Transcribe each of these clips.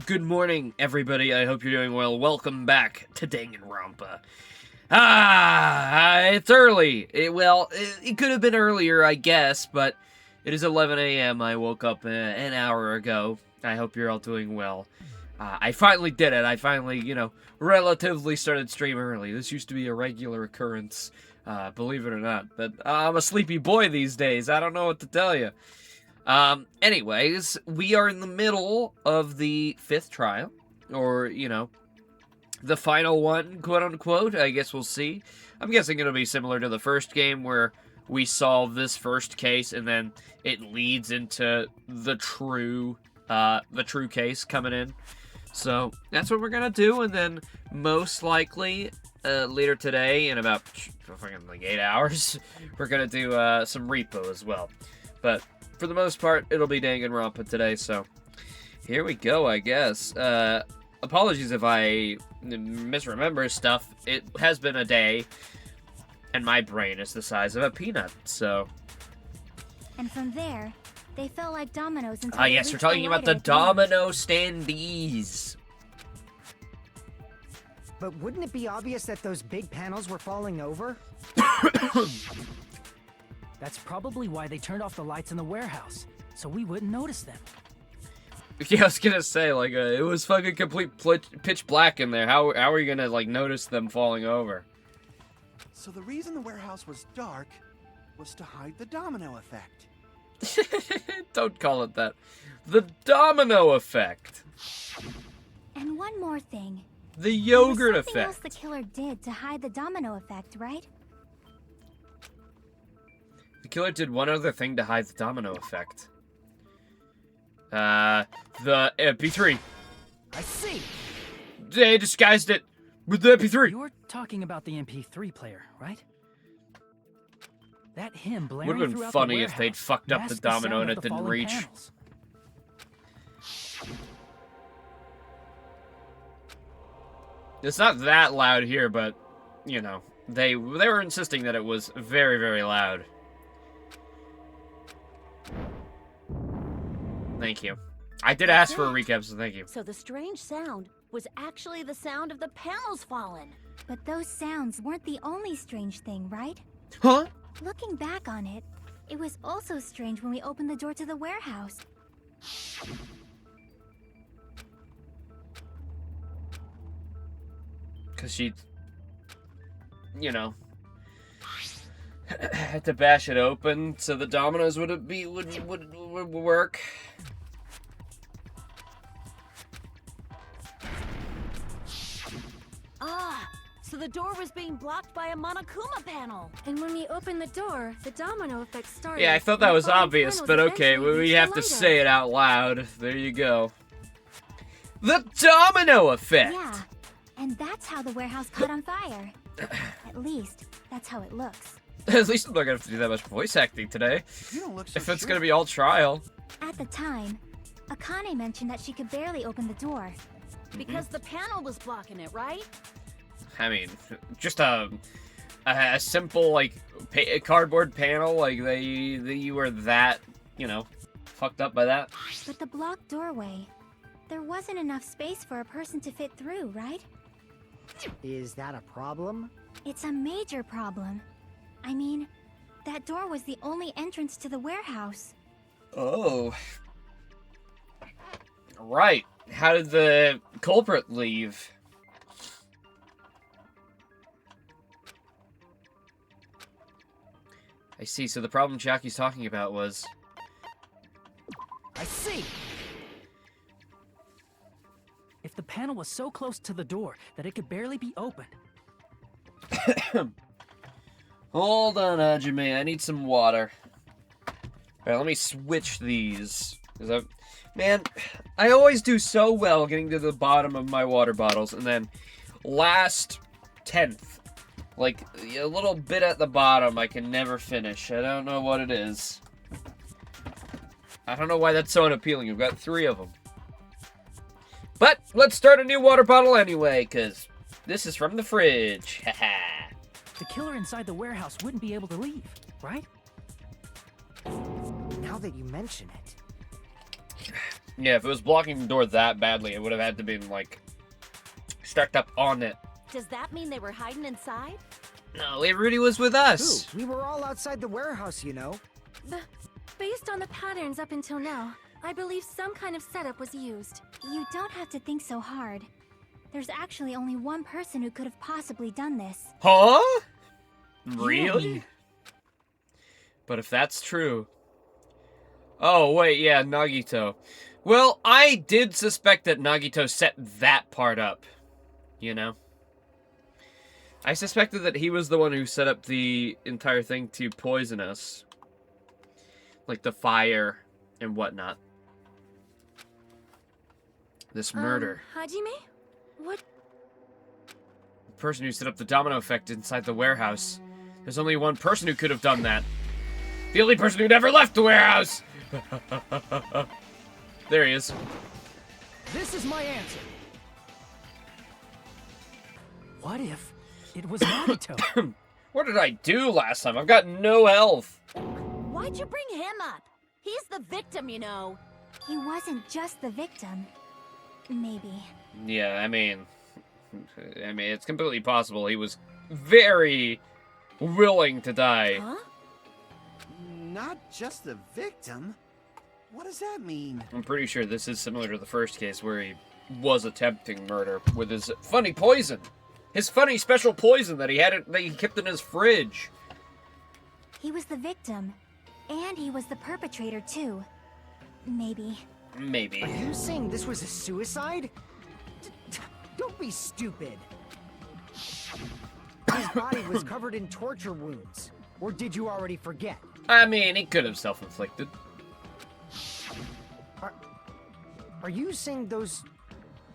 Good morning, everybody. I hope you're doing well. Welcome back to Danganronpa. It's early. It could have been earlier, I guess, but it is 11 a.m. I woke up an hour ago. I hope you're all doing well. I finally did it. I finally, relatively started stream early. This used to be a regular occurrence, believe it or not. But I'm a sleepy boy these days. I don't know what to tell you. Anyways, we are in the middle of the 5th trial, or, the final one, quote-unquote. I guess we'll see. I'm guessing it'll be similar to the first game, where we solve this first case, and then it leads into the true case coming in. So, that's what we're gonna do, and then, most likely, later today, in about, fucking, 8 hours, we're gonna do, some repo as well. But for the most part, it'll be Danganronpa today, so here we go, I guess. Apologies if I misremember stuff. It has been a day, and my brain is the size of a peanut, so... And from there, they felt like dominoes until yes, we're talking about the domino standees. But wouldn't it be obvious that those big panels were falling over? That's probably why they turned off the lights in the warehouse, so we wouldn't notice them. Yeah, I was gonna say, it was fucking complete pitch black in there. How are you gonna, notice them falling over? So the reason the warehouse was dark was to hide the domino effect. Don't call it that. The domino effect. And one more thing. The yogurt there was something effect. else the killer did to hide the domino effect, right? The killer did one other thing to hide the domino effect. The MP3. I see! They disguised it with the MP3. You're talking about the MP3 player, right? That hymn blaring Would have been throughout funny the if they'd warehouse fucked up the masked domino and sound it of the didn't falling reach. panels. It's not that loud here, but, they were insisting that it was very, very loud. Thank you. I did ask for a recap, so thank you. So the strange sound was actually the sound of the panels falling. But those sounds weren't the only strange thing, right? Huh? Looking back on it, it was also strange when we opened the door to the warehouse. Because she, had to bash it open so the dominoes would work. Ah, so the door was being blocked by a Monokuma panel. And when we opened the door, the domino effect started. Yeah, I thought that was The falling obvious, panels but okay, eventually we reached have the to lighter. say it out loud. There you go. The domino effect! Yeah, and that's how the warehouse caught on fire. At least, that's how it looks. At least I'm not gonna have to do that much voice acting today. You don't look so If it's sure. gonna be all trial. At the time, Akane mentioned that she could barely open the door. Because the panel was blocking it, right? I mean, just a simple, cardboard panel, you were that, fucked up by that. But the blocked doorway, there wasn't enough space for a person to fit through, right? Is that a problem? It's a major problem. I mean, that door was the only entrance to the warehouse. Oh. Right. How did the culprit leave? I see, so the problem Jackie's talking about was... I see! If the panel was so close to the door that it could barely be opened. Hold on, HaJiM3, I need some water. Alright, let me switch these. Man, I always do so well getting to the bottom of my water bottles, and then last 10th, a little bit at the bottom, I can never finish. I don't know what it is. I don't know why that's so unappealing. You've got 3 of them. But, let's start a new water bottle anyway, because this is from the fridge. Haha. The killer inside the warehouse wouldn't be able to leave, right? Now that you mention it. Yeah, if it was blocking the door that badly, it would have had to be, like, stacked up on it. Does that mean they were hiding inside? No, Rudy was with us. Who? We were all outside the warehouse, you know. Based on the patterns up until now, I believe some kind of setup was used. You don't have to think so hard. There's actually only one person who could have possibly done this. Huh? Really? But if that's true... Oh, wait, yeah, Nagito. Well, I did suspect that Nagito set that part up. You know? I suspected that he was the one who set up the entire thing to poison us. Like the fire and whatnot. This murder. HaJiM3? What? The person who set up the domino effect inside the warehouse. There's only one person who could have done that. The only person who never left the warehouse! There he is. This is my answer. What if it was Nagito? What did I do last time? I've got no health. Why'd you bring him up? He's the victim, you know. He wasn't just the victim. Maybe. Yeah, I mean, it's completely possible he was very willing to die. Huh? Not just the victim? What does that mean? I'm pretty sure this is similar to the first case where he was attempting murder with his funny poison. His funny special poison that he kept in his fridge. He was the victim. And he was the perpetrator, too. Maybe. Maybe. Are you saying this was a suicide? Don't be stupid. His body was covered in torture wounds. Or did you already forget? I mean, he could have self-inflicted. Are you saying those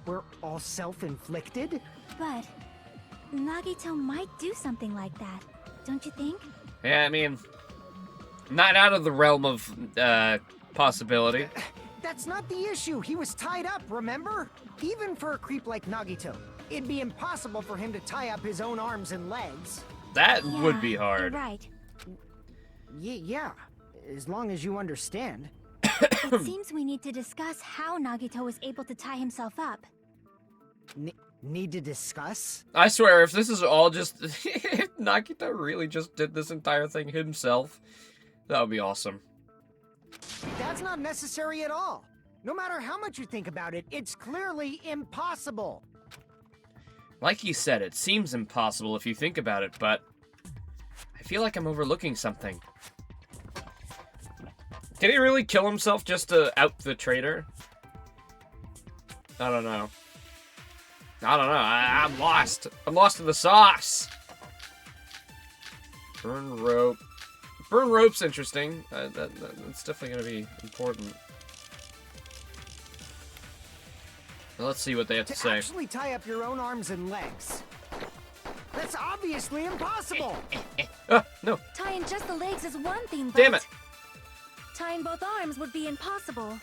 were all self-inflicted? But Nagito might do something like that, don't you think? Yeah, I mean, not out of the realm of possibility. That's not the issue. He was tied up, remember? Even for a creep like Nagito, it'd be impossible for him to tie up his own arms and legs. That Yeah, would be you're hard. right. Yeah, as long as you understand. It seems we need to discuss how Nagito was able to tie himself up. Need to discuss? I swear, if this is all just... if Nagito really just did this entire thing himself, that would be awesome. That's not necessary at all. No matter how much you think about it, it's clearly impossible. Like he said, it seems impossible if you think about it, but... I feel like I'm overlooking something. Did he really kill himself just to out the traitor? I don't know. I'm lost. I'm lost in the sauce. Burn rope. Burn rope's interesting. That's definitely going to be important. Now let's see what they have to say. Actually tie up your own arms and legs. That's obviously impossible. No. Tying just the legs is one thing, but... Damn it. Tying both arms would be impossible.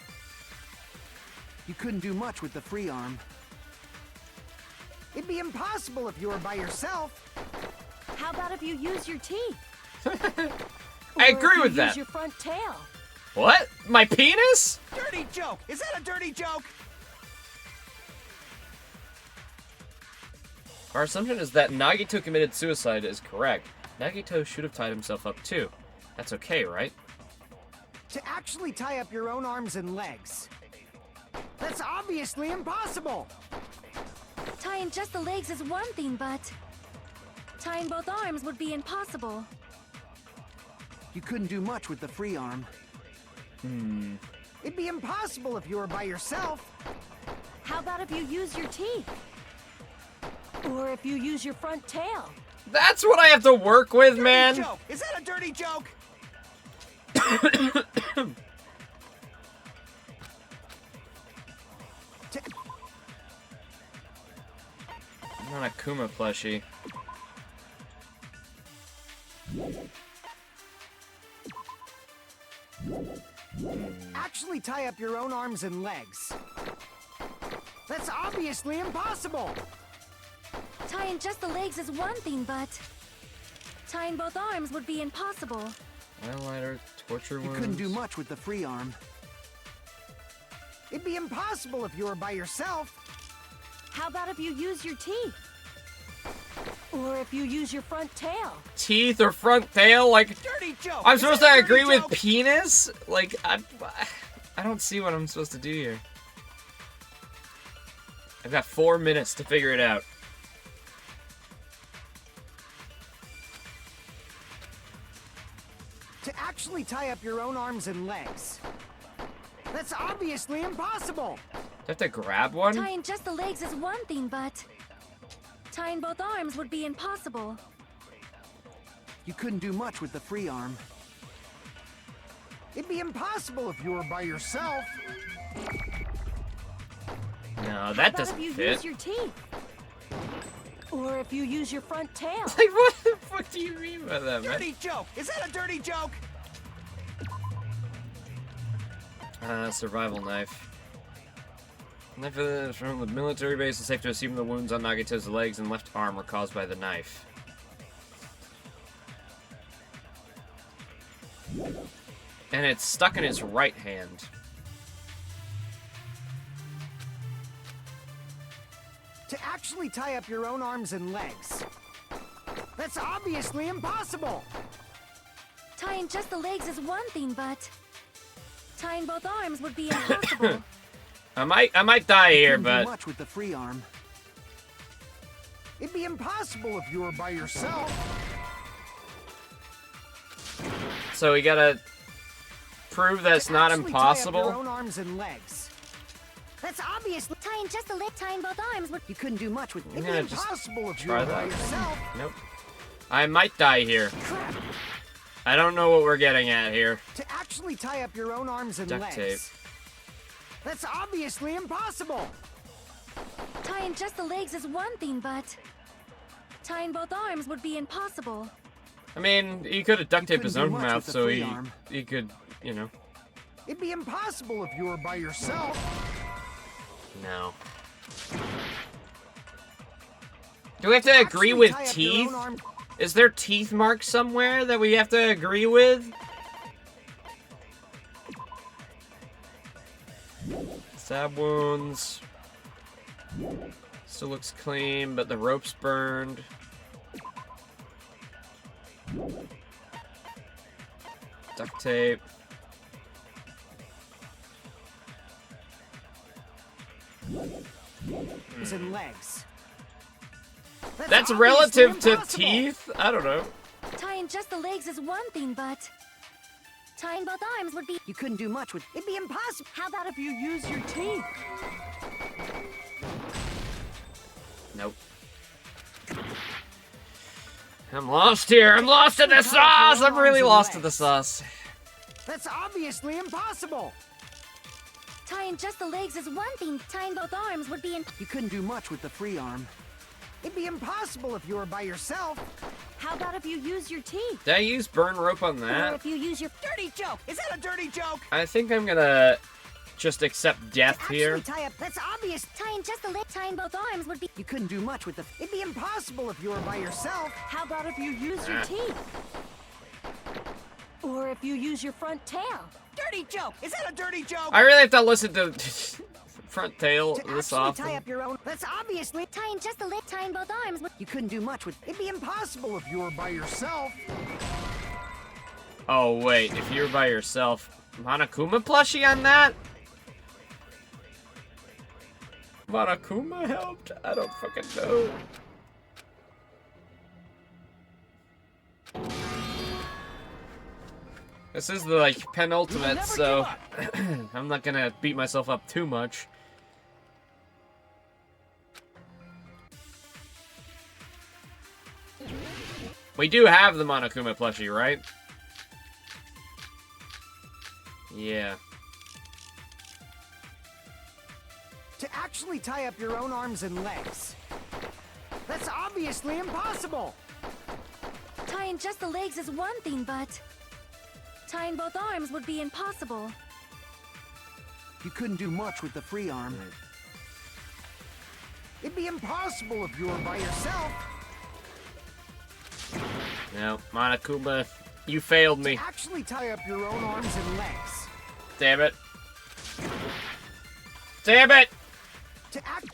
You couldn't do much with the free arm. It'd be impossible if you were by yourself. How about if you use your teeth? I Or agree if you with that. Use your front tail. What? My penis? Dirty joke! Is that a dirty joke? Our assumption is that Nagito committed suicide is correct. Nagito should have tied himself up too. That's okay, right? To actually tie up your own arms and legs. That's obviously impossible. Tying just the legs is one thing, but... Tying both arms would be impossible. You couldn't do much with the free arm. It'd be impossible if you were by yourself. How about if you use your teeth? Or if you use your front tail? That's what I have to work with, Dirty man. joke! Is that a dirty joke? I'm not a Kuma plushie. Actually tie up your own arms and legs. That's obviously impossible. Tying just the legs is one thing, but... Tying both arms would be impossible. Highlighter, torture You wounds. couldn't do much with the free arm. It'd be impossible if you were by yourself. How about if you use your teeth? Or if you use your front tail? Teeth or front tail? Like, Dirty joke! I'm Is supposed that to a dirty agree with joke? penis? Like, I don't see what I'm supposed to do here. I've got 4 minutes to figure it out. To actually tie up your own arms and legs. That's obviously impossible. Do I have to grab one? Tying just the legs is one thing, but tying both arms would be impossible. You couldn't do much with the free arm. It'd be impossible if you were by yourself. No, that How about doesn't if you fit. use your teeth? Or if you use your front tail? Like, what the fuck do you mean by that, man? Dirty joke! Is that a dirty joke? Survival knife. Knife from the military base. It's safe to assume the wounds on Nagito's legs and left arm were caused by the knife. And it's stuck in his right hand. To actually tie up your own arms and legs. That's obviously impossible. Tying just the legs is one thing, but tying both arms would be impossible. I might die here, Couldn't do but much with the free arm. It'd be impossible if you were by yourself. so we gotta prove that it's To not actually tie up your impossible. own arms and legs. That's obviously. Tying just the leg, tying both arms would. You couldn't do much with It'd Yeah, be just impossible if you try were by that. yourself. Nope. I might die here. Crap. I don't know what we're getting at here. To actually tie up your own arms and Duct legs. tape. That's obviously impossible. Tying just the legs is one thing, but tying both arms would be impossible. I mean, he could have duct taped his couldn't own do much mouth with the so free arm. he could, you know. It'd be impossible if you were by yourself. No. Do we have to agree Actually with tie up your teeth? own arm- Is there teeth marks somewhere that we have to agree with? Stab wounds. Still looks clean, but the rope's burned. Duct tape. Arms and legs. That's obviously relative to impossible. teeth? I don't know. Tying just the legs is one thing, but tying both arms would be. You couldn't do much with. It'd be impossible. How about if you use your teeth? Nope. I'm lost here. I'm lost in the sauce. I'm really lost in the sauce. That's obviously impossible. Tying just the legs is one thing. Tying both arms would be. You couldn't do much with the free arm. It'd be impossible if you were by yourself. How about if you use your teeth? Did I use burn rope on Or that? if you use your. Dirty joke! Is that a dirty joke? I think I'm gonna just accept death Actually here. tie up. That's obvious. Tying just the leg. Tying both arms would be. You couldn't do much with the. It'd be impossible if you were by yourself. How about if you use your Ah. teeth? Or if you use your front tail? Dirty joke! Is that a dirty joke? I really have to listen to front tail To this actually often. tie up your own. That's obviously. Tying just the leg. Tying both arms would. You couldn't do much with. It'd be impossible if you were by yourself. Oh wait, if you're by yourself, Monokuma plushie on that? Monokuma helped? I don't fucking know. This is the like penultimate, so I'm not gonna beat myself up too much. We do have the Monokuma plushie, right? Yeah. To actually tie up your own arms and legs. That's obviously impossible. Tying just the legs is one thing, but tying both arms would be impossible. You couldn't do much with the free arm. It'd be impossible if you were by yourself. No, Monokuma, you failed me. To actually tie up your own arms and legs. Damn it. Damn it! To act.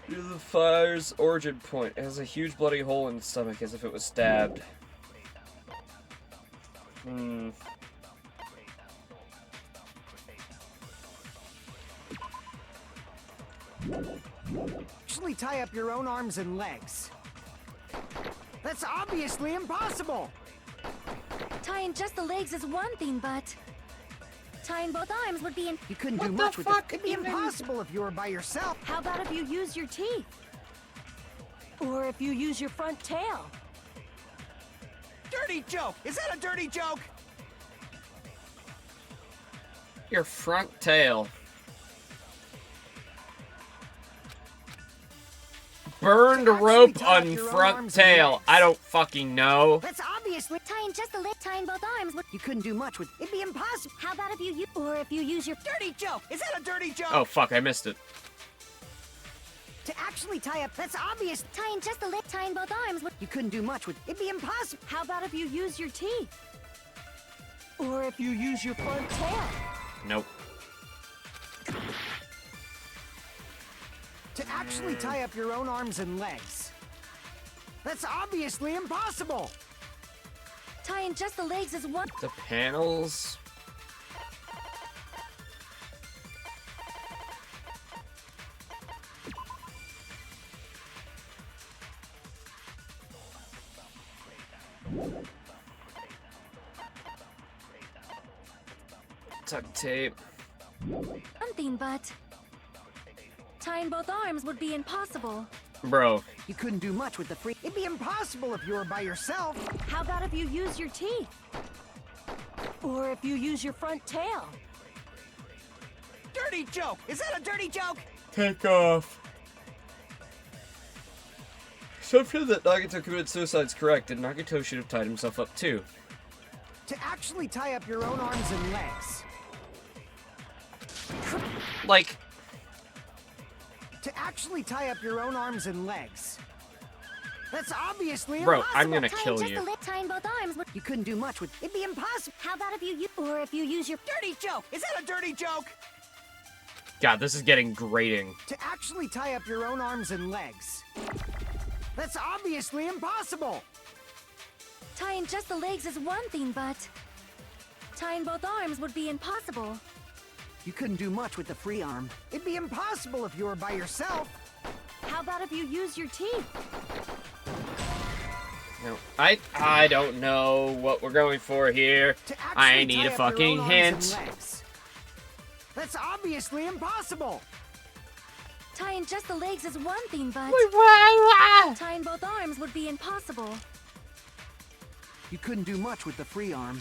Due to the fire's origin point, it has a huge bloody hole in its stomach as if it was stabbed. Actually tie up your own arms and legs. That's obviously impossible. Tying just the legs is one thing, but tying both arms would be You couldn't do What much the with fuck? it. It'd be impossible if you were by yourself. How about if you use your teeth? Or if you use your front tail? Dirty joke! Is that a dirty joke? Your front tail. Burned Actually rope tie up on your own front arms and tail. legs. I don't fucking know. That's obviously. tying just the leg. Tying both arms would. You couldn't do much with. It'd be impossible. How about if you or if you use your Dirty joke! Is that a dirty joke? Oh fuck, I missed it. To actually tie up. That's obvious. tying just the leg. Tying both arms would. You couldn't do much with. It'd be impossible. How about if you use your teeth? Or if you use your front tail? Nope. To actually tie up your own arms and legs. That's obviously impossible. Tying just the legs is one. The panels. Duct tape. One thing, but tying both arms would be impossible. Bro. You couldn't do much with the free. It'd be impossible if you were by yourself. How about if you use your teeth? Or if you use your front tail? Dirty joke! Is that a dirty joke? Take off. Something that Nagito committed suicide's correct, and Nagito should have tied himself up too. To actually tie up your own arms and legs. Like, To actually tie up your own arms and legs. That's obviously bro, impossible. I'm gonna Tying kill just you. the leg. Tying both arms would. You couldn't do much with. It'd be impossible. How about if you or if you use your Dirty joke! Is that a dirty joke? God, this is getting grating. To actually tie up your own arms and legs. That's obviously impossible. tying just the legs is one thing, but tying both arms would be impossible. You couldn't do much with the free arm. It'd be impossible if you were by yourself. How about if you use your teeth? No, I don't know what we're going for here. To actually I need tie a up your fucking own arms and hint. legs. That's obviously impossible. Tying just the legs is one thing, but tying both arms would be impossible. You couldn't do much with the free arm.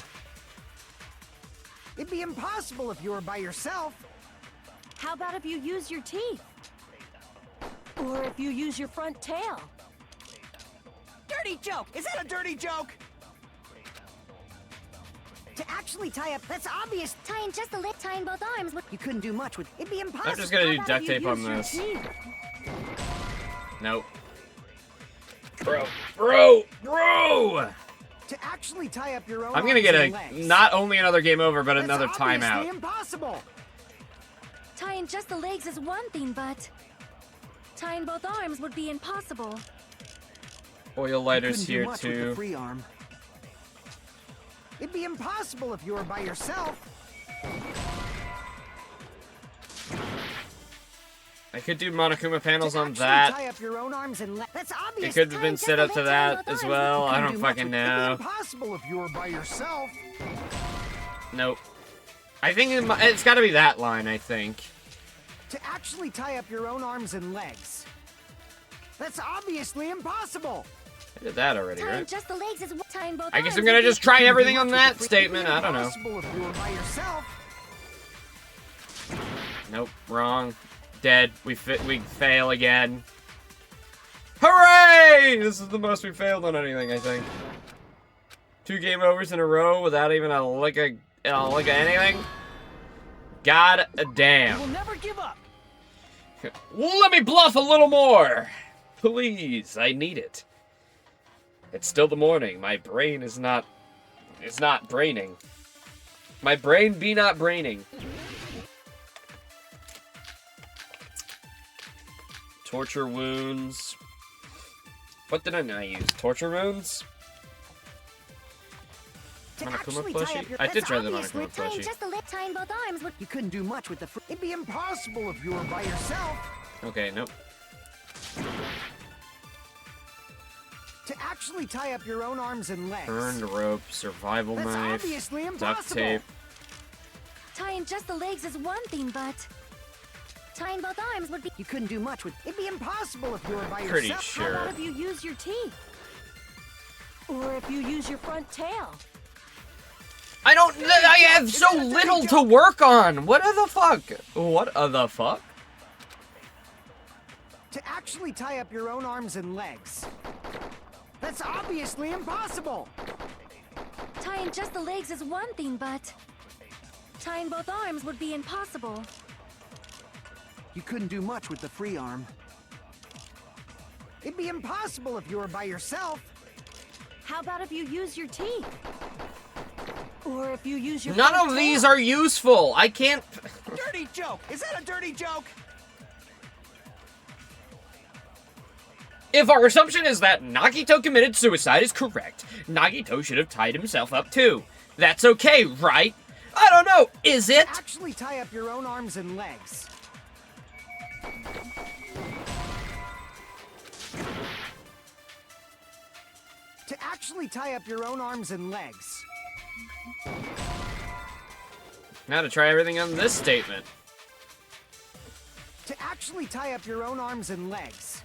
It'd be impossible if you were by yourself. How about if you use your teeth? Or if you use your front tail? Dirty joke! Is that a dirty joke? To actually tie up, that's obvious. Tying just the leg. Tying both arms would. You couldn't do much with. It'd be impossible. I'm just gonna do How about duct if you tape on use your this. teeth? Nope. Bro! To actually tie up your own I'm gonna arms get and a, legs. not only another game over, but That's another obviously timeout. impossible. Tying just the legs is one thing, but tying both arms would be impossible. Oil You lighters couldn't do here much with the too. free arm. It'd be impossible if you were by yourself. I could do Monokuma panels To on actually that. tie up your own arms and legs. That's obvious. It could have been just set the up to leg, that tying both as arms. well. I Couldn't don't do much fucking with- It'd know. be impossible if you were by yourself. Nope. I think it's got to be that line, I think. To actually tie up your own arms and legs. That's obviously impossible. I did that already, Tying right? just the legs is tying both I guess arms I'm gonna would be- just try Couldn't do everything much on with that the free- statement. It'd I be don't know. impossible if you were by yourself. Nope, wrong. Dead. We fail again. Hooray! This is the most we failed on anything, I think. 2 game overs in a row without even a lick of anything. God damn. We'll never give up. Let me bluff a little more. Please, I need it. It's still the morning. My brain is not It's not braining. My brain be not braining. Torture wounds. What did I not use? Torture wounds? To Monokuma actually tie plushie? up your... I did That's try the obviously Monokuma Tying plushie. just the leg, tying both arms would. You couldn't do much with the... It'd be impossible if you were by yourself. Okay, nope. To actually tie up your own arms and legs. Burned rope, survival That's knife, obviously duct impossible. tape. Tying just the legs is one thing, but tying both arms would be. You couldn't do much with... It'd be impossible if you were by Pretty yourself. How sure. about if you use your teeth? Or if you use your front tail? I have so little to work on! What the fuck? What the fuck? To actually tie up your own arms and legs. That's obviously impossible. Tying just the legs is one thing, but tying both arms would be impossible. You couldn't do much with the free arm. It'd be impossible if you were by yourself. How about if you use your teeth? Or if you use your None front of tail? these are useful! I can't... Dirty joke! Is that a dirty joke? If our assumption is that Nagito committed suicide is correct, Nagito should have tied himself up too. That's okay, right? I don't know, is it? To actually tie up your own arms and legs. To actually tie up your own arms and legs. Now to try everything on this statement. To actually tie up your own arms and legs.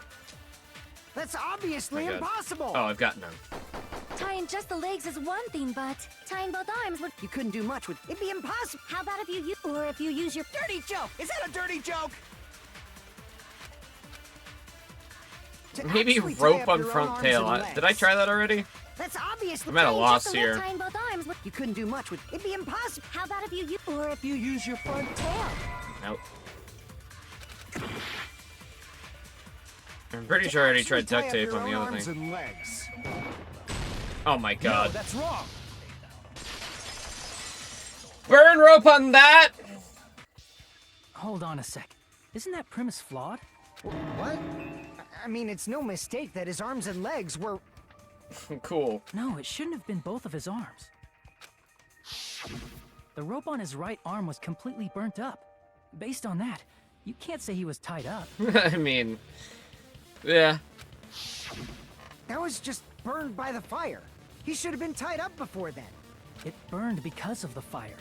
That's obviously Okay. impossible. Oh, I've got none. Tying just the legs is one thing, but tying both arms would. You couldn't do much with... It'd be impossible. How about if you use, or if you use your Dirty joke! Is that a dirty joke? To Maybe actually tie rope up on your own front arms tail. and Did I legs. try that already? That's obviously... I'm at a tying loss just the here. leg, tying both arms would. You couldn't do much with... It'd be impossible. How about if you use, Or if you use your front tail? Nope. I'm pretty sure I already tried Actually tie duct up tape your on the own other arms thing. and legs. Oh my god. No, that's wrong. Burn rope on that! Hold on a sec. Isn't that premise flawed? What? I mean, it's no mistake that his arms and legs were... Cool. No, it shouldn't have been both of his arms. The rope on his right arm was completely burnt up. Based on that, you can't say he was tied up. I mean... Yeah. That was just burned by the fire. He should have been tied up before then. It burned because of the fire.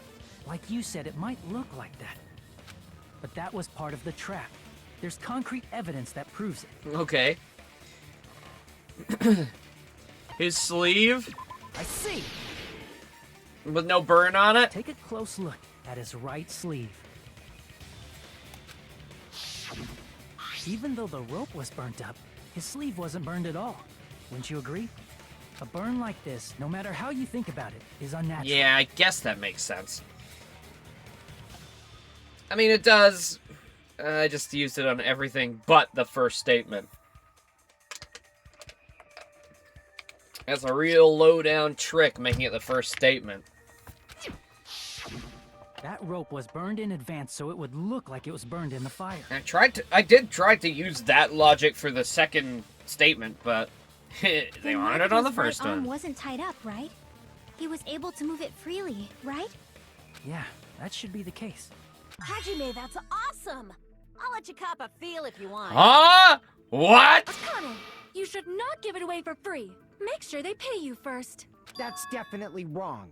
Like you said, it might look like that. But that was part of the trap. There's concrete evidence that proves it. Okay. His sleeve I see. with no burn on it? Take a close look at his right sleeve. Even though the rope was burnt up, his sleeve wasn't burned at all. Wouldn't you agree? A burn like this, no matter how you think about it, is unnatural. Yeah, I guess that makes sense. I mean, it does. I just used it on everything but the first statement. That's a real low-down trick, making it the first statement. That rope was burned in advance so it would look like it was burned in the fire. I did try to use that logic for the second statement, but they Then wanted it on the Nagito's right first arm one. wasn't tied up, right? He was able to move it freely, right? Yeah, that should be the case. HaJiM3, that's awesome! I'll let you cop a feel if you want. Huh? What? Akane, you should not give it away for free. Make sure they pay you first. That's definitely wrong.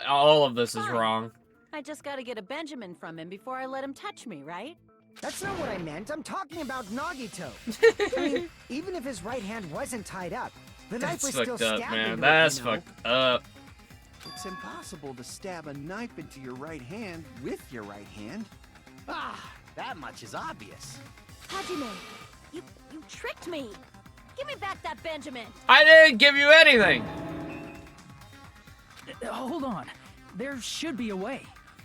All of this is Fine. wrong. I just gotta get a Benjamin from him before I let him touch me, right? That's not what I meant. I'm talking about Nagito. I mean, even if his right hand wasn't tied up, the knife That's was still fucked up, stabbing man. him, That's you know? fucked up. It's impossible to stab a knife into your right hand with your right hand. Ah, that much is obvious. HaJiM3, you tricked me! Give me back that Benjamin! I didn't give you anything. Hold on. There should be a way.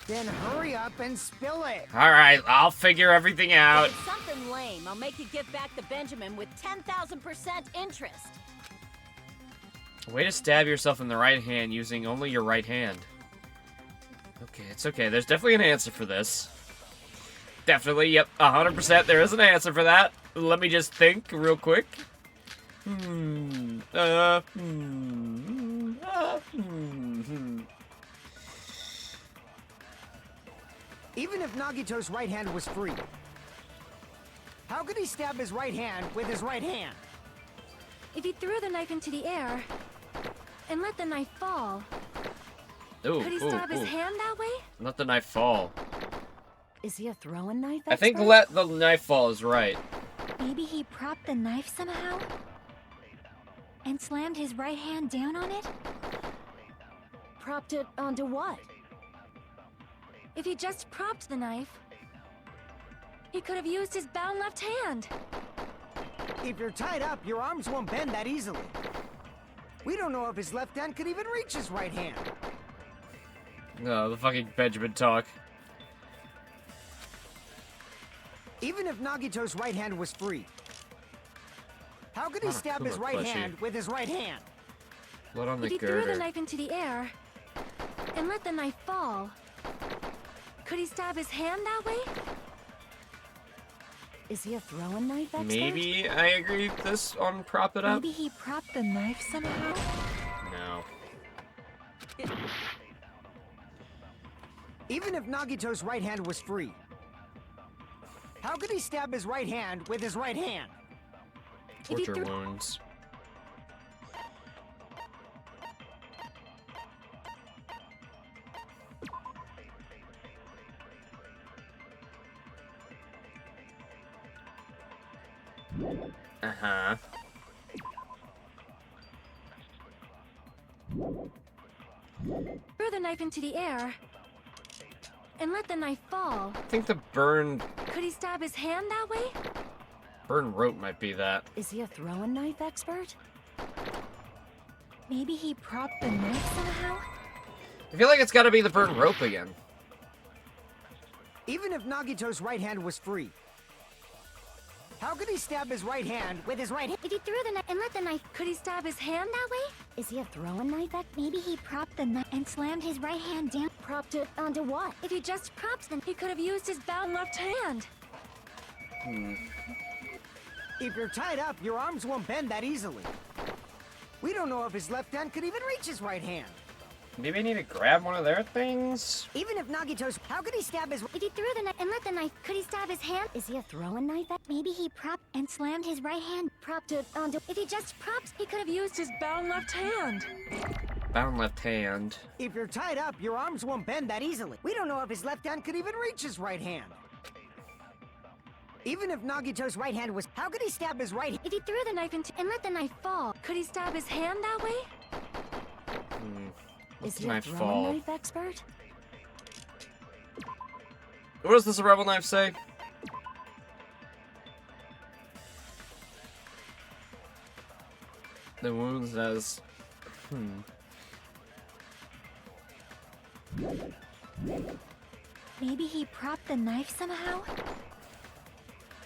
Then hurry up and spill it. All right, I'll figure everything out. If it's something lame, I'll make you give back the Benjamin with 10,000% interest. Way to stab yourself in the right hand using only your right hand. Okay, it's okay. There's definitely an answer for this. Definitely, yep, 100% there is an answer for that. Let me just think real quick. Even if Nagito's right hand was free, how could he stab his right hand with his right hand? If he threw the knife into the air and let the knife fall, Ooh, could he stab his hand that way? Let the knife fall. Is he a throwing knife I think expert? let the knife fall is right. Maybe he propped the knife somehow? And slammed his right hand down on it? Propped it onto what? If he just propped the knife, he could have used his bound left hand. If you're tied up, your arms won't bend that easily. We don't know if his left hand could even reach his right hand. Oh, the fucking Benjamin talk. Even if Nagito's right hand was free, how could he stab his right hand with his right hand? Blood on the If he girder. threw the knife into the air and let the knife fall, could he stab his hand that way? Is he a throwing knife expert? Maybe I agree with this on prop it up. Maybe he propped the knife somehow? No. Even if Nagito's right hand was free, how could he stab his right hand with his right hand? Torture wounds. Uh-huh. Throw the knife into the air and let the knife fall. I think the burned Could he stab his hand that way? rope might be that. Is he a throwing knife expert? Maybe he propped the knife somehow? I feel like it's gotta be the burned rope again. Even if Nagito's right hand was free, how could he stab his right hand with his right hand? If he threw the knife and let the knife... Could he stab his hand that way? Is he a throwing knife expert? Maybe he propped the knife and slammed his right hand down. Propped it onto what? If he just propped them, he could have used his bound left hand. If you're tied up, your arms won't bend that easily. We don't know if his left hand could even reach his right hand. Maybe I need to grab one of their things? Even if Nagito's... How could he stab his... If he threw the knife and let the knife... Could he stab his hand? Is he a throwing knife expert? Maybe he propped and slammed his right hand. Propped it onto... If he just propped, he could have used his bound left hand. Bound left hand. If you're tied up, your arms won't bend that easily. We don't know if his left hand could even reach his right hand. Even if Nagito's right hand was... How could he stab his right... If he threw the knife into and let the knife fall, could he stab his hand that way? Is he a Knife throwing fall. knife expert? What does this rebel knife say? The wound says... Maybe he propped the knife somehow?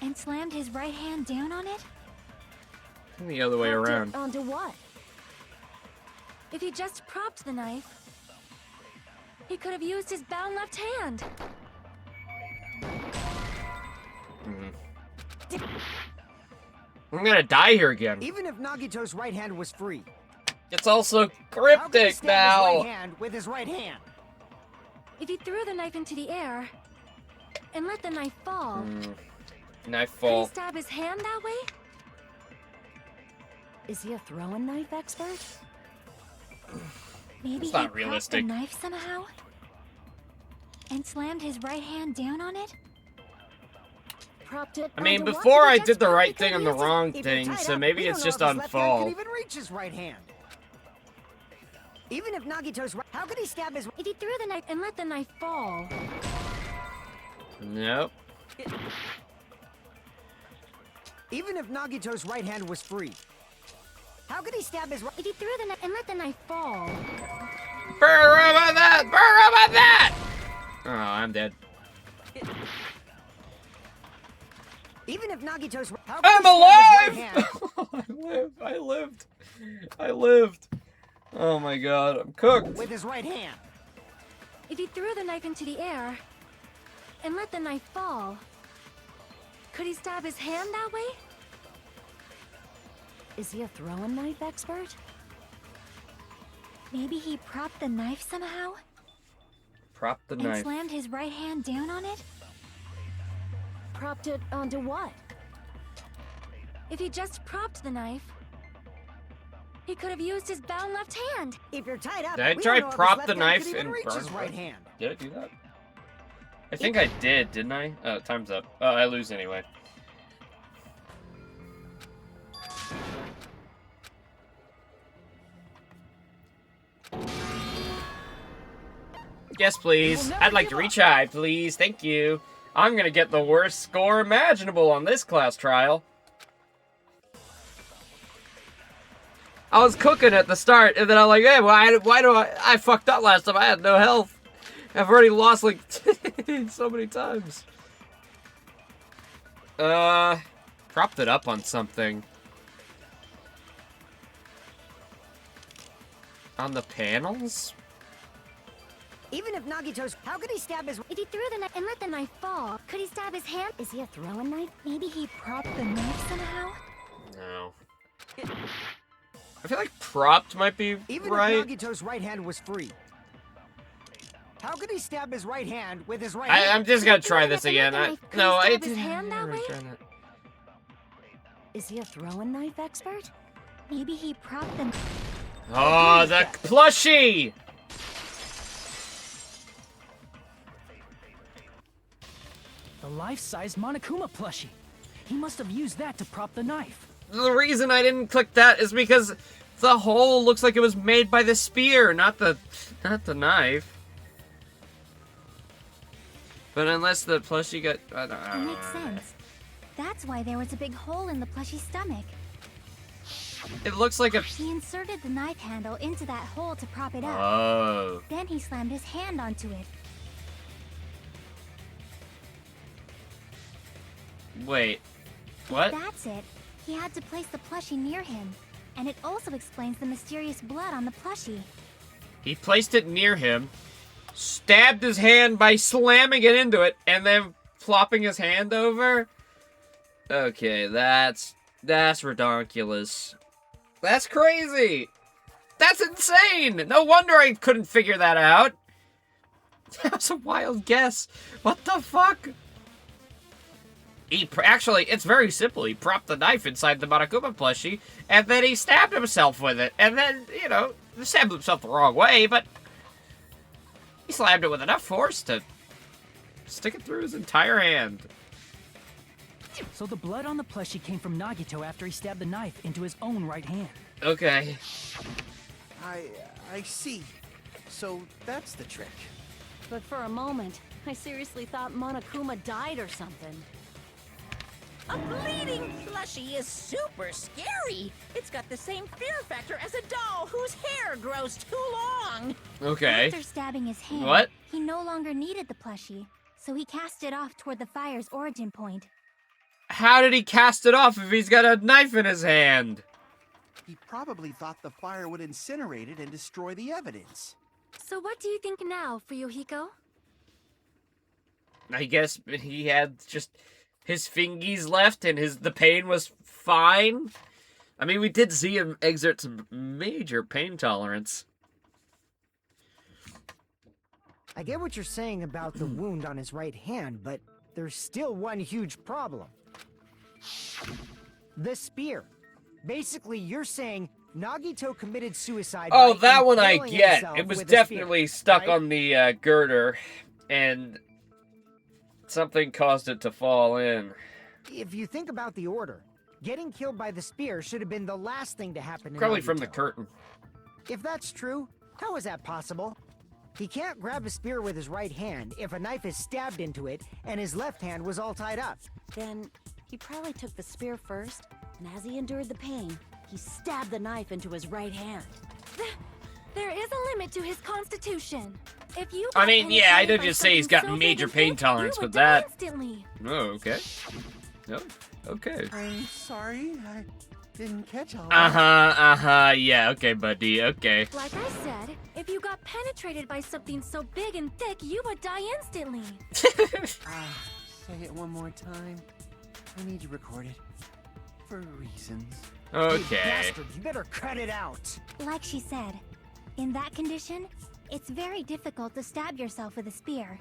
And slammed his right hand down on it? The other way Propped it around. onto what? If he just propped the knife, he could have used his bound left hand. I'm gonna die here again. Even if Nagito's right hand was free, It's also how could he cryptic stab his now. right hand with his right hand? If he threw the knife into the air and let the knife fall, Knife could he fall. stab his hand that way? Is he a throwing knife expert? Maybe It's not he propped realistic. the knife somehow? And slammed his right hand down on it? Propped it I mean, onto what? before I That's did the probably right could thing and the use it. wrong If you're thing, tied so up, maybe we it's don't know just if his on left hand fall. could even reach his right hand. Even if Nagito's right... How could he stab his... If he threw the knife and let the knife fall, Nope. Even if Nagito's right hand was free, how could he stab his right... if he threw the knife and let the knife fall, Burn about that! Burn about that! Oh, I'm dead. Even if Nagito's... How could I'm he stab his right alive! hand? I lived. I lived. Oh my god, I'm cooked. with his right hand. If he threw the knife into the air and let the knife fall, could he stab his hand that way? Is he a throwing knife expert? Maybe he propped the knife somehow Prop the and knife. slammed his right hand down on it? Propped it onto what? If he just propped the knife, he could have used his bound left hand. If you're tied up, Did I we try don't know if his prop left the hand knife could even and reach burn his it? right hand. Did I do that? I think I did, didn't I? Time's up. I lose anyway. Yes, please. I'd like to reach high, please. Thank you. I'm gonna get the worst score imaginable on this class trial. I was cooking at the start, and then I'm like, hey, why do I fucked up last time. I had no health. I've already lost, like, so many times. Propped it up on something. On the panels? Even if Nagito's, how could he stab his? If he threw the knife and let the knife fall, could he stab his hand? Is he a throwing knife? Maybe he propped the knife somehow? No. I feel like propped might be Even right. if Nagito's right hand was free, how could he stab his right hand with his right hand? I'm just gonna try this again. No, I stab his didn't. hand that way? Is he a throwing knife expert? Maybe he propped the... Oh, the plushie! The life-size Monokuma plushie. He must have used that to prop the knife. The reason I didn't click that is because the hole looks like it was made by the spear, not the knife. But unless the plushie got... I don't It know. makes sense. That's why there was a big hole in the plushie's stomach. It looks like a... He inserted the knife handle into that hole to prop it up. Oh. Then he slammed his hand onto it. Wait. What? That's it. He had to place the plushie near him. And it also explains the mysterious blood on the plushie. He placed it near him, stabbed his hand by slamming it into it, and then flopping his hand over? Okay, that's redonkulous. That's crazy! That's insane! No wonder I couldn't figure that out! That was a wild guess. What the fuck? Actually, it's very simple. He propped the knife inside the Monokuma plushie, and then he stabbed himself with it. And then, you know, he stabbed himself the wrong way, but he slammed it with enough force to stick it through his entire hand. So the blood on the plushie came from Nagito after he stabbed the knife into his own right hand. Okay. I see. So that's the trick. But for a moment, I seriously thought Monokuma died or something. A bleeding plushie is super scary. It's got the same fear factor as a doll whose hair grows too long. Okay. After stabbing his hand, What? he no longer needed the plushie, so he cast it off toward the fire's origin point. How did he cast it off if he's got a knife in his hand? He probably thought the fire would incinerate it and destroy the evidence. So what do you think now, Fuyuhiko? I guess he had just his fingies left and the pain was fine. I mean, we did see him exert some major pain tolerance. I get what you're saying about the wound on his right hand, but there's still one huge problem. The spear. Basically, you're saying Nagito committed suicide. Oh, by that one I impaling get. himself It was with a spear, definitely stuck right? on the girder, and something caused it to fall in. If you think about the order, getting killed by the spear should have been the last thing to happen to Probably from the Nagito. curtain. If that's true, how is that possible? He can't grab a spear with his right hand if a knife is stabbed into it and his left hand was all tied up. Then he probably took the spear first, and as he endured the pain, he stabbed the knife into his right hand. There is a limit to his constitution. If you I got mean, yeah, I penetrated did by just say he's something got so major big pain and thick, tolerance you with would die that. instantly. Oh, okay. Oh, okay. I'm sorry. Didn't catch all that. Yeah, okay, buddy, okay. Like I said, if you got penetrated by something so big and thick, you would die instantly. Say it one more time. I need you recorded. For reasons. You Okay. bastard, you better cut it out. Like she said, in that condition, it's very difficult to stab yourself with a spear.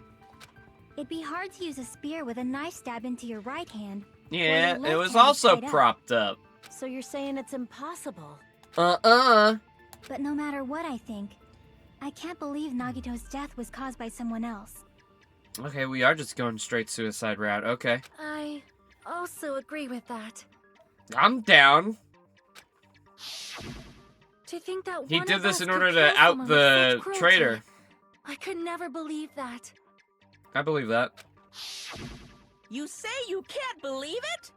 It'd be hard to use a spear with a knife stab into your right hand. Yeah, Well, it your was left hand also tied up. propped up. So you're saying it's impossible? But no matter what I think, I can't believe Nagito's death was caused by someone else. Okay, we are just going straight suicide route. Okay. I also agree with that. I'm down. To think that He one did of this us in could order kill to out someone with the such cruelty. traitor. I could never believe that. I believe that. You say you can't believe it?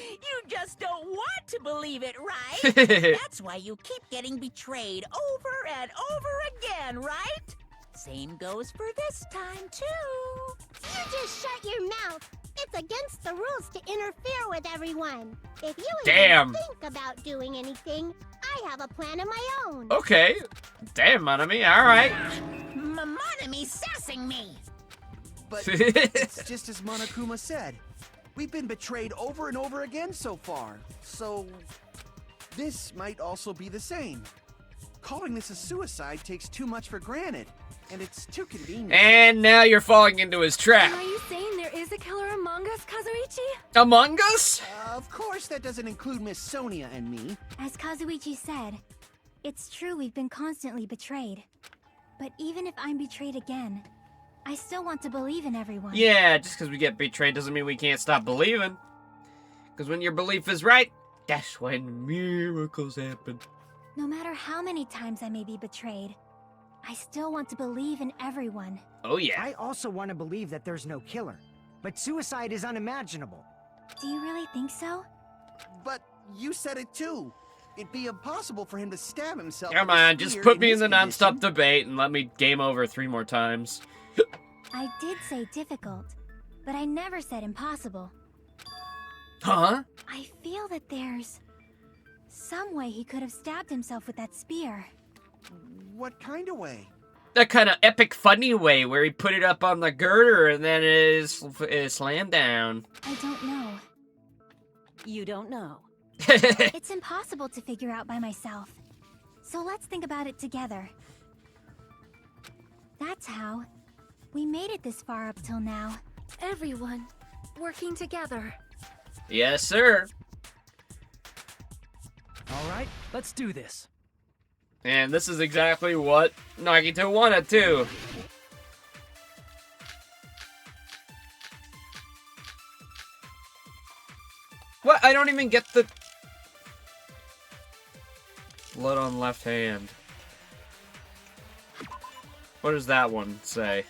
You just don't want to believe it, right? That's why you keep getting betrayed over and over again, right? Same goes for this time, too. You just shut your mouth. It's against the rules to interfere with everyone. If you Damn. even think about doing anything, I have a plan of my own. Okay. Damn, Monami, alright. Monami sassing me. But it's just as Monokuma said. We've been betrayed over and over again so far. So this might also be the same. Calling this a suicide takes too much for granted, and it's too convenient. And now you're falling into his trap. Are you saying there is a killer among us, Kazuichi? Among Us? Of course, that doesn't include Miss Sonia and me. As Kazuichi said, it's true we've been constantly betrayed. But even if I'm betrayed again, I still want to believe in everyone. Yeah, just because we get betrayed doesn't mean we can't stop believing. Because when your belief is right, that's when miracles happen. No matter how many times I may be betrayed, I still want to believe in everyone. Oh yeah. I also want to believe that there's no killer. But suicide is unimaginable. Do you really think so? But you said it too. It'd be impossible for him to stab himself. Come with a on, just spear put me in his the non-stop condition. debate and let me game over 3 more times. I did say difficult, but I never said impossible. Huh? I feel that there's some way he could have stabbed himself with that spear. What kind of way? That kind of epic funny way where he put it up on the girder and then it slammed down. I don't know. You don't know. It's impossible to figure out by myself. So let's think about it together. That's how we made it this far up till now. Everyone working together. Yes, sir. All right, let's do this. And this is exactly what Nagito wanted too. What? I don't even get the blood on left hand. What does that one say?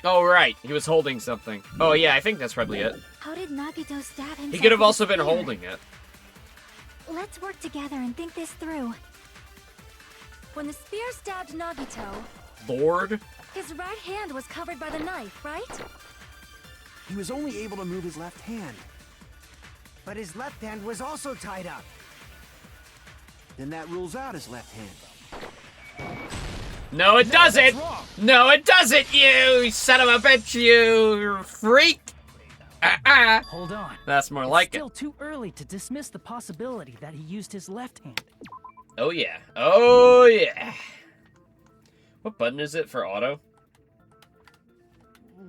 Oh, right. He was holding something. Oh, yeah, I think that's probably it. How did Nagito stab himself? He could have with a also been spear? holding it. Let's work together and think this through. When the spear stabbed Nagito, Lord? his right hand was covered by the knife, right? He was only able to move his left hand. But his left hand was also tied up. Then that rules out his left hand. No, it doesn't! No, it doesn't, you son of a bitch, you freak! Hold on. That's more It's like still it. too early to dismiss the possibility that he used his left hand. Oh, yeah. Oh, yeah. What button is it for auto?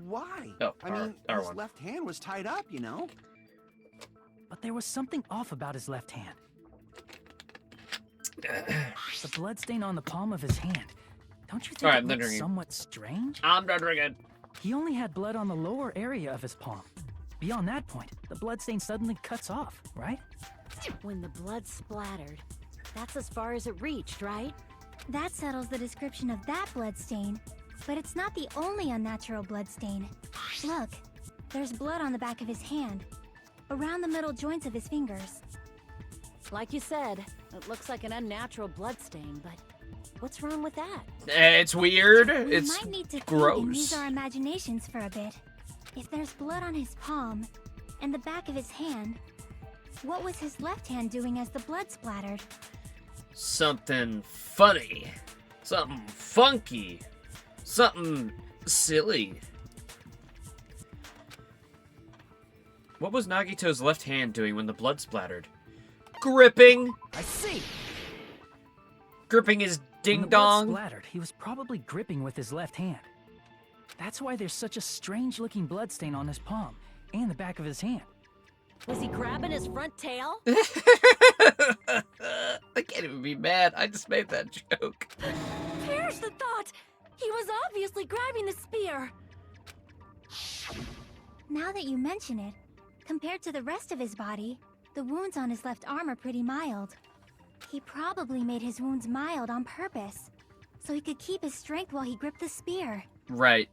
Why? Oh, I mean, his R1. left hand was tied up, you know? But there was something off about his left hand. The bloodstain on the palm of his hand. Don't you think Alright, it I'm done looks drinking. somewhat strange? I'm done drinking. He only had blood on the lower area of his palm. Beyond that point, the bloodstain suddenly cuts off, right? When the blood splattered, that's as far as it reached, right? That settles the description of that bloodstain, but it's not the only unnatural bloodstain. Look, there's blood on the back of his hand, around the middle joints of his fingers. Like you said, it looks like an unnatural bloodstain, but what's wrong with that? It's weird. We It's might need to think and gross. use our imaginations for a bit. If there's blood on his palm and the back of his hand, what was his left hand doing as the blood splattered? Something funny. Something funky. Something silly. What was Nagito's left hand doing when the blood splattered? Gripping. I see. Gripping his When the blood ding-dong. splattered, he was probably gripping with his left hand. That's why there's such a strange-looking bloodstain on his palm and the back of his hand. Was he grabbing his front tail? I can't even be mad. I just made that joke. Perish the thought! He was obviously grabbing the spear. Now that you mention it, compared to the rest of his body, the wounds on his left arm are pretty mild. He probably made his wounds mild on purpose, so he could keep his strength while he gripped the spear. Right.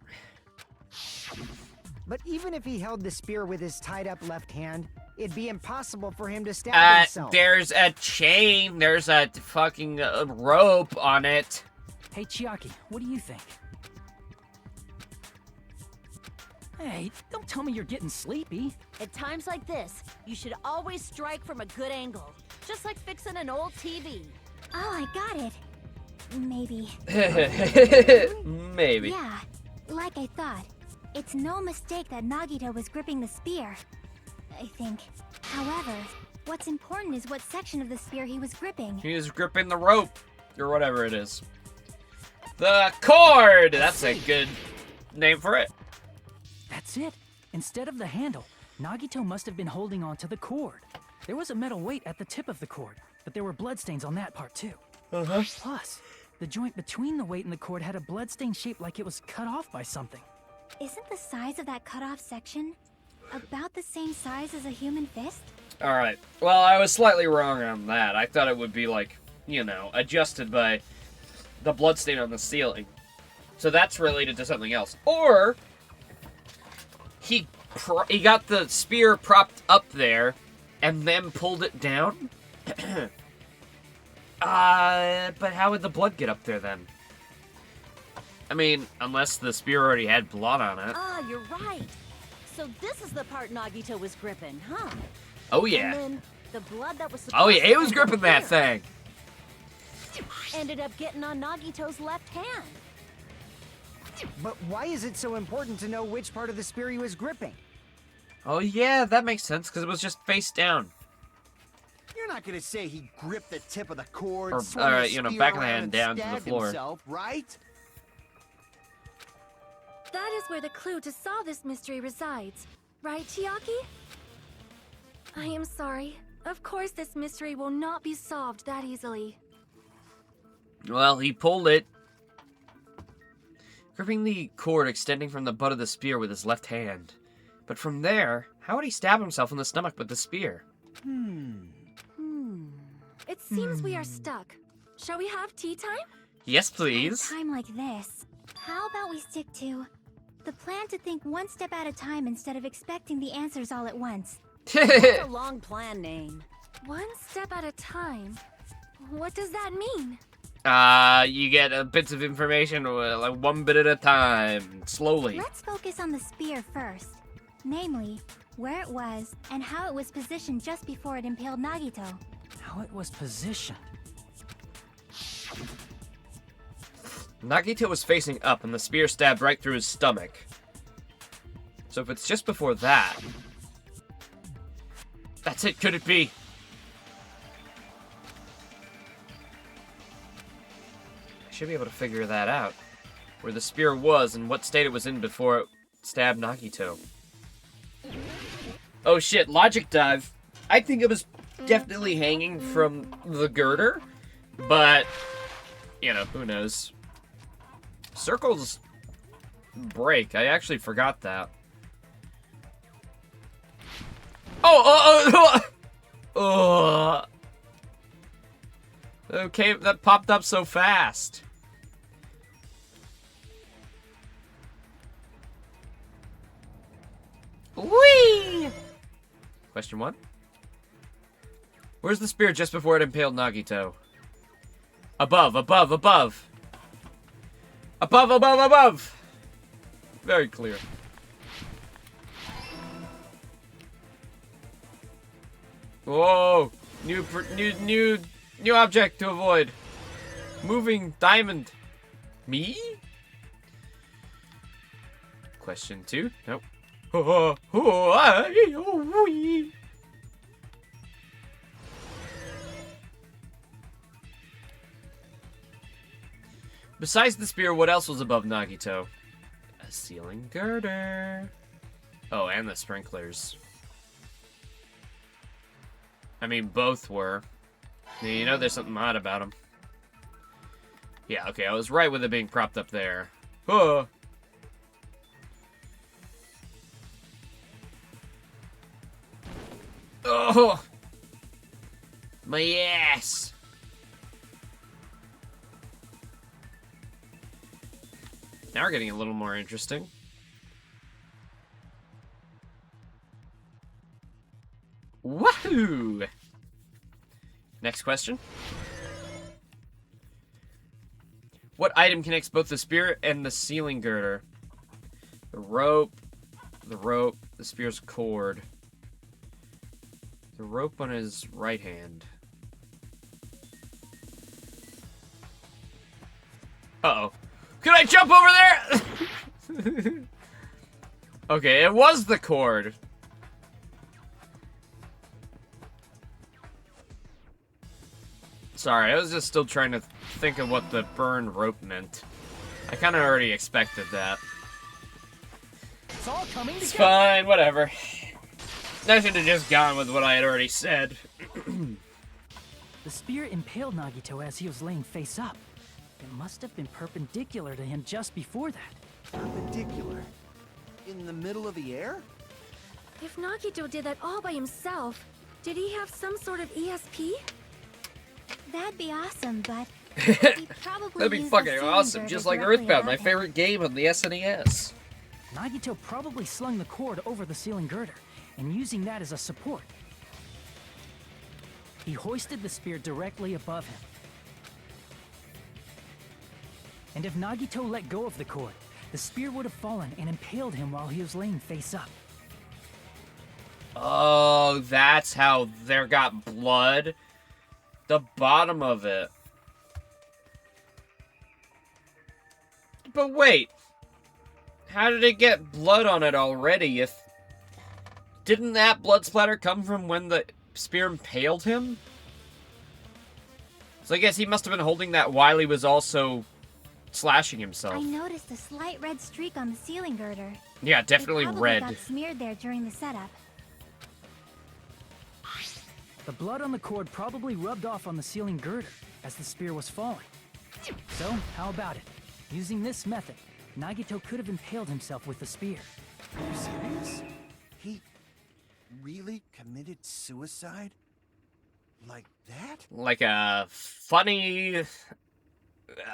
But even if he held the spear with his tied-up left hand, it'd be impossible for him to stab himself. There's a chain. There's a fucking rope on it. Hey, Chiaki, what do you think? Hey, don't tell me you're getting sleepy. At times like this, you should always strike from a good angle. Just like fixing an old TV. Oh, I got it. Maybe. Maybe. Yeah, like I thought. It's no mistake that Nagito was gripping the spear, I think. However, what's important is what section of the spear he was gripping. He was gripping the rope, or whatever it is. The cord! That's a good name for it. That's it. Instead of the handle, Nagito must have been holding on to the cord. There was a metal weight at the tip of the cord, but there were bloodstains on that part too. Plus, the joint between the weight and the cord had a bloodstain shaped like it was cut off by something. Isn't the size of that cut-off section about the same size as a human fist? Alright. Well, I was slightly wrong on that. I thought it would be like, you know, adjusted by the bloodstain on the ceiling. So that's related to something else. Or he got the spear propped up there and then pulled it down? But how would the blood get up there then? I mean, unless the spear already had blood on it. Ah, you're right. So this is the part Nagito was gripping, huh? Oh yeah. And then the blood that was Oh supposed yeah, to he was end gripping up that here thing. ended up getting on Nagito's left hand. But why is it so important to know which part of the spear he was gripping? Oh yeah, that makes sense, because it was just face down. You're not gonna say he gripped the tip of the cord, Or, swung the you know, spear back of the around hand and down to the stabbed floor. himself, right? That is where the clue to solve this mystery resides. Right, Chiaki? I am sorry. Of course this mystery will not be solved that easily. Well, he pulled it, gripping the cord extending from the butt of the spear with his left hand. But from there, how would he stab himself in the stomach with the spear? It seems we are stuck. Shall we have tea time? Yes, At a please. time like this, how about we stick to the plan to think one step at a time instead of expecting the answers all at once? That's a long plan name. One step at a time? What does that mean? You get bits of information, like one bit at a time, slowly. Let's focus on the spear first. Namely, where it was and how it was positioned just before it impaled Nagito. How it was positioned. Nagito was facing up and the spear stabbed right through his stomach. So if it's just before that... That's it, could it be? I should be able to figure that out. Where the spear was and what state it was in before it stabbed Nagito. Oh shit, logic dive. I think it was definitely hanging from the girder, but, you know, who knows. Circles break. I actually forgot that. Oh! Okay, that popped up so fast. Whee! Question 1. Where's the spear just before it impaled Nagito? Above, above, above. Above, above, above. Very clear. Whoa! New object to avoid. Moving diamond. Me? Question 2. Nope. Besides the spear, what else was above Nagito? A ceiling girder. Oh, and the sprinklers. I mean, both were. You know there's something odd about them. Yeah, okay, I was right with it being propped up there. Oh! Oh! My ass! Now we're getting a little more interesting. Wahoo! Next question. What item connects both the spear and the ceiling girder? The rope, the spear's cord. The rope on his right hand. Uh-oh. Can I jump over there? Okay, it was the cord. Sorry, I was just still trying to think of what the burned rope meant. I kind of already expected that. It's all coming together. It's fine, whatever. I should have just gone with what I had already said. The spear impaled Nagito as he was laying face up. It must have been perpendicular to him just before that. Perpendicular? In the middle of the air? If Nagito did that all by himself, did he have some sort of ESP? That'd be awesome, but he probably That'd be used the fucking ceiling awesome, girder just like directly Earthbound, above my him. favorite game on the SNES. Nagito probably slung the cord over the ceiling girder, and using that as a support. He hoisted the spear directly above him. And if Nagito let go of the cord, the spear would have fallen and impaled him while he was laying face up. Oh, that's how there got blood. The bottom of it. But wait. How did it get blood on it already if... Didn't that blood splatter come from when the spear impaled him? So I guess he must have been holding that while he was also slashing himself. I noticed a slight red streak on the ceiling girder. Yeah, definitely It probably red. got smeared there during the setup. The blood on the cord probably rubbed off on the ceiling girder as the spear was falling. So, how about it? Using this method, Nagito could have impaled himself with the spear. Are you serious? He really committed suicide? Like that? Like a funny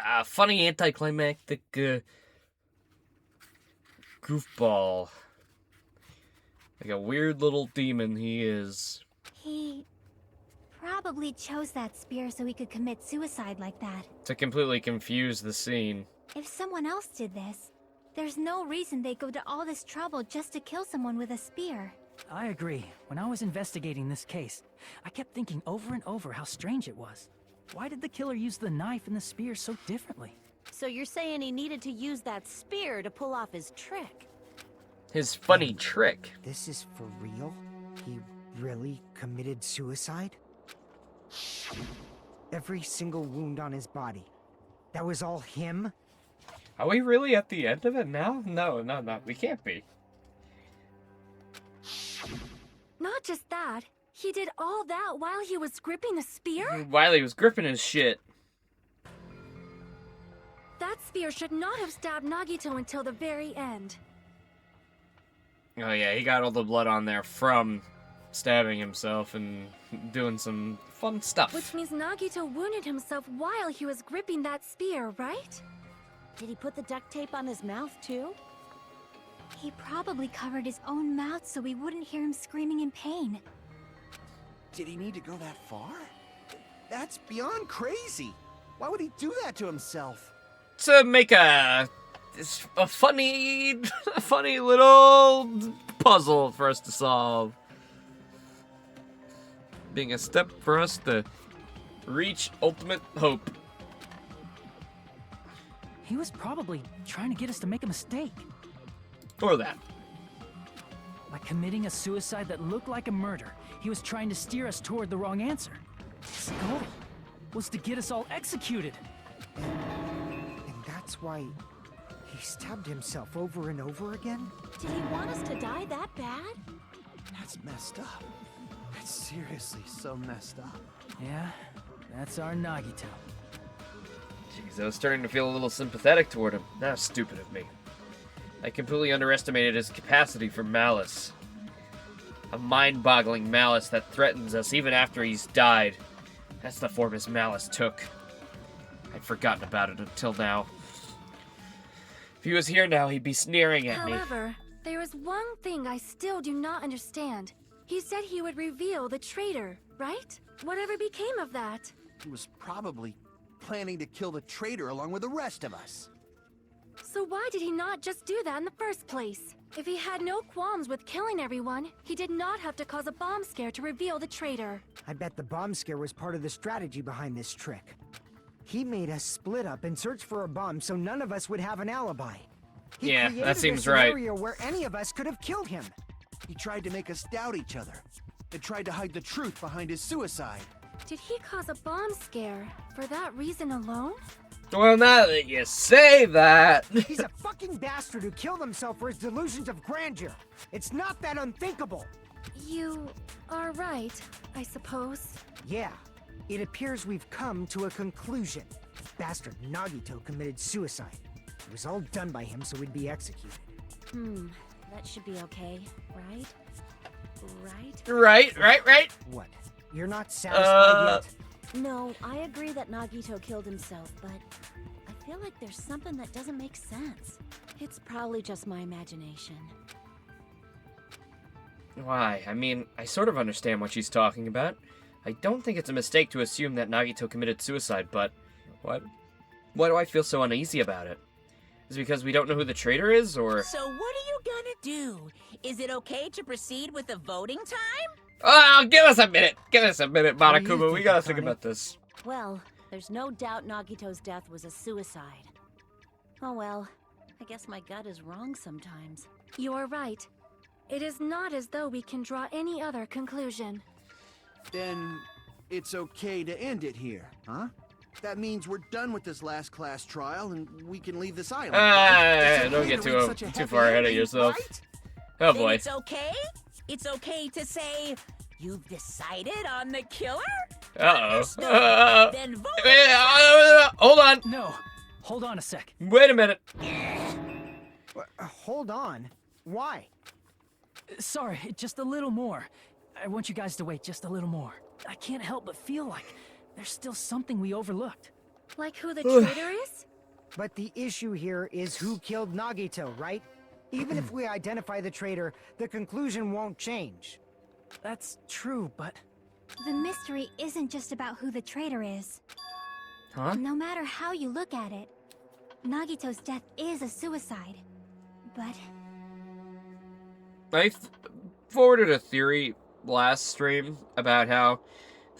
anticlimactic goofball. Like a weird little demon he is. He probably chose that spear so he could commit suicide like that. To completely confuse the scene. If someone else did this, there's no reason they'd go to all this trouble just to kill someone with a spear. I agree. When I was investigating this case, I kept thinking over and over how strange it was. Why did the killer use the knife and the spear so differently? So you're saying he needed to use that spear to pull off his trick? His funny trick. This is for real? He really committed suicide? Every single wound on his body. That was all him? Are we really at the end of it now? No, we can't be. Not just that, he did all that while he was gripping the spear? While he was gripping his shit. That spear should not have stabbed Nagito until the very end. Oh yeah, he got all the blood on there from stabbing himself and doing some fun stuff. Which means Nagito wounded himself while he was gripping that spear, right? Did he put the duct tape on his mouth too? He probably covered his own mouth so we wouldn't hear him screaming in pain. Did he need to go that far? That's beyond crazy. Why would he do that to himself? To make a funny little puzzle for us to solve. being a step for us to reach ultimate hope. He was probably trying to get us to make a mistake. Or that. By committing a suicide that looked like a murder, he was trying to steer us toward the wrong answer. His goal was to get us all executed. And that's why he stabbed himself over and over again? Did he want us to die that bad? That's messed up. That's seriously so messed up. Yeah, that's our Nagito. Jeez, I was starting to feel a little sympathetic toward him. That was stupid of me. I completely underestimated his capacity for malice. A mind-boggling malice that threatens us even after he's died. That's the form his malice took. I'd forgotten about it until now. If he was here now, he'd be sneering at me. However, there is one thing I still do not understand. He said he would reveal the traitor, right? Whatever became of that? He was probably planning to kill the traitor along with the rest of us. So why did he not just do that in the first place? If he had no qualms with killing everyone, he did not have to cause a bomb scare to reveal the traitor. I bet the bomb scare was part of the strategy behind this trick. He made us split up and search for a bomb so none of us would have an alibi. He Yeah, created that seems a right. scenario where any of us could have killed him. He tried to make us doubt each other and tried to hide the truth behind his suicide. Did he cause a bomb scare for that reason alone? Well, now that you say that... He's a fucking bastard who killed himself for his delusions of grandeur. It's not that unthinkable. You are right, I suppose. Yeah, it appears we've come to a conclusion. Bastard Nagito committed suicide. It was all done by him so we'd be executed. That should be okay, right? Right. What? You're not satisfied yet? No, I agree that Nagito killed himself, but I feel like there's something that doesn't make sense. It's probably just my imagination. Why? I mean, I sort of understand what she's talking about. I don't think it's a mistake to assume that Nagito committed suicide, but... Why do I feel so uneasy about it? Is it because we don't know who the traitor is, or... So what are you gonna do? Is it okay to proceed with the voting time? Oh, give us a minute! Give us a minute, What do you Monokuma. We think, gotta think Akane? about this. Well, there's no doubt Nagito's death was a suicide. Oh well, I guess my gut is wrong sometimes. You are right. It is not as though we can draw any other conclusion. Then it's okay to end it here, huh? That means we're done with this last class trial and we can leave this island. right? It's Don't okay get to reach such a too happy far ahead of ending, yourself. right? Oh Then boy. it's okay? It's okay to say, you've decided on the killer? Uh-oh. Then vote! Hold on. No, hold on a sec. Wait a minute. Hold on. Why? Sorry, just a little more. I want you guys to wait just a little more. I can't help but feel like there's still something we overlooked. Like who the traitor is? But the issue here is who killed Nagito, right? Even if we identify the traitor, the conclusion won't change. That's true, but... The mystery isn't just about who the traitor is. Huh? No matter how you look at it, Nagito's death is a suicide. But I forwarded a theory last stream about how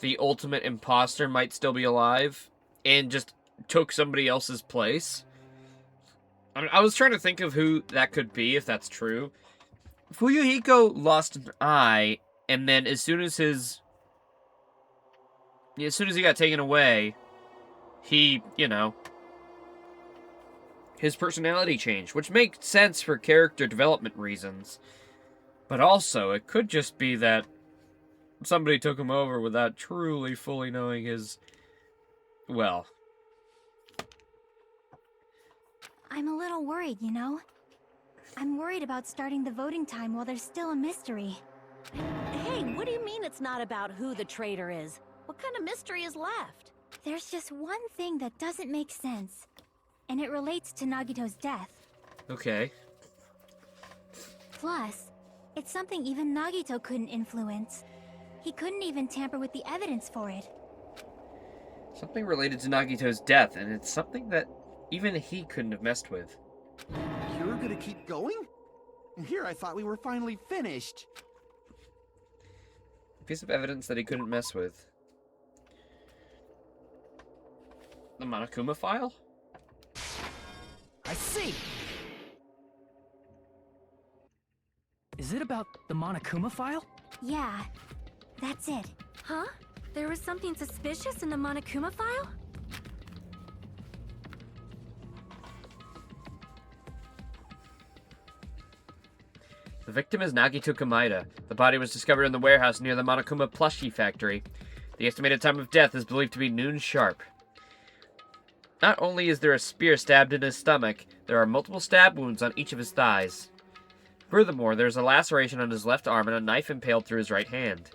the ultimate imposter might still be alive and just took somebody else's place. I was trying to think of who that could be, if that's true. Fuyuhiko lost an eye, and then as soon as he got taken away, he, his personality changed, which makes sense for character development reasons. But also, it could just be that somebody took him over without truly fully knowing his... well... I'm a little worried, you know? I'm worried about starting the voting time while there's still a mystery. Hey, what do you mean it's not about who the traitor is? What kind of mystery is left? There's just one thing that doesn't make sense, and it relates to Nagito's death. Okay. Plus, it's something even Nagito couldn't influence. He couldn't even tamper with the evidence for it. Something related to Nagito's death, and it's something that even he couldn't have messed with. You're gonna keep going? Here I thought we were finally finished. piece of evidence that he couldn't mess with. The Monokuma file? I see! Is it about the Monokuma file? Yeah, that's it. Huh? There was something suspicious in the Monokuma file? The victim is Nagito Kamaida. The body was discovered in the warehouse near the Monokuma plushie factory. The estimated time of death is believed to be noon sharp. Not only is there a spear stabbed in his stomach, there are multiple stab wounds on each of his thighs. Furthermore, there is a laceration on his left arm and a knife impaled through his right hand.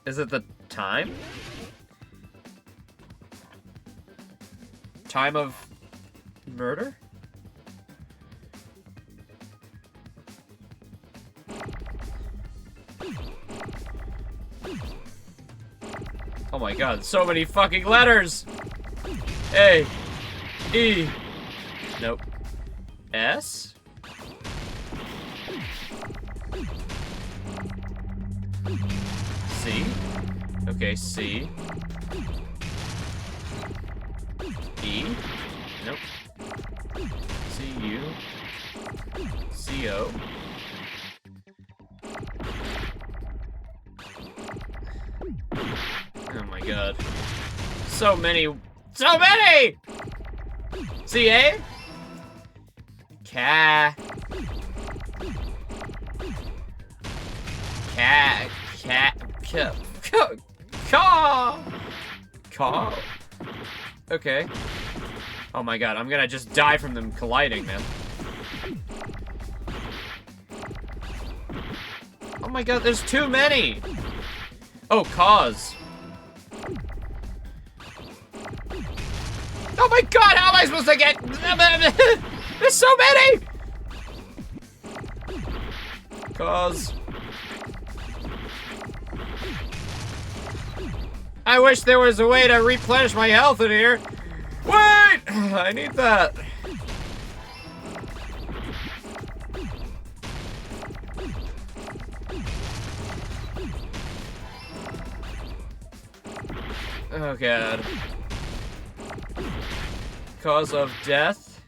Is it the time? Time of murder? Oh my god, so many fucking letters! A. E. Nope. S? C? Okay, C. E? Nope. C-U. C-O. Oh my god. So many. So many! C-A? Ca. Cat. Cat. Caw. Okay. Oh my god, I'm gonna just die from them colliding, man. Oh my god, there's too many! Oh, cause. Oh my god, how am I supposed to get... There's so many! Cause. I wish there was a way to replenish my health in here. Wait! I need that. Oh god. Cause of death?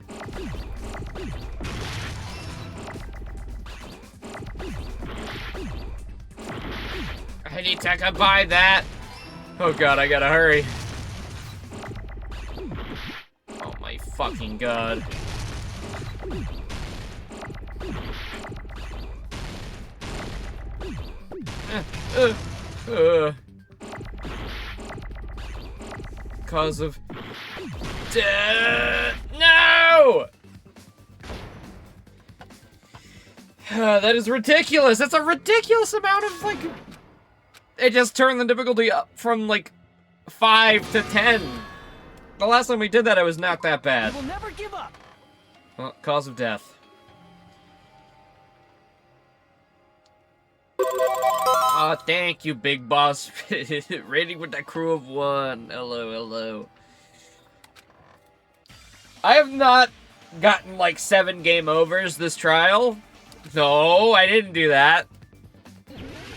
I need to combine that. Oh god, I gotta hurry. Oh my fucking god. Cause of death. No! That is ridiculous. That's a ridiculous amount of, like... It just turned the difficulty up from, like, 5 to 10. The last time we did that, it was not that bad. We'll never give up. Well, cause of death. Oh, thank you, Big Boss. Rating with that crew of 1. Hello, hello. I have not gotten, like, 7 game overs this trial. No, I didn't do that.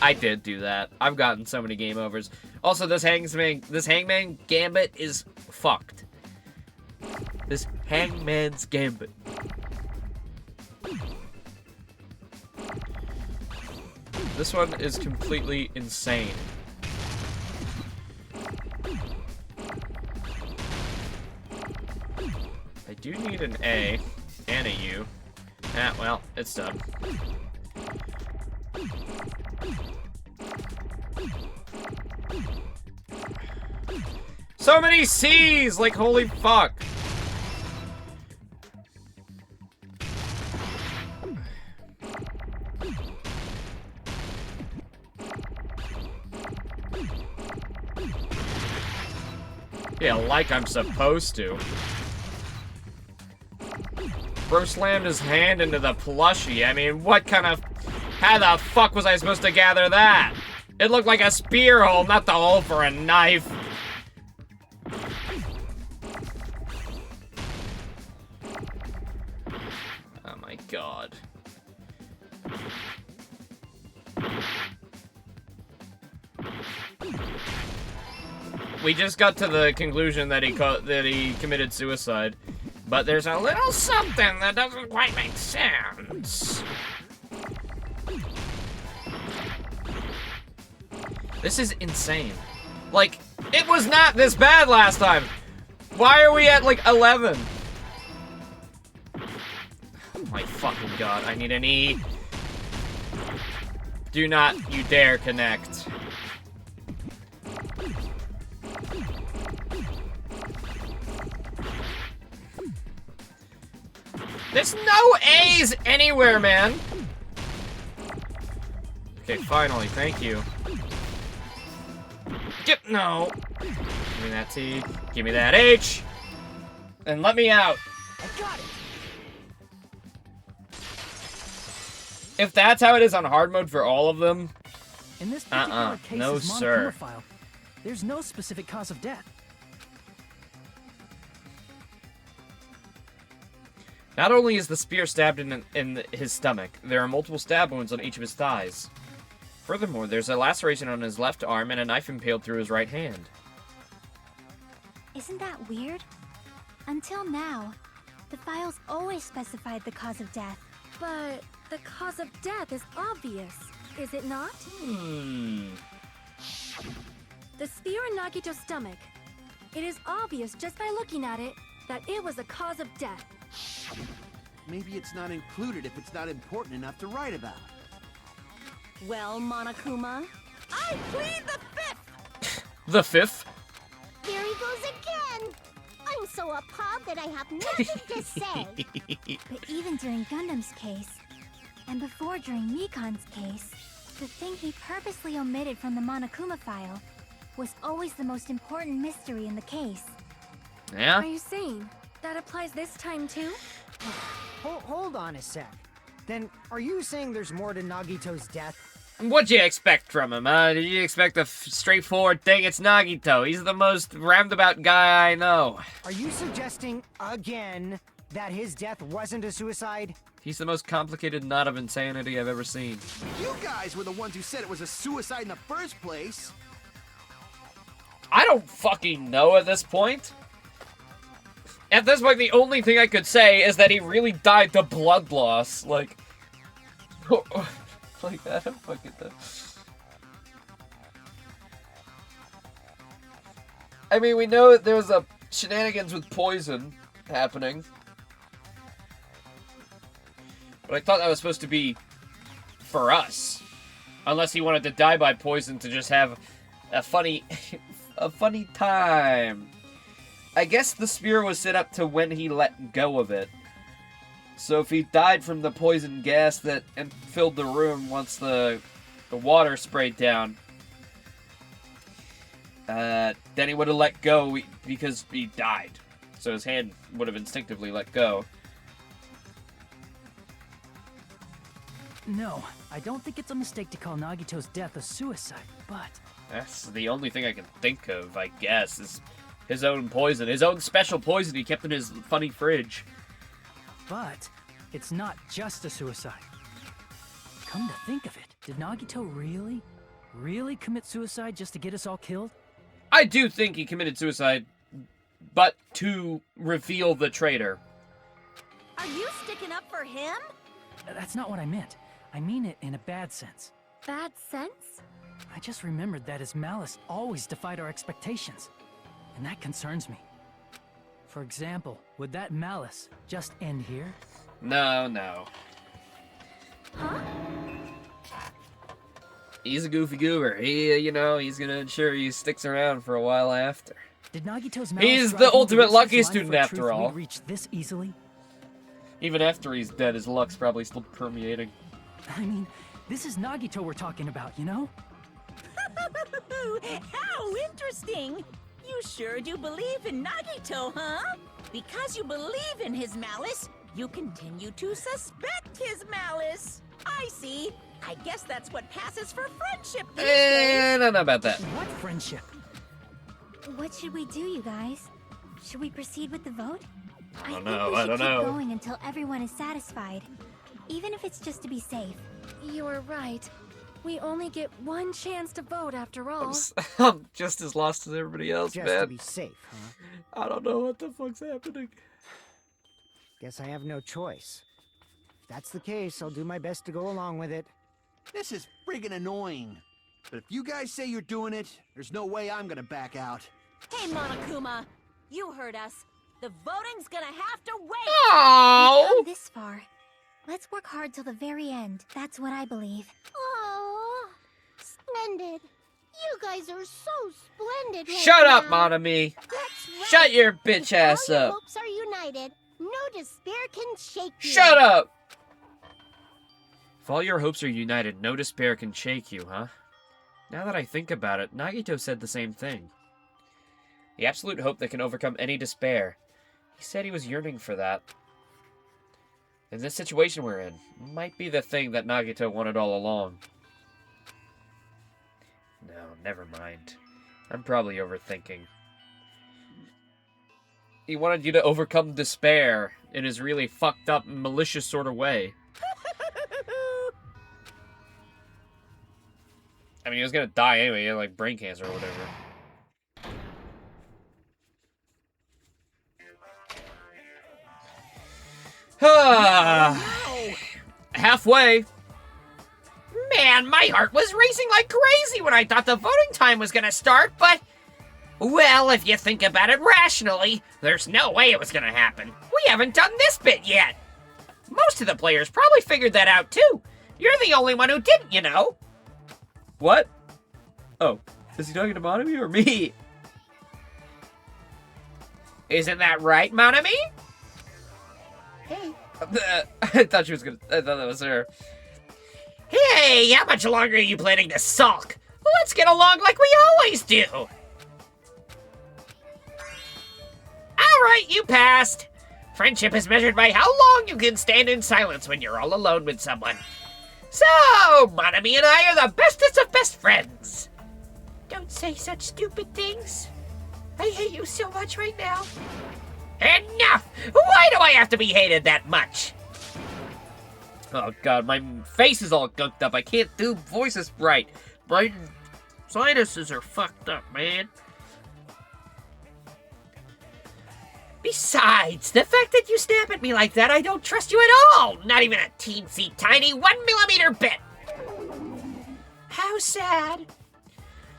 I did do that. I've gotten so many game overs. Also, this Hangman Gambit is fucked. This Hangman's Gambit. This one is completely insane. I do need an A and a U. Ah, well, it's done. So many C's! Like, holy fuck. Yeah, like I'm supposed to. Bro slammed his hand into the plushie. I mean, what kind of... How the fuck was I supposed to gather that? It looked like a spear hole, not the hole for a knife. god. We just got to the conclusion that he committed suicide, but there's a little something that doesn't quite make sense. This is insane. Like, it was not this bad last time. Why are we at like 11? Oh my fucking god! I need an E. Do not you dare connect. There's no A's anywhere, man! Okay, finally, thank you. No! Give me that T, give me that H, and let me out. I got it. If that's how it is on hard mode for all of them, In this particular case, no sir. File, there's no specific cause of death. Not only is the spear stabbed in his stomach, there are multiple stab wounds on each of his thighs. Furthermore, there's a laceration on his left arm and a knife impaled through his right hand. Isn't that weird? Until now, the files always specified the cause of death. But the cause of death is obvious, is it not? The spear in Nagito's stomach. It is obvious just by looking at it that it was the cause of death. Maybe it's not included if it's not important enough to write about. Well, Monokuma, I plead the fifth! The fifth? Here he goes again. I'm so appalled that I have nothing to say. But even during Gundam's case, and before during Nikon's case, the thing he purposely omitted from the Monokuma file was always the most important mystery in the case. Yeah? Are you saying that applies this time too? Hold on a sec. Then, are you saying there's more to Nagito's death? What'd you expect from him, huh? Did you expect a straightforward thing? It's Nagito. He's the most roundabout guy I know. Are you suggesting, again, that his death wasn't a suicide? He's the most complicated knot of insanity I've ever seen. You guys were the ones who said it was a suicide in the first place. I don't fucking know at this point. At this point, the only thing I could say is that he really died to blood loss. Like, like that. I'm fucking done. I mean, we know that there was a shenanigans with poison happening. But I thought that was supposed to be for us. Unless he wanted to die by poison to just have a funny, a funny time. I guess the spear was set up to when he let go of it. So if he died from the poison gas that filled the room once the water sprayed down, then he would have let go because he died. So his hand would have instinctively let go. No, I don't think it's a mistake to call Nagito's death a suicide, but... That's the only thing I can think of, I guess, is his own poison. His own special poison he kept in his funny fridge. But it's not just a suicide. Come to think of it, did Nagito really commit suicide just to get us all killed? I do think he committed suicide, but to reveal the traitor. are you sticking up for him? That's not what I meant. I mean it in a bad sense. Bad sense? I just remembered that his malice always defied our expectations. And that concerns me. For example, would that malice just end here? No. Huh? He's a goofy goober. He's gonna ensure he sticks around for a while after. Did Nagito's malice He's drive the him to ultimate risk lucky his life student for a after truth all. we'd reach this easily? Even after he's dead, his luck's probably still permeating. I mean, this is Nagito we're talking about, you know? How interesting! You sure do believe in Nagito, huh? Because you believe in his malice, you continue to suspect his malice. I see. I guess that's what passes for friendship these days. I don't know about that. What friendship? What should we do, you guys? Should we proceed with the vote? I don't think know, we I should don't know. keep going until everyone is satisfied. even if it's just to be safe. You're right. We only get one chance to vote after all. I'm just as lost as everybody else, Just man. to be safe, huh? I don't know what the fuck's happening. Guess I have no choice. If that's the case, I'll do my best to go along with it. This is friggin' annoying. But if you guys say you're doing it, there's no way I'm gonna back out. Hey, Monokuma! You heard us. The voting's gonna have to wait! Oh! We've come this far. Let's work hard till the very end. That's what I believe. Oh, splendid. You guys are so splendid right Shut up, now. Monami. That's right. Shut your bitch If ass all your up. hopes are united, no despair can shake you. Shut up! If all your hopes are united, no despair can shake you, huh? Now that I think about it, Nagito said the same thing. The absolute hope that can overcome any despair. He said he was yearning for that. And this situation we're in might be the thing that Nagito wanted all along. No, never mind. I'm probably overthinking. He wanted you to overcome despair in his really fucked up, malicious sort of way. I mean, he was gonna die anyway. He had, like, brain cancer or whatever. Halfway. Man, my heart was racing like crazy when I thought the voting time was gonna start, but... Well, if you think about it rationally, there's no way it was gonna happen. We haven't done this bit yet. Most of the players probably figured that out too. You're the only one who didn't, you know. What? Oh, is he talking to Monami or me? Isn't that right, Monami? Hey, I thought she was gonna. I thought that was her. Hey, how much longer are you planning to sulk? Let's get along like we always do. Alright, you passed. Friendship is measured by how long you can stand in silence when you're all alone with someone. So, Monami and I are the bestest of best friends. Don't say such stupid things. I hate you so much right now. Enough! Why do I have to be hated that much? Oh god, my face is all gunked up. I can't do voices right. My sinuses are fucked up, man. Besides, the fact that you snap at me like that, I don't trust you at all. Not even a teensy tiny 1mm bit. How sad.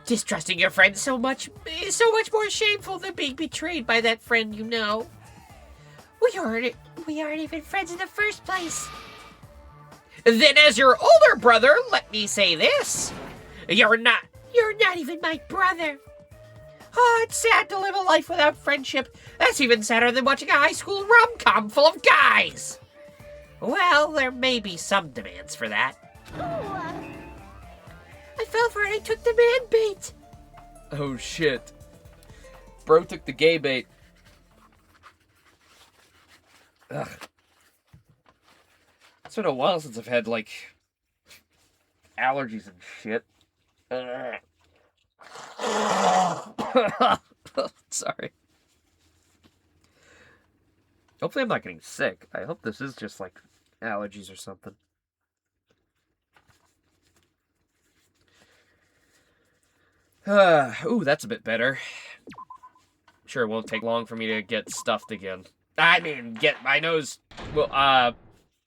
Distrusting your friend so much is so much more shameful than being betrayed by that friend you know. We aren't even friends in the first place. Then as your older brother, let me say this. You're not even my brother. Oh, it's sad to live a life without friendship. That's even sadder than watching a high school rom-com full of guys. Well, there may be some demands for that. I fell for it. I took the man bait. Oh shit. Bro took the gay bait. Ugh. It's been a while since I've had, like, allergies and shit. Sorry. Hopefully I'm not getting sick. I hope this is just, like, allergies or something. Ooh, that's a bit better. Sure, it won't take long for me to get stuffed again. I mean, get my nose... Well,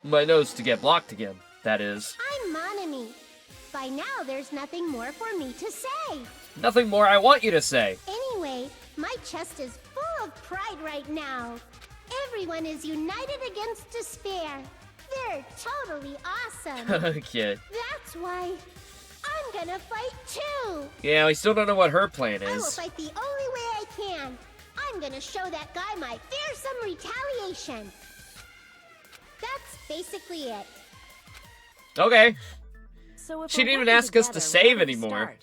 my nose to get blocked again, that is. I'm Monami. By now, there's nothing more for me to say. Nothing more I want you to say. Anyway, my chest is full of pride right now. Everyone is united against despair. They're totally awesome. Okay. That's why I'm gonna fight too. Yeah, we still don't know what her plan I will is. fight the only way I can. I'm gonna show that guy my fearsome retaliation. That's basically it. Okay. So if She didn't we're even working ask us to together, save where do we anymore. start?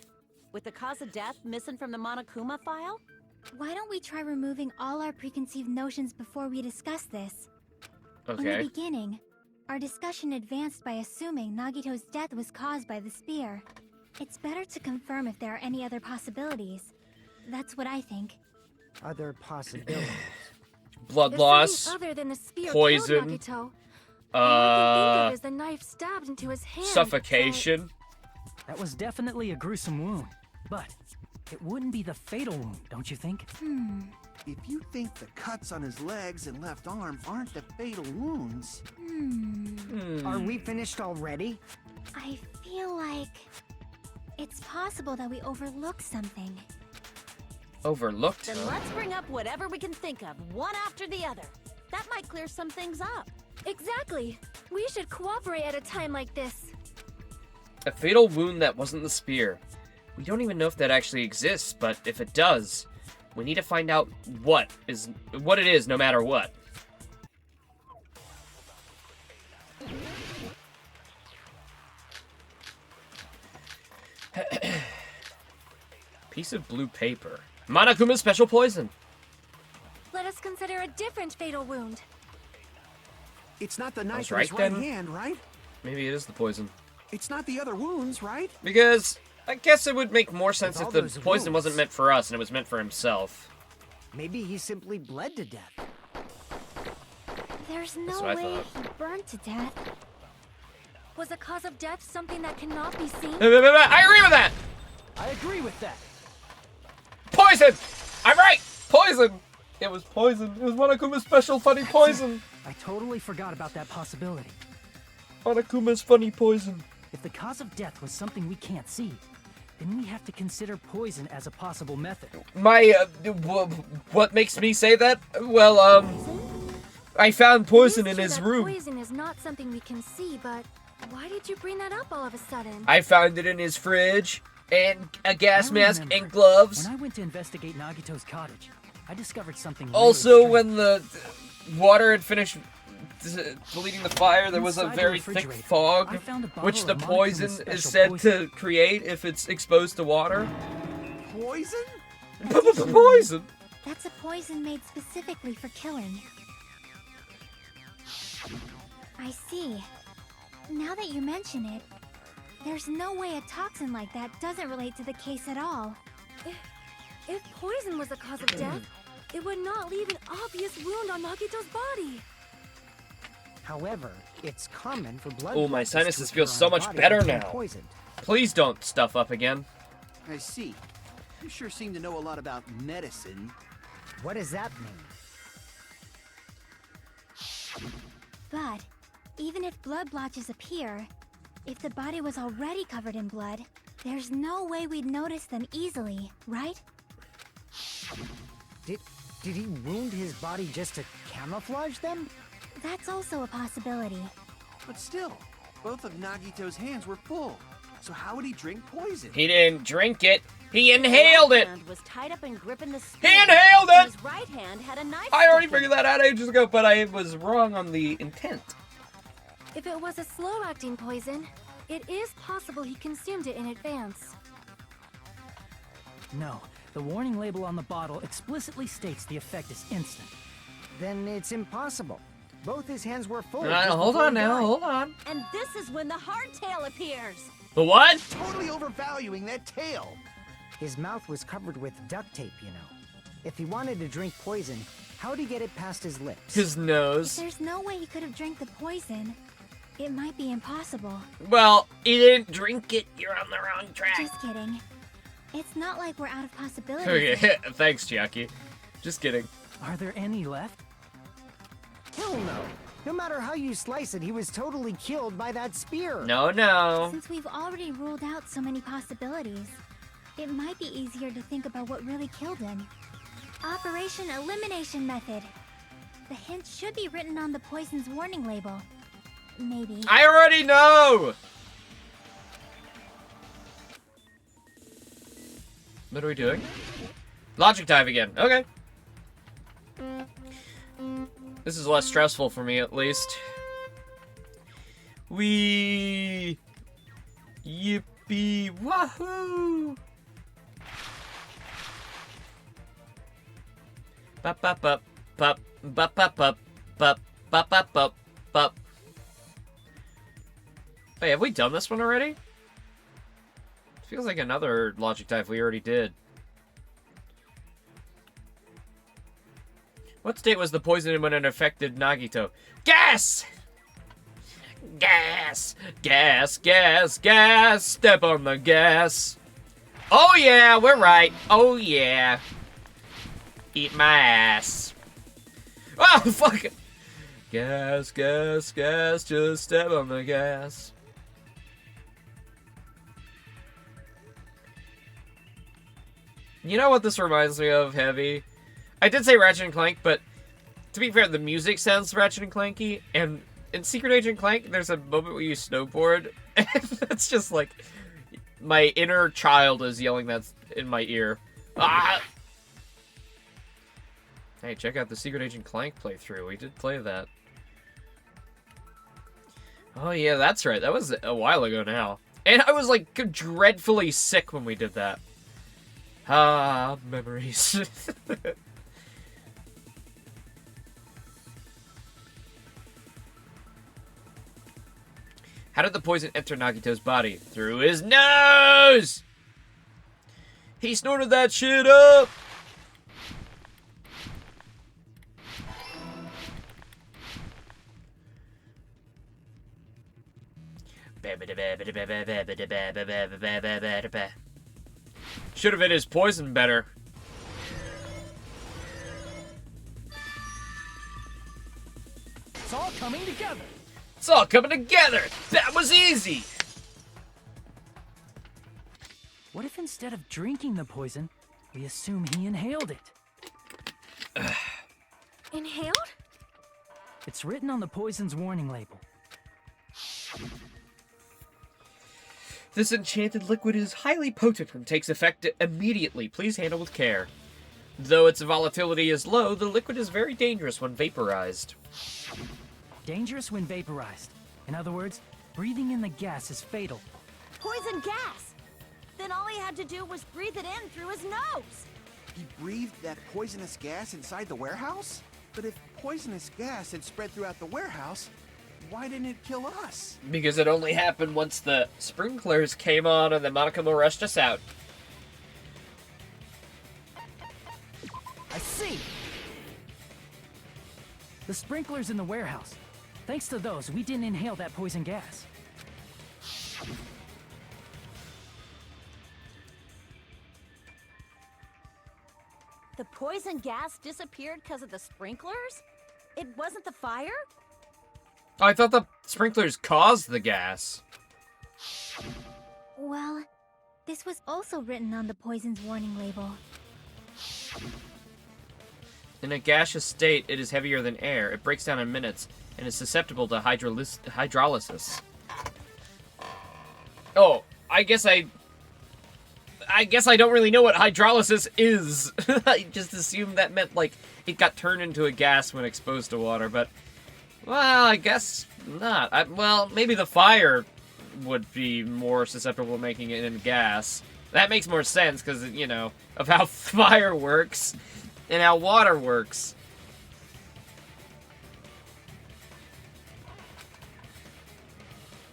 With the cause of death missing from the Monokuma file? Why don't we try removing all our preconceived notions before we discuss this? In the Okay. beginning, our discussion advanced by assuming Nagito's death was caused by the spear. It's better to confirm if there are any other possibilities. That's what I think. Other possibilities. Blood If loss. something other than the spear poison. killed Nagito, All I can think of is the knife stabbed into his hand. Suffocation. That was definitely a gruesome wound, but it wouldn't be the fatal wound, don't you think? If you think the cuts on his legs and left arm aren't the fatal wounds... Are we finished already? I feel like it's possible that we overlooked something. Overlooked? Then let's bring up whatever we can think of, one after the other. That might clear some things up. Exactly. We should cooperate at a time like this. A fatal wound that wasn't the spear. We don't even know if that actually exists, but if it does, we need to find out what it is, no matter what. Piece of blue paper. Monokuma's special poison. Let us consider a different fatal wound. It's not the knife in right his right then. hand, right? Maybe it is the poison. It's not the other wounds, right? Because I guess it would make more sense With if all the those poison wounds. wasn't meant for us and it was meant for himself. Maybe he simply bled to death. There's That's no what I way thought. he burned to death. Was the cause of death something that cannot be seen? I agree with that! I agree with that. Poison! I'm right! Poison! It was poison. It was Monokuma's special funny poison. I totally forgot about that possibility. Monokuma's funny poison. If the cause of death was something we can't see, then we have to consider poison as a possible method. What makes me say that? Well, I found poison in It is his true that room. Poison is not something we can see, but why did you bring that up all of a sudden? I found it in his fridge, and a gas I mask remember and gloves. When I went to investigate Nagito's cottage, I discovered something really Also, strange. when the water had finished bleeding the fire, there was a Inside the very thick refrigerator, fog, I found a bottle which the of Monokuma's poison special is said poison. to create if it's exposed to water. Poison? Poison? That's a poison made specifically for killing. I see. Now that you mention it, there's no way a toxin like that doesn't relate to the case at all. If poison was the cause of death, it would not leave an obvious wound on Nagito's body. However, it's common for blood. Oh, my blotches sinuses to feel appear so on the much body better when now. Poisoned. Please don't stuff up again. I see. You sure seem to know a lot about medicine. What does that mean? But even if blood blotches appear, if the body was already covered in blood, there's no way we'd notice them easily, right? Did he wound his body just to camouflage them? That's also a possibility. But still, both of Nagito's hands were full. So how would he drink poison? He didn't drink it. He inhaled it. His hand was tied up and gripping the spear. He inhaled and it. His right hand had a knife. I already stuck in figured that out ages ago, but I was wrong on the intent. If it was a slow-acting poison, it is possible he consumed it in advance. No, the warning label on the bottle explicitly states the effect is instant. Then it's impossible. Both his hands were full. Hold just before on he now, died. hold on. And this is when the hardtail appears. The what? Totally overvaluing that tail. His mouth was covered with duct tape, you know. If he wanted to drink poison, how'd he get it past his lips? His If nose. there's no way he could have drank the poison, it might be impossible. Well, he didn't drink it. You're on the wrong track. Just kidding. It's not like we're out of possibilities. Okay, yet. thanks, Jackie. Just kidding. Are there any left? Hell no. No matter how you slice it, he was totally killed by that spear. No. Since we've already ruled out so many possibilities, it might be easier to think about what really killed him. Operation Elimination Method. The hint should be written on the poison's warning label. Maybe. I already know! What are we doing? Logic dive again. Okay. This is less stressful for me, at least. Wee! Yippee! Wahoo! Bop bop bop bop bop bop bop bop bop bop bop bop. Wait, have we done this one already? Feels like another logic dive we already did. What state was the poison in when it affected Nagito? Gas! Gas! Gas, gas, gas! Step on the gas! Oh yeah, we're right. Oh yeah. Eat my ass. Oh, fuck it. Gas, gas, gas, just step on the gas. You know what this reminds me of, Heavy? I did say Ratchet and Clank, but to be fair, the music sounds Ratchet and Clanky, and in Secret Agent Clank, there's a moment where you snowboard, and it's just like, my inner child is yelling that in my ear. Ah! Hey, check out the Secret Agent Clank playthrough. We did play that. Oh yeah, that's right. That was a while ago now. And I was like dreadfully sick when we did that. Ah, memories. How did the poison enter Nagito's body? Through his nose! He snorted that shit up! Should have hit his poison better. It's all coming together. It's all coming together! That was easy! What if instead of drinking the poison, we assume he inhaled it? Inhaled? It's written on the poison's warning label. This enchanted liquid is highly potent and takes effect immediately. Please handle with care. Though its volatility is low, the liquid is very dangerous when vaporized. Dangerous when vaporized. In other words, breathing in the gas is fatal. Poison gas! Then all he had to do was breathe it in through his nose! He breathed that poisonous gas inside the warehouse? But if poisonous gas had spread throughout the warehouse, why didn't it kill us? Because it only happened once the sprinklers came on and the Monokuma rushed us out. I see! The sprinklers in the warehouse. Thanks to those, we didn't inhale that poison gas. The poison gas disappeared because of the sprinklers? It wasn't the fire? Oh, I thought the sprinklers caused the gas. Well, this was also written on the poison's warning label. In a gaseous state, it is heavier than air. It breaks down in minutes and is susceptible to hydrolysis. Oh, I guess I don't really know what hydrolysis is. I just assumed that meant, like, it got turned into a gas when exposed to water, but... Well, I guess not. Well, maybe the fire would be more susceptible to making it in gas. That makes more sense, because, you know, of how fire works and how water works.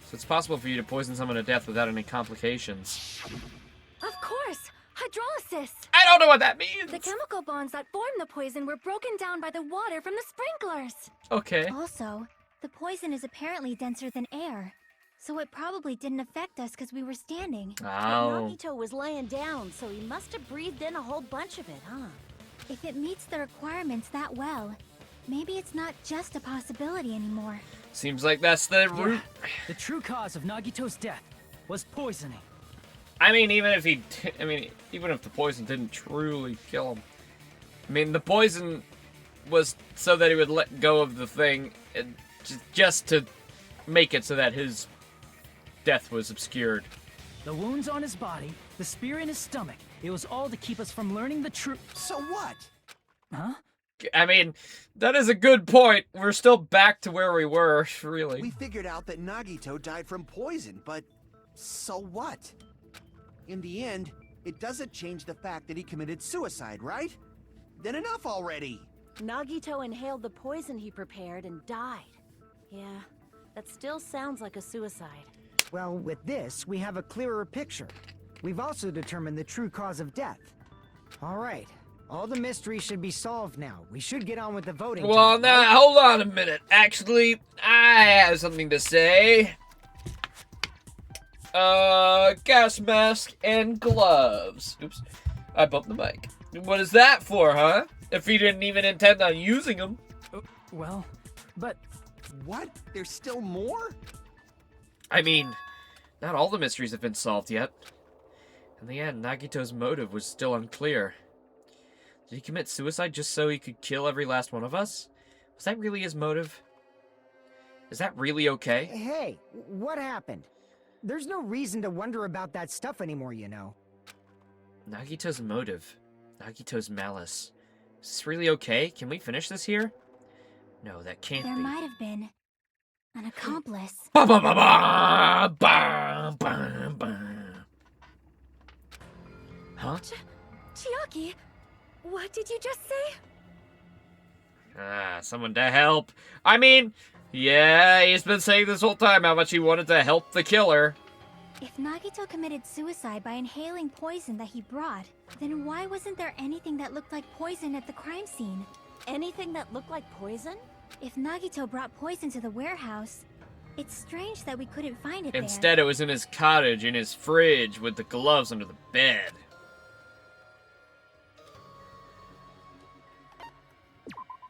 So it's possible for you to poison someone to death without any complications. Of course! Hydrolysis! I don't know what that means! The chemical bonds that formed the poison were broken down by the water from the sprinklers. Okay. Also, the poison is apparently denser than air, so it probably didn't affect us because we were standing. But Oh. Nagito was laying down, so he must have breathed in a whole bunch of it, huh? If it meets the requirements that well, maybe it's not just a possibility anymore. Seems like that's the root. The true cause of Nagito's death was poisoning. I mean, even if the poison didn't truly kill him. I mean, the poison was so that he would let go of the thing, and just to make it so that his death was obscured. The wounds on his body, the spear in his stomach, it was all to keep us from learning the truth. So what? Huh? I mean, that is a good point. We're still back to where we were, really. We figured out that Nagito died from poison, but so what? In the end, it doesn't change the fact that he committed suicide, right? Then enough already! Nagito inhaled the poison he prepared and died. Yeah, that still sounds like a suicide. Well, with this, we have a clearer picture. We've also determined the true cause of death. All right, All the mysteries should be solved now. We should get on with the voting. Well, time, now, right? hold on a minute. Actually, I have something to say. Gas mask and gloves. Oops. I bumped the mic. What is that for, huh? If he didn't even intend on using them. Well, but... What? There's still more? I mean, not all the mysteries have been solved yet. In the end, Nagito's motive was still unclear. Did he commit suicide just so he could kill every last one of us? Was that really his motive? Is that really okay? Hey, what happened? There's no reason to wonder about that stuff anymore, you know. Nagito's motive. Nagito's malice. Is this really okay? Can we finish this here? No, that can't There be. might have been an accomplice. Ba ba ba ba ba ba ba. Huh? Chiaki, what did you just say? Someone to help. I mean, yeah, he's been saying this whole time how much he wanted to help the killer. If Nagito committed suicide by inhaling poison that he brought, then why wasn't there anything that looked like poison at the crime scene? Anything that looked like poison? If Nagito brought poison to the warehouse, it's strange that we couldn't find it Instead, it was in his cottage, in his fridge, with the gloves under the bed.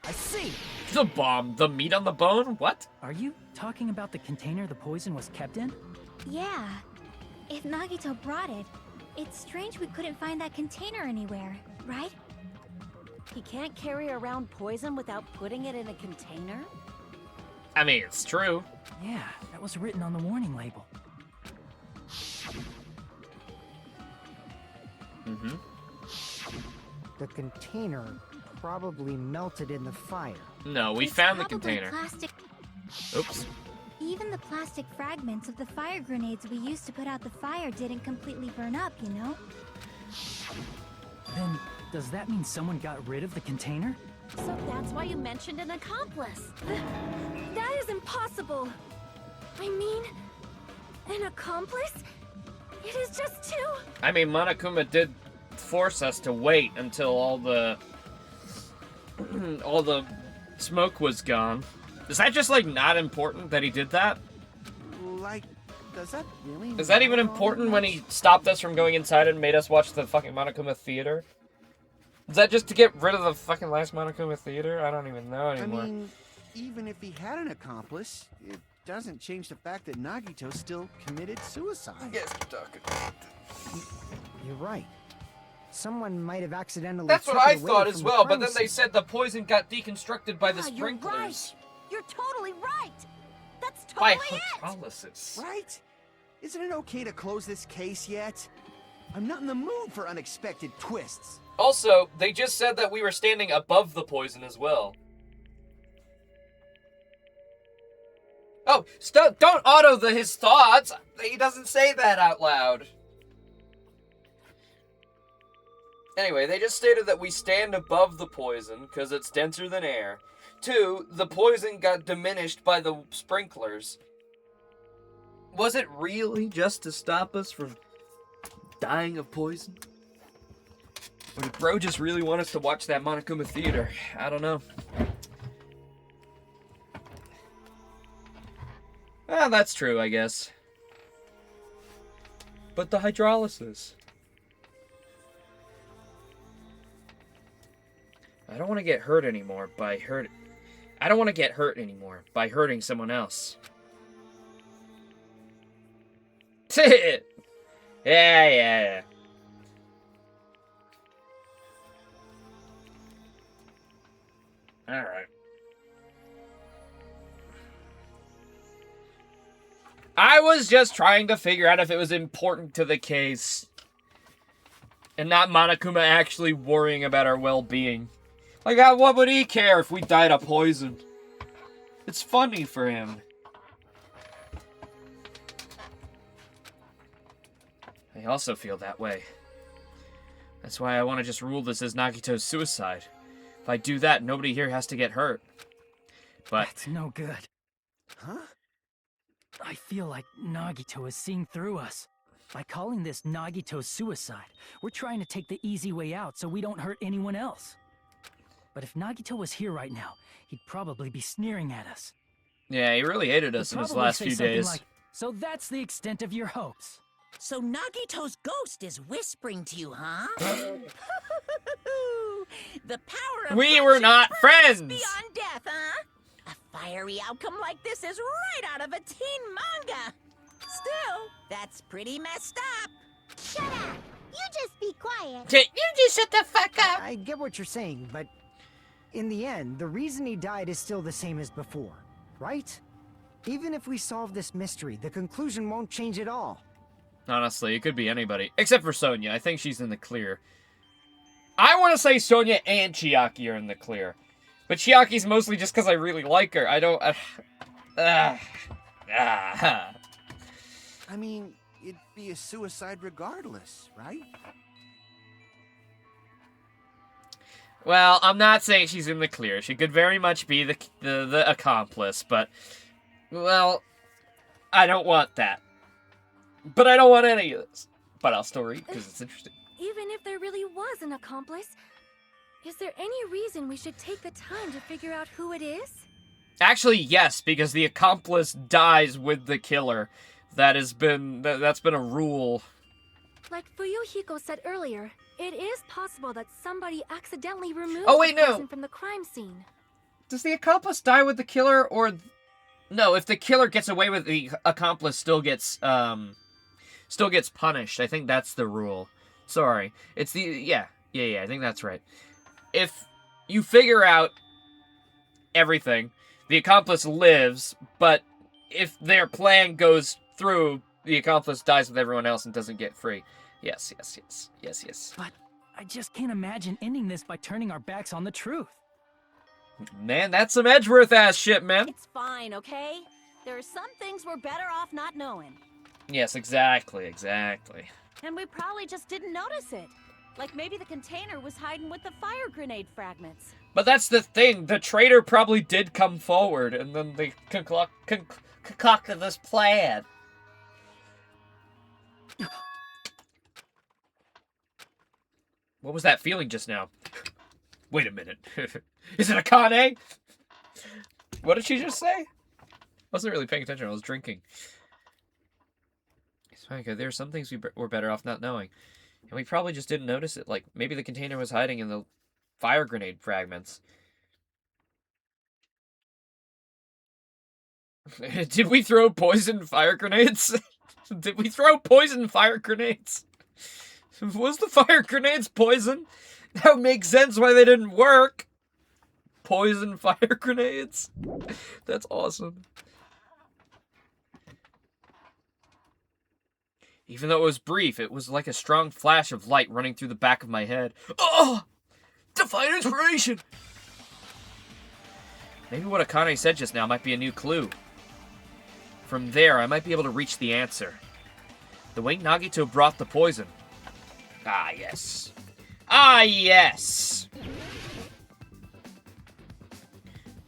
I see. The bomb, the meat on the bone? What? Are you talking about the container the poison was kept in? Yeah. If Nagito brought it, it's strange we couldn't find that container anywhere, right? He can't carry around poison without putting it in a container? I mean, it's true. Yeah, that was written on the warning label. Mm-hmm. The container probably melted in the fire. No, we It's found the probably container. Plastic. Oops. Even the plastic fragments of the fire grenades we used to put out the fire didn't completely burn up, you know? Then, does that mean someone got rid of the container? So that's why you mentioned an accomplice. That is impossible. I mean, an accomplice? It is just too... I mean, Monokuma did force us to wait until all the smoke was gone. Is that just, like, not important that he did that? Like, does that really Is that even matter all important that when much? he stopped us from going inside and made us watch the fucking Monokuma Theater? Is that just to get rid of the fucking last Monokuma Theater? I don't even know anymore. I mean, even if he had an accomplice, it doesn't change the fact that Nagito still committed suicide. Yes, Doctor. You're right. Someone might have accidentally. That's what took I it away thought from as the well, but crime then they scene. said the poison got deconstructed by the Yeah, sprinklers. You're totally right. That's By totally it. hydrolysis. Right? Isn't it okay to close this case yet? I'm not in the mood for unexpected twists. Also, they just said that we were standing above the poison as well. Oh, don't auto his thoughts! He doesn't say that out loud. Anyway, they just stated that we stand above the poison because it's denser than air. 2, the poison got diminished by the sprinklers. Was it really just to stop us from dying of poison? Or did bro just really want us to watch that Monokuma Theater? I don't know. Well, that's true, I guess. But the hydrolysis. I don't want to get hurt anymore by I don't want to get hurt anymore by hurting someone else. Yeah. Alright. I was just trying to figure out if it was important to the case. And not Monokuma actually worrying about our well-being. Like, what would he care if we died of poison? It's funny for him. I also feel that way. That's why I want to just rule this as Nagito's suicide. If I do that, nobody here has to get hurt. But That's no good. Huh? I feel like Nagito is seeing through us. By calling this Nagito's suicide, we're trying to take the easy way out so we don't hurt anyone else. But if Nagito was here right now, he'd probably be sneering at us. Yeah, he really hated us He'd in his probably last say few something days. like, so that's the extent of your hopes. So Nagito's ghost is whispering to you, huh? The power of We were not friends! beyond death, huh? A fiery outcome like this is right out of a teen manga. Still, that's pretty messed up. Shut up! You just be quiet. You just shut the fuck up! I get what you're saying, but in the end, the reason he died is still the same as before, right? Even if we solve this mystery, the conclusion won't change at all. Honestly, it could be anybody. Except for Sonya. I think she's in the clear. I want to say Sonya and Chiaki are in the clear. But Chiaki's mostly just because I really like her. I don't... I mean, it'd be a suicide regardless, right? Well, I'm not saying she's in the clear. She could very much be the accomplice, but... Well, I don't want that. But I don't want any of this. But I'll still read, because it's interesting. Even if there really was an accomplice, is there any reason we should take the time to figure out who it is? Actually, yes, because the accomplice dies with the killer. That's been a rule. Like Fuyuhiko said earlier, it is possible that somebody accidentally removed Oh, wait, the no. person from the crime scene. Does the accomplice die with the killer, or... No, if the killer gets away with the accomplice still gets punished. I think that's the rule. Sorry. It's the... Yeah, I think that's right. If you figure out everything, the accomplice lives, but if their plan goes through, the accomplice dies with everyone else and doesn't get free. Yes. But I just can't imagine ending this by turning our backs on the truth. Man, that's some Edgeworth-ass shit, man. It's fine, okay? There are some things we're better off not knowing. Yes, exactly. And we probably just didn't notice it. Like maybe the container was hiding with the fire grenade fragments. But that's the thing. The traitor probably did come forward, and then they concocted this plan. What was that feeling just now? Wait a minute. Is it a Kane? What did she just say? Wasn't really paying attention. I was drinking. It's fine, there are some things we're better off not knowing. And we probably just didn't notice it. Like, maybe the container was hiding in the fire grenade fragments. Did we throw poison fire grenades? Did we throw poison fire grenades? Was the fire grenades poison? That would make sense why they didn't work. Poison fire grenades? That's awesome. Even though it was brief, it was like a strong flash of light running through the back of my head. Oh! Divine inspiration! Maybe what Akane said just now might be a new clue. From there, I might be able to reach the answer. The way Nagito brought the poison. Ah, yes. Ah, yes!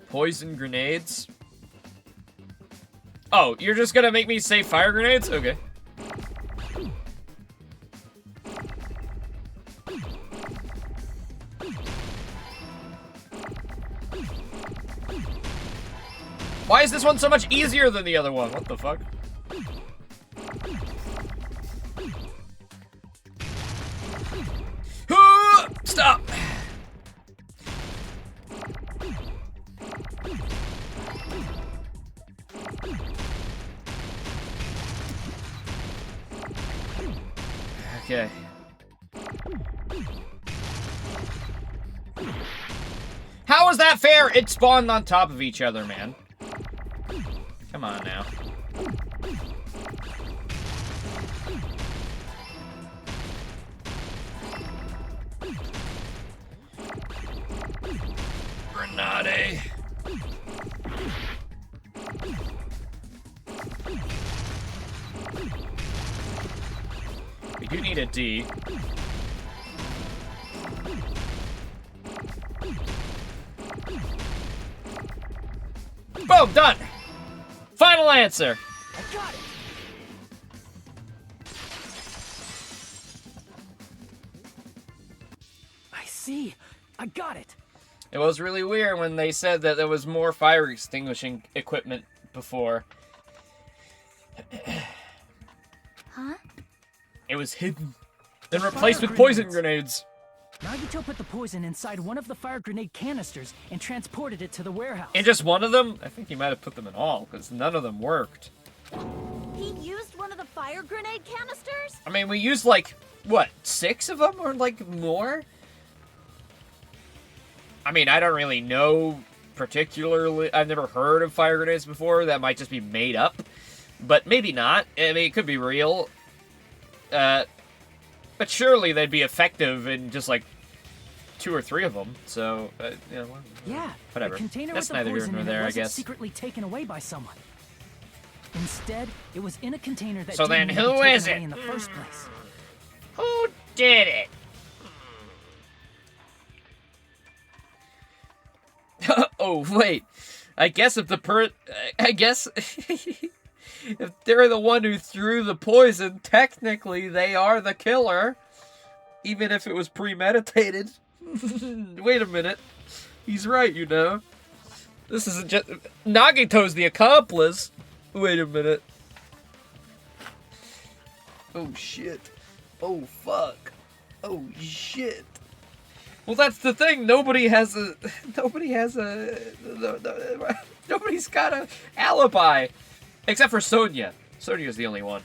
Poison grenades? Oh, you're just gonna make me say fire grenades? Okay. Why is this one so much easier than the other one? What the fuck? Stop! Okay. How is that fair? It spawned on top of each other, man. Come on now. Grenade. We do need a D. Boom, done. Final answer. I got it. see. I got it. It was really weird when they said that there was more fire extinguishing equipment before. Huh? It was hidden and replaced with poison grenades. Nagito put the poison inside one of the fire grenade canisters and transported it to the warehouse. In just one of them? I think he might have put them in all, because none of them worked. He used one of the fire grenade canisters? I mean, we used, like, what, 6 of them? Or, like, more? I mean, I don't really know particularly. I've never heard of fire grenades before. That might just be made up. But maybe not. I mean, it could be real. But surely they'd be effective in just, like, 2 or 3 of them. So, you know, yeah, whatever. The container That's with the neither here poison nor in it there, I wasn't guess. secretly taken away by someone. Instead, it was in a container that So didn't then need to be who taken is away it? in the first place. Who did it? Oh, wait. I guess if if they're the one who threw the poison, technically they are the killer. Even if it was premeditated. Wait a minute. He's right, you know. This isn't just... Nagito's the accomplice. Wait a minute. Oh, shit. Oh, fuck. Oh, shit. Well, that's the thing. Nobody's got an alibi. Except for Sonya. Sonya's the only one.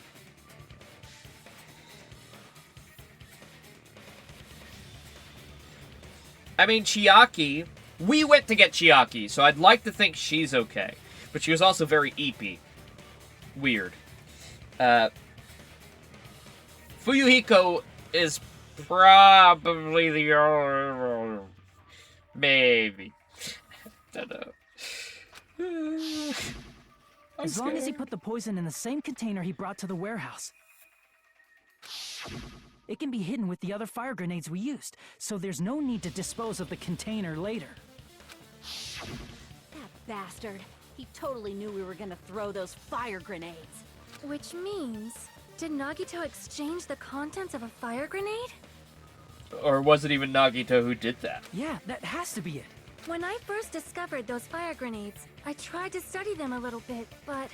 I mean, Chiaki, we went to get Chiaki, so I'd like to think she's okay. But she was also very eepy. Weird. Fuyuhiko is probably the only... Maybe. Don't know. As long as he put the poison in the same container he brought to the warehouse. It can be hidden with the other fire grenades we used, so there's no need to dispose of the container later. That bastard. He totally knew we were gonna throw those fire grenades. Which means, did Nagito exchange the contents of a fire grenade? Or was it even Nagito who did that? Yeah, that has to be it. When I first discovered those fire grenades, I tried to study them a little bit, but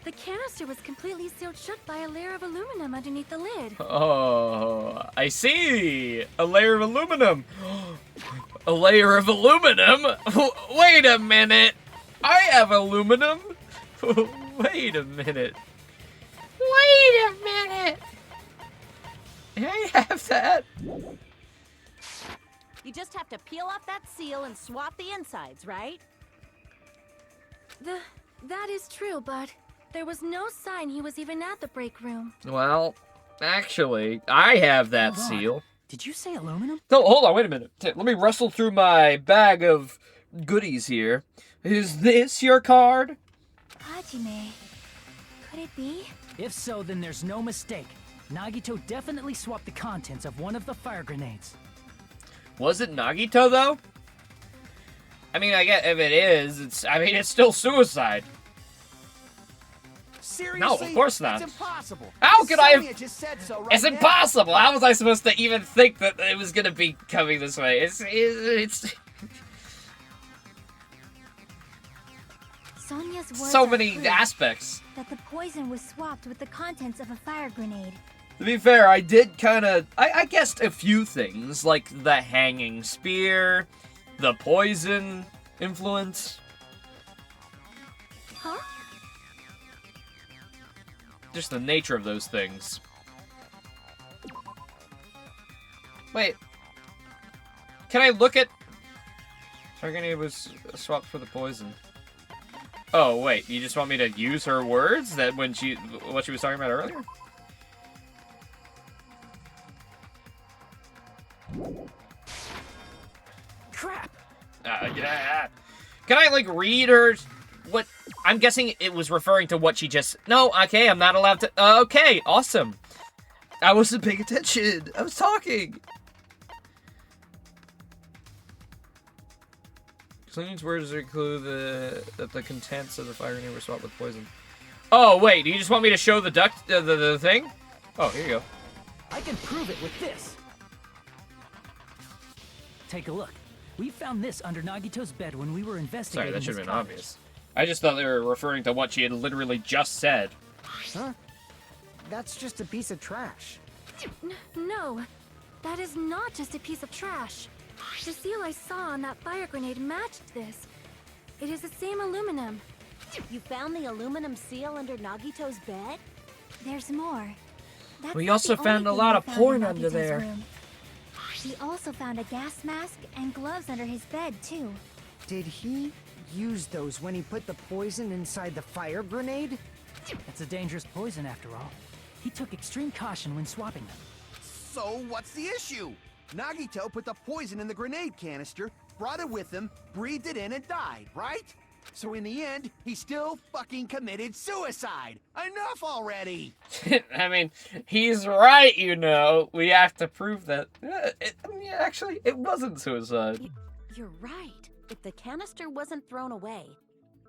the canister was completely sealed shut by a layer of aluminum underneath the lid. Oh, I see. A layer of aluminum. A layer of aluminum? Wait a minute. I have aluminum. Wait a minute. Wait a minute. I have that. You just have to peel off that seal and swap the insides, right? That is true, but there was no sign he was even at the break room. Well, actually, I have that Hold on. seal. Did you say aluminum? No, hold on, wait a minute. Let me rustle through my bag of goodies here. Is this your card? HaJiM3. Could it be? If so, then there's no mistake. Nagito definitely swapped the contents of one of the fire grenades. Was it Nagito, though? I mean, I guess if it is, it's still suicide. Seriously? No, of course not. It's impossible. How could I have... Sonya just said so right It's now. impossible! How was I supposed to even think that it was gonna be coming this way? It's... Sonya's words so are many proof aspects. that the poison was swapped with the contents of a fire grenade. To be fair, I did kind of... I guessed a few things, like the hanging spear, the poison influence. Huh? Just the nature of those things. Wait. Can I look at... Targany was swapped for the poison. Oh, wait. You just want me to use her words? That when she... What she was talking about earlier? Crap! Yeah. Can I, like, read her... What... I'm guessing it was referring to what she just... No, okay, I'm not allowed to... Okay, awesome. I wasn't paying attention. I was talking. Clean's words include that the contents of the fire grenade were swapped with poison. Oh, wait, do you just want me to show the the thing? Oh, here you go. I can prove it with this. take a look. We found this under Nagito's bed when we were investigating. Sorry, that should his have been cottage. obvious. I just thought they were referring to what she had literally just said. Huh? That's just a piece of trash. No, that is not just a piece of trash. The seal I saw on that fire grenade matched this. It is the same aluminum. You found the aluminum seal under Nagito's bed? There's more. That's We not also the found only a thing lot we of found porn in under Nagito's there. room. He also found a gas mask and gloves under his bed, too. Did he use those when he put the poison inside the fire grenade? It's a dangerous poison after all. He took extreme caution when swapping them. So what's the issue? Nagito put the poison in the grenade canister, brought it with him, breathed it in, and died, right? So in the end, he still fucking committed suicide. Enough already! I mean, he's right, you know. We have to prove that. Actually, it wasn't suicide. You're right. If the canister wasn't thrown away,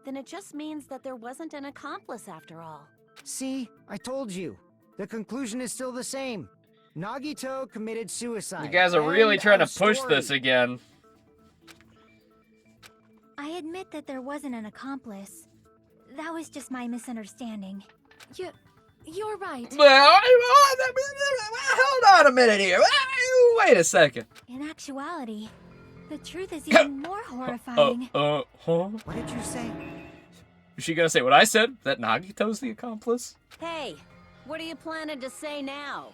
then it just means that there wasn't an accomplice after all. See, I told you. The conclusion is still the same. Nagito committed suicide. You guys are really End trying to of push story. this again. I admit that there wasn't an accomplice. That was just my misunderstanding. You're right. Well, hold on a minute here. Wait a second. In actuality, the truth is even more horrifying. Huh? What did you say? Is she gonna say what I said? That Nagito's the accomplice? Hey, what are you planning to say now?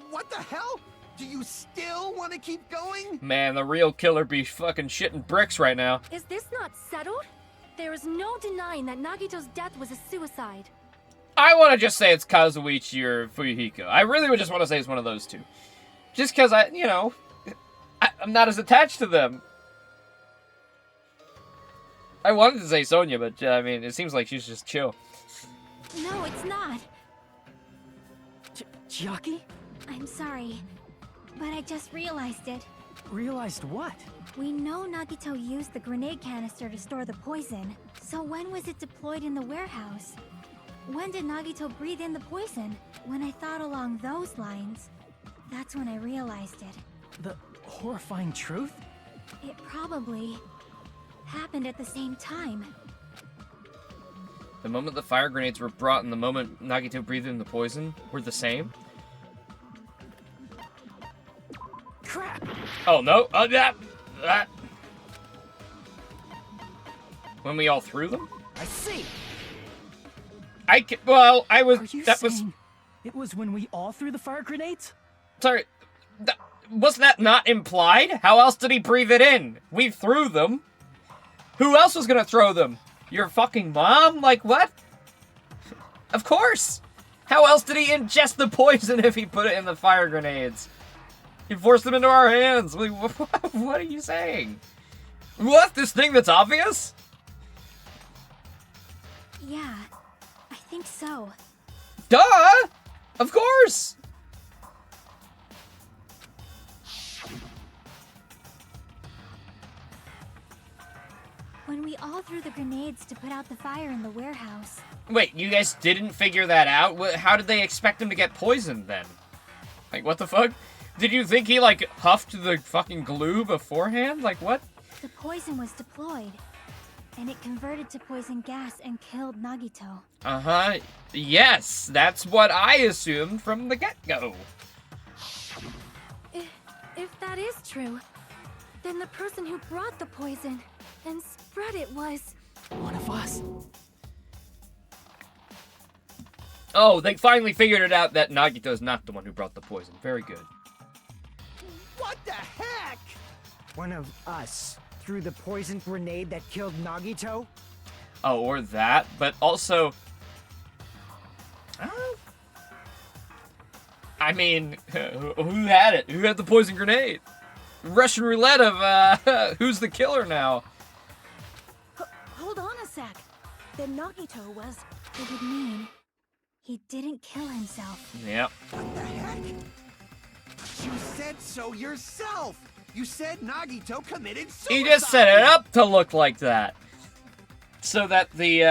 What the hell? Do you still want to keep going? Man, the real killer be fucking shitting bricks right now. Is this not settled? There is no denying that Nagito's death was a suicide. I want to just say it's Kazuichi or Fuyuhiko. I really would just want to say it's one of those two. Just because I'm not as attached to them. I wanted to say Sonya, but I mean, it seems like she's just chill. No, it's not. Chiaki? I'm sorry, but I just realized it. Realized what? We know Nagito used the grenade canister to store the poison. So when was it deployed in the warehouse? When did Nagito breathe in the poison? When I thought along those lines, that's when I realized it. The horrifying truth? It probably happened at the same time. The moment the fire grenades were brought and the moment Nagito breathed in the poison were the same? Crap! Oh, no. That. When we all threw them? I see! Well, I was... Are you that saying it was when we all threw the fire grenades? Sorry. Wasn't that not implied? How else did he breathe it in? We threw them. Who else was gonna throw them? Your fucking mom? Like, what? Of course! How else did he ingest the poison if he put it in the fire grenades? He forced them into our hands. What are you saying? What? This thing that's obvious? Yeah, I think so. Duh! Of course! When we all threw the grenades to put out the fire in the warehouse. Wait, you guys didn't figure that out? How did they expect him to get poisoned then? Like, what the fuck? Did you think he, like, huffed the fucking glue beforehand? Like, what? The poison was deployed, and it converted to poison gas and killed Nagito. Uh-huh. Yes, that's what I assumed from the get-go. If that is true, then the person who brought the poison and spread it was... One of us. Oh, they finally figured it out that Nagito's not the one who brought the poison. Very good. What the heck? One of us threw the poison grenade that killed Nagito? Oh, or that, but also... I mean, who had it? Who had the poison grenade? Russian roulette of, who's the killer now? Hold on a sec. Then Nagito was... It would mean he didn't kill himself. Yep. What the heck? You said so yourself! You said Nagito committed suicide! He just set it up to look like that. So that the,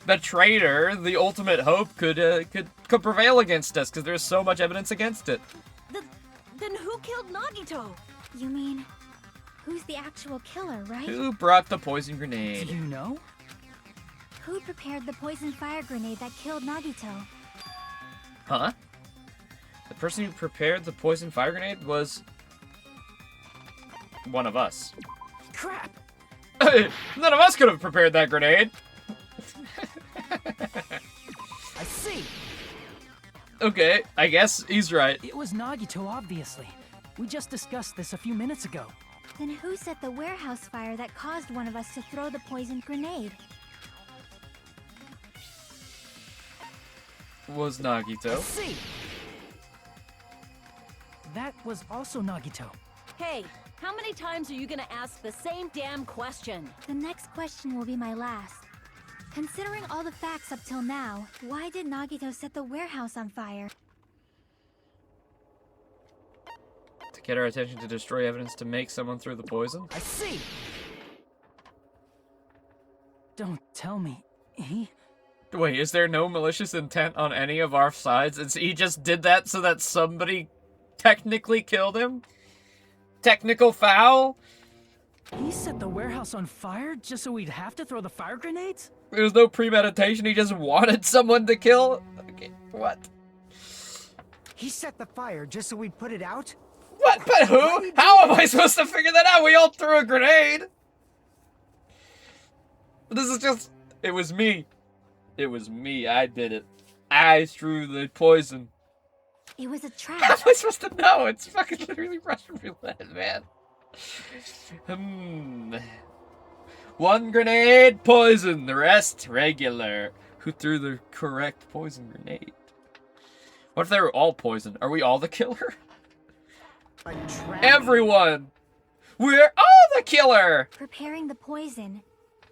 the traitor, the ultimate hope, could prevail against us, because there's so much evidence against it. Then who killed Nagito? You mean, who's the actual killer, right? Who brought the poison Do grenade? you know? Who prepared the poison fire grenade that killed Nagito? Huh? The person who prepared the poison fire grenade was one of us. Crap! None of us could have prepared that grenade. I see. Okay, I guess he's right. It was Nagito, obviously. We just discussed this a few minutes ago. Then who set the warehouse fire that caused one of us to throw the poison grenade? Was Nagito. See. That was also Nagito. Hey, how many times are you gonna ask the same damn question? The next question will be my last. Considering all the facts up till now, why did Nagito set the warehouse on fire? To get our attention to destroy evidence to make someone throw the poison? I see. Don't tell me. He? Wait, is there no malicious intent on any of our sides? He just did that so that somebody technically killed him? Technical foul? He set the warehouse on fire just so we'd have to throw the fire grenades? There was no premeditation, he just wanted someone to kill? Okay, what? He set the fire just so we'd put it out? What? But who? How am I supposed to figure that out? We all threw a grenade! This is just... It was me. It was me. I did it. I threw the poison. It was a How trap. am I supposed to know? It's fucking literally Russian roulette, man. One grenade, poison. The rest, regular. Who threw the correct poison grenade? What if they were all poison? Are we all the killer? A trap? Everyone! We're all the killer! Preparing the poison.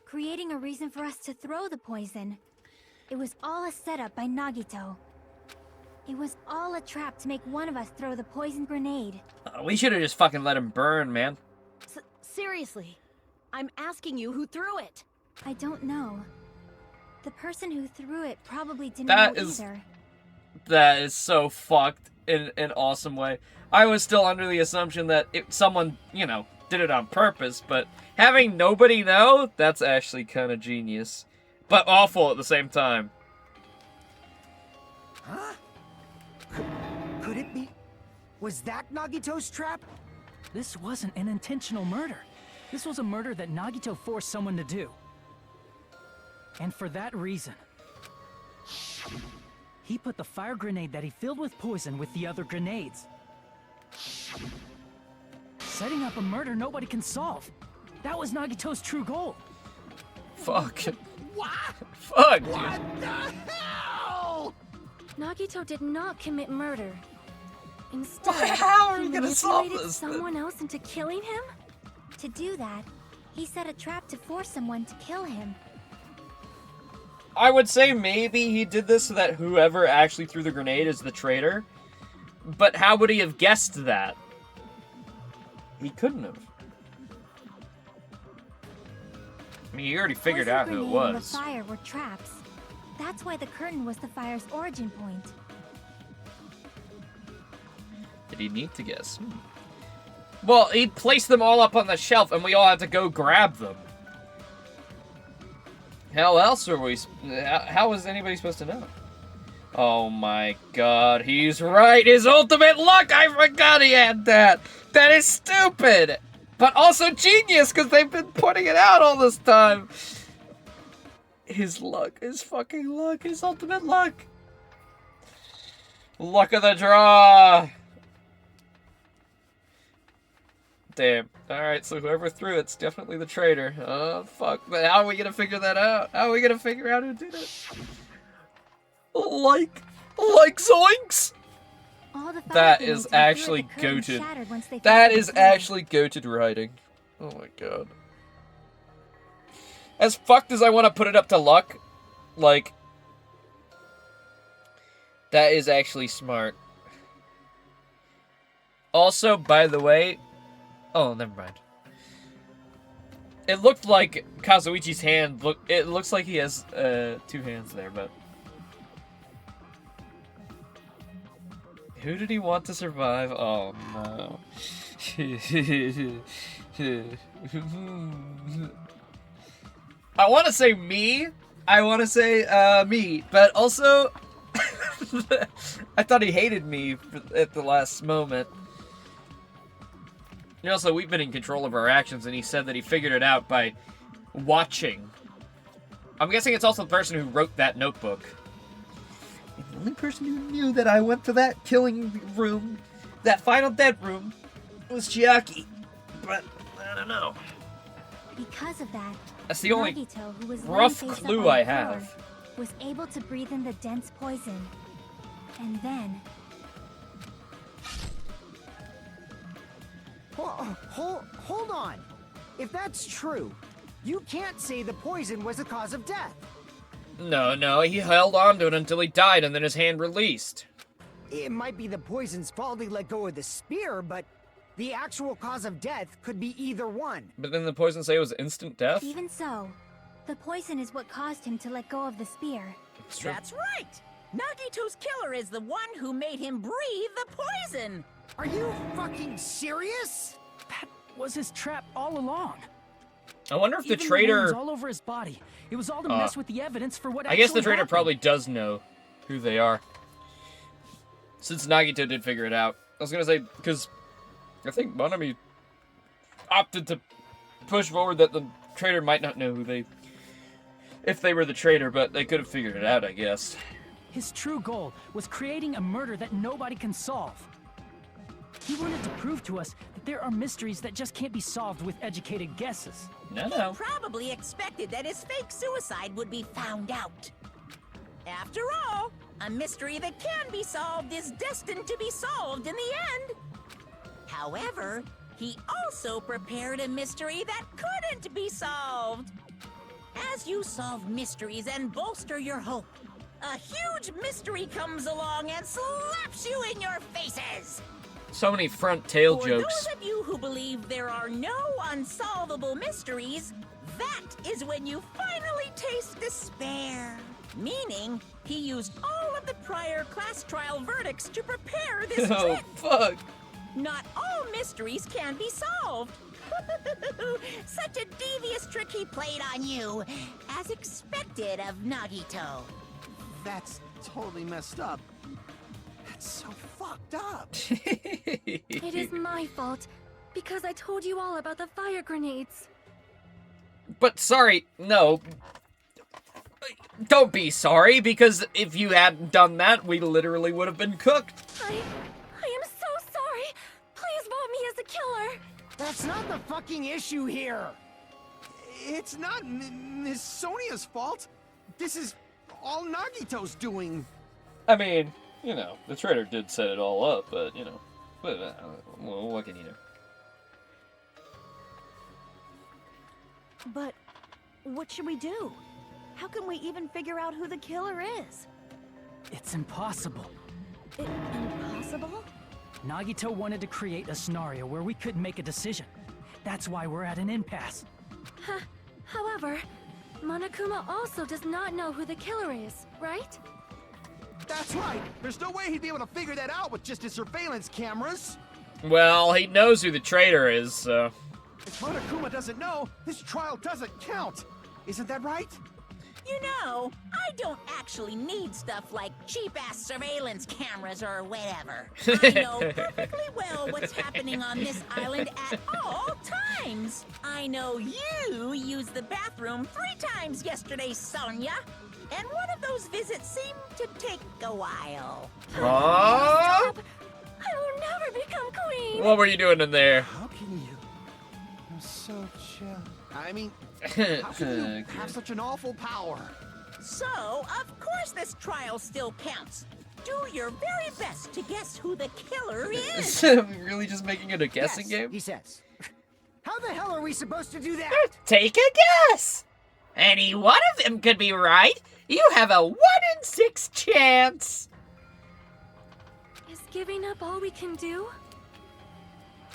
Creating a reason for us to throw the poison. It was all a setup by Nagito. It was all a trap to make one of us throw the poison grenade. We should have just fucking let him burn, man. Seriously, I'm asking you who threw it. I don't know. The person who threw it probably didn't That know is- either. That is so fucked in an awesome way. I was still under the assumption that someone, you know, did it on purpose, but having nobody know, that's actually kind of genius. But awful at the same time. Huh? Could it be? Was that Nagito's trap? This wasn't an intentional murder. This was a murder that Nagito forced someone to do. And for that reason, he put the fire grenade that he filled with poison with the other grenades. Setting up a murder nobody can solve. That was Nagito's true goal. Fuck. What? Fuck, dude. What the hell? Nagito did not commit murder. Instead, How are he we gonna solve manipulated this, then? someone else into killing him? To do that, he set a trap to force someone to kill him. I would say maybe he did this so that whoever actually threw the grenade is the traitor. But how would he have guessed that? He couldn't have. I mean, he already figured Poison out who it grenade and was. the fire were traps. That's why the curtain was the fire's origin point. Did he need to guess? Well, he placed them all up on the shelf, and we all had to go grab them. How else are we... How was anybody supposed to know? Oh my god, he's right! His ultimate luck! I forgot he had that! That is stupid! But also genius, because they've been putting it out all this time! His luck, his fucking luck, his ultimate luck! Luck of the draw! Damn. Alright, so whoever threw it's definitely the traitor. Oh, fuck. But how are we gonna figure that out? How are we gonna figure out who did it? Like zoinks! All the fire That grenades is we threw at actually the curtain goated. shattered once they That fell is to the floor. actually goated writing. Oh my god. As fucked as I want to put it up to luck, like, that is actually smart. Also, by the way, oh, never mind. It looked like Kazuichi's hand, it looks like he has two hands there, but Who did he want to survive? Oh no. I want to say me. I want to say me, but also I thought he hated me at the last moment. And also, we've been in control of our actions, and he said that he figured it out by watching. I'm guessing it's also the person who wrote that notebook. And the only person who knew that I went to that killing room, that final dead room, was Chiaki. But, I don't know. Because of that, That's the only Nagito, who was rough laying face up clue on the I floor, have. was able to breathe in the dense poison. And then... Hold on. If that's true, you can't say the poison was the cause of death. No, he held on to it until he died, and then his hand released. It might be the poison's fault he let go of the spear, but the actual cause of death could be either one. But then the poison say it was instant death? Even so, the poison is what caused him to let go of the spear. That's right! Nagito's killer is the one who made him breathe the poison! Are you fucking serious? That was his trap all along. I wonder if the Even the traitor... wounds all over his body. It was all to mess with the evidence for what I guess the actually traitor happened. probably does know who they are. Since Nagito did figure it out. I was gonna say, because I think Monami opted to push forward that the traitor might not know who they... if they were the traitor, but they could have figured it out, I guess. His true goal was creating a murder that nobody can solve. He wanted to prove to us that there are mysteries that just can't be solved with educated guesses. No. He probably expected that his fake suicide would be found out. After all, a mystery that can be solved is destined to be solved in the end. However, he also prepared a mystery that couldn't be solved. As you solve mysteries and bolster your hope, a huge mystery comes along and slaps you in your faces. So many front-tail For jokes. those of you who believe there are no unsolvable mysteries, that is when you finally taste despair. Meaning, he used all of the prior class trial verdicts to prepare this Oh, trick. fuck. Not all mysteries can be solved. Such a devious trick he played on you, as expected of Nagito. That's totally messed up. That's so fucked up. It is my fault, because I told you all about the fire grenades. But sorry, no. Don't be sorry, because if you hadn't done that, we literally would have been cooked. I am so sorry. Please vote me as the killer. That's not the fucking issue here. It's not Miss Sonia's fault. This is all Nagito's doing. I mean, you know, the traitor did set it all up, but, you know, well, what can you do? But what should we do? How can we even figure out who the killer is? It's impossible. Impossible? Nagito wanted to create a scenario where we couldn't make a decision. That's why we're at an impasse. However, Monokuma also does not know who the killer is, right? That's right. There's no way he'd be able to figure that out with just his surveillance cameras. Well, he knows who the traitor is, so... If Monokuma doesn't know, this trial doesn't count. Isn't that right? You know, I don't actually need stuff like cheap-ass surveillance cameras or whatever. I know perfectly well what's happening on this island at all times. I know you used the bathroom 3 times yesterday, Sonia. And one of those visits seemed to take a while. Aww. I will never become queen! What were you doing in there? How can you? I'm so chill. I mean, how can you have such an awful power? So, of course this trial still counts. Do your very best to guess who the killer is. Really just making it a guessing Yes, game? he says. How the hell are we supposed to do that? Take a guess! Any one of them could be right. You have a 1 in 6 chance. Is giving up all we can do?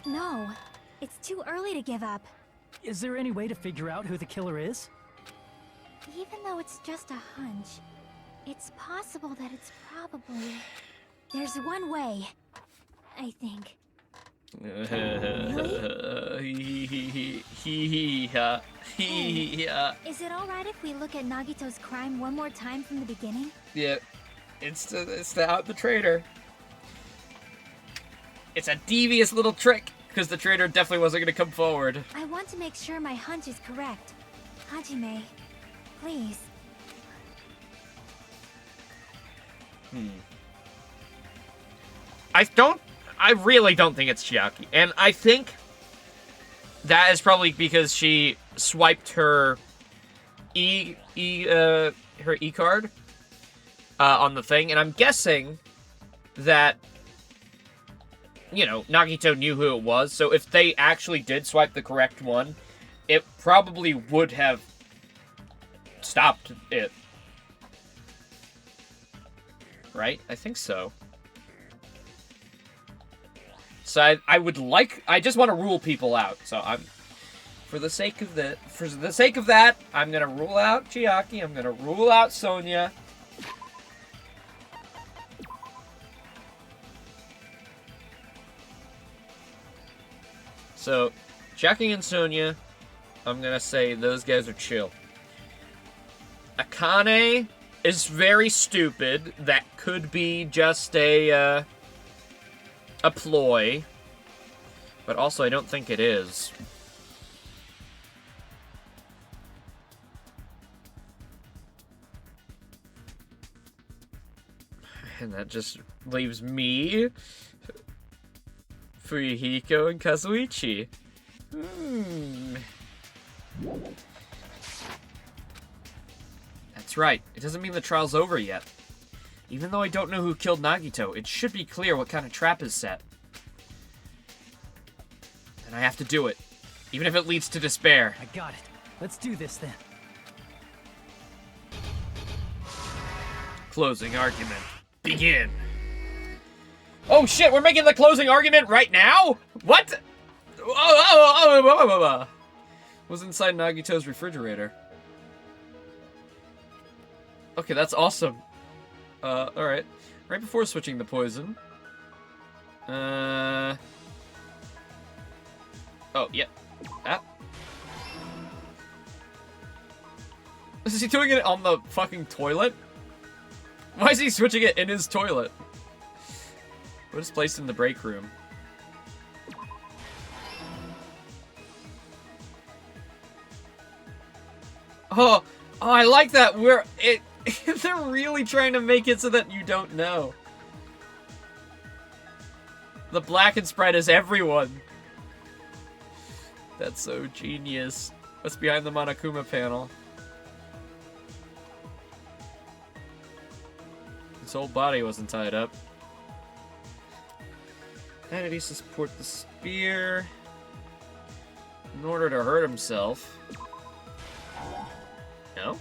No, it's too early to give up. Is there any way to figure out who the killer is? Even though it's just a hunch, it's possible that it's probably... There's one way. I think. Is it alright if we look at Nagito's crime one more time from the beginning? Yeah, it's to out the traitor. It's a devious little trick, because the traitor definitely wasn't going to come forward. I want to make sure my hunch is correct. Hajime, please. I really don't think it's Chiaki. And I think that is probably because she swiped her her E-card on the thing. And I'm guessing that, you know, Nagito knew who it was. So if they actually did swipe the correct one, it probably would have stopped it. Right? I think so. So I just want to rule people out. So for the sake of that, I'm gonna rule out Chiaki. I'm gonna rule out Sonia. So, Chiaki and Sonia, I'm gonna say those guys are chill. Akane is very stupid. That could be just a ploy. But also, I don't think it is. And that just leaves me, Fuyuhiko, and Kazuichi. That's right. It doesn't mean the trial's over yet. Even though I don't know who killed Nagito, it should be clear what kind of trap is set. And I have to do it, even if it leads to despair. I got it. Let's do this then. Closing argument. Begin. Oh shit, we're making the closing argument right now? What? Was inside Nagito's refrigerator. Okay, that's awesome. Alright. Right before switching the poison. Oh, yep. Ah. Is he doing it on the fucking toilet? Why is he switching it in his toilet? What is placed in the break room? Oh, I like that. They're really trying to make it so that you don't know. The black and spread is everyone. That's so genius. What's behind the Monokuma panel? His whole body wasn't tied up. How did he support the spear? In order to hurt himself. No?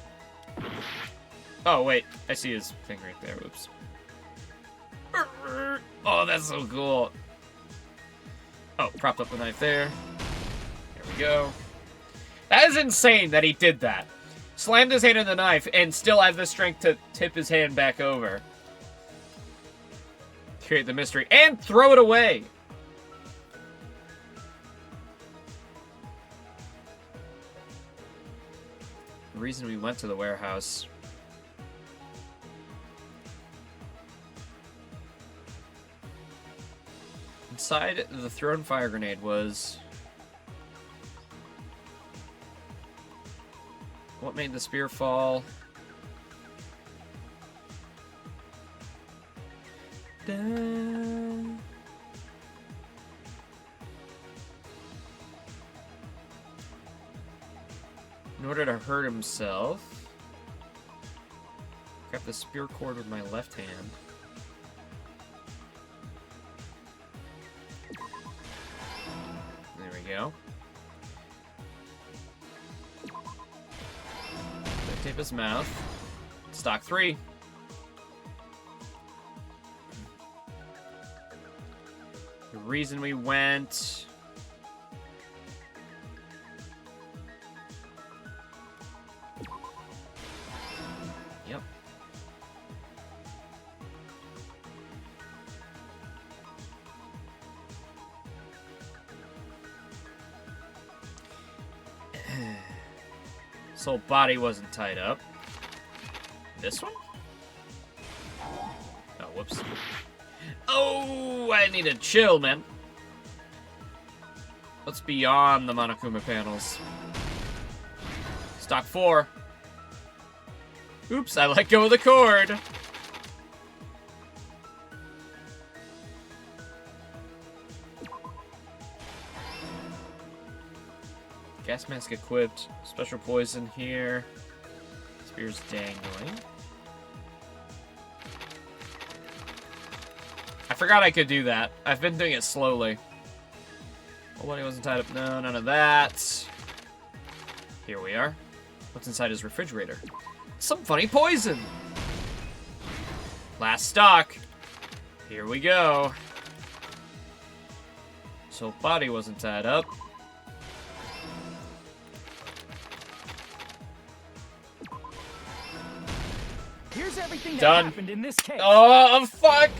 Oh, wait. I see his thing right there. Oops. Oh, that's so cool. Oh, propped up the knife there. There we go. That is insane that he did that. Slammed his hand in the knife and still has the strength to tip his hand back over. Create the mystery and throw it away. The reason we went to the warehouse. Inside the thrown fire grenade was... What made the spear fall? In order to hurt himself, grab the spear cord with my left hand. There we go. Duct tape his mouth. Stock 3. The reason we went... Yep. His whole body wasn't tied up. This one? Oh, whoops. Oh, I need to chill, man. What's beyond the Monokuma panels? Stock 4. Oops, I let go of the cord. Gas mask equipped. Special poison here. Spear's dangling. I forgot I could do that. I've been doing it slowly. Oh, when he wasn't tied up. No, none of that. Here we are. What's inside his refrigerator? Some funny poison. Last stock. Here we go. So body wasn't tied up. Here's everything that Done. happened in this case. Oh, fuck.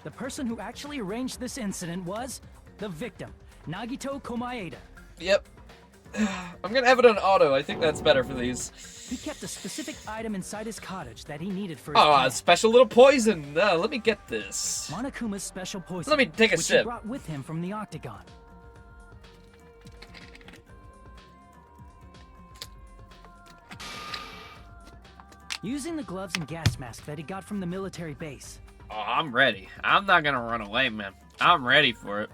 The person who actually arranged this incident was the victim, Nagito Komaeda. Yep. I'm gonna have it on auto. I think that's better for these. He kept a specific item inside his cottage that he needed for his Oh, plan. a special little poison. Let me get this. Monokuma's special poison. Let me take a which sip. he brought with him from the Octagon. Using the gloves and gas mask that he got from the military base. Oh, I'm ready. I'm not gonna run away, man. I'm ready for it.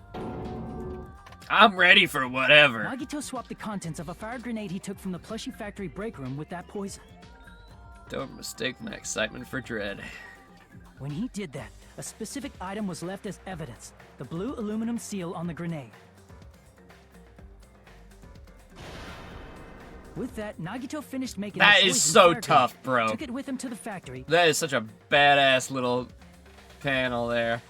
I'm ready for whatever. Nagito swapped the contents of a fire grenade he took from the plushie factory break room with that poison. Don't mistake my excitement for dread. When he did that, a specific item was left as evidence. The blue aluminum seal on the grenade. With that, Nagito finished making That the is poison so fire tough, grenade, bro. Took it with him to the factory. That is such a badass little panel there.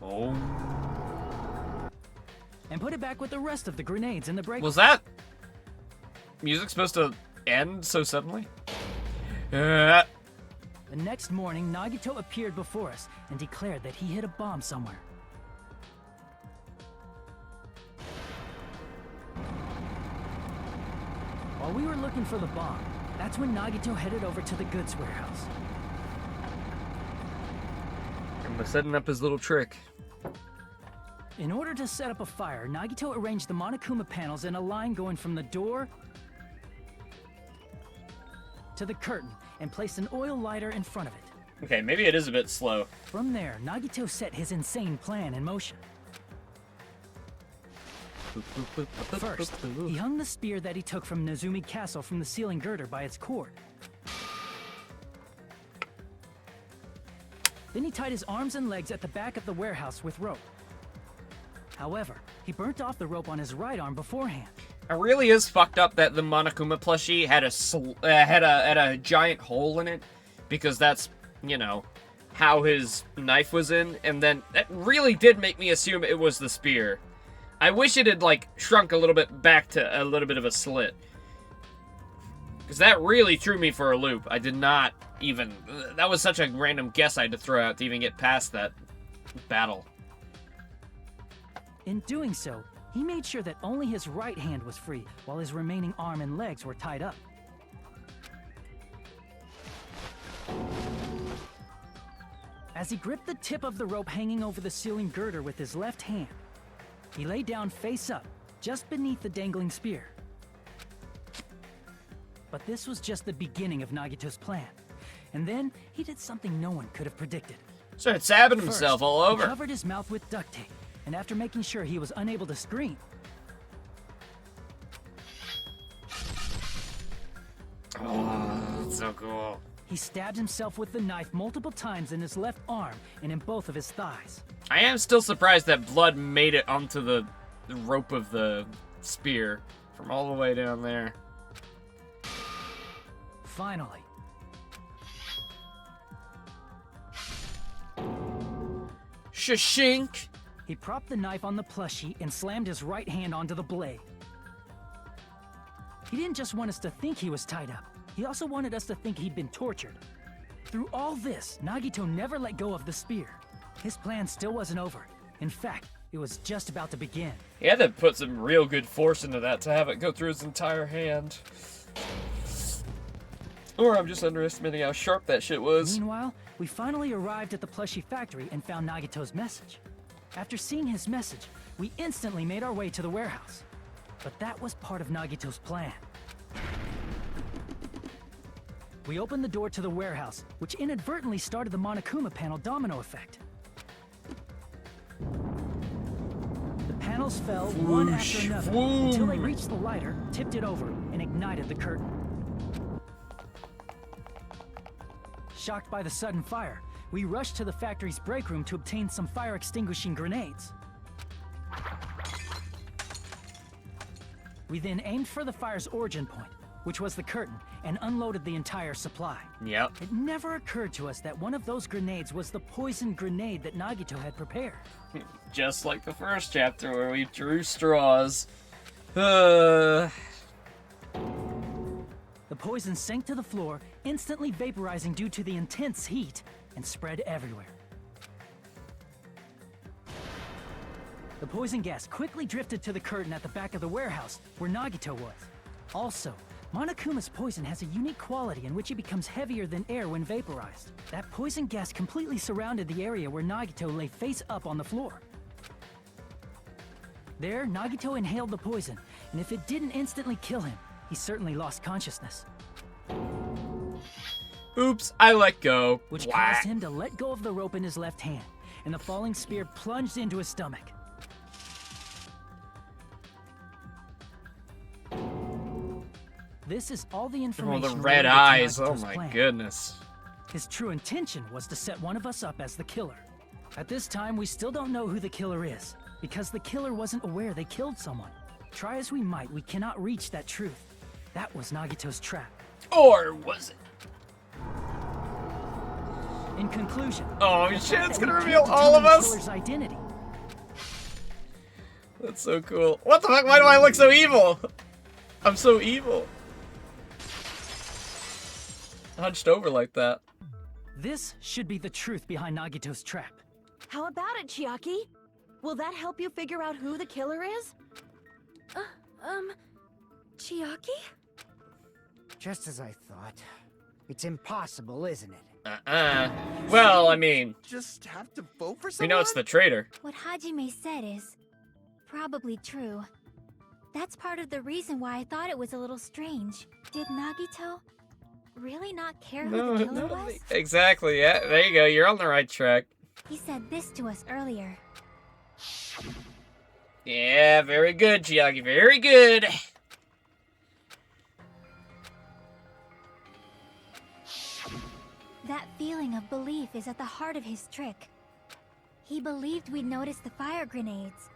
Oh. And put it back with the rest of the grenades in the break. Was that music supposed to end so suddenly? The next morning, Nagito appeared before us and declared that he hid a bomb somewhere. While we were looking for the bomb, that's when Nagito headed over to the goods warehouse. I'm setting up his little trick. In order to set up a fire, Nagito arranged the Monokuma panels in a line going from the door to the curtain and placed an oil lighter in front of it. Okay, maybe it is a bit slow. From there, Nagito set his insane plan in motion. First, he hung the spear that he took from Nezumi Castle from the ceiling girder by its cord. Then he tied his arms and legs at the back of the warehouse with rope. However, he burnt off the rope on his right arm beforehand. It really is fucked up that the Monokuma plushie had a giant hole in it, because that's, you know, how his knife was in, and then that really did make me assume it was the spear. I wish it had, like, shrunk a little bit back to a little bit of a slit. Because that really threw me for a loop. I did not even... That was such a random guess I had to throw out to even get past that battle. In doing so, he made sure that only his right hand was free, while his remaining arm and legs were tied up. As he gripped the tip of the rope hanging over the ceiling girder with his left hand, he lay down face up, just beneath the dangling spear. But this was just the beginning of Nagito's plan. And then, he did something no one could have predicted. Started stabbing First, himself all over. He covered his mouth with duct tape, and after making sure he was unable to scream, Oh, that's so cool. he stabbed himself with the knife multiple times in his left arm and in both of his thighs. I am still surprised that blood made it onto the rope of the spear from all the way down there. Finally, Shashink! he propped the knife on the plushie and slammed his right hand onto the blade. He didn't just want us to think he was tied up. He also wanted us to think he'd been tortured. Through all this, Nagito never let go of the spear. His plan still wasn't over. In fact, It was just about to begin. He had to put some real good force into that to have it go through his entire hand. Or I'm just underestimating how sharp that shit was. Meanwhile, we finally arrived at the plushie factory and found Nagito's message. After seeing his message, we instantly made our way to the warehouse. But that was part of Nagito's plan. We opened the door to the warehouse, which inadvertently started the Monokuma panel domino effect. The panels fell one after another until they reached the lighter, tipped it over, and ignited the curtain. Shocked by the sudden fire, we rushed to the factory's break room to obtain some fire-extinguishing grenades. We then aimed for the fire's origin point, which was the curtain, and unloaded the entire supply. Yep. It never occurred to us that one of those grenades was the poison grenade that Nagito had prepared. Just like the first chapter where we drew straws. The poison sank to the floor, instantly vaporizing due to the intense heat, and spread everywhere. The poison gas quickly drifted to the curtain at the back of the warehouse, where Nagito was. Also, Monokuma's poison has a unique quality in which it becomes heavier than air when vaporized. That poison gas completely surrounded the area where Nagito lay face up on the floor. There, Nagito inhaled the poison, and if it didn't instantly kill him, he certainly lost consciousness. Oops, I let go. Which Whack. caused him to let go of the rope in his left hand, and the falling spear plunged into his stomach. This is all the Oh, information. the red related to eyes. Oh Nagito's my plan. goodness. His true intention was to set one of us up as the killer. At this time, we still don't know who the killer is, because the killer wasn't aware they killed someone. Try as we might, we cannot reach that truth. That was Nagito's trap. Or was it? In conclusion, Oh the shit, fact it's that gonna we reveal can't all of determine the us? killer's identity. That's so cool. What the fuck? Why do I look so evil? I'm so evil. Hunched over like that. This should be the truth behind Nagito's trap. How about it, Chiaki? Will that help you figure out who the killer is? Chiaki? Just as I thought. It's impossible, isn't it? Well, I mean, Just have to vote for we someone? know it's the traitor. What HaJiM3 said is probably true. That's part of the reason why I thought it was a little strange. Did Nagito really not care who the killer was? Exactly. Yeah, there you go. You're on the right track. He said this to us earlier. Yeah, very good, Chiaki. Very good. That feeling of belief is at the heart of his trick. He believed we'd notice the fire grenades.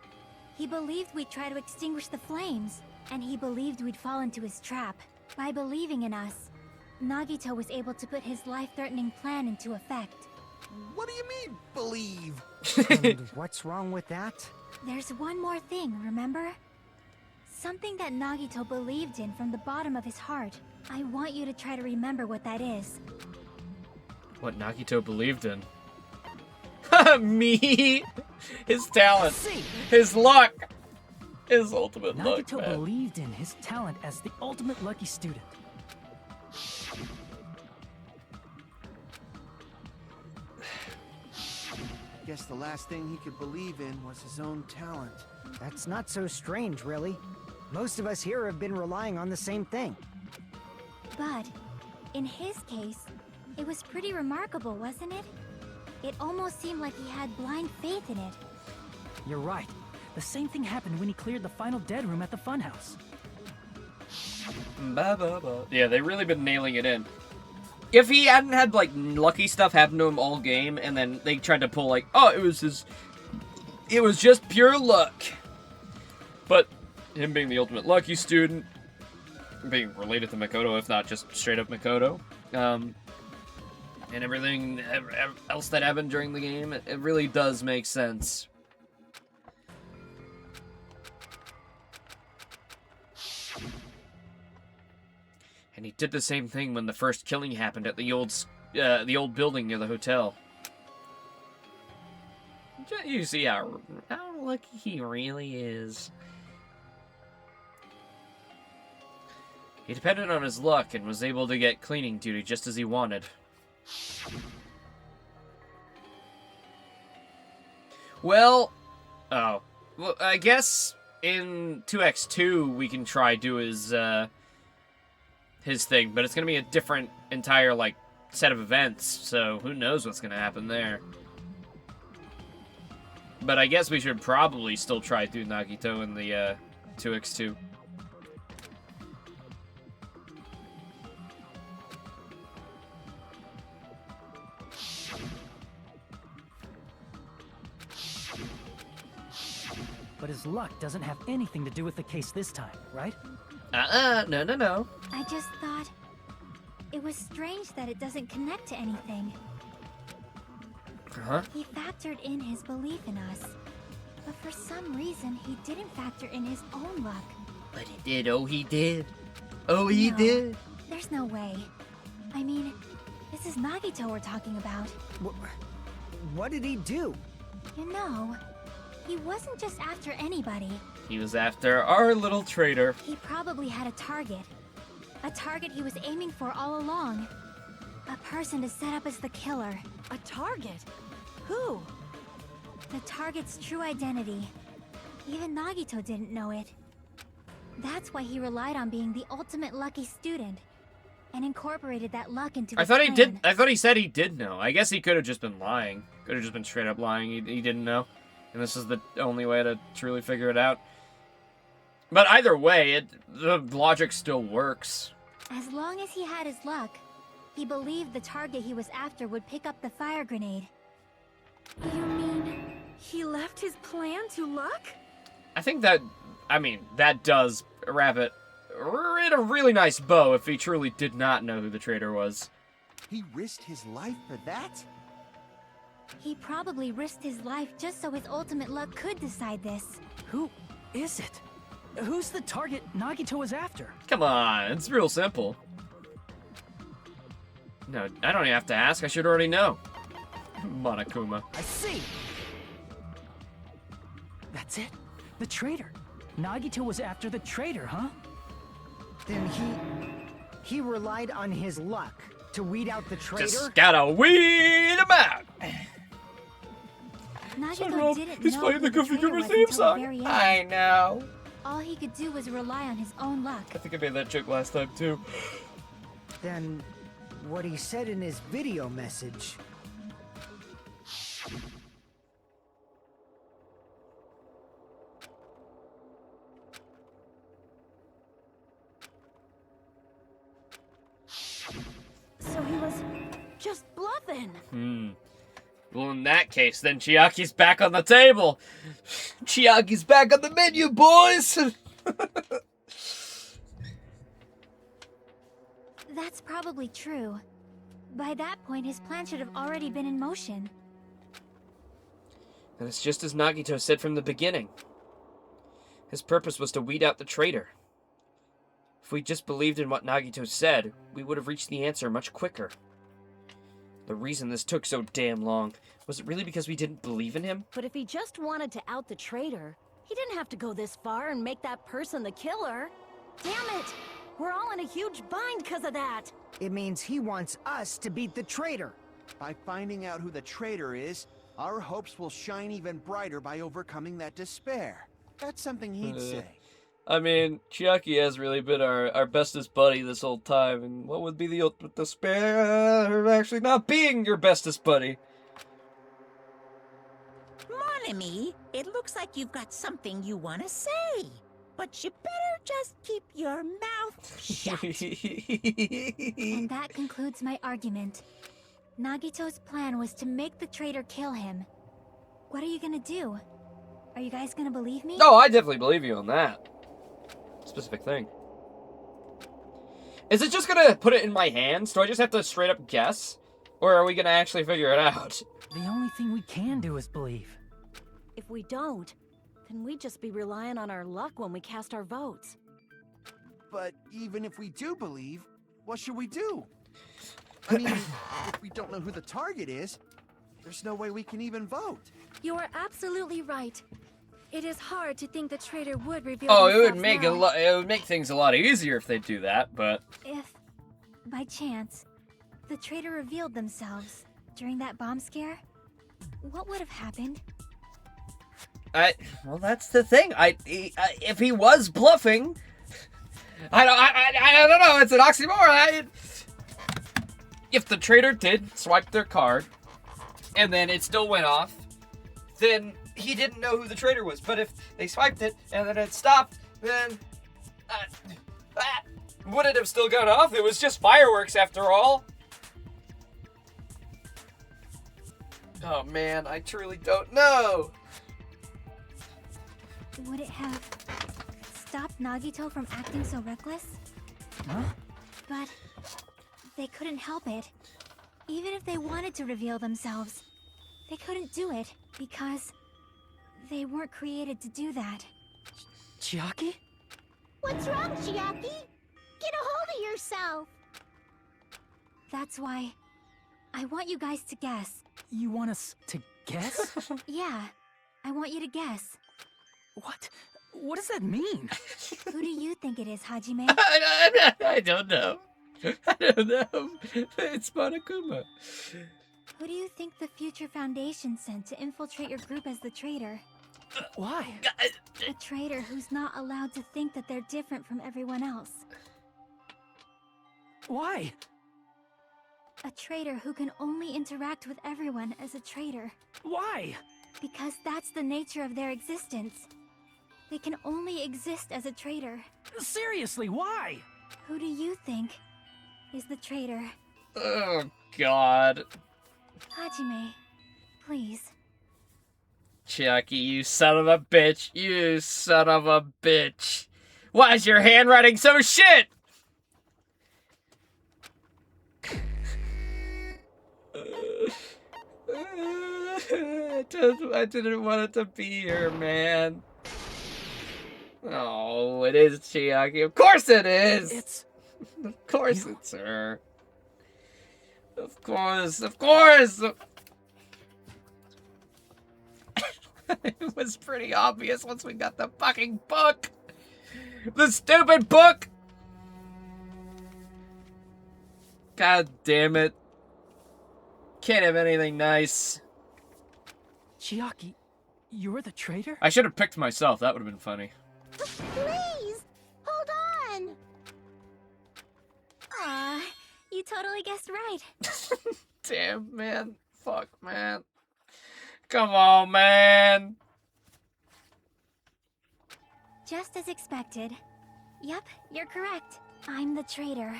He believed we'd try to extinguish the flames. And he believed we'd fall into his trap. By believing in us, Nagito was able to put his life-threatening plan into effect. What do you mean, believe? And what's wrong with that? There's one more thing, remember? Something that Nagito believed in from the bottom of his heart. I want you to try to remember what that is. What Nagito believed in. Me! His talent. His luck. His ultimate luck, Nagito man. believed in his talent as the ultimate lucky student. Guess the last thing he could believe in was his own talent. That's not so strange, really. Most of us here have been relying on the same thing. But, in his case, it was pretty remarkable, wasn't it? It almost seemed like he had blind faith in it. You're right. The same thing happened when he cleared the final dead room at the funhouse. Yeah, they've really been nailing it in. If he hadn't had, like, lucky stuff happen to him all game, and then they tried to pull, like, oh, it was just pure luck. But him being the ultimate lucky student, being related to Makoto, if not just straight up Makoto, and everything else that happened during the game, it really does make sense. And he did the same thing when the first killing happened at the old building near the hotel. You see how lucky he really is. He depended on his luck and was able to get cleaning duty just as he wanted. Well, I guess in 2x2 we can try do his thing, but it's gonna be a different entire, like, set of events, so who knows what's gonna happen there. But I guess we should probably still try do Nagito in the 2x2. But his luck doesn't have anything to do with the case this time, right? No. I just thought it was strange that it doesn't connect to anything. Huh? He factored in his belief in us, but for some reason he didn't factor in his own luck. But he did. Oh, he did. Oh, he No, did. There's no way. I mean, this is Nagito we're talking about. What did he do? You know, he wasn't just after anybody. He was after our little traitor. He probably had a target. A target he was aiming for all along. A person to set up as the killer. A target? Who? The target's true identity. Even Nagito didn't know it. That's why he relied on being the ultimate lucky student, and incorporated that luck into his I thought he plan. did. I thought he said he did know. I guess he could have just been lying. Could have just been straight up lying. He didn't know. And this is the only way to truly figure it out. But either way, the logic still works. As long as he had his luck, he believed the target he was after would pick up the fire grenade. You mean he left his plan to luck? I think that, that does wrap it in a really nice bow if he truly did not know who the traitor was. He risked his life for that? He probably risked his life just so his ultimate luck could decide this. Who is it? Who's the target Nagito was after? Come on, it's real simple. No, I don't even have to ask. I should already know. Monokuma. I see! That's it. The traitor. Nagito was after the traitor, huh? Then he relied on his luck to weed out the traitor? Just gotta weed him out! Nagito didn't He's know playing the who Goofy traitor Goober was theme until the song. very end. I know. All he could do was rely on his own luck. I think I made that joke last time too. Then what he said in his video message. So he was just bluffing. Well, in that case, then Chiaki's back on the table. Chiaki's back on the menu, boys! That's probably true. By that point, his plan should have already been in motion. And it's just as Nagito said from the beginning. His purpose was to weed out the traitor. If we just believed in what Nagito said, we would have reached the answer much quicker. The reason this took so damn long, was it really because we didn't believe in him? But if he just wanted to out the traitor, he didn't have to go this far and make that person the killer. Damn it! We're all in a huge bind because of that! It means he wants us to beat the traitor. By finding out who the traitor is, our hopes will shine even brighter by overcoming that despair. That's something he'd say. I mean, Chiaki has really been our bestest buddy this whole time, and what would be the ultimate despair of actually not being your bestest buddy? Mon ami, it looks like you've got something you want to say. But you better just keep your mouth shut. And that concludes my argument. Nagito's plan was to make the traitor kill him. What are you gonna do? Are you guys gonna believe me? Oh, I definitely believe you on that specific thing. Is it just gonna put it in my hands? Do I just have to straight up guess? Or are we gonna actually figure it out? The only thing we can do is believe. If we don't, then we'd just be relying on our luck when we cast our votes. But even if we do believe, what should we do? I mean, if we don't know who the target is, there's no way we can even vote. You are absolutely right. It is hard to think the traitor would reveal Oh, it would themselves make now. it would make things a lot easier if they do that, but If, by chance, the traitor revealed themselves during that bomb scare, what would have happened? well, that's the thing. If he was bluffing, I don't know. It's an oxymoron. If the traitor did swipe their card, and then it still went off, then he didn't know who the traitor was. But if they swiped it and then it stopped, then would it have still gone off? It was just fireworks after all. Oh man, I truly don't know. Would it have stopped Nagito from acting so reckless? Huh? But they couldn't help it. Even if they wanted to reveal themselves, they couldn't do it because they weren't created to do that. Chiaki? What's wrong, Chiaki? Get a hold of yourself. That's why I want you guys to guess. You want us to guess? Yeah, I want you to guess. What? What does that mean? Who do you think it is, Hajime? I don't know. I don't know. It's Monokuma. Who do you think the Future Foundation sent to infiltrate your group as the traitor? Why? A traitor who's not allowed to think that they're different from everyone else. Why? A traitor who can only interact with everyone as a traitor. Why? Because that's the nature of their existence. They can only exist as a traitor. Seriously, why? Who do you think is the traitor? Oh, God. Hajime, please. Chucky, you son of a bitch. You son of a bitch. Why is your handwriting so shit? I didn't want it to be her, man. Oh, it is Chiaki. Of course it is. Of course it's her. Of course. It was pretty obvious once we got the fucking book. The stupid book. God damn it. Can't have anything nice. Chiaki, you're the traitor? I should have picked myself. That would have been funny. Please, hold on. Aw, you totally guessed right. Damn, man. Fuck, man. Come on, man. Just as expected. Yep, you're correct. I'm the traitor.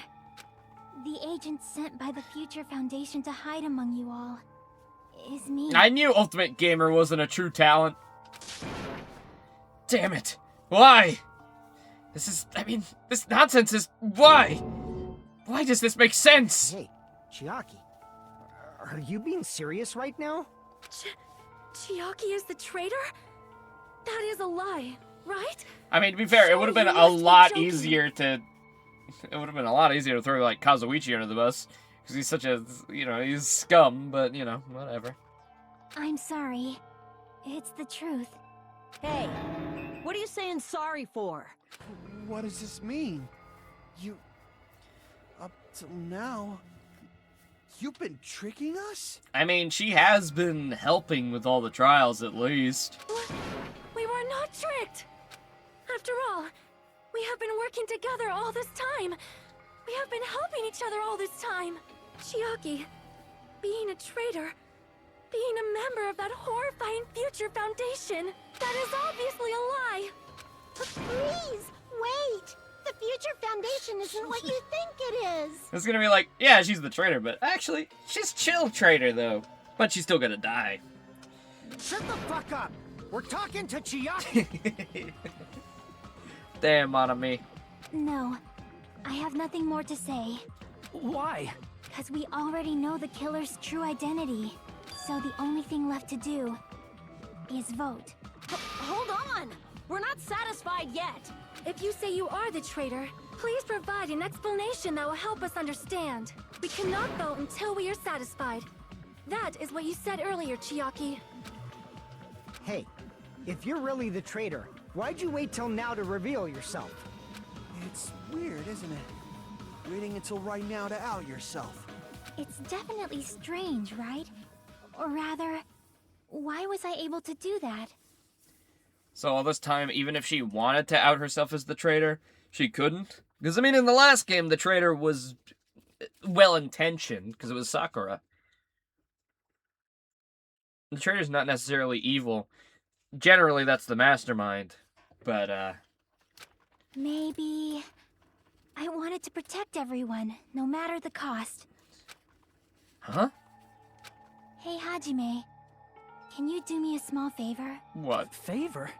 The agent sent by the Future Foundation to hide among you all is me. I knew Ultimate Gamer wasn't a true talent. Damn it. Why? This nonsense is... Why? Why does this make sense? Hey, Chiaki, are you being serious right now? Chiaki is the traitor? That is a lie, right? I mean, to be fair, it would have been a lot easier to... It would have been a lot easier to throw, like, Kazuichi under the bus. Because he's such a, he's scum, but, whatever. I'm sorry. It's the truth. Hey, what are you saying sorry for? What does this mean? Up till now, you've been tricking us? I mean, she has been helping with all the trials, at least. We were not tricked! After all, we have been working together all this time. We have been helping each other all this time. Chiaki, being a traitor, being a member of that horrifying Future Foundation, that is obviously a lie. Please, wait. The Future Foundation isn't what you think it is. It's gonna be like, yeah, she's the traitor, but actually, she's chill traitor, though. But she's still gonna die. Shut the fuck up! We're talking to Chiaki! Damn, Monami. No, I have nothing more to say. Why? Because we already know the killer's true identity. So the only thing left to do is vote. Hold on! We're not satisfied yet! If you say you are the traitor, please provide an explanation that will help us understand. We cannot vote until we are satisfied. That is what you said earlier, Chiaki. Hey, If you're really the traitor, why'd you wait till now to reveal yourself? It's weird, isn't it? Waiting until right now to out yourself. It's definitely strange, right? Or rather, why was I able to do that? So all this time, even if she wanted to out herself as the traitor, she couldn't? Because, I mean, in the last game, the traitor was well-intentioned, because it was Sakura. The traitor's not necessarily evil. Generally, that's the mastermind. But, Maybe... I wanted to protect everyone, no matter the cost. Huh? Hey, HaJiM3, can you do me a small favor? What? Favor?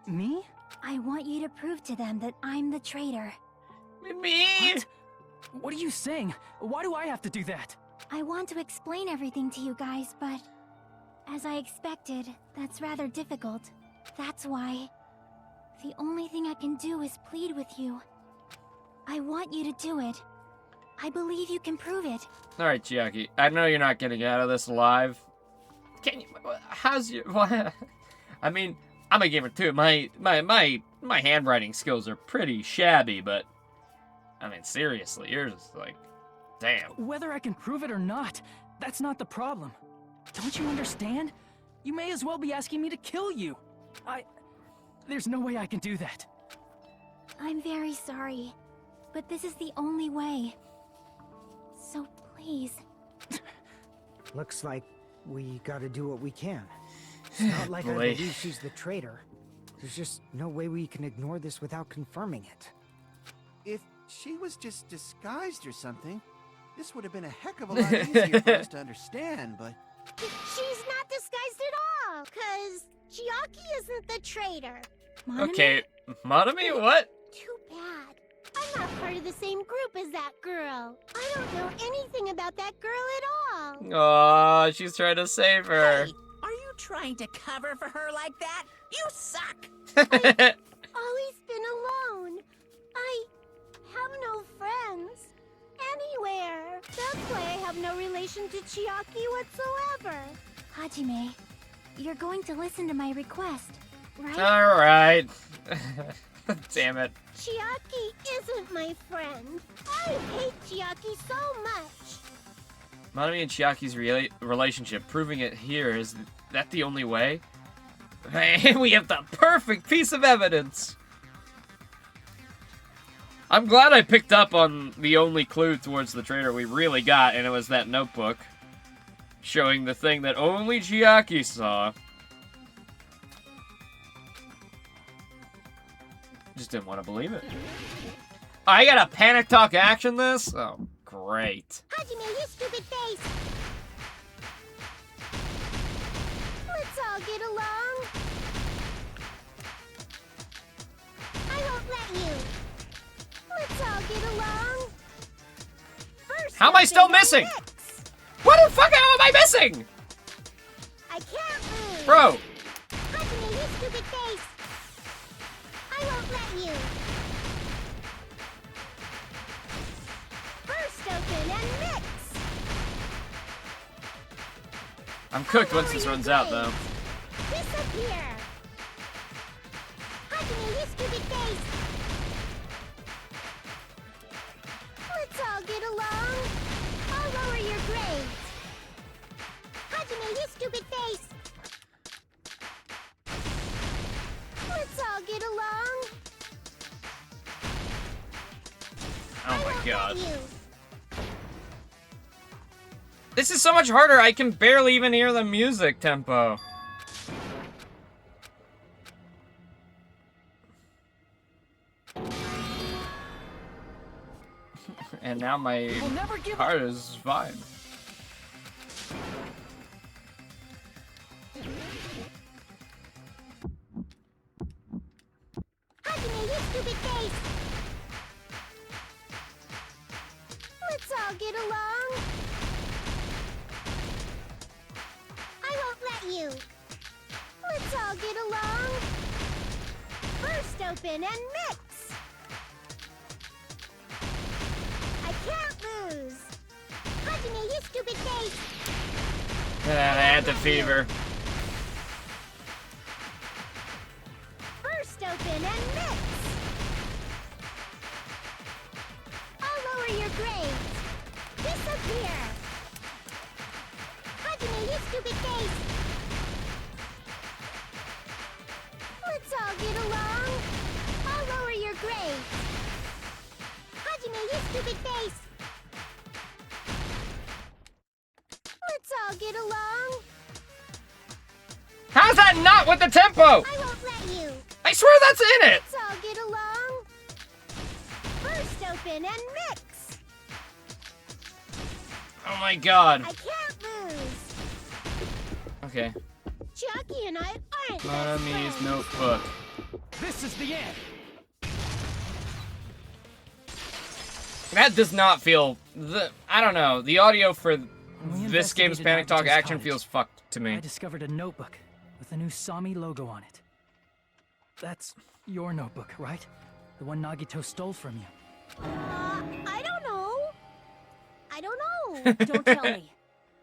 Me? I want you to prove to them that I'm the traitor. Me? What? What are you saying? Why do I have to do that? I want to explain everything to you guys, but... as I expected, that's rather difficult. That's why... the only thing I can do is plead with you. I want you to do it. I believe you can prove it. Alright, Chiaki. I know you're not getting out of this alive. Can you... how's your... I mean, I'm a gamer too. My handwriting skills are pretty shabby, but... I mean, seriously, yours is like... damn. Whether I can prove it or not, that's not the problem. Don't you understand? You may as well be asking me to kill you. There's no way I can do that. I'm very sorry, but this is the only way. So please. Looks like we gotta do what we can. It's not like I Boy. believe she's the traitor. There's just no way we can ignore this without confirming it. If she was just disguised or something, this would have been a heck of a lot easier for us to understand, but... She's not disguised at all, 'cause Chiaki isn't the traitor. Monami? Okay, Monami, what? Too bad. I'm not part of the same group as that girl. I don't know anything about that girl at all. Aw, she's trying to save her. Hey, are you trying to cover for her like that? You suck! Always been alone. I have no friends. Anywhere. That's why I have no relation to Chiaki whatsoever. HaJiM3, you're going to listen to my request, right? Alright. Damn it. Chiaki isn't my friend. I hate Chiaki so much. Monami and Chiaki's relationship, proving it here, is that the only way? Hey, we have the perfect piece of evidence! I'm glad I picked up on the only clue towards the traitor we really got, and it was that notebook. Showing the thing that only Chiaki saw. Just didn't want to believe it. I gotta panic talk action this? Oh, great. HaJiM3, you stupid face. Let's all get along. I won't let you. Let's all get along. First, How am I still missing? Mix. What the fuck am I missing? I can't lose. Bro. HaJiM3, you stupid face. I won't let you. First open and mix. I'm cooked once this runs out, though. Disappear. HaJiM3, you stupid face. Let's all get along. I'll lower your grades. HaJiM3, you stupid face. Let's all get along. Oh my god. You. This is so much harder, I can barely even hear the music tempo. And now my We'll never give heart is fine. HaJiM3, you stupid face. Let's all get along. I won't let you. Let's all get along. First open and mix. I can't lose. HaJiM3, you stupid face. I had the fever. open and mix! I'll lower your grades! Disappear! HaJiM3, you stupid face! Let's all get along! I'll lower your grades! HaJiM3, you stupid face! Let's all get along! How's that not with the tempo? I won't let you! I swear that's in it! Let's all get along! First open and mix! Oh my god. I can't lose! Okay. Chucky and I aren't Monomi's best friends. notebook. This is the end. That does not feel... I don't know. The audio for We this game's investigated Panic Talk Nagito's action cottage. feels fucked to me. I discovered a notebook with the new Sami logo on it. That's your notebook, right? The one Nagito stole from you. I don't know. I don't know. Don't tell me.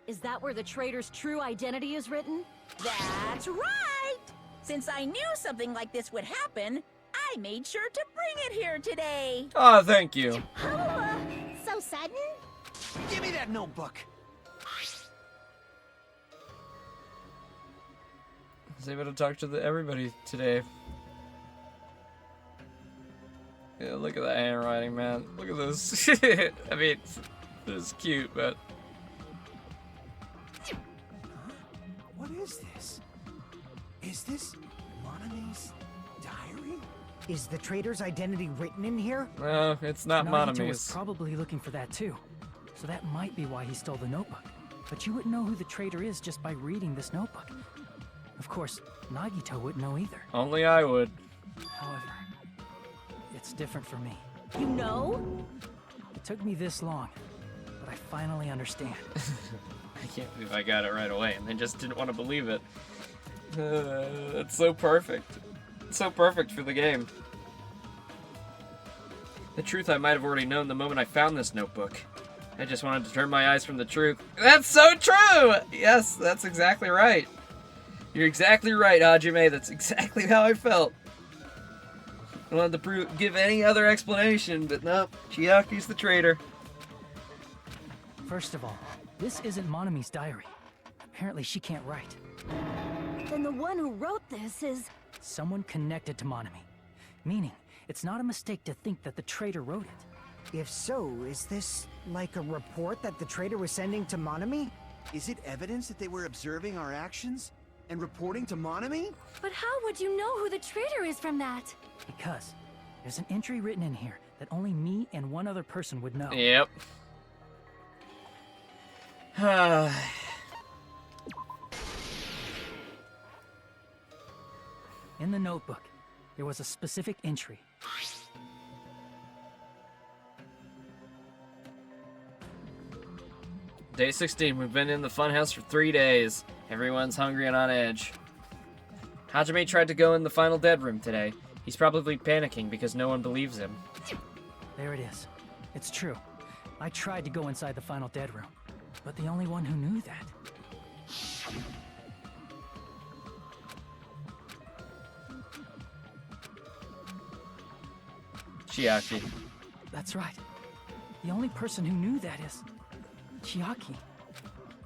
Is that where the traitor's true identity is written? That's right! Since I knew something like this would happen, I made sure to bring it here today. Oh, thank you. Oh, so sudden? Give me that notebook. I was able to talk to everybody today. Yeah, look at that handwriting, man. Look at this. I mean, it's cute, but... What is this? Is this Monomi's diary? Is the traitor's identity written in here? No, it's not Nagito was Monomi's. probably looking for that too. So that might be why he stole the notebook. But you wouldn't know who the traitor is just by reading this notebook. Of course, Nagito wouldn't know either. Only I would. However, it's different for me. You know? It took me this long, but I finally understand. I can't believe I got it right away, and I just didn't want to believe it. It's so perfect. It's so perfect for the game. The truth I might have already known the moment I found this notebook. I just wanted to turn my eyes from the truth. That's so true! Yes, that's exactly right. You're exactly right, HaJiM3. That's exactly how I felt. I wanted to give any other explanation, but no, Chiaki's the traitor. First of all, this isn't Monomi's diary. Apparently she can't write. Then the one who wrote this is... Someone connected to Monomi. Meaning, it's not a mistake to think that the traitor wrote it. If so, is this like a report that the traitor was sending to Monomi? Is it evidence that they were observing our actions and reporting to Monomi? But how would you know who the traitor is from that? Because there's an entry written in here that only me and one other person would know. Yep. In the notebook, there was a specific entry. Day 16, we've been in the funhouse for 3 days. Everyone's hungry and on edge. HaJiM3 tried to go in the final dead room today. He's probably panicking because no one believes him. There it is. It's true. I tried to go inside the final dead room, but the only one who knew that. Chiaki. That's right. The only person who knew that is Chiaki.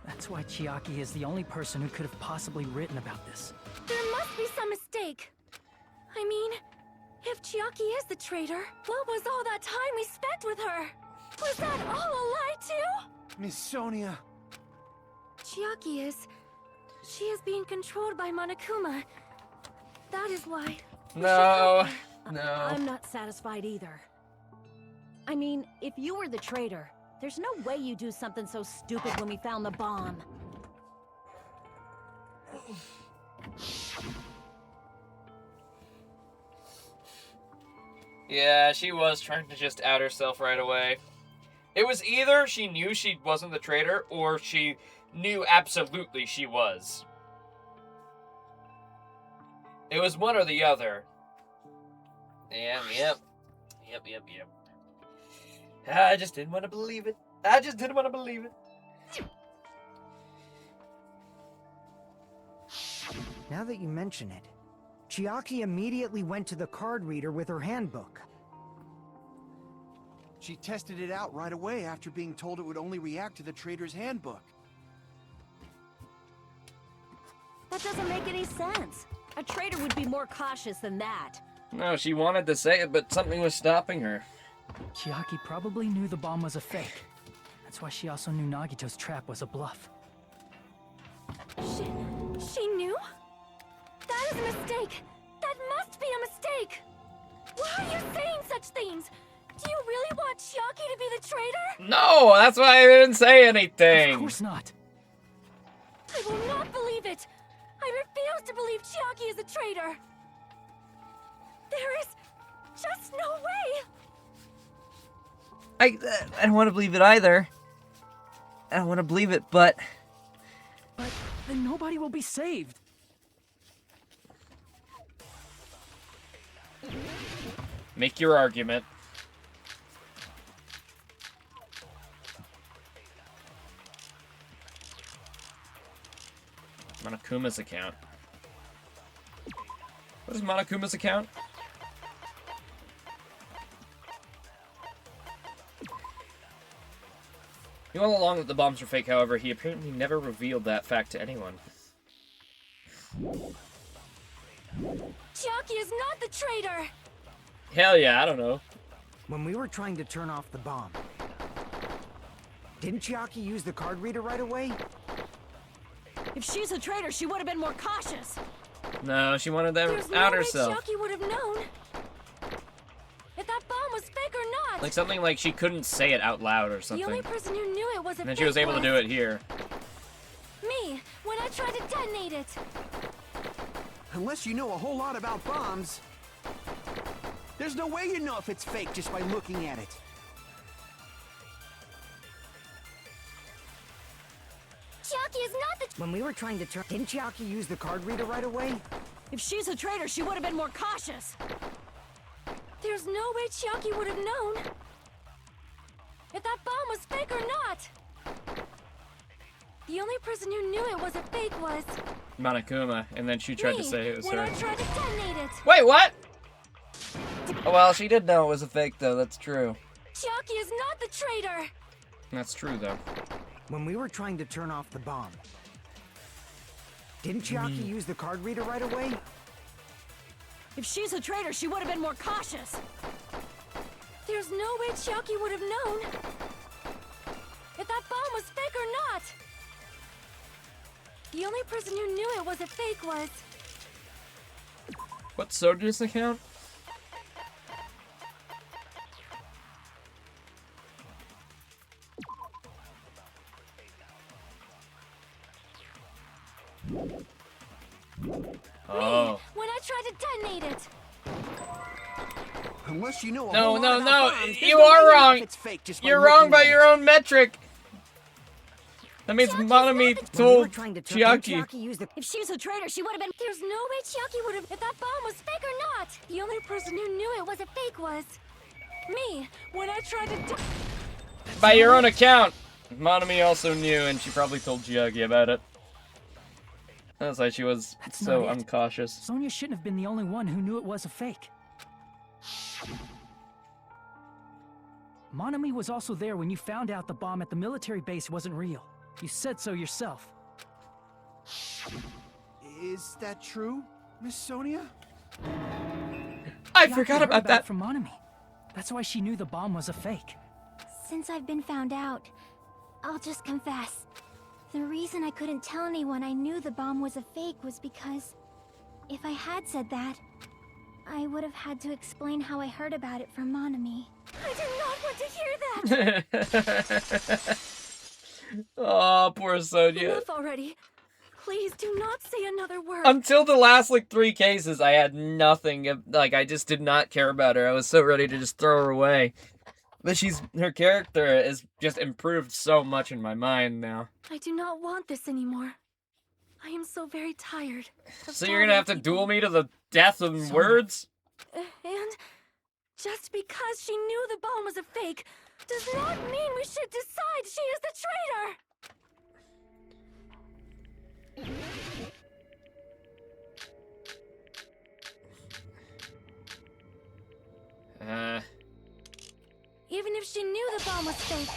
That's why Chiaki is the only person who could have possibly written about this. There must be some mistake. I mean, if Chiaki is the traitor, what was all that time we spent with her? Was that all a lie too? Miss Sonia. Chiaki is... She is being controlled by Monokuma. That is why. we should No. help her. No. I'm not satisfied either. I mean, if you were the traitor, there's no way you do something so stupid when we found the bomb. Yeah, she was trying to just out herself right away. It was either she knew she wasn't the traitor, or she knew absolutely she was. It was one or the other. Yep. I just didn't want to believe it. Now that you mention it, Chiaki immediately went to the card reader with her handbook. She tested it out right away after being told it would only react to the trader's handbook. That doesn't make any sense. A trader would be more cautious than that. No, she wanted to say it, but something was stopping her. Chiaki probably knew the bomb was a fake. That's why she also knew Nagito's trap was a bluff. She knew? That is a mistake! That must be a mistake! Why are you saying such things? Do you really want Chiaki to be the traitor? No, that's why I didn't say anything. Of course not. I will not believe it! I refuse to believe Chiaki is a traitor! There is just no way! I don't want to believe it either. I don't want to believe it, but... But then nobody will be saved. Make your argument. Monokuma's account. What is Monokuma's account? He went along that the bombs were fake, however, he apparently never revealed that fact to anyone. Chiaki is not the traitor! Hell yeah, I don't know. When we were trying to turn off the bomb, didn't Chiaki use the card reader right away? If she's a traitor, she would have been more cautious. No, she wanted them There's out no way herself. Chiaki would have known if that bomb was fake or not. Like something like she couldn't say it out loud or The something. only person who knew it was a And then she was able to do it here. Me, when I tried to detonate it. Unless you know a whole lot about bombs, there's no way you know if it's fake just by looking at it. Chiaki is not the. When we were trying to turn... Didn't Chiaki use the card reader right away? If she's a traitor, she would have been more cautious. There's no way Chiaki would have known if that bomb was fake or not. The only person who knew it was a fake was Monokuma, and then she tried me, to say it was when her. I tried to detonate it. Wait, what? Oh, well, she did know it was a fake, though. That's true. Chiaki is not the traitor. That's true, though. When we were trying to turn off the bomb, didn't Chiaki use the card reader right away? If she's a traitor, she would have been more cautious. There's no way Chiaki would have known if that bomb was fake or not. The only person who knew it was a fake was What's Soju's account? Oh. when I tried to detonate it. Unless you know a No, whole lot no, about no. bombs, there's You no way are know if wrong. it's fake just by You're wrong looking by at your it. own metric. That means Chiaki's Monami not the- When we were told trying to turn... Didn't Chiaki. Chiaki use the... If she's a traitor, she would have been. There's no way Chiaki would have if that bomb was fake or not. The only person who knew it was a fake was me when I tried to. By your own account. Monami also knew, and she probably told Chiaki about it. That's why she was That's so not it. uncautious. Sonya shouldn't have been the only one who knew it was a fake. Monami was also there when you found out the bomb at the military base wasn't real. You said so yourself. Is that true, Miss Sonia? I Chiaki forgot heard about that. it from Monami. That's why she knew the bomb was a fake. Since I've been found out, I'll just confess. The reason I couldn't tell anyone I knew the bomb was a fake was because if I had said that, I would have had to explain how I heard about it from Monami. I did not want to hear that. Oh, poor Sonia. Enough already. Please do not say another word. Until the last, like, 3 cases, I had nothing. Like, I just did not care about her. I was so ready to just throw her away. But her character is just improved so much in my mind now. I do not want this anymore. I am so very tired. So you're gonna have to duel me to the death in Sonia. words? And just because she knew the bomb was a fake does not mean we should decide she is the traitor. she knew the bomb was fake,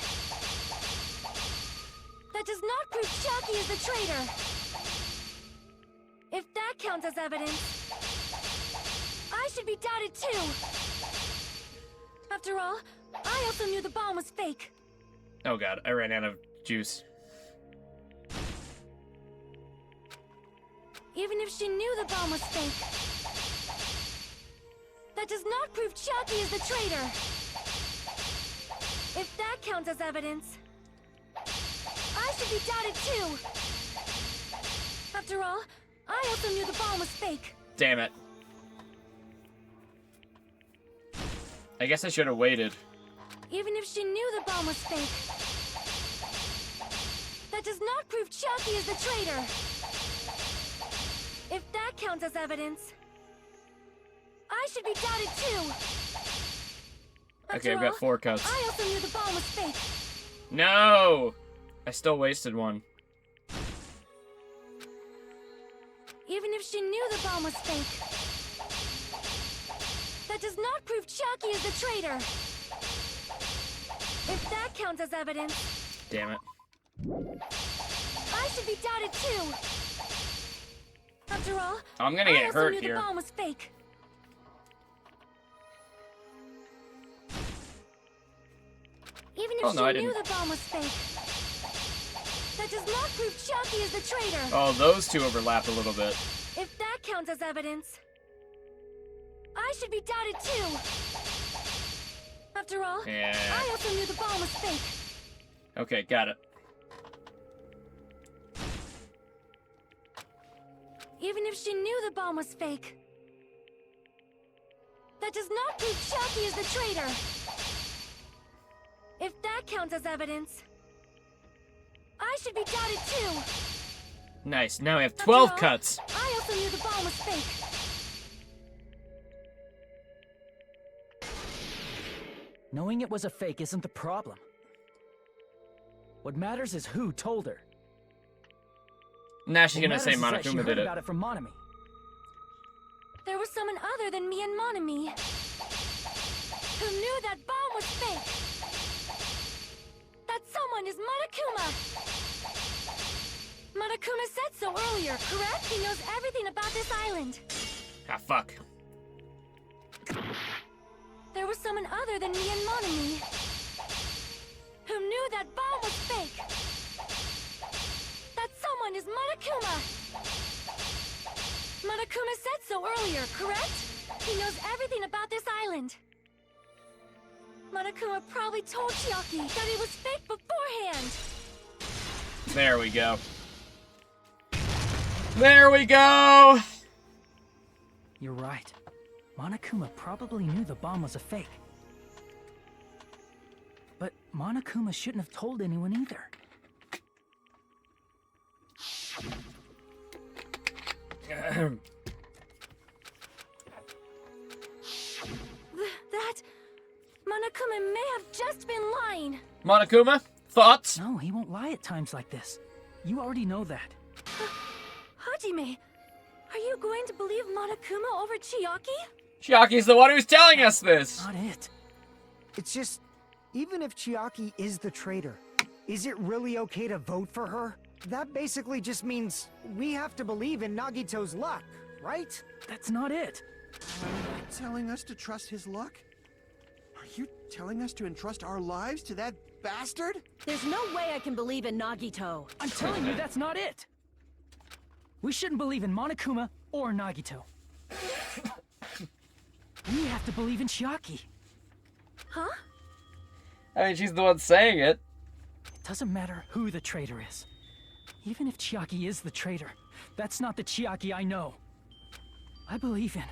that does not prove Chiaki is the traitor. If that counts as evidence, I should be doubted too. After all, I also knew the bomb was fake. Oh god, I ran out of juice. Even if she knew the bomb was fake, that does not prove Chiaki is the traitor. If that counts as evidence, I should be doubted too. After all, I also knew the bomb was fake. Damn it. I guess I should have waited. Even if she knew the bomb was fake, that does not prove Chiaki is the traitor. If that counts as evidence, I should be doubted too. Okay, I've got 4 cuts. I also knew the bomb was fake. No! I still wasted one. Even if she knew the bomb was fake, that does not prove Chiaki is the traitor. If that counts as evidence, Damn it. I should be doubted too. After all, I'm gonna I get also hurt knew here. the bomb was fake. Even if Oh, no, I she knew didn't. the bomb was fake, that does not prove Chiaki is the traitor. Oh, those two overlap a little bit. If that counts as evidence, I should be doubted too. After all, Yeah. I also knew the bomb was fake. Okay, got it. Even if she knew the bomb was fake, that does not prove Chiaki is the traitor. If that counts as evidence, I should be doubted too. Nice, now we have After 12 all, cuts. I also knew the bomb was fake. Knowing it was a fake isn't the problem. What matters is who told her. Now she's What gonna matters say is that she Monokuma heard did it. about it from Monami. There was someone other than me and Monami who knew that bomb was fake. That someone is Monokuma. Monokuma said so earlier, correct? He knows everything about this island. Ah, fuck. There was someone other than me and Monami who knew that bomb was fake. That someone is Monokuma. Monokuma said so earlier, correct? He knows everything about this island. Monokuma probably told Chiaki that it was fake beforehand. There we go. There we go! You're right. Monokuma probably knew the bomb was a fake. But Monokuma shouldn't have told anyone either. That Monokuma may have just been lying. Monokuma, thoughts? No, he won't lie at times like this. You already know that. HaJiM3, are you going to believe Monokuma over Chiaki? Chiaki's the one who's telling us this! Not it. It's just, even if Chiaki is the traitor, is it really okay to vote for her? That basically just means we have to believe in Nagito's luck, right? That's not it. Are you telling us to trust his luck? Are you telling us to entrust our lives to that bastard? There's no way I can believe in Nagito. I'm telling you, that's not it. We shouldn't believe in Monokuma or Nagito. We have to believe in Chiaki. Huh? I mean, she's the one saying it. It doesn't matter who the traitor is. Even if Chiaki is the traitor, that's not the Chiaki I know. I believe in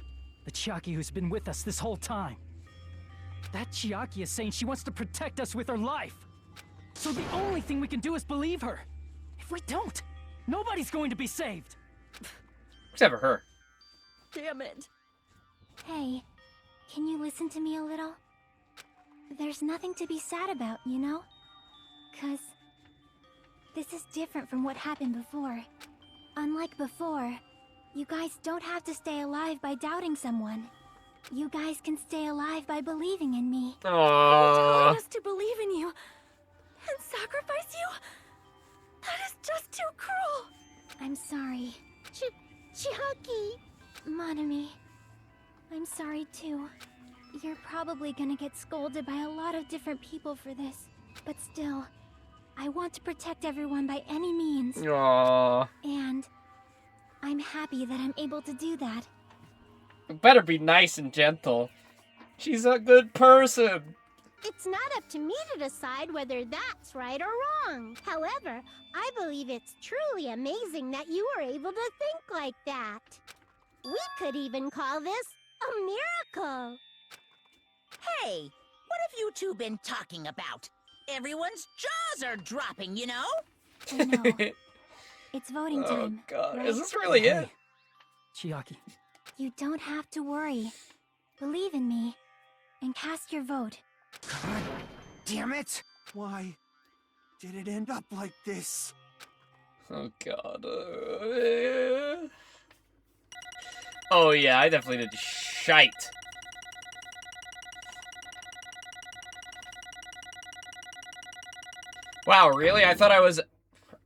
the Chiaki who's been with us this whole time. That Chiaki is saying she wants to protect us with her life. So the only thing we can do is believe her. If we don't, nobody's going to be saved. Except for her. Damn it. Hey, can you listen to me a little? There's nothing to be sad about, you know? 'Cause this is different from what happened before. Unlike before, you guys don't have to stay alive by doubting someone. You guys can stay alive by believing in me. Aww. Telling us to believe in you and sacrifice you? That is just too cruel. I'm sorry. Chiaki. Monami, I'm sorry too. You're probably gonna get scolded by a lot of different people for this, but still, I want to protect everyone by any means. Aww. And I'm happy that I'm able to do that. Better be nice and gentle. She's a good person. It's not up to me to decide whether that's right or wrong. However, I believe it's truly amazing that you were able to think like that. We could even call this a miracle. Hey, what have you two been talking about? Everyone's jaws are dropping, you know? I know. It's voting Oh time. god, right? is this really it? Hey, Chiaki, You don't have to worry. Believe in me and cast your vote. God damn it! Why did it end up like this? Oh god. Oh yeah, I definitely did shite. Wow, really? I thought I was...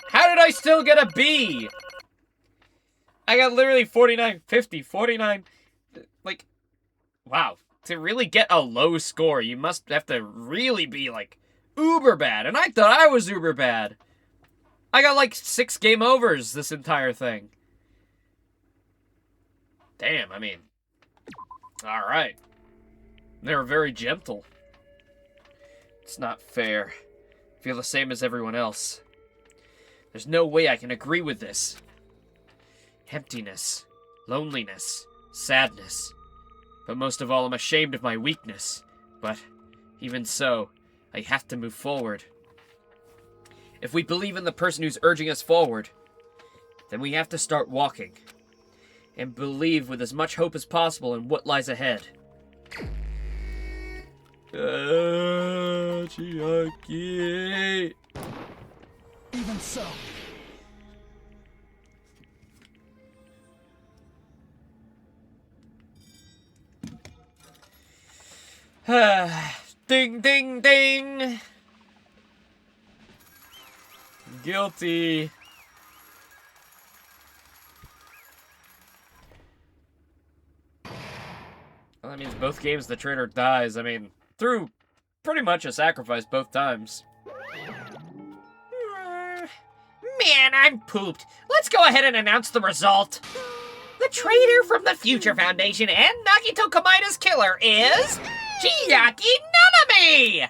How did I still get a B? I got literally 49, 50, 49... Like, wow. To really get a low score, you must have to really be, like, uber bad. And I thought I was uber bad. I got, like, 6 game overs this entire thing. Damn, I mean... Alright. They were very gentle. It's not fair. I feel the same as everyone else. There's no way I can agree with this. Emptiness, loneliness, sadness. But most of all, I'm ashamed of my weakness. But, even so, I have to move forward. If we believe in the person who's urging us forward, then we have to start walking. And believe with as much hope as possible in what lies ahead. Chiaki. even so. Ding, ding, ding. Guilty. Well, that means both games the traitor dies. I mean, through pretty much a sacrifice both times. Man, I'm pooped. Let's go ahead and announce the result. The traitor from the Future Foundation and Nagito Kamaida's killer is... Chiaki Nanami!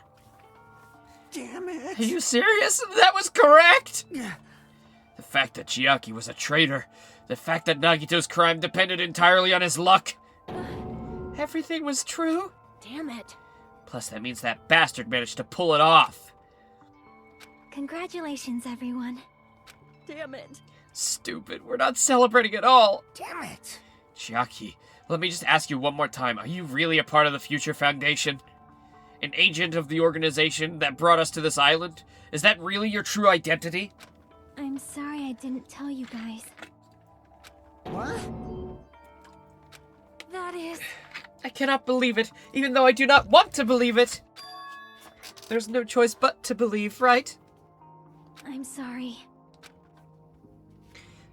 Damn it! Are you serious? That was correct? The fact that Chiaki was a traitor, the fact that Nagito's crime depended entirely on his luck. Everything was true? Damn it. Plus, that means that bastard managed to pull it off. Congratulations, everyone. Damn it. Stupid, we're not celebrating at all. Damn it! Chiaki, let me just ask you one more time. Are you really a part of the Future Foundation? An agent of the organization that brought us to this island? Is that really your true identity? I'm sorry I didn't tell you guys. What? That is... I cannot believe it, even though I do not want to believe it. There's no choice but to believe, right? I'm sorry.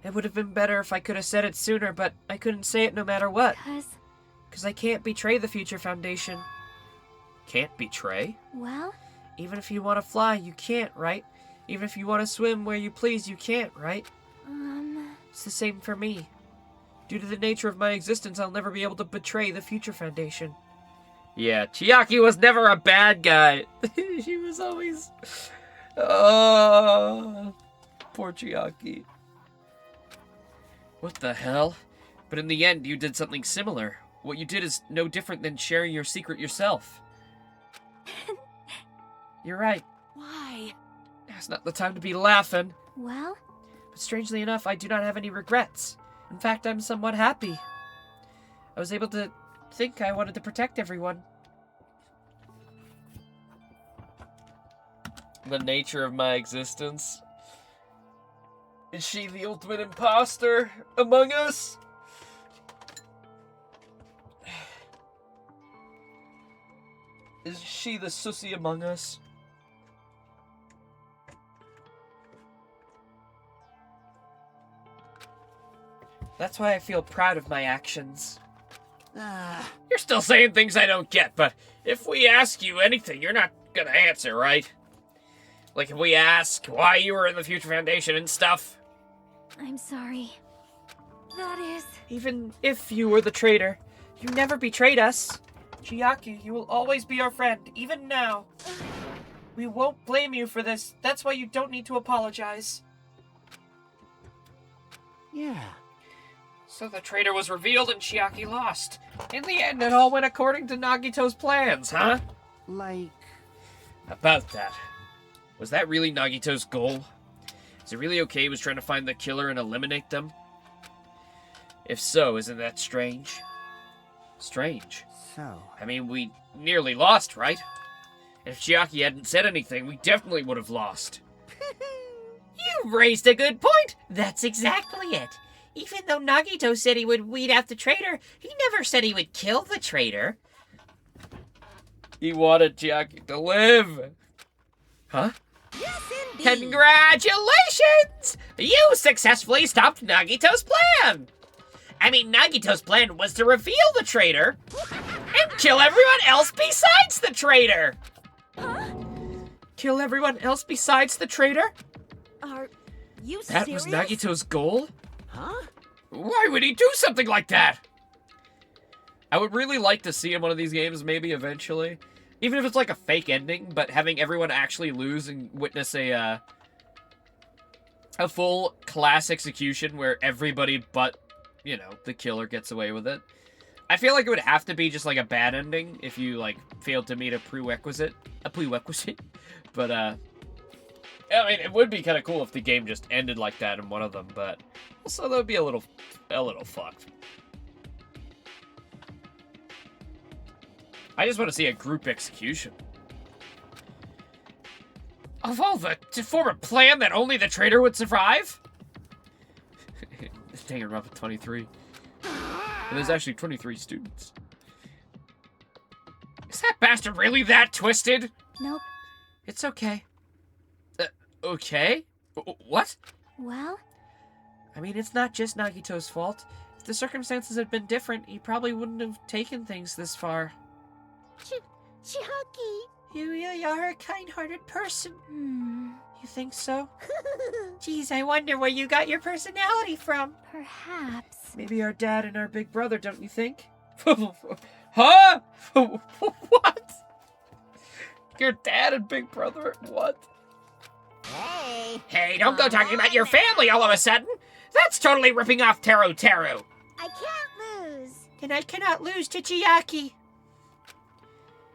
It would have been better if I could have said it sooner, but I couldn't say it no matter what. Because I can't betray the Future Foundation. Can't betray? Well? Even if you want to fly, you can't, right? Even if you want to swim where you please, you can't, right? It's the same for me. Due to the nature of my existence, I'll never be able to betray the Future Foundation. Yeah, Chiaki was never a bad guy. She was always... Oh, poor Chiaki. What the hell? But in the end, you did something similar. What you did is no different than sharing your secret yourself. You're right. Why? It's not the time to be laughing. Well? But strangely enough, I do not have any regrets. In fact, I'm somewhat happy. I was able to think I wanted to protect everyone. The nature of my existence. Is she the ultimate imposter among us? Is she the sussy among us? That's why I feel proud of my actions. You're still saying things I don't get, but if we ask you anything, you're not gonna answer, right? Like if we ask why you were in the Future Foundation and stuff. I'm sorry. That is... Even if you were the traitor, you never betrayed us. Chiaki, you will always be our friend, even now. We won't blame you for this. That's why you don't need to apologize. Yeah. So the traitor was revealed and Chiaki lost. In the end, it all went according to Nagito's plans, huh? Like... About that. Was that really Nagito's goal? Is it really okay he was trying to find the killer and eliminate them? If so, isn't that strange? Strange. So... I mean, we nearly lost, right? If Chiaki hadn't said anything, we definitely would have lost. You raised a good point. That's exactly it. Even though Nagito said he would weed out the traitor, he never said he would kill the traitor. He wanted Chiaki to live. Huh? Yes, indeed. Congratulations! You successfully stopped Nagito's plan! I mean, Nagito's plan was to reveal the traitor and kill everyone else besides the traitor! Huh? Kill everyone else besides the traitor? Are you That serious? was Nagito's goal? Huh? Why would he do something like that? I would really like to see in one of these games, maybe eventually. Even if it's like a fake ending, but having everyone actually lose and witness a full class execution where everybody but, you know, the killer gets away with it. I feel like it would have to be just like a bad ending if you, like, failed to meet a prerequisite. But, I mean, it would be kind of cool if the game just ended like that in one of them, but also that would be a little fucked. I just want to see a group execution. Of all to form a plan that only the traitor would survive? Danganronpa 23. And there's actually 23 students. Is that bastard really that twisted? Nope. It's okay. Okay? What? Well, I mean, it's not just Nagito's fault. If the circumstances had been different, he probably wouldn't have taken things this far. Chiaki. You really are a kind-hearted person. You think so? Geez, I wonder where you got your personality from. perhaps. Maybe our dad and our big brother, don't you think? Huh? What? Your dad and big brother? What? Hey, don't go talking about your family all of a sudden. That's totally ripping off Teru Teru. I can't lose. And I cannot lose to Chiaki.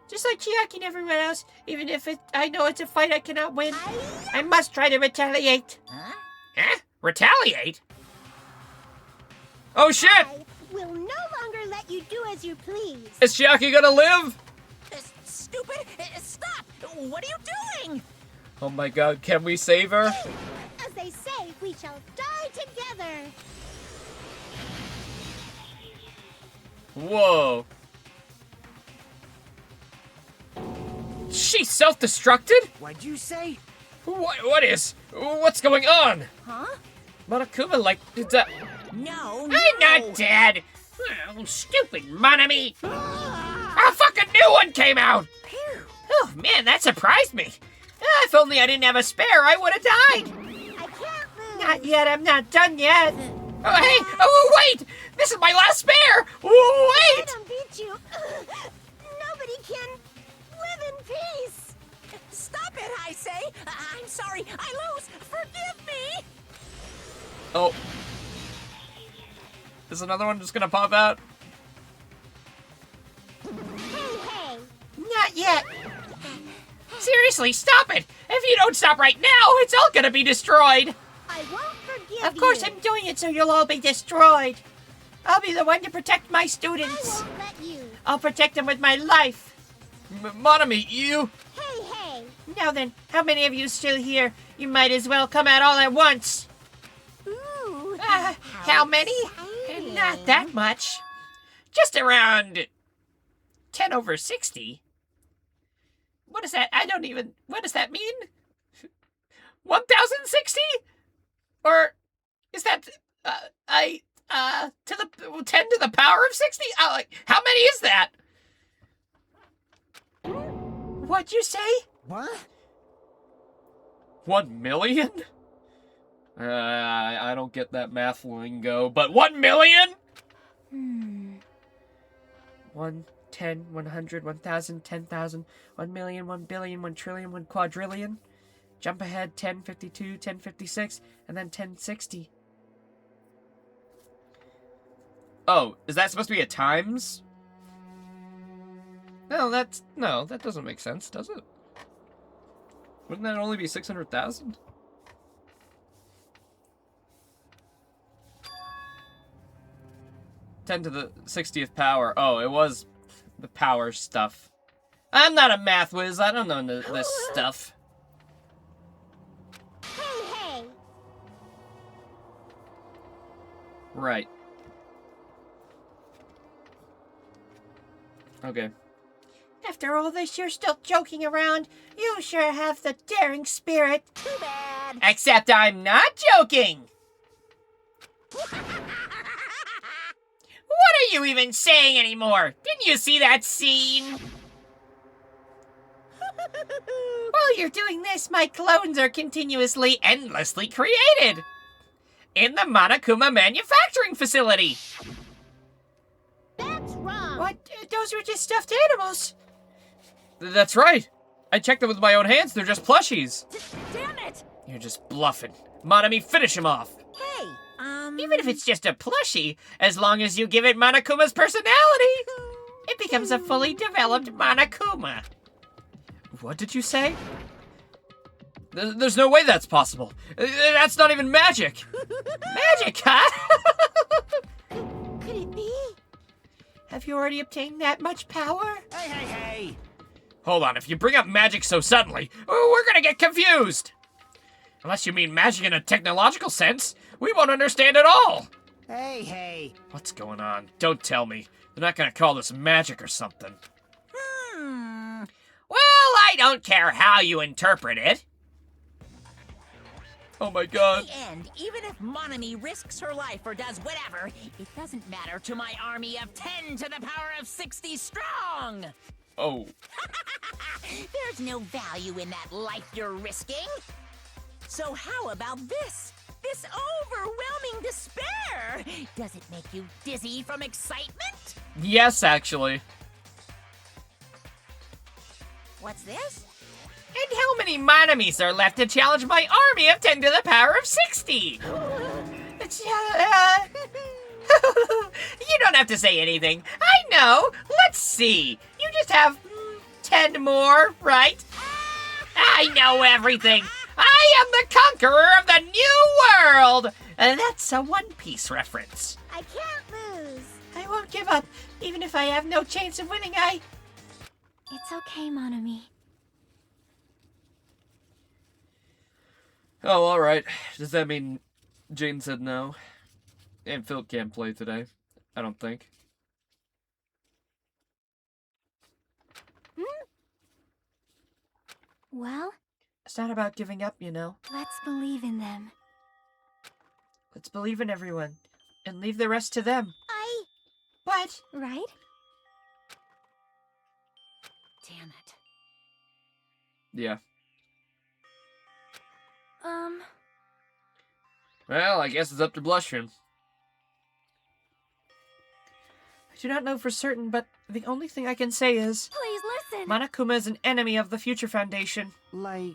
Just like Chiaki and everyone else, even if I know it's a fight I cannot win, I must try to retaliate. Huh? Retaliate? Oh shit! I will no longer let you do as you please. Is Chiaki gonna live? Stupid! Stop! What are you doing? Oh my god, can we save her? As they say, we shall die together. Whoa. She self-destructed? What'd you say? What's going on? Huh? Monokuma, like, that. No, I'm not dead. Oh, stupid Monami. A fucking new one came out. Oh, man, that surprised me. If only I didn't have a spare, I would have died. I can't lose. Not yet, I'm not done yet. Oh, hey! Oh, wait! This is my last spare! I Wait! don't beat you. Nobody can live in peace. Stop it, I say! I'm sorry, I lose! Forgive me! Oh. Is another one just gonna pop out? Hey. Not yet. Seriously, stop it! If you don't stop right now, it's all gonna be destroyed. I won't forgive Of course you. I'm doing it so you'll all be destroyed. I'll be the one to protect my I students. won't let you. I'll protect them with my life. Monami, you... Hey. Now then, how many of you still here? You might as well come out all at once. Ooh. How many? exciting. Not that much. Just around 10 over 60. What is that? What does that mean? 1060? Or is that, to the 10 to the power of 60? How many is that? What'd you say? What? 1 million? I don't get that math lingo, but 1 million? 1, 10, 100, 1,000, 10,000, 1 million, 1 billion, 1 trillion, 1 quadrillion. Jump ahead, 1052, 1056, and then 1060. Oh, is that supposed to be a times? No, that doesn't make sense, does it? Wouldn't that only be 600,000? Ten to the 60th power. Oh, it was the power stuff. I'm not a math whiz. I don't know this stuff. Hey! Right. Okay. After all this, you're still joking around. You sure have the daring spirit. Too bad. Except I'm not joking. What are you even saying anymore? Didn't you see that scene? While you're doing this, my clones are continuously, endlessly created. In the Monokuma manufacturing facility. That's wrong. What? Those were just stuffed animals. That's right. I checked them with my own hands. They're just plushies. Damn it! You're just bluffing. Monami, finish him off. Hey, Even if it's just a plushie, as long as you give it Monokuma's personality, it becomes a fully developed Monokuma. What did you say? There's no way that's possible. That's not even magic. Magic, huh? Could it be? Have you already obtained that much power? Hey! Hold on, if you bring up magic so suddenly, we're gonna get confused. Unless you mean magic in a technological sense, we won't understand at all. Hey! What's going on? Don't tell me. They're not gonna call this magic or something. Well, I don't care how you interpret it. Oh my god. and even if Monami risks her life or does whatever, it doesn't matter to my army of 10 to the power of 60 strong. Oh. There's no value in that life you're risking. So how about this? This overwhelming despair! Does it make you dizzy from excitement? Yes, actually. What's this? And how many Monamis are left to challenge my army of 10 to the power of 60? You don't have to say anything. I know. Let's see. You just have 10 more, right? I know everything. I am the conqueror of the new world. That's a One Piece reference. I can't lose. I won't give up, even if I have no chance of winning. It's okay, Monami. Oh, alright. Does that mean Jane said no? And Phil can't play today. I don't think. Well, It's not about giving up, you know. let's believe in them. Let's believe in everyone and leave the rest to them. What? Right? Damn it. Yeah. Well, I guess it's up to Blushroom. I do not know for certain, but the only thing I can say is Please listen. Monokuma is an enemy of the Future Foundation. Like,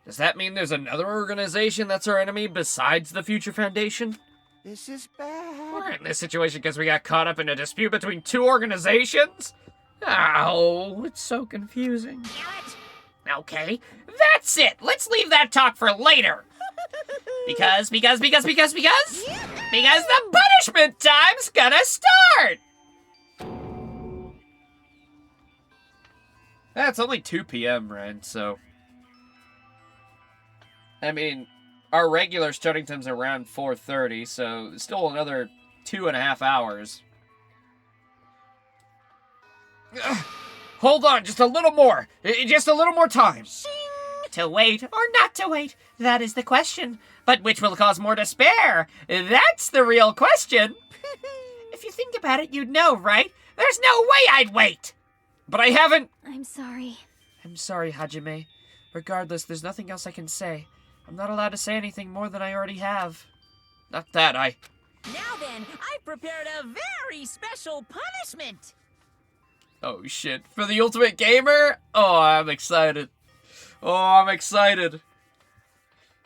Does that mean there's another organization that's our enemy besides the Future Foundation? this is bad. We're in this situation because we got caught up in a dispute between two organizations? Ow, it's so confusing. Okay, that's it. Let's leave that talk for later. Because the punishment time's gonna start. It's only 2 p.m., Ren, so... I mean, our regular starting time's around 4:30, so still another 2.5 hours. Ugh. Hold on, just a little more. Just a little more time. To wait or not to wait, that is the question. But which will cause more despair? That's the real question. If you think about it, you'd know, right? There's no way I'd wait! But I haven't... I'm sorry. I'm sorry, HaJiM3. Regardless, there's nothing else I can say. I'm not allowed to say anything more than I already have. Not that, Now then, I've prepared a very special punishment. Oh, shit. For the Ultimate Gamer? Oh, I'm excited. Oh, I'm excited.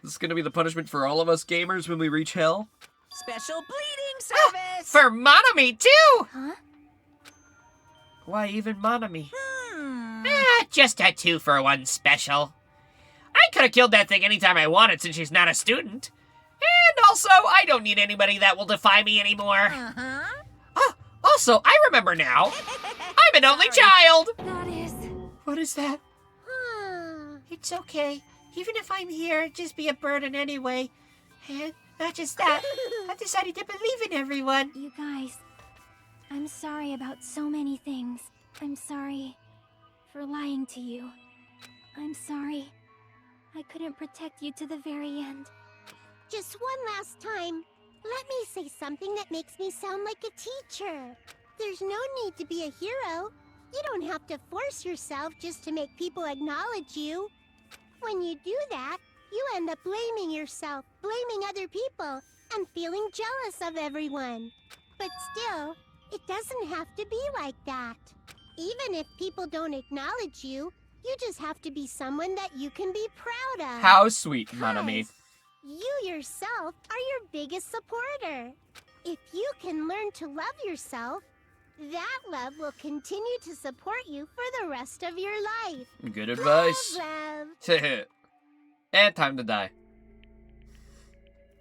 This is gonna be the punishment for all of us gamers when we reach hell? Special bleeding service! For Monami, too! Huh? Why even Monami? Just a 2-for-1 special. I could have killed that thing anytime I wanted since she's not a student. And also, I don't need anybody that will defy me anymore. Oh, also, I remember now. I'm an only child! That is... What is that? It's okay. Even if I'm here, it'd just be a burden anyway. And not just that, I've decided to believe in everyone. You guys, I'm sorry about so many things. I'm sorry for lying to you. I'm sorry I couldn't protect you to the very end. Just one last time, let me say something that makes me sound like a teacher. There's no need to be a hero. You don't have to force yourself just to make people acknowledge you. When you do that, you end up blaming yourself, blaming other people, and feeling jealous of everyone. But still, it doesn't have to be like that. Even if people don't acknowledge you, you just have to be someone that you can be proud of. How sweet, Monami. You yourself are your biggest supporter. If you can learn to love yourself, that love will continue to support you for the rest of your life. Good advice. Love. And time to die.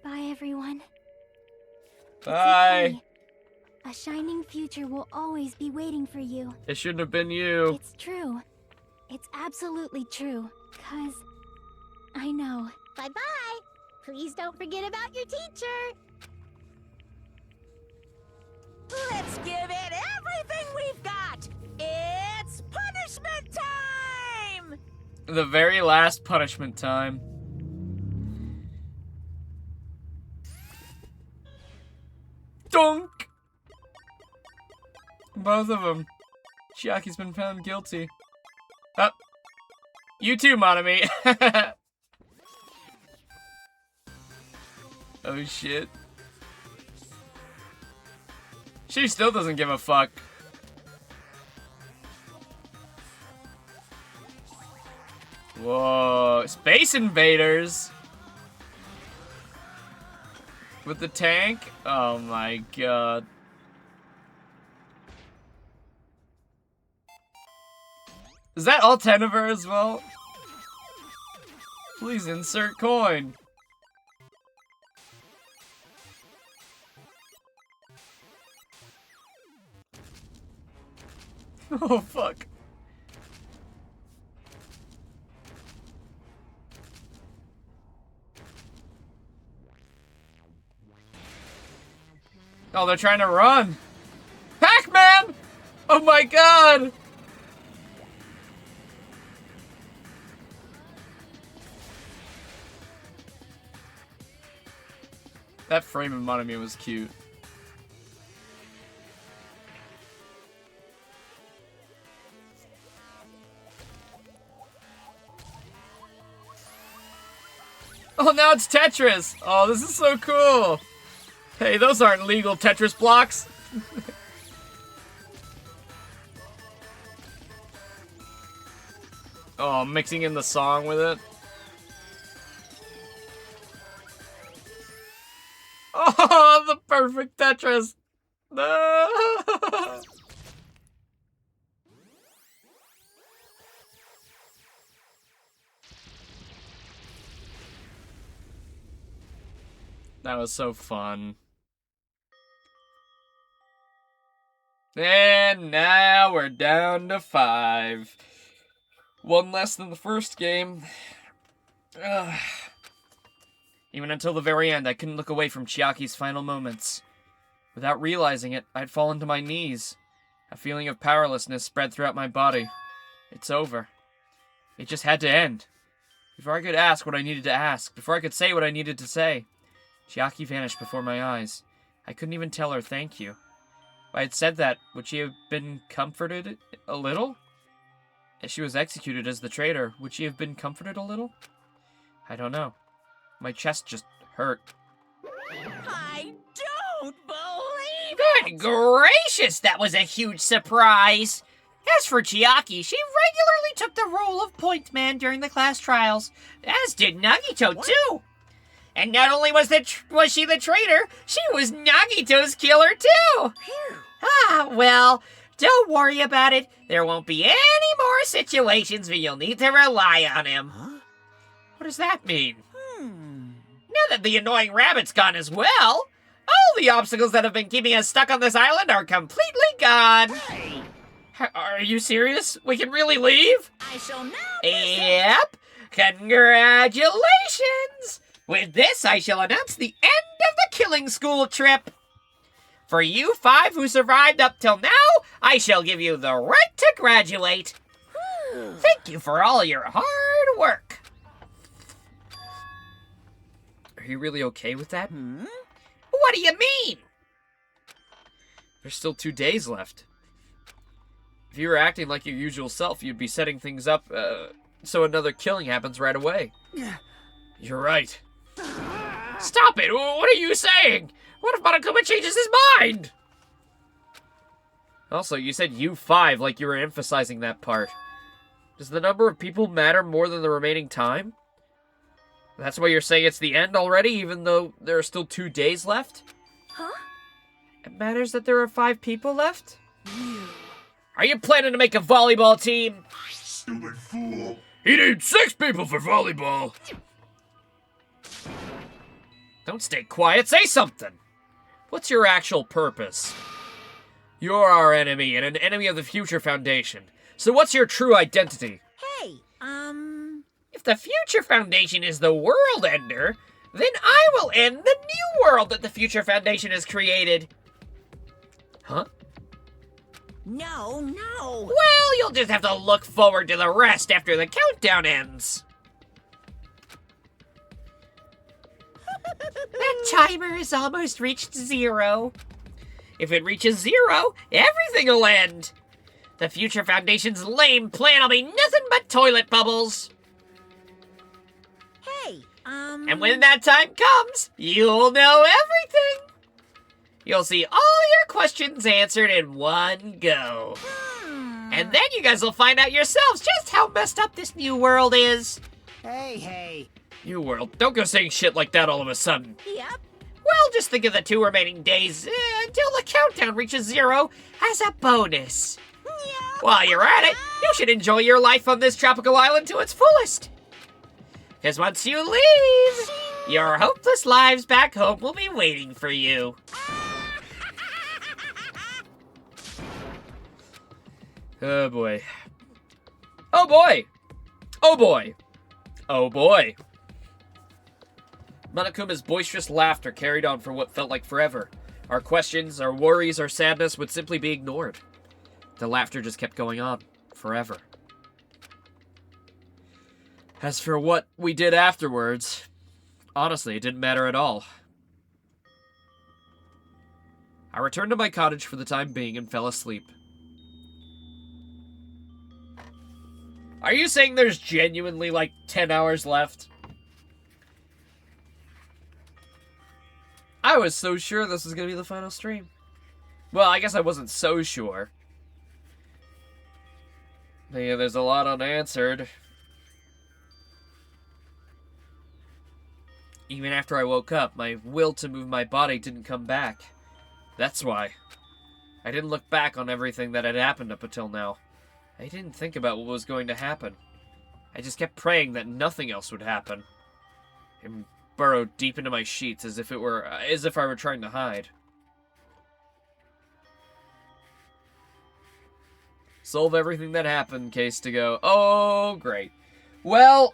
Bye, everyone. It's Bye. okay. A shining future will always be waiting for you. It shouldn't have been you. It's true. It's absolutely true. 'Cause I know. Bye-bye. Please don't forget about your teacher. Let's give it everything we've got. It's punishment time! The very last punishment time. Dunk! Both of them. Chiaki's been found guilty. Oh. You too, Monami. Oh, shit. She still doesn't give a fuck. Whoa. Space invaders? With the tank? Oh my god. Is that all 10 of her as well? Please insert coin. Oh, fuck. Oh, they're trying to run. Pac-Man! Oh my god! That frame of Monami was cute. Oh, now it's Tetris! Oh, this is so cool! Hey, those aren't legal Tetris blocks! Oh, mixing in the song with it. Oh, the perfect Tetris! No! That was so fun. And now we're down to 5. One less than the first game. Ugh. Even until the very end, I couldn't look away from Chiaki's final moments. Without realizing it, I'd fallen to my knees. A feeling of powerlessness spread throughout my body. It's over. It just had to end. Before I could ask what I needed to ask, before I could say what I needed to say, Chiaki vanished before my eyes. I couldn't even tell her thank you. If I had said that, would she have been comforted a little? If she was executed as the traitor, would she have been comforted a little? I don't know. My chest just hurt. I don't believe it! Good gracious, that was a huge surprise! As for Chiaki, she regularly took the role of point man during the class trials, as did Nagito too. And not only was she the traitor, she was Nagito's killer too. Well, don't worry about it. There won't be any more situations where you'll need to rely on him. Huh? What does that mean? Now that the annoying rabbit's gone as well, all the obstacles that have been keeping us stuck on this island are completely gone. Are you serious? We can really leave? I shall now Yep. Congratulations! With this, I shall announce the end of the killing school trip. For you 5 who survived up till now, I shall give you the right to graduate. Thank you for all your hard work. Are you really okay with that? What do you mean? There's still 2 days left. If you were acting like your usual self, you'd be setting things up so another killing happens right away. You're right. Stop it! What are you saying? What if Monokuma changes his mind? Also, you said you 5 like you were emphasizing that part. Does the number of people matter more than the remaining time? That's why you're saying it's the end already, even though there are still 2 days left? Huh? It matters that there are 5 people left? Are you planning to make a volleyball team? Stupid fool. He needs 6 people for volleyball. Don't stay quiet, say something. What's your actual purpose? You're our enemy and an enemy of the Future Foundation. So what's your true identity? Hey, if the Future Foundation is the world ender, then I will end the new world that the Future Foundation has created. Huh? No. Well, you'll just have to look forward to the rest after the countdown ends. That timer has almost reached 0. If it reaches 0, everything will end. The Future Foundation's lame plan will be nothing but toilet bubbles. Hey, And when that time comes, you'll know everything. You'll see all your questions answered in one go. And then you guys will find out yourselves just how messed up this new world is. Hey. New world. Don't go saying shit like that all of a sudden. Yep. Well, just think of the 2 remaining days until the countdown reaches 0 as a bonus. While you're at it, you should enjoy your life on this tropical island to its fullest. Because once you leave, your hopeless lives back home will be waiting for you. Oh boy. Oh boy! Oh boy! Oh boy! Monokuma's boisterous laughter carried on for what felt like forever. Our questions, our worries, our sadness would simply be ignored. The laughter just kept going on. Forever. As for what we did afterwards, honestly, it didn't matter at all. I returned to my cottage for the time being and fell asleep. Are you saying there's genuinely, like, 10 hours left? I was so sure this was going to be the final stream. Well, I guess I wasn't so sure. Yeah, there's a lot unanswered. Even after I woke up, my will to move my body didn't come back. That's why. I didn't look back on everything that had happened up until now. I didn't think about what was going to happen. I just kept praying that nothing else would happen. And burrowed deep into my sheets as if I were trying to hide. Solve everything that happened, case to go. Oh, great. Well,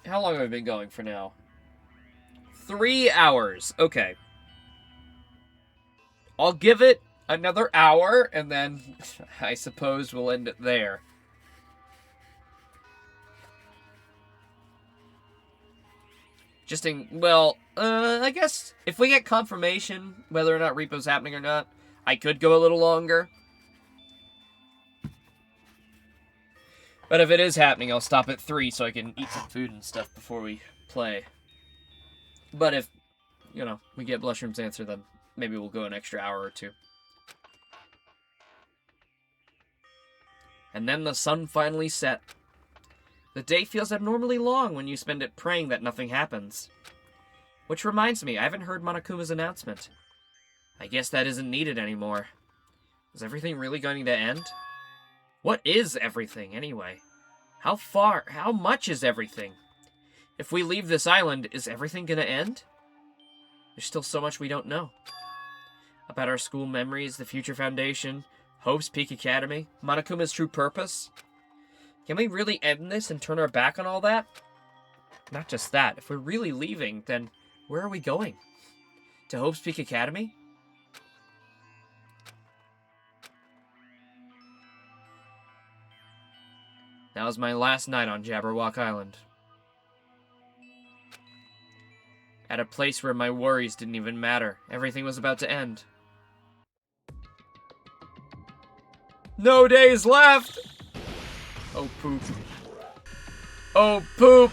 how long have I been going for now? 3 hours. Okay. I'll give it another hour, and then I suppose we'll end it there. I guess if we get confirmation whether or not repo's happening or not, I could go a little longer. But if it is happening, I'll stop at 3 so I can eat some food and stuff before we play. But if, we get Blushroom's answer, then maybe we'll go an extra hour or 2. And then the sun finally set. The day feels abnormally long when you spend it praying that nothing happens. Which reminds me, I haven't heard Monokuma's announcement. I guess that isn't needed anymore. Is everything really going to end? What is everything, anyway? How much is everything? If we leave this island, is everything gonna end? There's still so much we don't know. About our school memories, the Future Foundation, HoW's Peak Academy, Monokuma's true purpose. Can we really end this and turn our back on all that? Not just that, if we're really leaving, then where are we going? To HoW's Peak Academy? That was my last night on Jabberwock Island. At a place where my worries didn't even matter. Everything was about to end. No days left! Oh, poop. Oh, poop!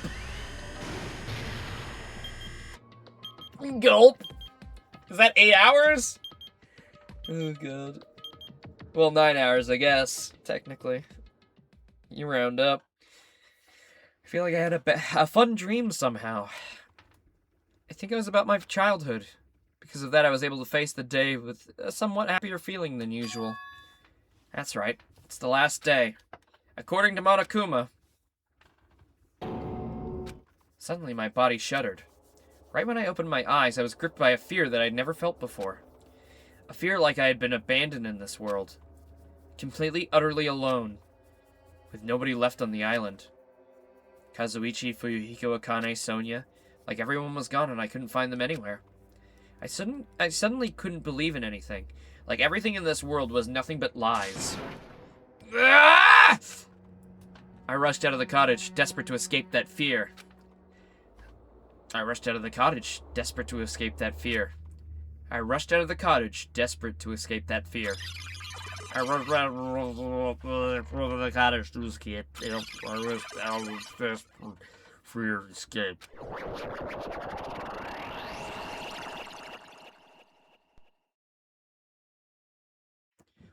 Gulp! Is that 8 hours? Oh, God. Well, 9 hours, I guess, technically. You round up. I feel like I had a fun dream somehow. I think it was about my childhood. Because of that, I was able to face the day with a somewhat happier feeling than usual. That's right. It's the last day. According to Monokuma. Suddenly, my body shuddered. Right when I opened my eyes, I was gripped by a fear that I'd never felt before. A fear like I had been abandoned in this world. Completely, utterly alone. With nobody left on the island. Kazuichi, Fuyuhiko, Akane, Sonia. Like everyone was gone and I couldn't find them anywhere. I suddenly couldn't believe in anything. Like everything in this world was nothing but lies. Ah! I rushed out of the cottage, desperate to escape that fear. I rushed out of the cottage, desperate to escape that fear. I rushed out of the cottage, desperate to escape that fear. I rushed out of the cottage to escape. I rushed out of the fear escape.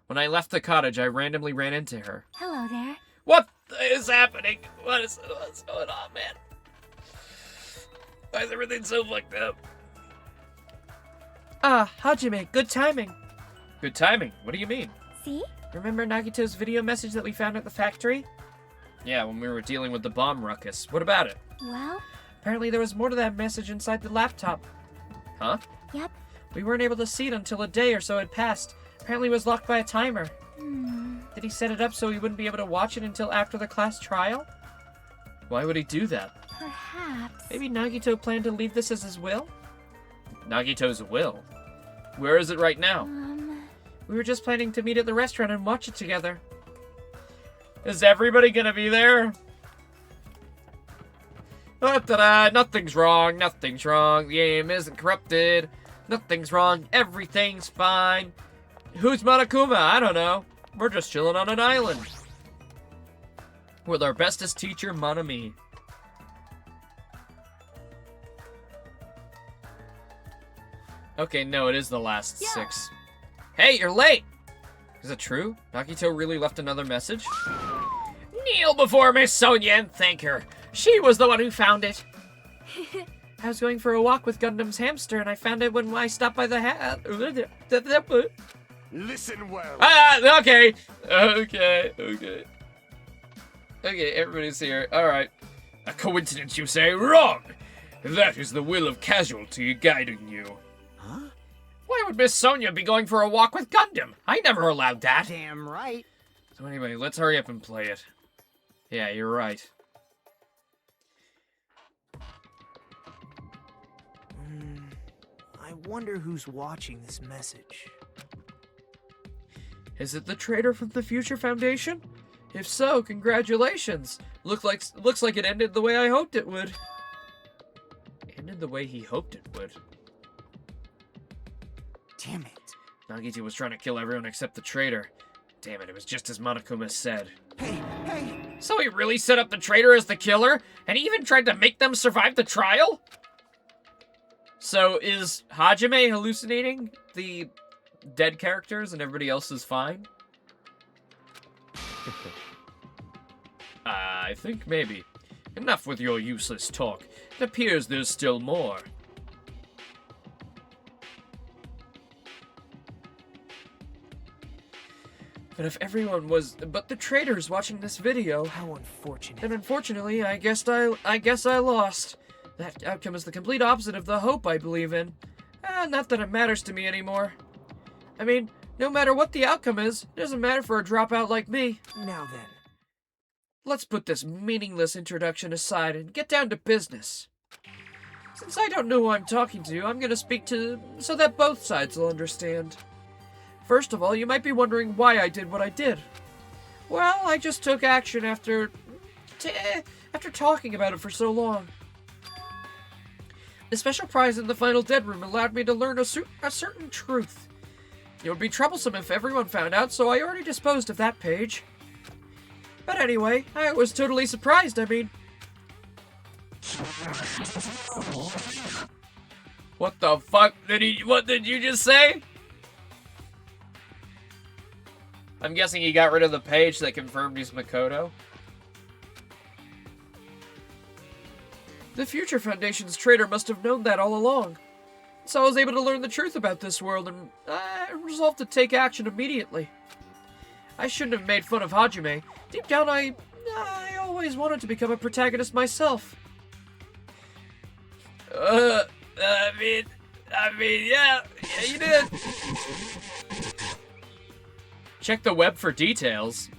When I left the cottage, I randomly ran into her. Hello there. What is happening? What's going on, man? Why is everything so fucked up? Ah, HaJiM3, good timing. Good timing? What do you mean? See? Remember Nagito's video message that we found at the factory? Yeah, when we were dealing with the bomb ruckus. What about it? Well? Apparently there was more to that message inside the laptop. Huh? Yep. We weren't able to see it until a day or so had passed. Apparently it was locked by a timer. Did he set it up so he wouldn't be able to watch it until after the class trial? Why would he do that? Perhaps. Maybe Nagito planned to leave this as his will? Nagito's will? Where is it right now? We were just planning to meet at the restaurant and watch it together. Is everybody gonna be there? Nothing's wrong, nothing's wrong. The aim isn't corrupted. Nothing's wrong, everything's fine. Who's Monokuma? I don't know. We're just chilling on an island. With our bestest teacher, Monami. Okay, no, it is the last 6. Hey, you're late! Is it true? Nagito really left another message? Kneel before Miss Sonia and thank her. She was the one who found it. I was going for a walk with Gundam's hamster, and I found it when I stopped by the Listen well. Okay, everybody's here. Alright. A coincidence, you say? Wrong! That is the will of Casualty guiding you. Huh? Why would Miss Sonia be going for a walk with Gundam? I never allowed that. Damn right. So anyway, let's hurry up and play it. Yeah, you're right. I wonder who's watching this message. Is it the traitor from the Future Foundation? If so, congratulations. Looks like it ended the way I hoped it would. Ended ended the way he hoped it would. Damn it. Nagito was trying to kill everyone except the traitor. Damn it, it was just as Monokuma said. Hey! So he really set up the traitor as the killer, and he even tried to make them survive the trial? So is HaJiM3 hallucinating the dead characters and everybody else is fine? I think maybe. Enough with your useless talk. It appears there's still more. But if everyone was but the traitors watching this video, How unfortunate. then unfortunately, I guess I lost. That outcome is the complete opposite of the hope I believe in. Not that it matters to me anymore. I mean, no matter what the outcome is, it doesn't matter for a dropout like me. Now then. Let's put this meaningless introduction aside and get down to business. Since I don't know who I'm talking to, I'm gonna speak to so that both sides will understand. First of all, you might be wondering why I did what I did. Well, I just took action after talking about it for so long. The special prize in the final dead room allowed me to learn a certain truth. It would be troublesome if everyone found out, so I already disposed of that page. But anyway, I was totally surprised, I mean... What the fuck what did you just say? I'm guessing he got rid of the page that confirmed he's Makoto. The Future Foundation's traitor must have known that all along. So I was able to learn the truth about this world, and I resolved to take action immediately. I shouldn't have made fun of HaJiM3. Deep down, I always wanted to become a protagonist myself. I mean, yeah, you did. Check the web for details.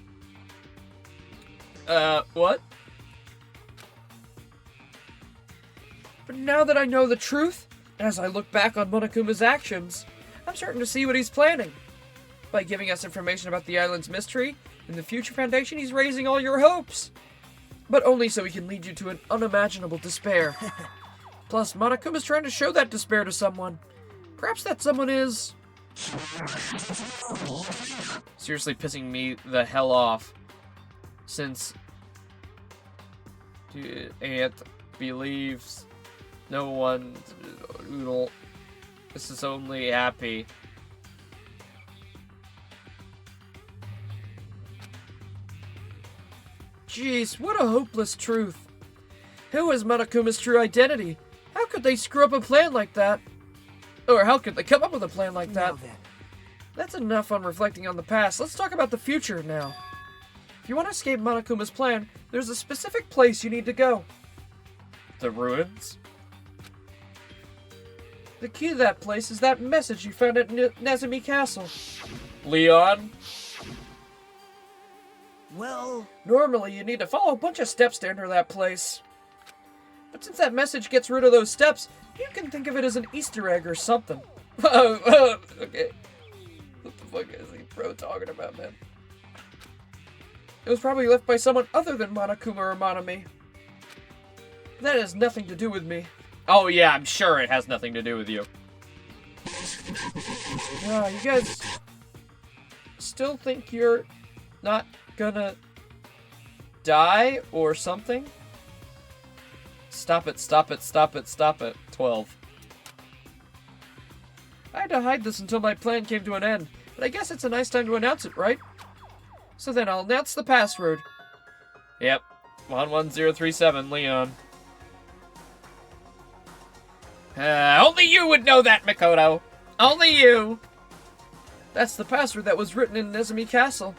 What? But now that I know the truth, as I look back on Monokuma's actions, I'm starting to see what he's planning. By giving us information about the island's mystery and the Future Foundation, he's raising all your hopes. But only so he can lead you to an unimaginable despair. Plus, Monokuma's trying to show that despair to someone. Perhaps that someone is... seriously pissing me the hell off. Since... Aunt believes no one... This is only happy. Jeez, what a hopeless truth. Who is Monokuma's true identity? How could they screw up a plan like that? Or how could they come up with a plan like that? Now then. That's enough on reflecting on the past. Let's talk about the future now. If you want to escape Monokuma's plan, there's a specific place you need to go. The ruins? The key to that place is that message you found at Nezumi Castle. Leon? Well... Normally, you need to follow a bunch of steps to enter that place. But since that message gets rid of those steps, you can think of it as an Easter egg or something. Okay. What the fuck is he talking about, man? It was probably left by someone other than Monokuma or Monami. That has nothing to do with me. Oh yeah, I'm sure it has nothing to do with you. You guys still think you're not gonna die or something? Stop it, stop it, stop it, stop it. 12. I had to hide this until my plan came to an end, but I guess it's a nice time to announce it, right? So then I'll announce the password. Yep, 11037, Leon. Only you would know that, Makoto. Only you. That's the password that was written in Nezumi Castle.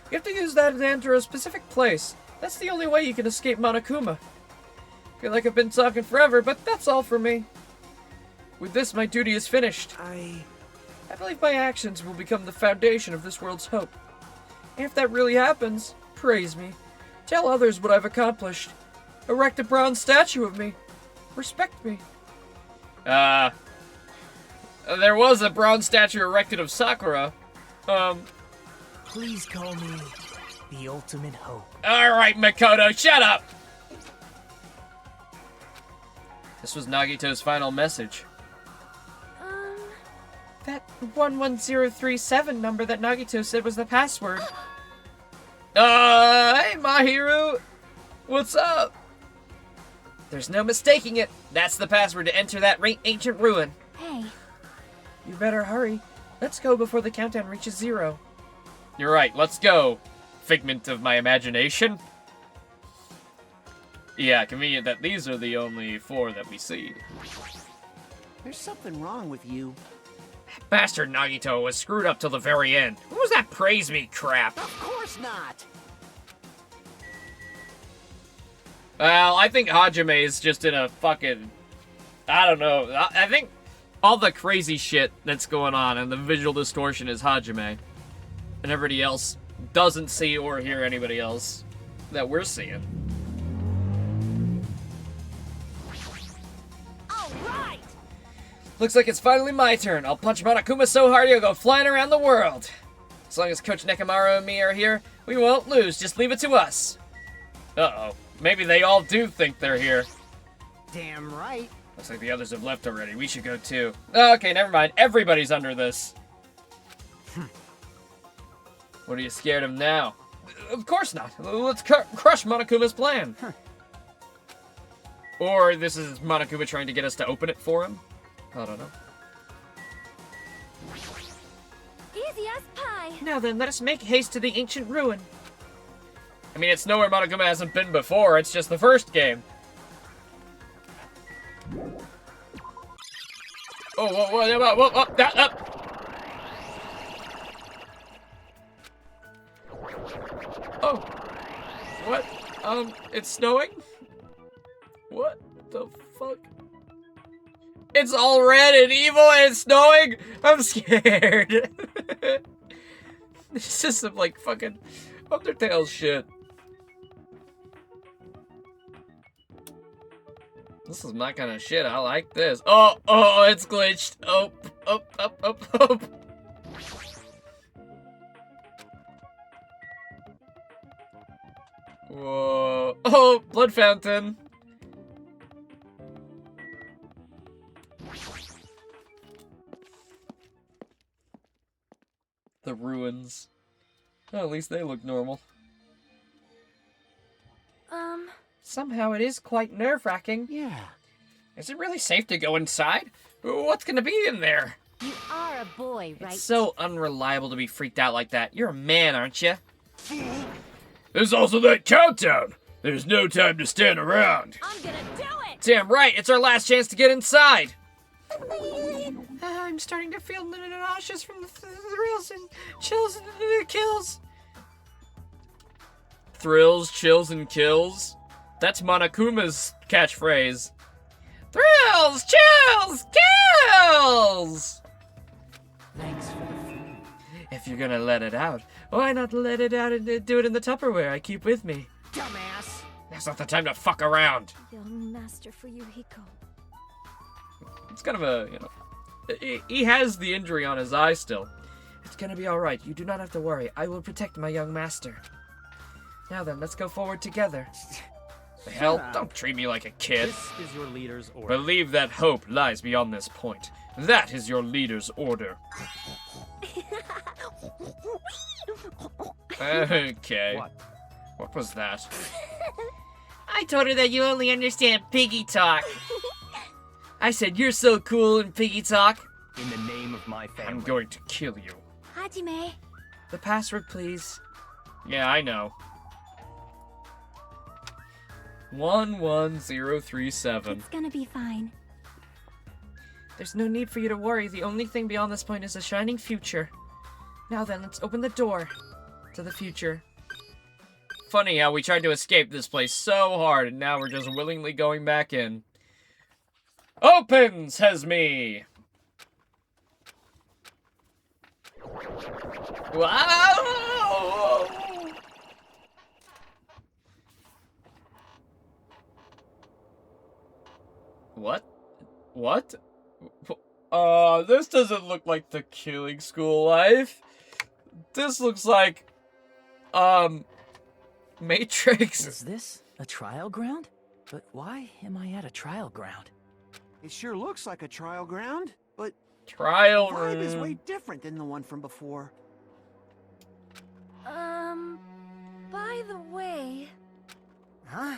You have to use that to enter a specific place. That's the only way you can escape Monokuma. Feel like I've been talking forever, but that's all for me. With this, my duty is finished. I believe my actions will become the foundation of this world's hope. And if that really happens, praise me. Tell others what I've accomplished. Erect a bronze statue of me. Respect me. There was a bronze statue erected of Sakura. Please call me the ultimate hope. Alright, Makoto, shut up! This was Nagito's final message. That 11037 number that Nagito said was the password. Hey, Mahiru! What's up? There's no mistaking it. That's the password to enter that ancient ruin. Hey. You better hurry. Let's go before the countdown reaches 0. You're right, let's go. Figment of my imagination. Yeah, convenient that these are the only 4 that we see. There's something wrong with you. Bastard Nagito was screwed up till the very end. What was that praise me crap? Of course not! Well, I think HaJiM3 is just in a fucking... I don't know. I think all the crazy shit that's going on and the visual distortion is HaJiM3. And everybody else doesn't see or hear anybody else that we're seeing. Alright! Looks like it's finally my turn. I'll punch Monokuma so hard he'll go flying around the world. As long as Coach Nekomaru and me are here, we won't lose. Just leave it to us. Uh-oh. Maybe they all do think they're here. Damn right. Looks like the others have left already. We should go too. Okay, never mind. Everybody's under this. What are you scared of now? Of course not. Let's crush Monokuma's plan. Or this is Monokuma trying to get us to open it for him? I don't know. Easy as pie. Now then, let us make haste to the ancient ruin. I mean, it's nowhere Monokuma hasn't been before. It's just the first game. Oh, whoa, that up. Oh. What? It's snowing? What the fuck? It's all red and evil and it's snowing? I'm scared. It's just some, like, fucking Undertale shit. This is my kind of shit. I like this. Oh, it's glitched. Up. Whoa. Oh, blood fountain. The ruins. Well, at least they look normal. Somehow it is quite nerve-wracking. Yeah. Is it really safe to go inside? What's gonna be in there? You are a boy, right? It's so unreliable to be freaked out like that. You're a man, aren't you? There's also that countdown. There's no time to stand around. I'm gonna do it! Damn right, it's our last chance to get inside. I'm starting to feel nauseous from the thrills and chills and kills. Thrills, chills, and kills? That's Monokuma's catchphrase. Thrills, chills, kills! Thanks for the food. If you're gonna let it out, why not let it out and do it in the Tupperware I keep with me? Dumbass. Now's not the time to fuck around. Young master for Yuhiko. It's kind of a, you know, he has the injury on his eye still. It's gonna be alright, you do not have to worry. I will protect my young master. Now then, let's go forward together. The hell? Don't treat me like a kid. This is your leader's order. Believe that hope lies beyond this point. That is your leader's order. Okay. What was that? I told her that you only understand piggy talk. I said, you're so cool in piggy talk. In the name of my family. I'm going to kill you. HaJiM3. The password, please. Yeah, I know. 11037. It's gonna be fine. There's no need for you to worry. The only thing beyond this point is a shining future. Now then, let's open the door to the future. Funny how we tried to escape this place so hard, and now we're just willingly going back in. Open, says me! Wow! What? What? This doesn't look like the killing school life. This looks like, Matrix. Is this a trial ground? But why am I at a trial ground? It sure looks like a trial ground, but Trial the vibe is room. way different than the one from before. By the way, Huh?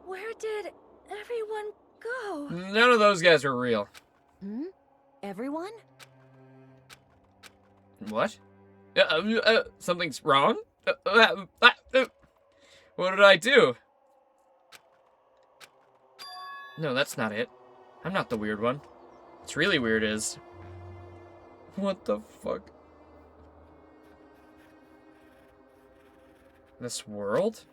where did everyone go? None of those guys were real. Everyone? What? Something's wrong? What did I do? No, that's not it. I'm not the weird one. What's really weird is... What the fuck? This world?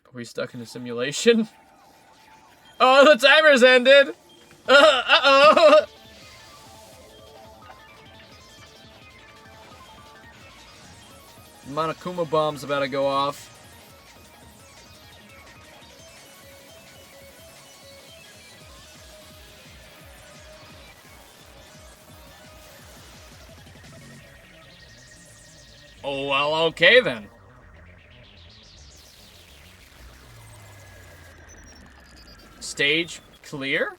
Are we stuck in a simulation? Oh, the timer's ended! Uh-oh! Monokuma bomb's about to go off. Oh, well, okay then. Stage clear?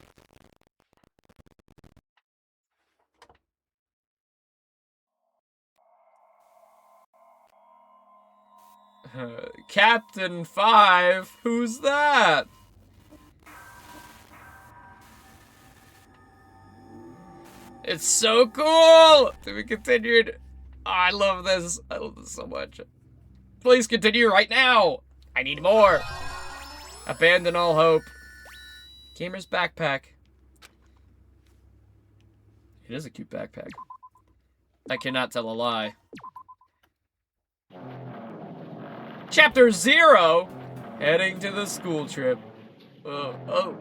Captain 5? Who's that? It's so cool! To be continued. Oh, I love this. I love this so much. Please continue right now. I need more. Abandon all hope. Gamer's backpack. It is a cute backpack. I cannot tell a lie. Chapter 0. Heading to the school trip. Oh.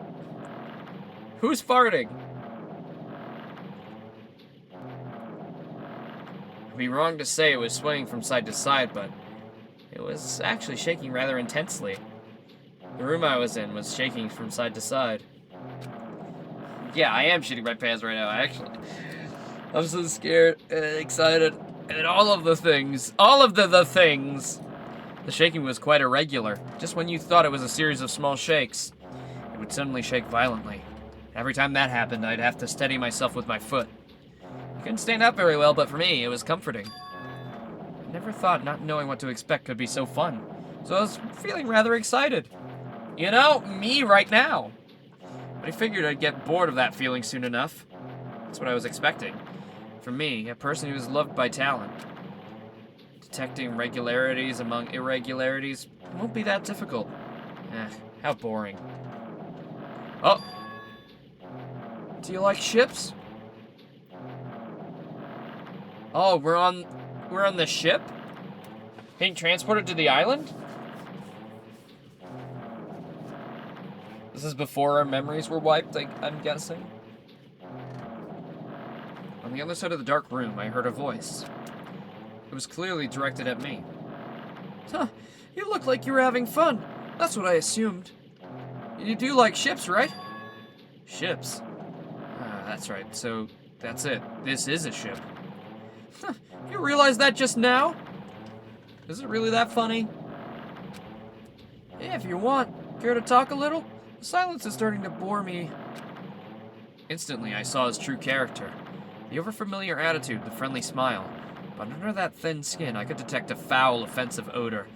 Who's farting? It'd be wrong to say it was swaying from side to side, but it was actually shaking rather intensely. The room I was in was shaking from side to side. Yeah, I am shitting my pants right now, actually. I'm so scared and excited and all of the things. All of the things. The shaking was quite irregular. Just when you thought it was a series of small shakes, it would suddenly shake violently. Every time that happened, I'd have to steady myself with my foot. I couldn't stand up very well, but for me, it was comforting. I never thought not knowing what to expect could be so fun, so I was feeling rather excited. You know, me right now. But I figured I'd get bored of that feeling soon enough. That's what I was expecting. For me, a person who is loved by talent. Detecting regularities among irregularities won't be that difficult. How boring. Oh! Do you like ships? Oh, we're on the ship? Being transported to the island? This is before our memories were wiped, I'm guessing. On the other side of the dark room, I heard a voice. It was clearly directed at me. Huh, you look like you were having fun. That's what I assumed. You do like ships, right? Ships? That's right, so that's it. This is a ship. Huh, you realized that just now? Is it really that funny? Yeah, if you want. Care to talk a little? The silence is starting to bore me. Instantly, I saw his true character. The overfamiliar attitude, the friendly smile. But under that thin skin, I could detect a foul, offensive odor,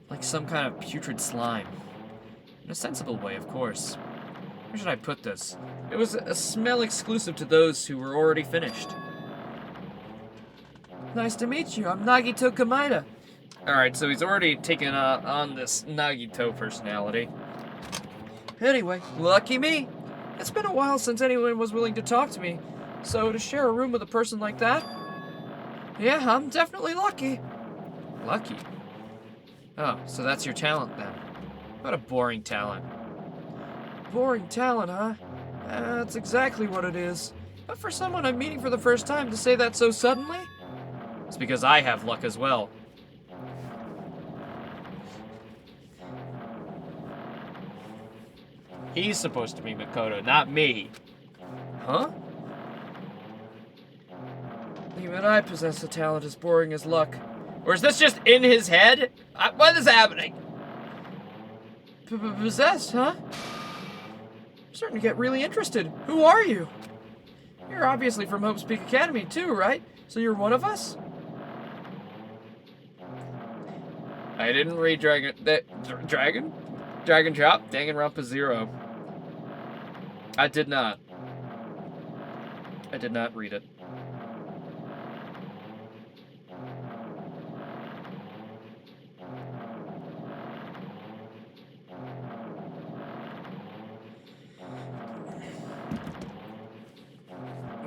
like some kind of putrid slime. In a sensible way, of course. Where should I put this? It was a smell exclusive to those who were already finished. Nice to meet you, I'm Nagito Kamida. Alright, so he's already taken on this Nagito personality. Anyway, lucky me. It's been a while since anyone was willing to talk to me, so to share a room with a person like that, yeah, I'm definitely lucky. Lucky? Oh, so that's your talent then. What a boring talent. Boring talent, huh? That's exactly what it is. But for someone I'm meeting for the first time to say that so suddenly? It's because I have luck as well. He's supposed to be Makoto, not me. Huh? Even I possess a talent as boring as luck. Or is this just in his head? What is happening? Possessed, huh? I'm starting to get really interested. Who are you? You're obviously from Hope's Peak Academy too, right? So you're one of us? I didn't read Dragon Drop? Danganronpa 0. I did not. I did not read it.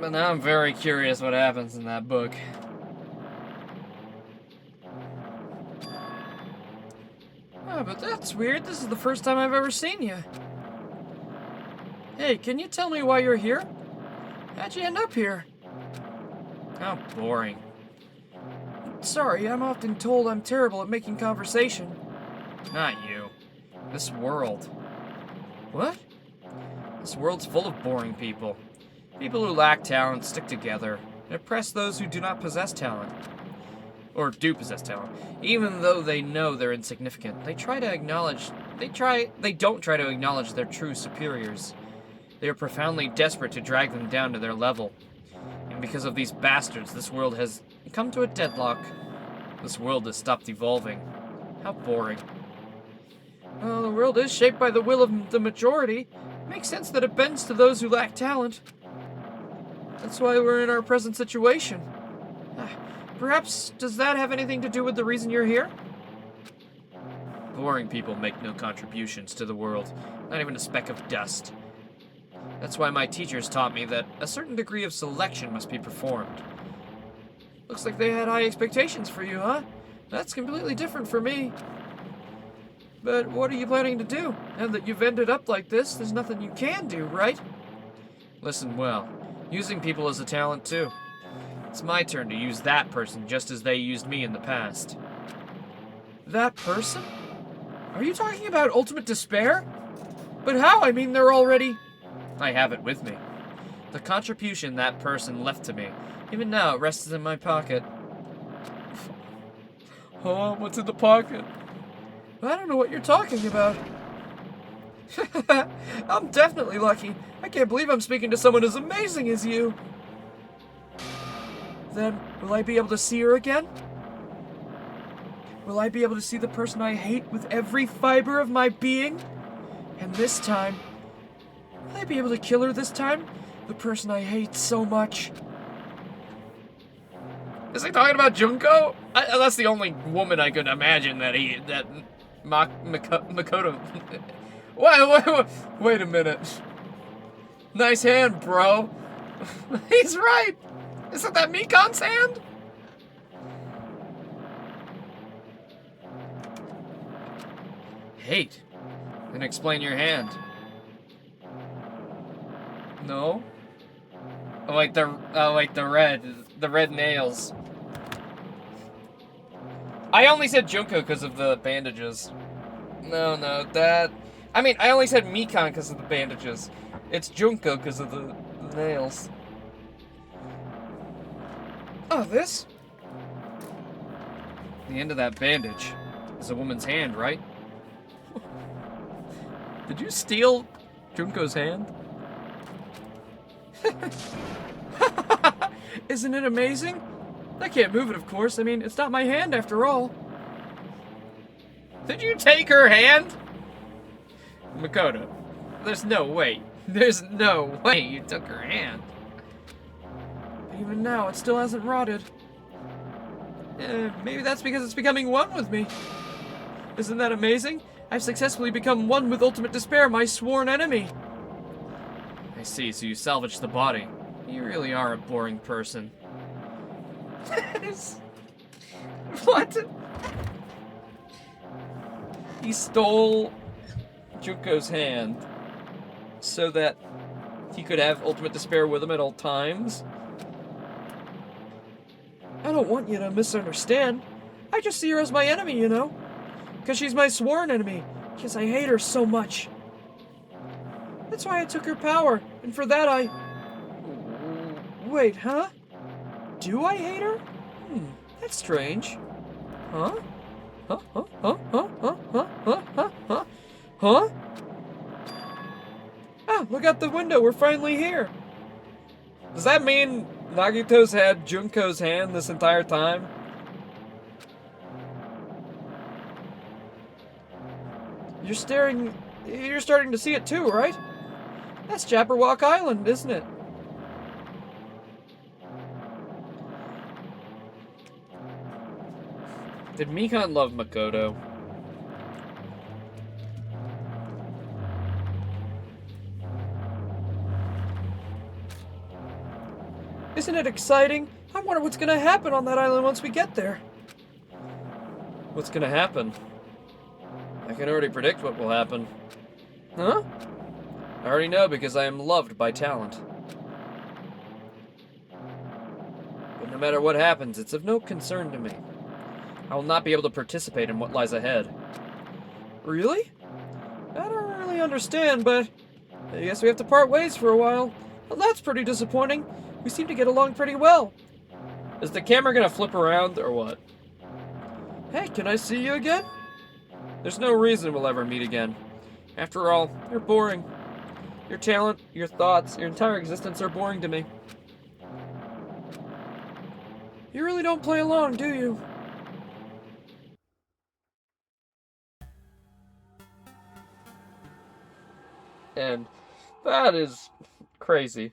But now I'm very curious what happens in that book. Oh, but that's weird. This is the first time I've ever seen you. Hey, can you tell me why you're here? How'd you end up here? How boring. Sorry, I'm often told I'm terrible at making conversation. Not you. This world. What? This world's full of boring people. People who lack talent stick together and oppress those who do not possess talent. Or do possess talent. Even though they know they're insignificant, they don't try to acknowledge their true superiors. They are profoundly desperate to drag them down to their level. And because of these bastards, this world has come to a deadlock. This world has stopped evolving. How boring. Well, the world is shaped by the will of the majority. It makes sense that it bends to those who lack talent. That's why we're in our present situation. Perhaps, does that have anything to do with the reason you're here? Boring people make no contributions to the world, not even a speck of dust. That's why my teachers taught me that a certain degree of selection must be performed. Looks like they had high expectations for you, huh? That's completely different for me. But what are you planning to do? Now that you've ended up like this, there's nothing you can do, right? Listen well. Using people is a talent, too. It's my turn to use that person just as they used me in the past. That person? Are you talking about ultimate despair? But how? I mean, they're already... I have it with me. The contribution that person left to me. Even now, it rests in my pocket. Oh, what's in the pocket? I don't know what you're talking about. I'm definitely lucky. I can't believe I'm speaking to someone as amazing as you. Then, will I be able to see her again? Will I be able to see the person I hate with every fiber of my being? And this time, will I be able to kill her this time? The person I hate so much. Is he talking about Junko? That's the only woman I could imagine that Makoto... Wait a minute. Nice hand, bro. He's right. Isn't that Mikon's hand? Hate. Then explain your hand. No? Oh wait, the red nails. I only said Junko because of the bandages. No, that... I mean, I only said Mikon because of the bandages. It's Junko because of the nails. Oh, this? The end of that bandage is a woman's hand, right? Did you steal Junko's hand? Isn't it amazing? I can't move it, of course. I mean, it's not my hand after all. Did you take her hand? Makoto, there's no way. There's no way you took her hand. But even now, it still hasn't rotted. Maybe that's because it's becoming one with me. Isn't that amazing? I've successfully become one with Ultimate Despair, my sworn enemy. I see, so you salvaged the body. You really are a boring person. What? He stole Junko's hand so that he could have Ultimate Despair with him at all times. I don't want you to misunderstand. I just see her as my enemy, you know? Because she's my sworn enemy. Because I hate her so much. That's why I took her power. And for that I... Wait, huh? Do I hate her? That's strange. Huh? Huh? Ah, look out the window, we're finally here. Does that mean Nagito's had Junko's hand this entire time? You're starting to see it too, right? That's Jabberwock Island, isn't it? Did Mikan love Makoto? Isn't it exciting? I wonder what's gonna happen on that island once we get there. What's gonna happen? I can already predict what will happen. Huh? I already know because I am loved by talent. But no matter what happens, it's of no concern to me. I will not be able to participate in what lies ahead. Really? I don't really understand, but I guess we have to part ways for a while. Well, that's pretty disappointing. We seem to get along pretty well. Is the camera gonna flip around or what? Hey, can I see you again? There's no reason we'll ever meet again. After all, you're boring. Your talent, your thoughts, your entire existence are boring to me. You really don't play along, do you? And that is crazy.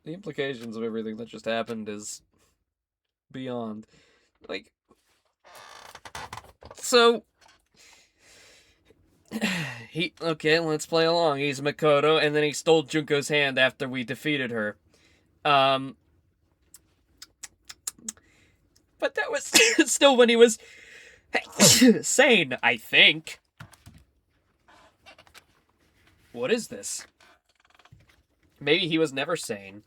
The implications of everything that just happened is beyond. Like, so okay, let's play along. He's Makoto, and then he stole Junko's hand after we defeated her. But that was still when he was sane, I think. What is this? Maybe he was never sane.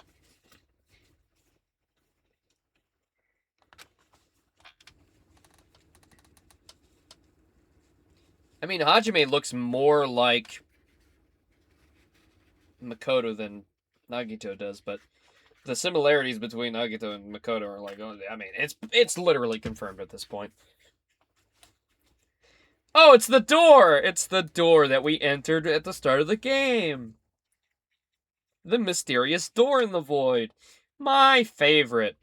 I mean, HaJiM3 looks more like Makoto than Nagito does, but the similarities between Nagito and Makoto are like, I mean, it's literally confirmed at this point. Oh, it's the door! It's the door that we entered at the start of the game. The mysterious door in the void. My favorite.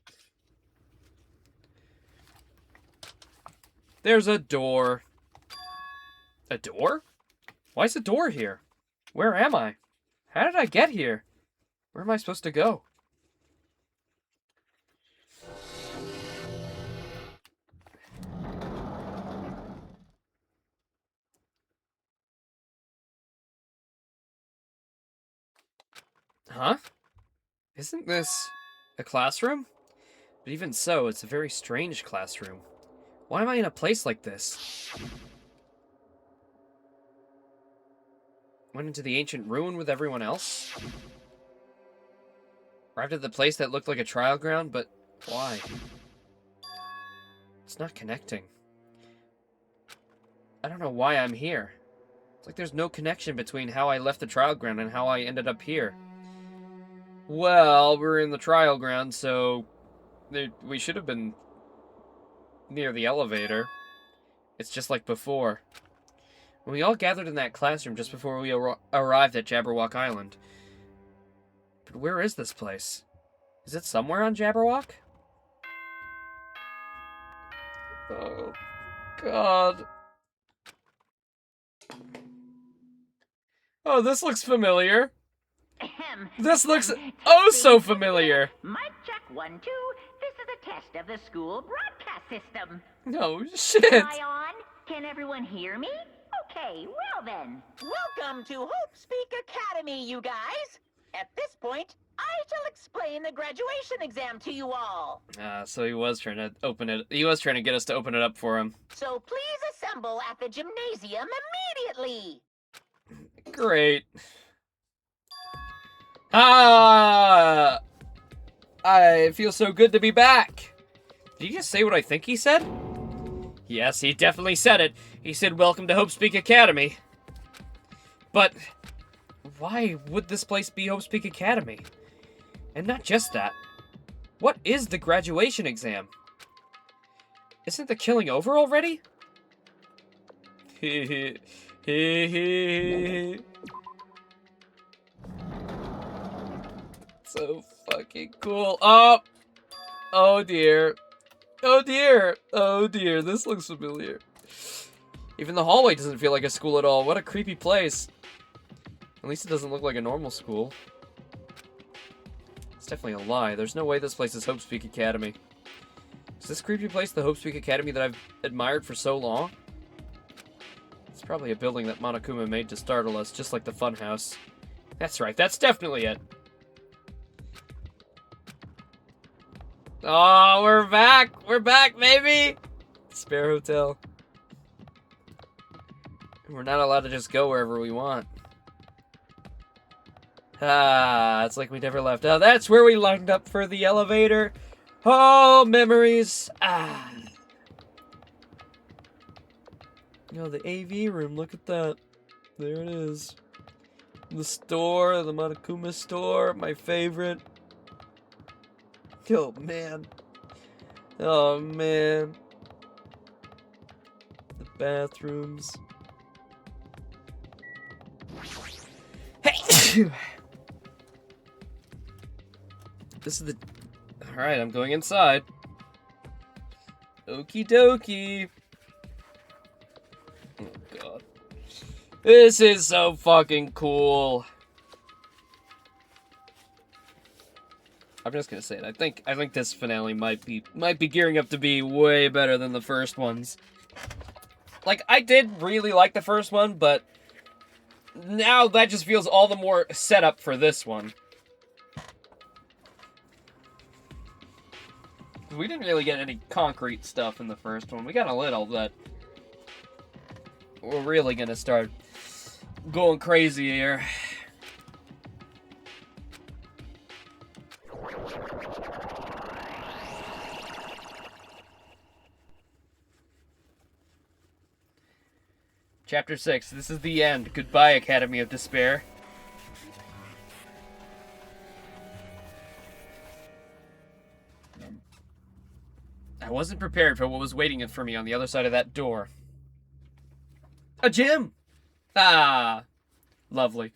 There's a door. A door? Why is a door here? Where am I? How did I get here? Where am I supposed to go? Huh? Isn't this a classroom? But even so, it's a very strange classroom. Why am I in a place like this? Went into the ancient ruin with everyone else? Arrived at the place that looked like a trial ground, but why? It's not connecting. I don't know why I'm here. It's like there's no connection between how I left the trial ground and how I ended up here. Well, we're in the trial ground, so we should have been near the elevator. It's just like before. When we all gathered in that classroom just before we arrived at Jabberwock Island. But where is this place? Is it somewhere on Jabberwock? Oh, God. Oh, this looks familiar. This looks oh so familiar. Mic check 1, 2. This is a test of the school broadcast system. No shit. Am I on? Can everyone hear me? Okay, well then. Welcome to Hope Speak Academy, you guys. At this point, I shall explain the graduation exam to you all. So he was trying to open it. He was trying to get us to open it up for him. So please assemble at the gymnasium immediately. Great. Ah! I feel so good to be back. Did he just say what I think he said? Yes, he definitely said it. He said, "Welcome to Hope Speak Academy." But why would this place be Hope Speak Academy? And not just that. What is the graduation exam? Isn't the killing over already? So fucking cool. Oh! Oh dear. Oh dear. Oh dear. This looks familiar. Even the hallway doesn't feel like a school at all. What a creepy place. At least it doesn't look like a normal school. It's definitely a lie. There's no way this place is HoW Academy. Is this creepy place the HoW Academy that I've admired for so long? It's probably a building that Monokuma made to startle us, just like the funhouse. That's right, that's definitely it. Oh, we're back! We're back, baby! Spare Hotel. We're not allowed to just go wherever we want. Ah, it's like we never left. Oh, that's where we lined up for the elevator. Oh, memories. Ah. Oh, the AV room, look at that. There it is. The store, the Monokuma store, my favorite. Oh, man. Oh, man. The bathrooms. Hey! This is the... Alright, I'm going inside. Okie dokie. Oh, God. This is so fucking cool. I'm just gonna say it. I think this finale might be gearing up to be way better than the first ones. Like, I did really like the first one, but now that just feels all the more set up for this one. We didn't really get any concrete stuff in the first one. We got a little, but we're really gonna start going crazy here. Chapter 6. This is the end. Goodbye, Academy of Despair. I wasn't prepared for what was waiting for me on the other side of that door. A gym! Ah, lovely.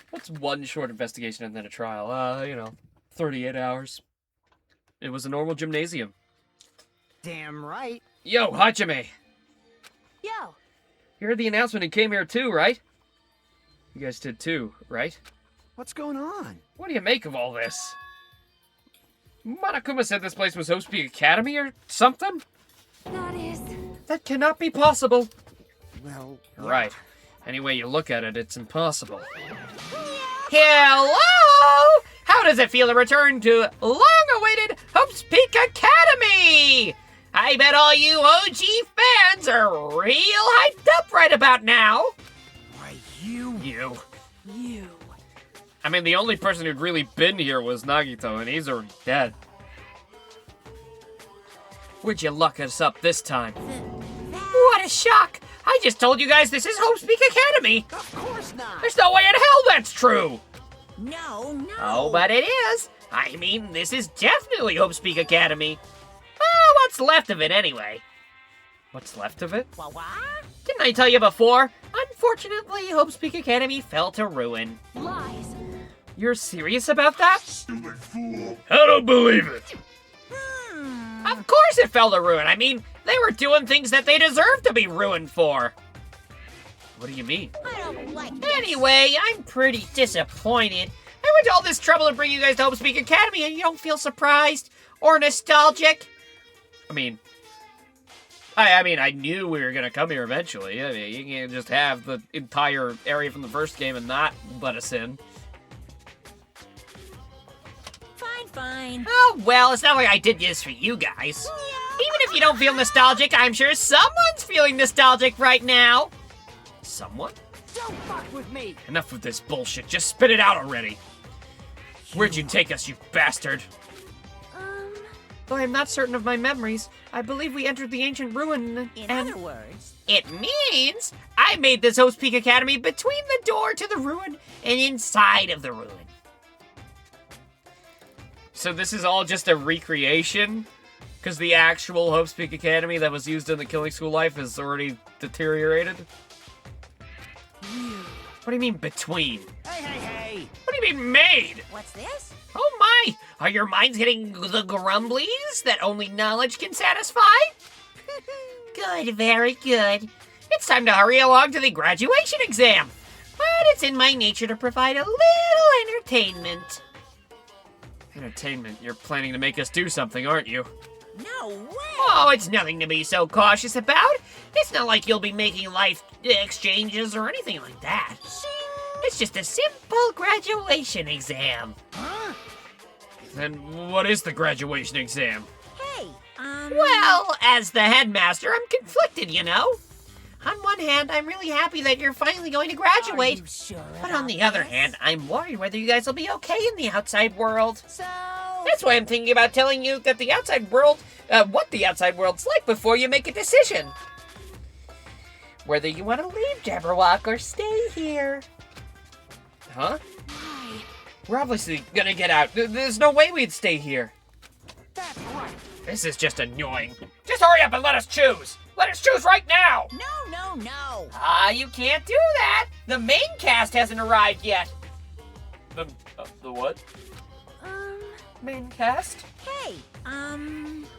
What's one short investigation and then a trial? 38 hours. It was a normal gymnasium. Damn right. Yo, HaJiM3. Yo! You heard the announcement and came here too, right? You guys did too, right? What's going on? What do you make of all this? Monokuma said this place was HoW Academy or something? That cannot be possible. Well, yeah. Right. Any way you look at it, it's impossible. Hello! How does it feel to return to long-awaited HoW Academy? I bet all you OG fans are real hyped up right about now. Why, you. I mean, the only person who'd really been here was Nagito, and he's already dead. Where'd you look us up this time? What a shock! I just told you guys this is HoW Academy! Of course not! There's no way in hell that's true! No. Oh, but it is! I mean, this is definitely HoW Academy. What's left of it, anyway? What's left of it? What? Didn't I tell you before? Unfortunately, HoW Academy fell to ruin. Lies. You're serious about that? Stupid fool. I don't believe it. Of course it fell to ruin. I mean, they were doing things that they deserved to be ruined for. What do you mean? I don't like this. Anyway, I'm pretty disappointed. I went to all this trouble to bring you guys to HoW Academy and you don't feel surprised or nostalgic? I mean, I knew we were gonna come here eventually. I mean, you can't just have the entire area from the first game and not let us in. Fine. Oh, well, it's not like I did this for you guys. Even if you don't feel nostalgic, I'm sure someone's feeling nostalgic right now. Someone? Don't fuck with me. Enough of this bullshit. Just spit it out already. Where'd you take us, you bastard? Though I'm not certain of my memories, I believe we entered the ancient ruin In other words, it means I made this HoW Academy between the door to the ruin and inside of the ruin. So this is all just a recreation? Because the actual Hope's Peak Academy that was used in the Killing School life is already deteriorated? What do you mean, between? Hey, hey, hey! What do you mean, made? What's this? Oh my! Are your minds hitting the grumblies that only knowledge can satisfy? Good, very good. It's time to hurry along to the graduation exam. But it's in my nature to provide a little entertainment. Entertainment? You're planning to make us do something, aren't you? No way! Oh, it's nothing to be so cautious about. It's not like you'll be making life exchanges or anything like that. It's just a simple graduation exam. Then what is the graduation exam? Hey, Well, as the headmaster, I'm conflicted, you know. On one hand, I'm really happy that you're finally going to graduate. Are you sure But on about the other this? hand, I'm worried whether you guys will be okay in the outside world. So... That's why I'm thinking about telling you that the outside world, what the outside world's like before you make a decision. Whether you want to leave Jabberwock or stay here. Huh? We're obviously gonna get out. There's no way we'd stay here. That's right. This is just annoying. Just hurry up and let us choose. Let us choose right now. No. You can't do that. The main cast hasn't arrived yet. The what? Main cast? Hey,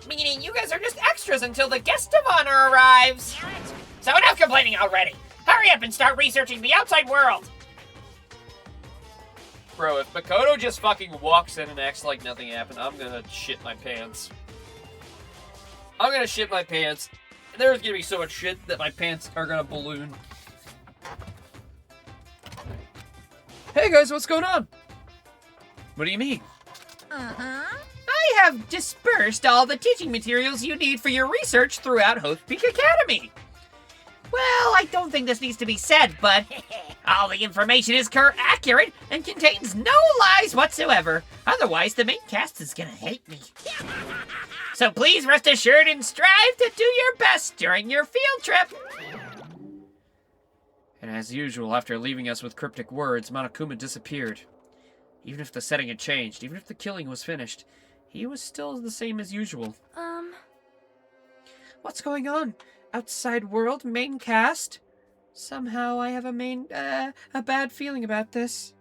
Meaning you guys are just extras until the guest of honor arrives. So enough complaining already. Hurry up and start researching the outside world. Bro, if Makoto just fucking walks in and acts like nothing happened, I'm gonna shit my pants. I'm gonna shit my pants. There's gonna be so much shit that my pants are gonna balloon. Hey guys, what's going on? What do you mean? I have dispersed all the teaching materials you need for your research throughout Hope's Peak Academy. Well, I don't think this needs to be said, but all the information is accurate and contains no lies whatsoever. Otherwise, the main cast is gonna hate me. So please rest assured and strive to do your best during your field trip. And as usual, after leaving us with cryptic words, Monokuma disappeared. Even if the setting had changed, even if the killing was finished, he was still the same as usual. What's going on? Outside world, main cast? Somehow I have a bad feeling about this.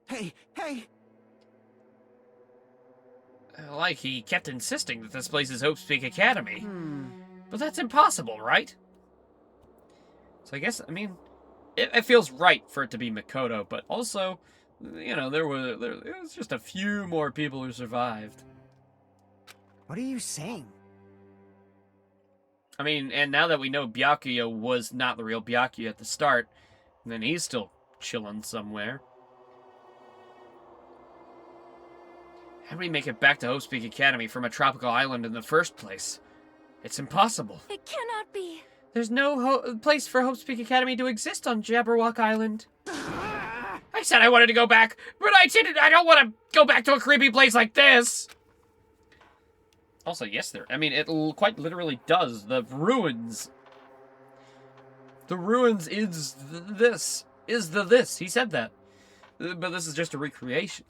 Hey, hey! Like he kept insisting that this place is Hope's Peak Academy. But that's impossible, right? So I guess, it feels right for it to be Makoto, but also, you know, there was just a few more people who survived. What are you saying? And now that we know Byakuya was not the real Byakuya at the start, then he's still chilling somewhere. How do we make it back to Hope's Peak Academy from a tropical island in the first place? It's impossible. It cannot be. There's no place for Hope's Peak Academy to exist on Jabberwock Island. I said I wanted to go back, but I don't want to go back to a creepy place like this. Also, yes, it quite literally does. The ruins. The ruins is this. Is the this. He said that. But this is just a recreation.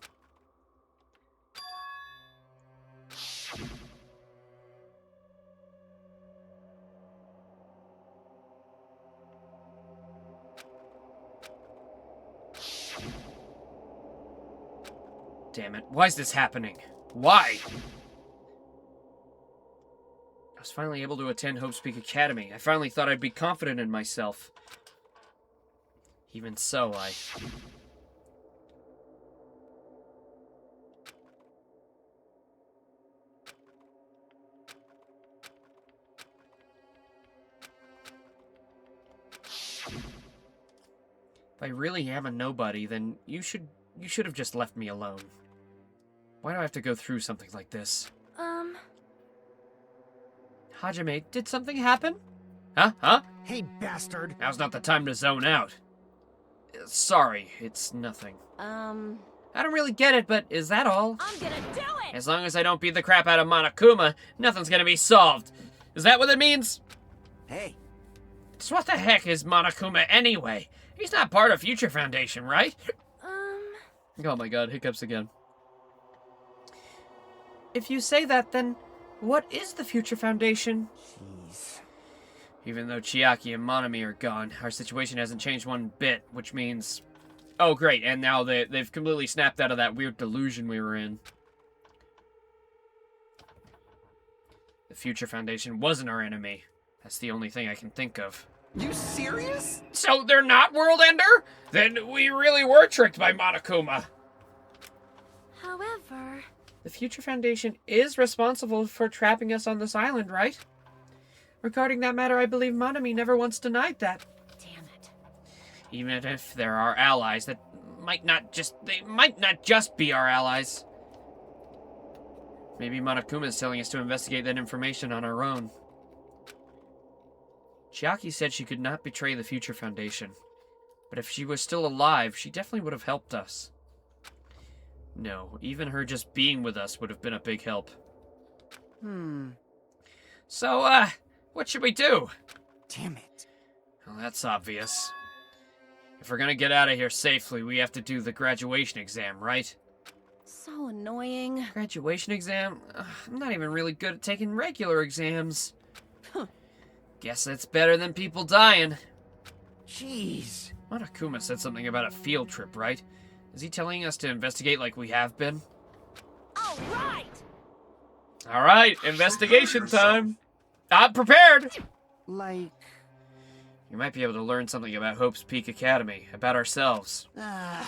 Damn it. Why is this happening? Why? I was finally able to attend Hope's Peak Academy. I finally thought I'd be confident in myself. Even so, If I really am a nobody, then you should have just left me alone. Why do I have to go through something like this? HaJiM3, did something happen? Huh? Hey, bastard! Now's not the time to zone out. Sorry, it's nothing. I don't really get it, but is that all? I'm gonna do it! As long as I don't beat the crap out of Monokuma, nothing's gonna be solved. Is that what it means? Hey, Just what the heck is Monokuma anyway? He's not part of Future Foundation, right? Oh my god, hiccups again. if you say that, then what is the Future Foundation? Jeez. Even though Chiaki and Monami are gone, our situation hasn't changed one bit, which means... Oh, great, and now they've completely snapped out of that weird delusion we were in. The Future Foundation wasn't our enemy. That's the only thing I can think of. You serious? So they're not World Ender? Then we really were tricked by Monokuma. However... The Future Foundation is responsible for trapping us on this island, right? Regarding that matter, I believe Monami never once denied that. Damn it. Even if they're our allies, they might not just be our allies. Maybe Monokuma is telling us to investigate that information on our own. Chiaki said she could not betray the Future Foundation, but if she was still alive, she definitely would have helped us. No, even her just being with us would have been a big help. So, what should we do? Damn it. Well, that's obvious. If we're gonna get out of here safely, we have to do the graduation exam, right? So annoying. Graduation exam? Ugh, I'm not even really good at taking regular exams. Guess that's better than people dying. Jeez. Monokuma said something about a field trip, right? Is he telling us to investigate like we have been? All right. Alright, investigation time. I'm prepared! Like... You might be able to learn something about Hope's Peak Academy, about ourselves. I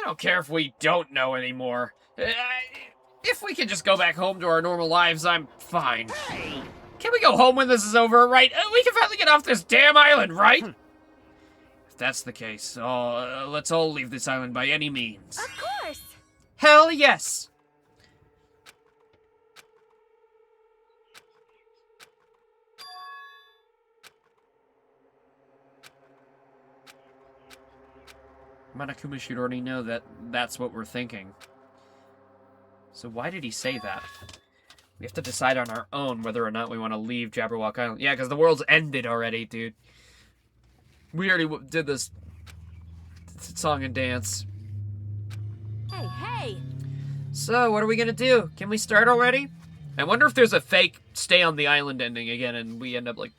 don't care if we don't know anymore. If we can just go back home to our normal lives, I'm fine. Hey! Can we go home when this is over, right? We can finally get off this damn island, right? If that's the case, let's all leave this island by any means. Of course! Hell yes! Monokuma should already know that that's what we're thinking. So why did he say that? We have to decide on our own whether or not we want to leave Jabberwock Island. Yeah, because the world's ended already, dude. We already did this song and dance. Hey, hey! So, what are we gonna do? Can we start already? I wonder if there's a fake stay on the island ending again and we end up, like,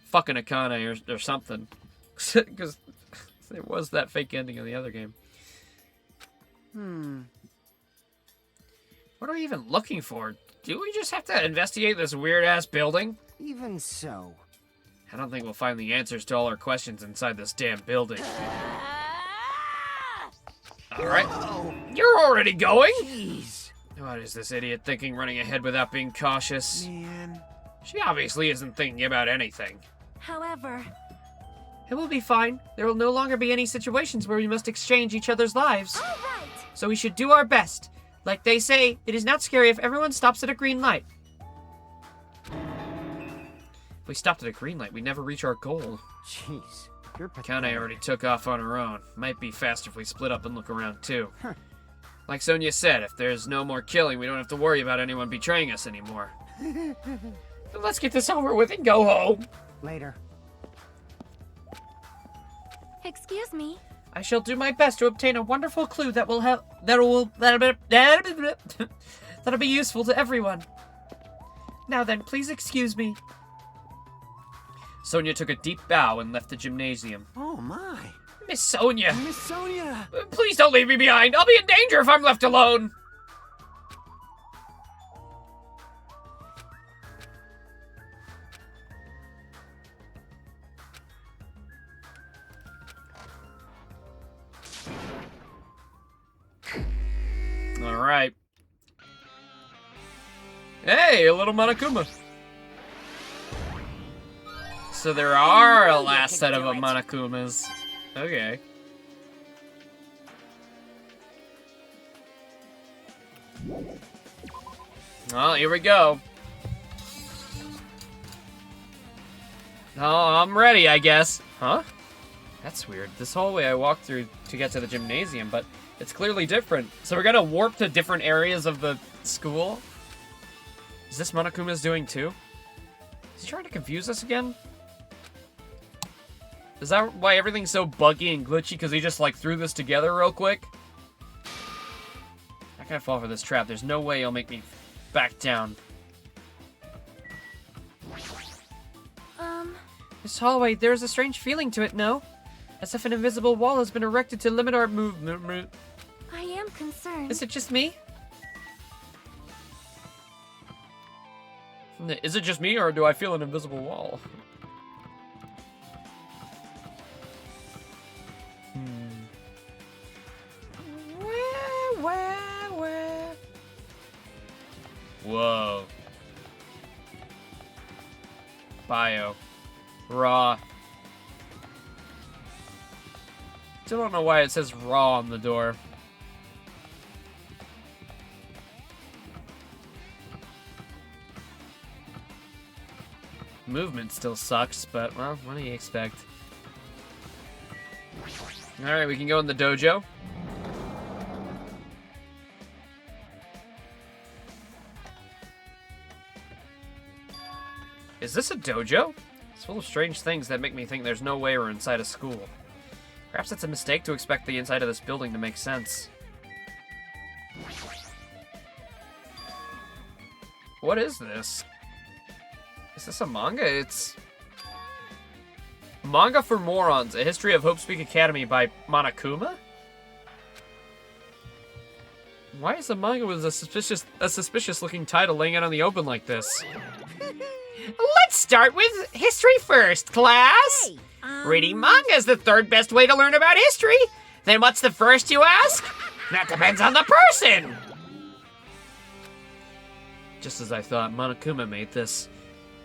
fucking Akane or something. Because there was that fake ending in the other game. What are we even looking for? Do we just have to investigate this weird-ass building? Even so. I don't think we'll find the answers to all our questions inside this damn building. Alright. You're already going? Jeez. What is this idiot thinking, running ahead without being cautious? Man. She obviously isn't thinking about anything. However... It will be fine. There will no longer be any situations where we must exchange each other's lives. All right! So we should do our best. Like they say, it is not scary if everyone stops at a green light. If we stopped at a green light, we'd never reach our goal. Jeez. You're Akane already took off on her own. Might be faster if we split up and look around too. Like Sonia said, if there's no more killing, we don't have to worry about anyone betraying us anymore. Let's get this over with and go home. Later. Excuse me. I shall do my best to obtain a wonderful clue that will help. That'll be useful to everyone. Now then, please excuse me. Sonia took a deep bow and left the gymnasium. Oh my. Miss Sonia. Miss Sonia. Please don't leave me behind. I'll be in danger if I'm left alone. All right. Hey, a little Monokuma. So there are a last set of Monokumas. Okay. Well, here we go. Oh, I'm ready, I guess. Huh? That's weird. This hallway I walked through to get to the gymnasium, but it's clearly different. So we're gonna warp to different areas of the school? Is this Monokuma's doing too? Is he trying to confuse us again? Is that why everything's so buggy and glitchy? Because he just, like, threw this together real quick? How can I fall for this trap? There's no way he'll make me back down. This hallway, there's a strange feeling to it, no? As if an invisible wall has been erected to limit our movement. I am concerned. Is it just me? Is it just me, or do I feel an invisible wall? Where? Whoa. Bio. Raw. Still don't know why it says raw on the door. Movement still sucks, but, well, what do you expect? Alright, we can go in the dojo. Is this a dojo? It's full of strange things that make me think there's no way we're inside a school. Perhaps it's a mistake to expect the inside of this building to make sense. What is this? Is this a manga? It's... Manga for Morons, A History of HoW's Peak Academy by Monokuma? Why is a manga with a suspicious looking title laying out on the open like this? Let's start with history first, class. Hey, Reading manga is the third best way to learn about history. Then what's the first, you ask? That depends on the person. Just as I thought, Monokuma made this.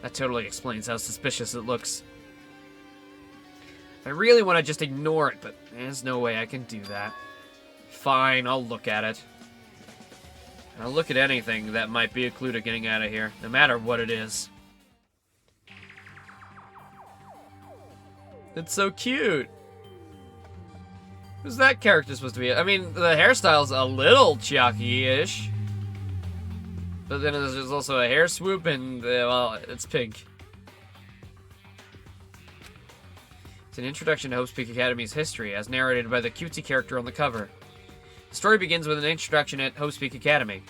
That totally explains how suspicious it looks. I really want to just ignore it, but there's no way I can do that. Fine, I'll look at it. I'll look at anything that might be a clue to getting out of here, no matter what it is. It's so cute. Who's that character supposed to be? I mean, the hairstyle's a little Chiaki-ish. But then there's also a hair swoop and, well, it's pink. It's an introduction to HoW's Peak Academy's history, as narrated by the cutesy character on the cover. The story begins with an introduction at HoW's Peak Academy.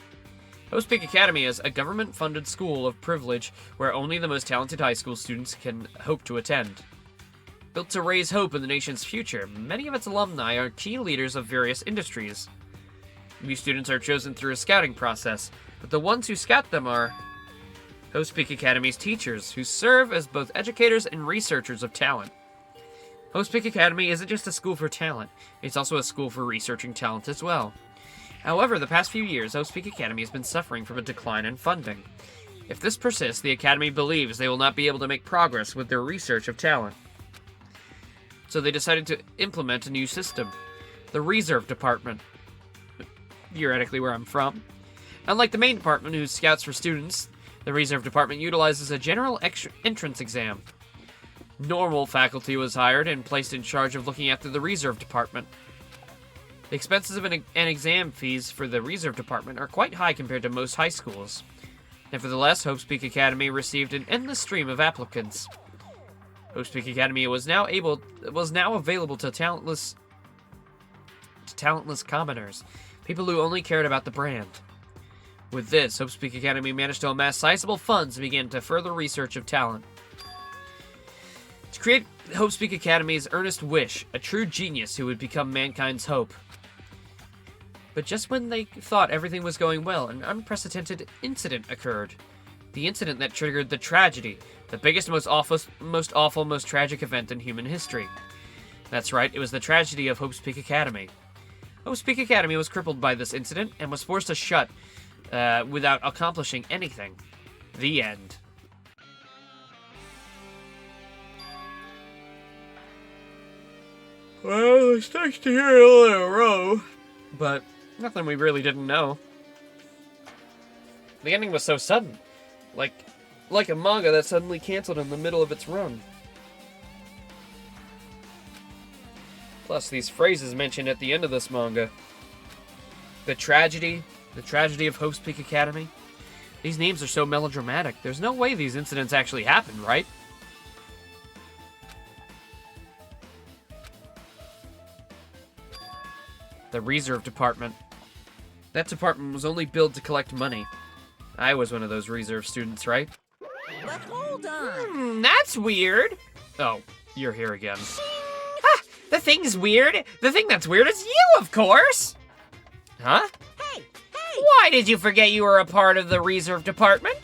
HoW's Peak Academy is a government-funded school of privilege where only the most talented high school students can hope to attend. Built to raise hope in the nation's future, many of its alumni are key leaders of various industries. New students are chosen through a scouting process, but the ones who scout them are HoW's Peak Academy's teachers, who serve as both educators and researchers of talent. HoW's Peak Academy isn't just a school for talent, it's also a school for researching talent as well. However, the past few years, HoW's Peak Academy has been suffering from a decline in funding. If this persists, the Academy believes they will not be able to make progress with their research of talent. So they decided to implement a new system, the Reserve Department. Theoretically where I'm from. Unlike the main department, who scouts for students, the Reserve Department utilizes a general entrance exam. Normal faculty was hired and placed in charge of looking after the Reserve Department. The expenses of an exam fees for the Reserve Department are quite high compared to most high schools. Nevertheless, HoW's Peak Academy received an endless stream of applicants. HoW's Peak Academy was now available to talentless commoners, people who only cared about the brand. With this, HoW's Peak Academy managed to amass sizable funds and began to further research of talent. To create HoW's Peak Academy's earnest wish, a true genius who would become mankind's hope. But just when they thought everything was going well, an unprecedented incident occurred. The incident that triggered the tragedy, the biggest, most awful, most tragic event in human history. That's right, it was the tragedy of HoW's Peak Academy. HoW's Peak Academy was crippled by this incident and was forced to shut without accomplishing anything. The end. Well, it's nice to hear it all in a row, but nothing we really didn't know. The ending was so sudden, like a manga that suddenly canceled in the middle of its run. Plus, these phrases mentioned at the end of this manga. The tragedy of HoW's Peak Academy. These names are so melodramatic. There's no way these incidents actually happened, right? The Reserve Department. That department was only built to collect money. I was one of those reserve students, right? But hold on. That's weird. Oh, you're here again. Ha! The thing's weird. The thing that's weird is you, of course. Huh? Hey! Why did you forget you were a part of the reserve department?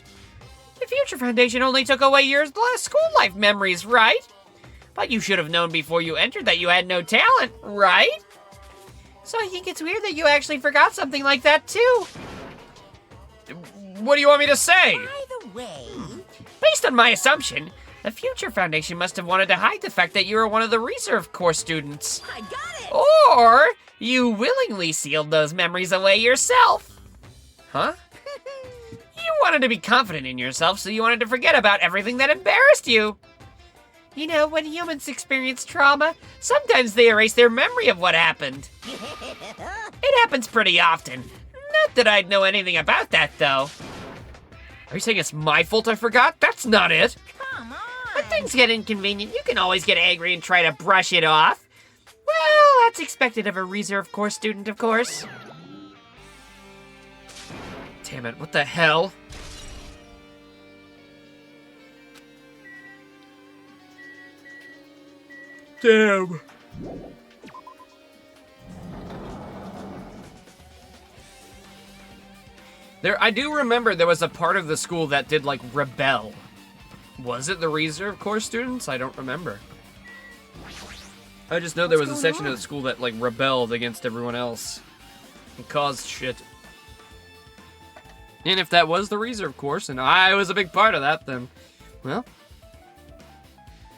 The Future Foundation only took away your school life memories, right? But you should have known before you entered that you had no talent, right? So I think it's weird that you actually forgot something like that, too. What do you want me to say? By the way, Based on my assumption, the Future Foundation must have wanted to hide the fact that you were one of the reserve corps students. I got it! Or you willingly sealed those memories away yourself. Huh? You wanted to be confident in yourself, so you wanted to forget about everything that embarrassed you. You know, when humans experience trauma, sometimes they erase their memory of what happened. It happens pretty often. Not that I'd know anything about that, though. Are you saying it's my fault I forgot? That's not it. Come on! When things get inconvenient, you can always get angry and try to brush it off. Well, that's expected of a reserve corps student, of course. Damn it, what the hell? Damn. I do remember there was a part of the school that did, like, rebel. Was it the Reserve Corps students? I don't remember. I just know there was a section of the school that, like, rebelled against everyone else. And caused shit. And if that was the Reserve Corps, and I was a big part of that, then, well,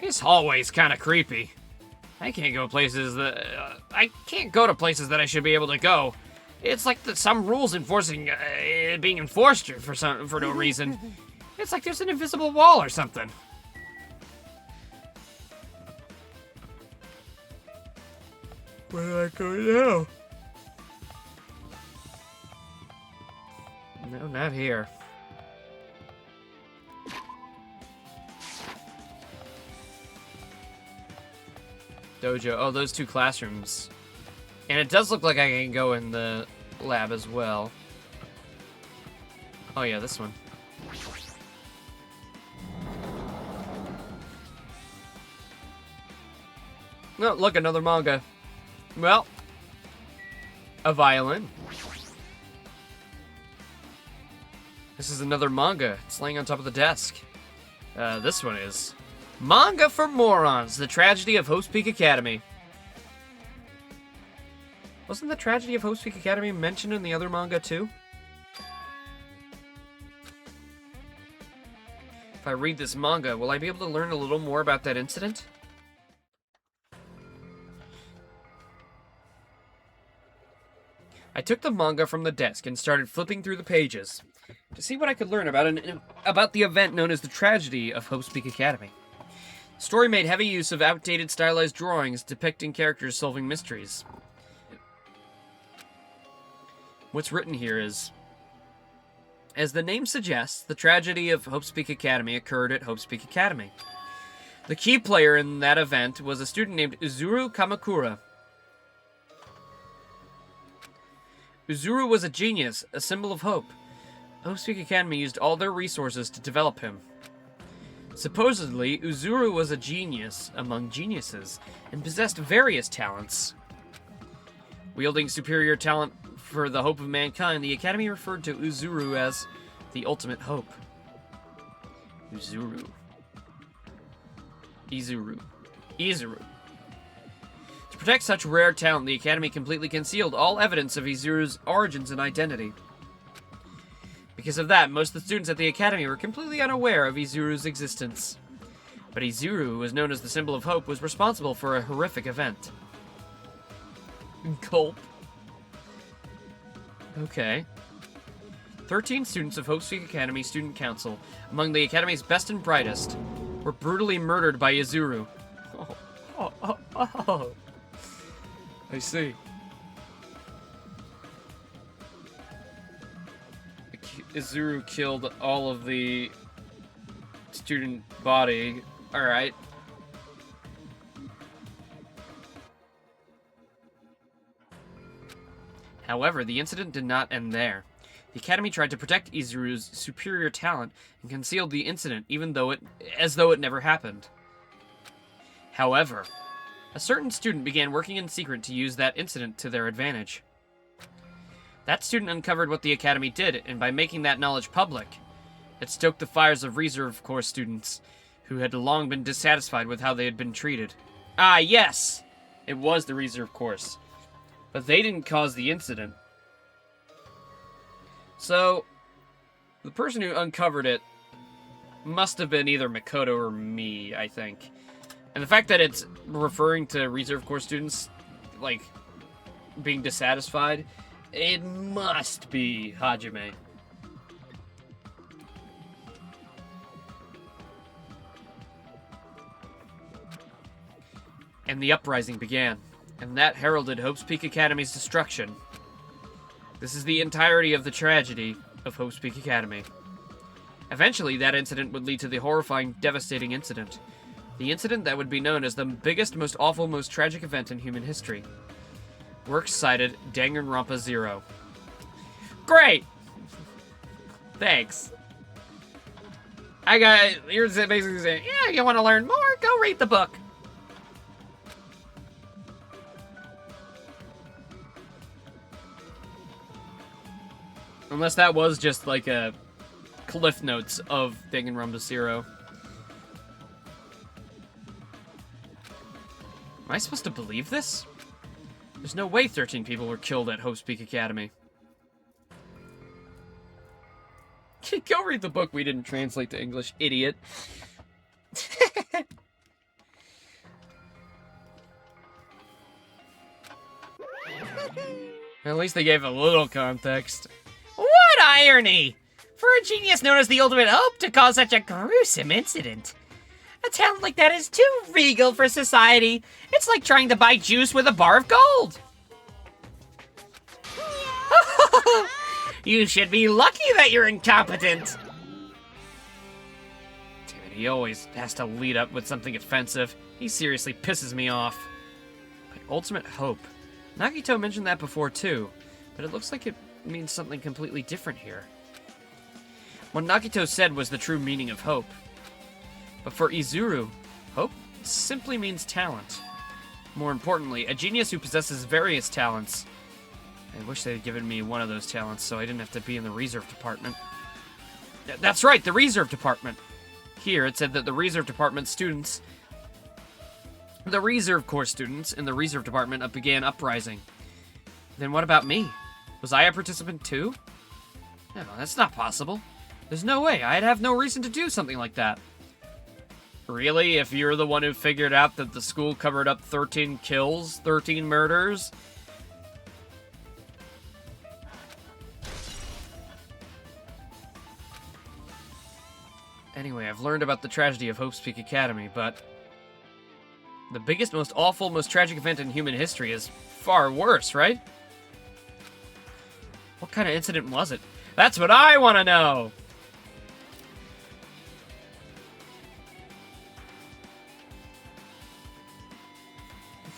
this hallway's kind of creepy. I can't go places that, I can't go to places that I should be able to go. It's like some rules enforcing, being enforced for no reason. It's like there's an invisible wall or something. Where do I go now? No, not here. Dojo. Oh, those two classrooms. And it does look like I can go in the lab as well. Oh yeah, this one. No, look, another manga. Well, a violin. This is another manga. It's laying on top of the desk. This one is Manga for Morons, The Tragedy of Hope's Peak Academy. Wasn't the tragedy of Hope's Peak Academy mentioned in the other manga too? If I read this manga, will I be able to learn a little more about that incident? I took the manga from the desk and started flipping through the pages to see what I could learn about the event known as the tragedy of Hope's Peak Academy. The story made heavy use of outdated stylized drawings depicting characters solving mysteries. What's written here is, as the name suggests, the tragedy of Hope's Peak Academy occurred at Hope's Peak Academy. The key player in that event was a student named Uzuru Kamakura. Uzuru was a genius, a symbol of hope. Hope's Peak Academy used all their resources to develop him. Supposedly, Uzuru was a genius among geniuses and possessed various talents. Wielding superior talent for the hope of mankind, the Academy referred to Uzuru as the ultimate hope. Uzuru. Izuru. To protect such rare talent, the Academy completely concealed all evidence of Izuru's origins and identity. Because of that, most of the students at the Academy were completely unaware of Izuru's existence. But Izuru, who was known as the symbol of hope, was responsible for a horrific event. Gulp. Okay. 13 students of Hope's Peak Academy Student Council, among the Academy's best and brightest, were brutally murdered by Izuru. Oh. I see. Izuru killed all of the student body. Alright. However, the incident did not end there. The Academy tried to protect Izuru's superior talent and concealed the incident as though it never happened. However, a certain student began working in secret to use that incident to their advantage. That student uncovered what the Academy did, and by making that knowledge public, it stoked the fires of Reserve Corps students who had long been dissatisfied with how they had been treated. Ah, yes! It was the Reserve Corps. But they didn't cause the incident. So, the person who uncovered it must have been either Makoto or me, I think. And the fact that it's referring to Reserve Corps students, like, being dissatisfied, it must be HaJiM3. And the uprising began, and that heralded Hope's Peak Academy's destruction. This is the entirety of the tragedy of Hope's Peak Academy. Eventually, that incident would lead to the horrifying, devastating incident. The incident that would be known as the biggest, most awful, most tragic event in human history. Works cited Danganronpa 0. Great! Thanks. You're basically saying, yeah, you want to learn more? Go read the book. Unless that was just like a Cliff Notes of Danganronpa 0. Am I supposed to believe this? There's no way 13 people were killed at Hope's Peak Academy. Go read the book we didn't translate to English, idiot. At least they gave a little context. What irony! For a genius known as the Ultimate Hope to cause such a gruesome incident. A talent like that is too regal for society. It's like trying to buy juice with a bar of gold. You should be lucky that you're incompetent. Damn it, he always has to lead up with something offensive. He seriously pisses me off. But Ultimate Hope. Nagito mentioned that before too, but it looks like it means something completely different here. What Nagito said was the true meaning of hope. But for Izuru, hope simply means talent. More importantly, a genius who possesses various talents. I wish they had given me one of those talents so I didn't have to be in the reserve department. That's right, the reserve department! Here, it said that the reserve department students... The Reserve Corps students in the reserve department began uprising. Then what about me? Was I a participant too? No, that's not possible. There's no way. I'd have no reason to do something like that. Really? If you're the one who figured out that the school covered up 13 kills, 13 murders? Anyway, I've learned about the tragedy of Hope's Peak Academy, but... the biggest, most awful, most tragic event in human history is far worse, right? What kind of incident was it? That's what I want to know!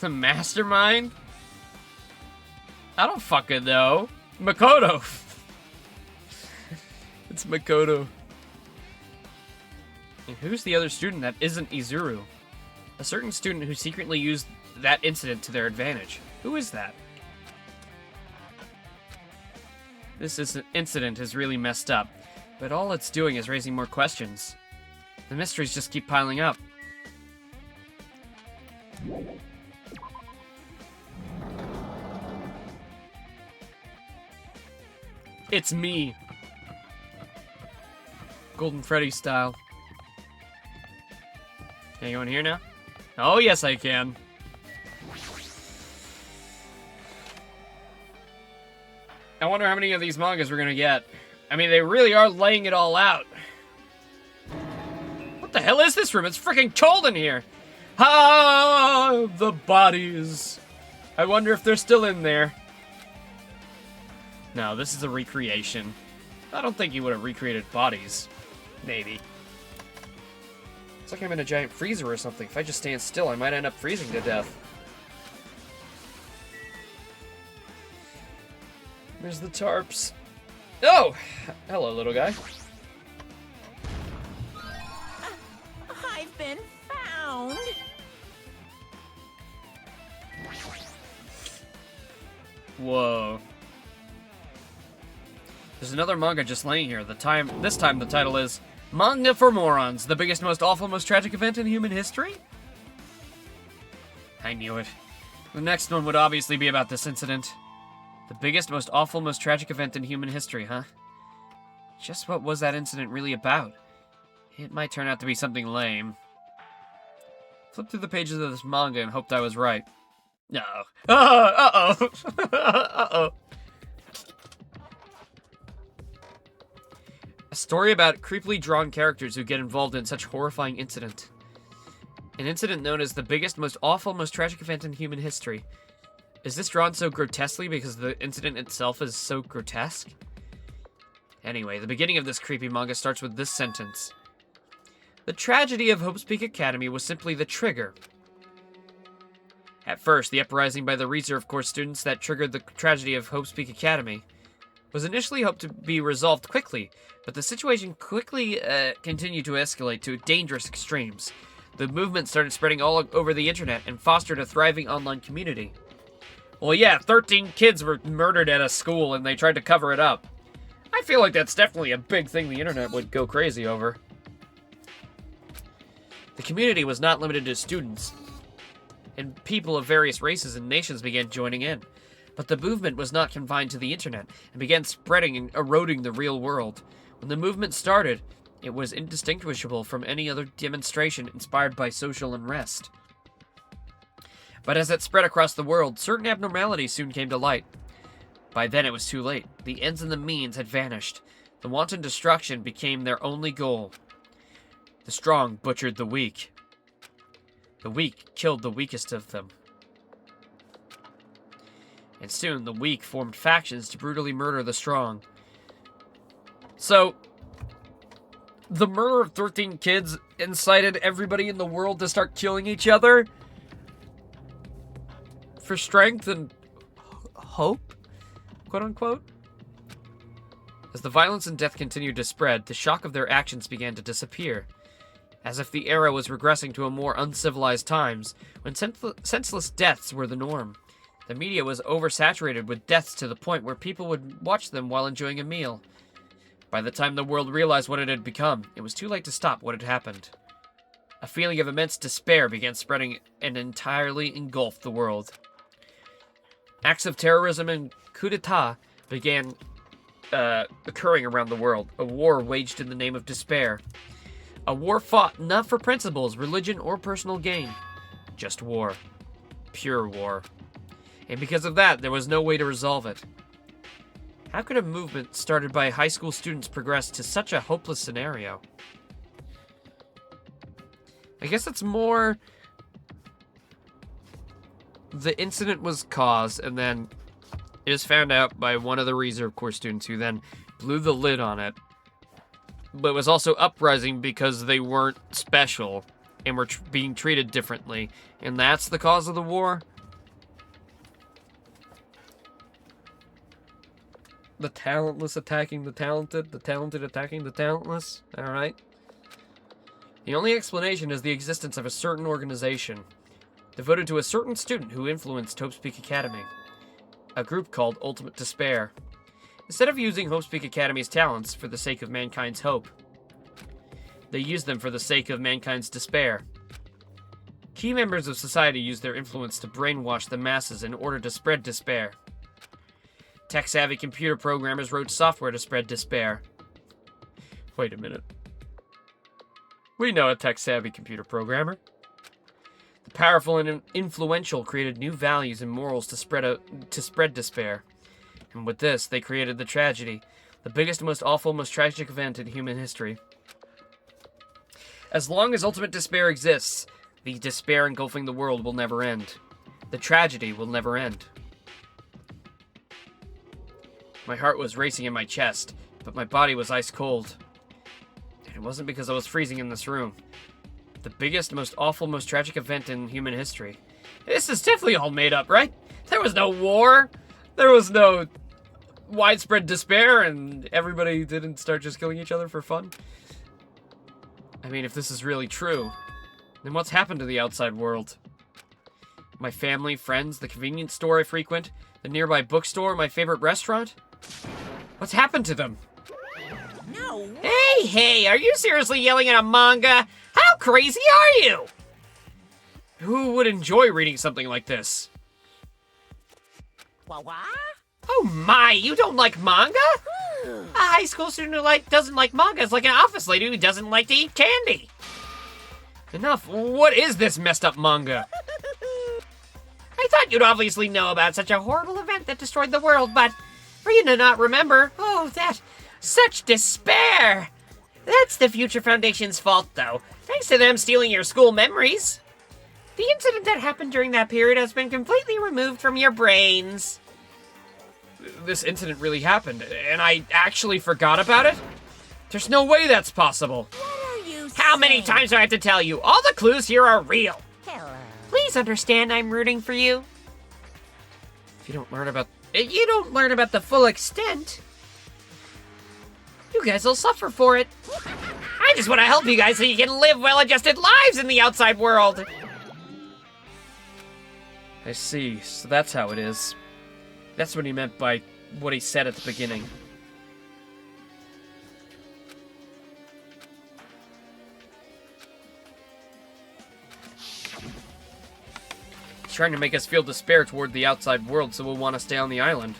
The mastermind? I don't fucking know. Makoto! It's Makoto. And who's the other student that isn't Izuru? A certain student who secretly used that incident to their advantage. Who is that? This incident is really messed up, but all it's doing is raising more questions. The mysteries just keep piling up. It's me. Golden Freddy style. Can I go in here now? Oh, yes, I can. I wonder how many of these mangas we're gonna get. I mean, they really are laying it all out. What the hell is this room? It's freaking cold in here. Ah, the bodies. I wonder if they're still in there. No, this is a recreation. I don't think you would have recreated bodies. Maybe. It's like I'm in a giant freezer or something. If I just stand still, I might end up freezing to death. There's the tarps. Oh! Hello, little guy. I've been found. Whoa. There's another manga just laying here. This time the title is Manga for Morons, the biggest, most awful, most tragic event in human history? I knew it. The next one would obviously be about this incident. The biggest, most awful, most tragic event in human history, huh? Just what was that incident really about? It might turn out to be something lame. Flip through the pages of this manga and hoped I was right. No. Uh-oh. Uh-oh. A story about creepily drawn characters who get involved in such horrifying incident. An incident known as the biggest, most awful, most tragic event in human history. Is this drawn so grotesquely because the incident itself is so grotesque? Anyway, the beginning of this creepy manga starts with this sentence. The tragedy of Hope's Peak Academy was simply the trigger. At first, the uprising by the reserve corps students that triggered the tragedy of Hope's Peak Academy was initially hoped to be resolved quickly, but the situation quickly continued to escalate to dangerous extremes. The movement started spreading all over the internet and fostered a thriving online community. Well, yeah, 13 kids were murdered at a school and they tried to cover it up. I feel like that's definitely a big thing the internet would go crazy over. The community was not limited to students, and people of various races and nations began joining in. But the movement was not confined to the internet and began spreading and eroding the real world. When the movement started, it was indistinguishable from any other demonstration inspired by social unrest. But as it spread across the world, certain abnormalities soon came to light. By then it was too late. The ends and the means had vanished. The wanton destruction became their only goal. The strong butchered the weak. The weak killed the weakest of them. And soon the weak formed factions to brutally murder the strong. So, the murder of 13 kids incited everybody in the world to start killing each other for strength and hope, quote unquote. As the violence and death continued to spread, the shock of their actions began to disappear. As if the era was regressing to a more uncivilized times, when senseless deaths were the norm. The media was oversaturated with deaths to the point where people would watch them while enjoying a meal. By the time the world realized what it had become, it was too late to stop what had happened. A feeling of immense despair began spreading and entirely engulfed the world. Acts of terrorism and coup d'etat began occurring around the world. A war waged in the name of despair. A war fought not for principles, religion, or personal gain. Just war. Pure war. And because of that, there was no way to resolve it. How could a movement started by high school students progress to such a hopeless scenario? I guess it's more the incident was caused, and then it was found out by one of the Reserve Corps students who then blew the lid on it. But it was also uprising because they weren't special and were being treated differently. And that's the cause of the war? The talentless attacking the talented attacking the talentless? Alright. The only explanation is the existence of a certain organization devoted to a certain student who influenced Hope's Peak Academy. A group called Ultimate Despair. Instead of using Hope's Peak Academy's talents for the sake of mankind's hope, they used them for the sake of mankind's despair. Key members of society used their influence to brainwash the masses in order to spread despair. Tech-savvy computer programmers wrote software to spread despair. Wait a minute. We know a tech-savvy computer programmer. The powerful and influential created new values and morals to spread despair. And with this, they created the tragedy, the biggest, most awful, most tragic event in human history. As long as ultimate despair exists, the despair engulfing the world will never end. The tragedy will never end. My heart was racing in my chest, but my body was ice cold. And it wasn't because I was freezing in this room. The biggest, most awful, most tragic event in human history. This is definitely all made up, right? There was no war. There was no widespread despair and everybody didn't start just killing each other for fun? I mean, if this is really true, then what's happened to the outside world? My family, friends, the convenience store I frequent, the nearby bookstore, my favorite restaurant? What's happened to them? No. Hey, are you seriously yelling at a manga? How crazy are you? Who would enjoy reading something like this? What? Oh my, you don't like manga? A high school student who doesn't like manga is like an office lady who doesn't like to eat candy. Enough. What is this messed up manga? I thought you'd obviously know about such a horrible event that destroyed the world, but for you to not remember, such despair. That's the Future Foundation's fault, though, thanks to them stealing your school memories. The incident that happened during that period has been completely removed from your brains. This incident really happened, and I actually forgot about it? There's no way that's possible. What are you How many times do I have to tell you? All the clues here are real. Hello. Please understand I'm rooting for you. If you don't learn about... You don't learn about the full extent. You guys will suffer for it. I just want to help you guys so you can live well-adjusted lives in the outside world. I see, so that's how it is. That's what he meant by what he said at the beginning. He's trying to make us feel despair toward the outside world so we'll want to stay on the island.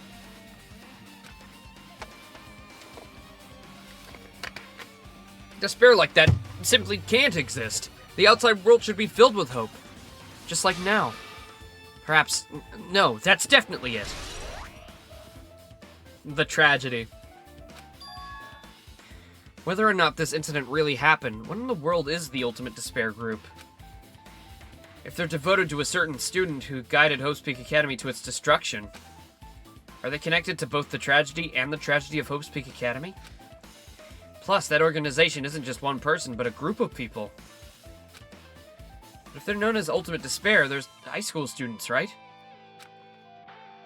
Despair like that simply can't exist. The outside world should be filled with hope. Just like now. Perhaps... No, that's definitely it. The tragedy. Whether or not this incident really happened, what in the world is the Ultimate Despair group? If they're devoted to a certain student who guided Hope's Peak Academy to its destruction, are they connected to both the tragedy and the tragedy of Hope's Peak Academy? Plus, that organization isn't just one person, but a group of people. But if they're known as Ultimate Despair, there's high school students, right?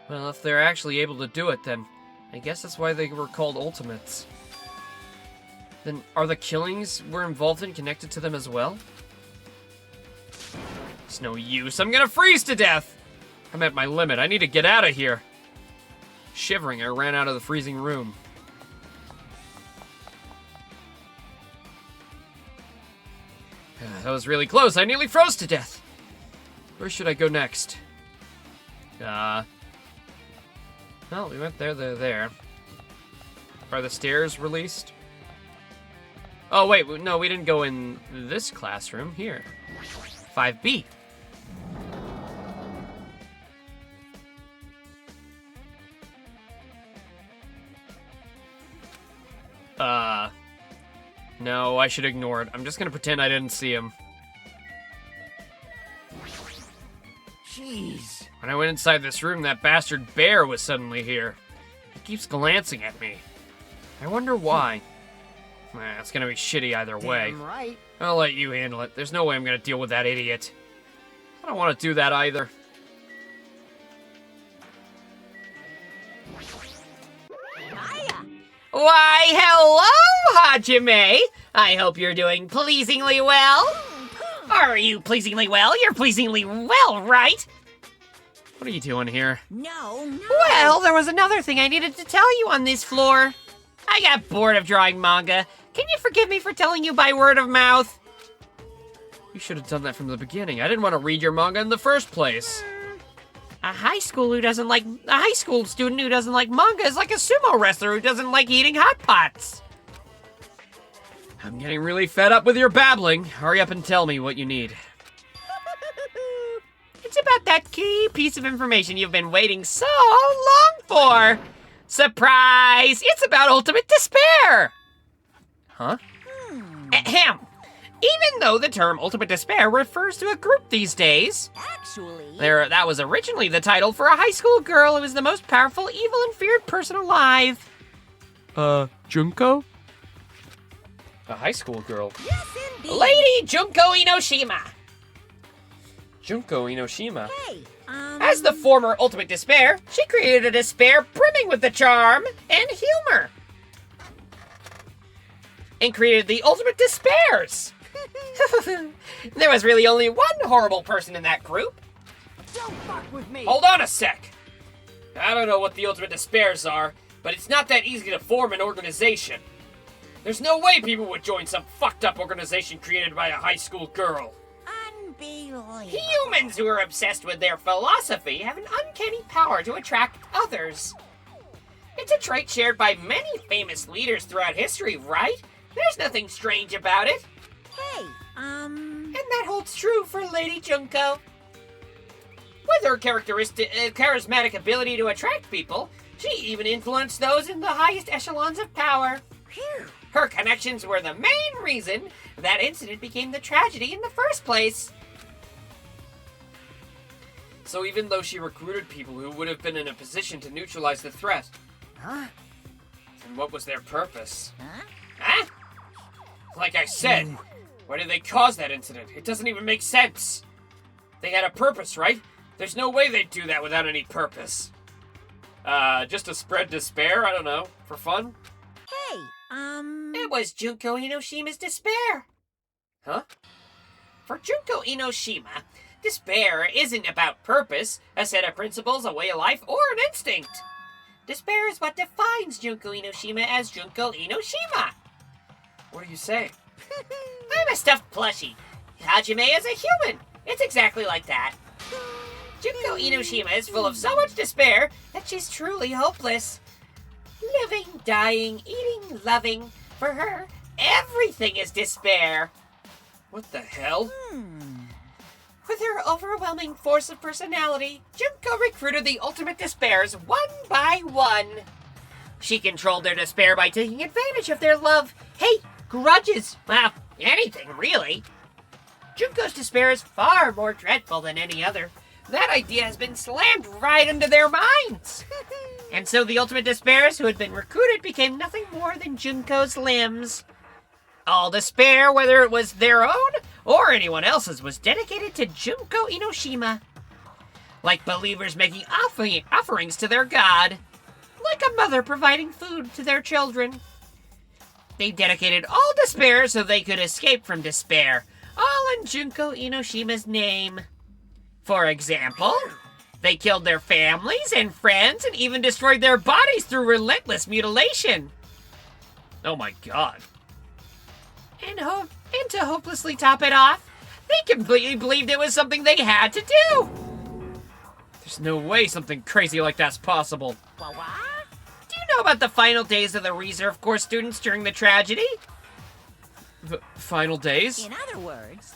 Well, if they're actually able to do it, then I guess that's why they were called Ultimates. Then are the killings we're involved in connected to them as well? It's no use. I'm gonna freeze to death! I'm at my limit. I need to get out of here. Shivering, I ran out of the freezing room. That was really close. I nearly froze to death. Where should I go next? Well, we went there, there. Are the stairs released? Oh, wait, no, we didn't go in this classroom. Here. 5B. No, I should ignore it. I'm just gonna pretend I didn't see him. Jeez. When I went inside this room, that bastard bear was suddenly here. He keeps glancing at me. I wonder why. It's gonna be shitty either way. Damn right. I'll let you handle it. There's no way I'm gonna deal with that idiot. I don't want to do that either. Why, hello, HaJiM3. I hope you're doing pleasingly well. Are you pleasingly well? You're pleasingly well, right? What are you doing here? No. Well, there was another thing I needed to tell you on this floor. I got bored of drawing manga. Can you forgive me for telling you by word of mouth? You should have done that from the beginning. I didn't want to read your manga in the first place. A high school student who doesn't like manga is like a sumo wrestler who doesn't like eating hot pots. I'm getting really fed up with your babbling. Hurry up and tell me what you need. It's about that key piece of information you've been waiting so long for. Surprise! It's about Ultimate Despair. Huh? Ahem. Even though the term Ultimate Despair refers to a group these days, Actually, that was originally the title for a high school girl who was the most powerful, evil, and feared person alive. Junko? A high school girl. yes, indeed. Lady Junko Inoshima. Junko Inoshima. Hey, As the former Ultimate Despair, she created a despair brimming with the charm and humor. And created the Ultimate Despairs. There was really only one horrible person in that group. Don't fuck with me! Hold on a sec. I don't know what the Ultimate Despairs are, but it's not that easy to form an organization. There's no way people would join some fucked up organization created by a high school girl. unbelievable. Humans who are obsessed with their philosophy have an uncanny power to attract others. It's a trait shared by many famous leaders throughout history, right? There's nothing strange about it. Hey, And that holds true for Lady Junko. With her charismatic ability to attract people, she even influenced those in the highest echelons of power. phew. Her connections were the main reason that incident became the tragedy in the first place. So even though she recruited people who would have been in a position to neutralize the threat, Huh? then what was their purpose? Huh? Like I said, why did they cause that incident? It doesn't even make sense. They had a purpose, right? There's no way they'd do that without any purpose. Just to spread despair? I don't know. For fun? Hey, It was Junko Inoshima's despair. Huh? For Junko Inoshima, despair isn't about purpose, a set of principles, a way of life, or an instinct. Despair is what defines Junko Inoshima as Junko Inoshima. What are you saying? I'm a stuffed plushie. HaJiM3 is a human. It's exactly like that. Junko Inoshima is full of so much despair that she's truly hopeless. Living, dying, eating, loving. For her, everything is despair. What the hell? With her overwhelming force of personality, Junko recruited the ultimate despairs one by one. She controlled their despair by taking advantage of their love, hate, grudges, well, anything really. Junko's despair is far more dreadful than any other. That idea has been slammed right into their minds. And so the ultimate despairs who had been recruited became nothing more than Junko's limbs. All despair, whether it was their own or anyone else's, was dedicated to Junko Inoshima. Like believers making offerings to their god. Like a mother providing food to their children. They dedicated all despair so they could escape from despair, all in Junko Inoshima's name. For example, they killed their families and friends and even destroyed their bodies through relentless mutilation. Oh my god. And to hopelessly top it off, they completely believed it was something they had to do. There's no way something crazy like that's possible. Do you know about the final days of the Reserve Corps students during the tragedy? The final days? In other words,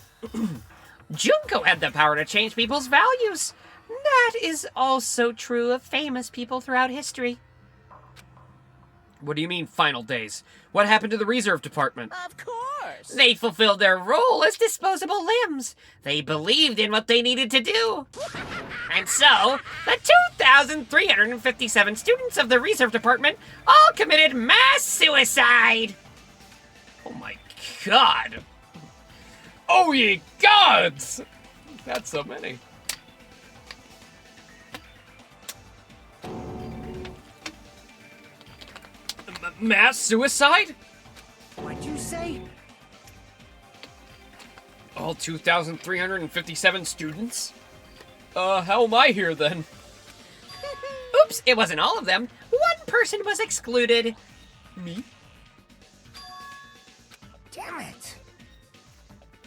Junko had the power to change people's values. That is also true of famous people throughout history. What do you mean, final days? What happened to the reserve department? of course. They fulfilled their role as disposable limbs. They believed in what they needed to do. And so, the 2,357 students of the reserve department all committed mass suicide. Oh my god. Oh ye gods! That's so many. Mass suicide? What'd you say? All 2,357 students? How am I here then? Oops, it wasn't all of them. One person was excluded. Me? Damn it.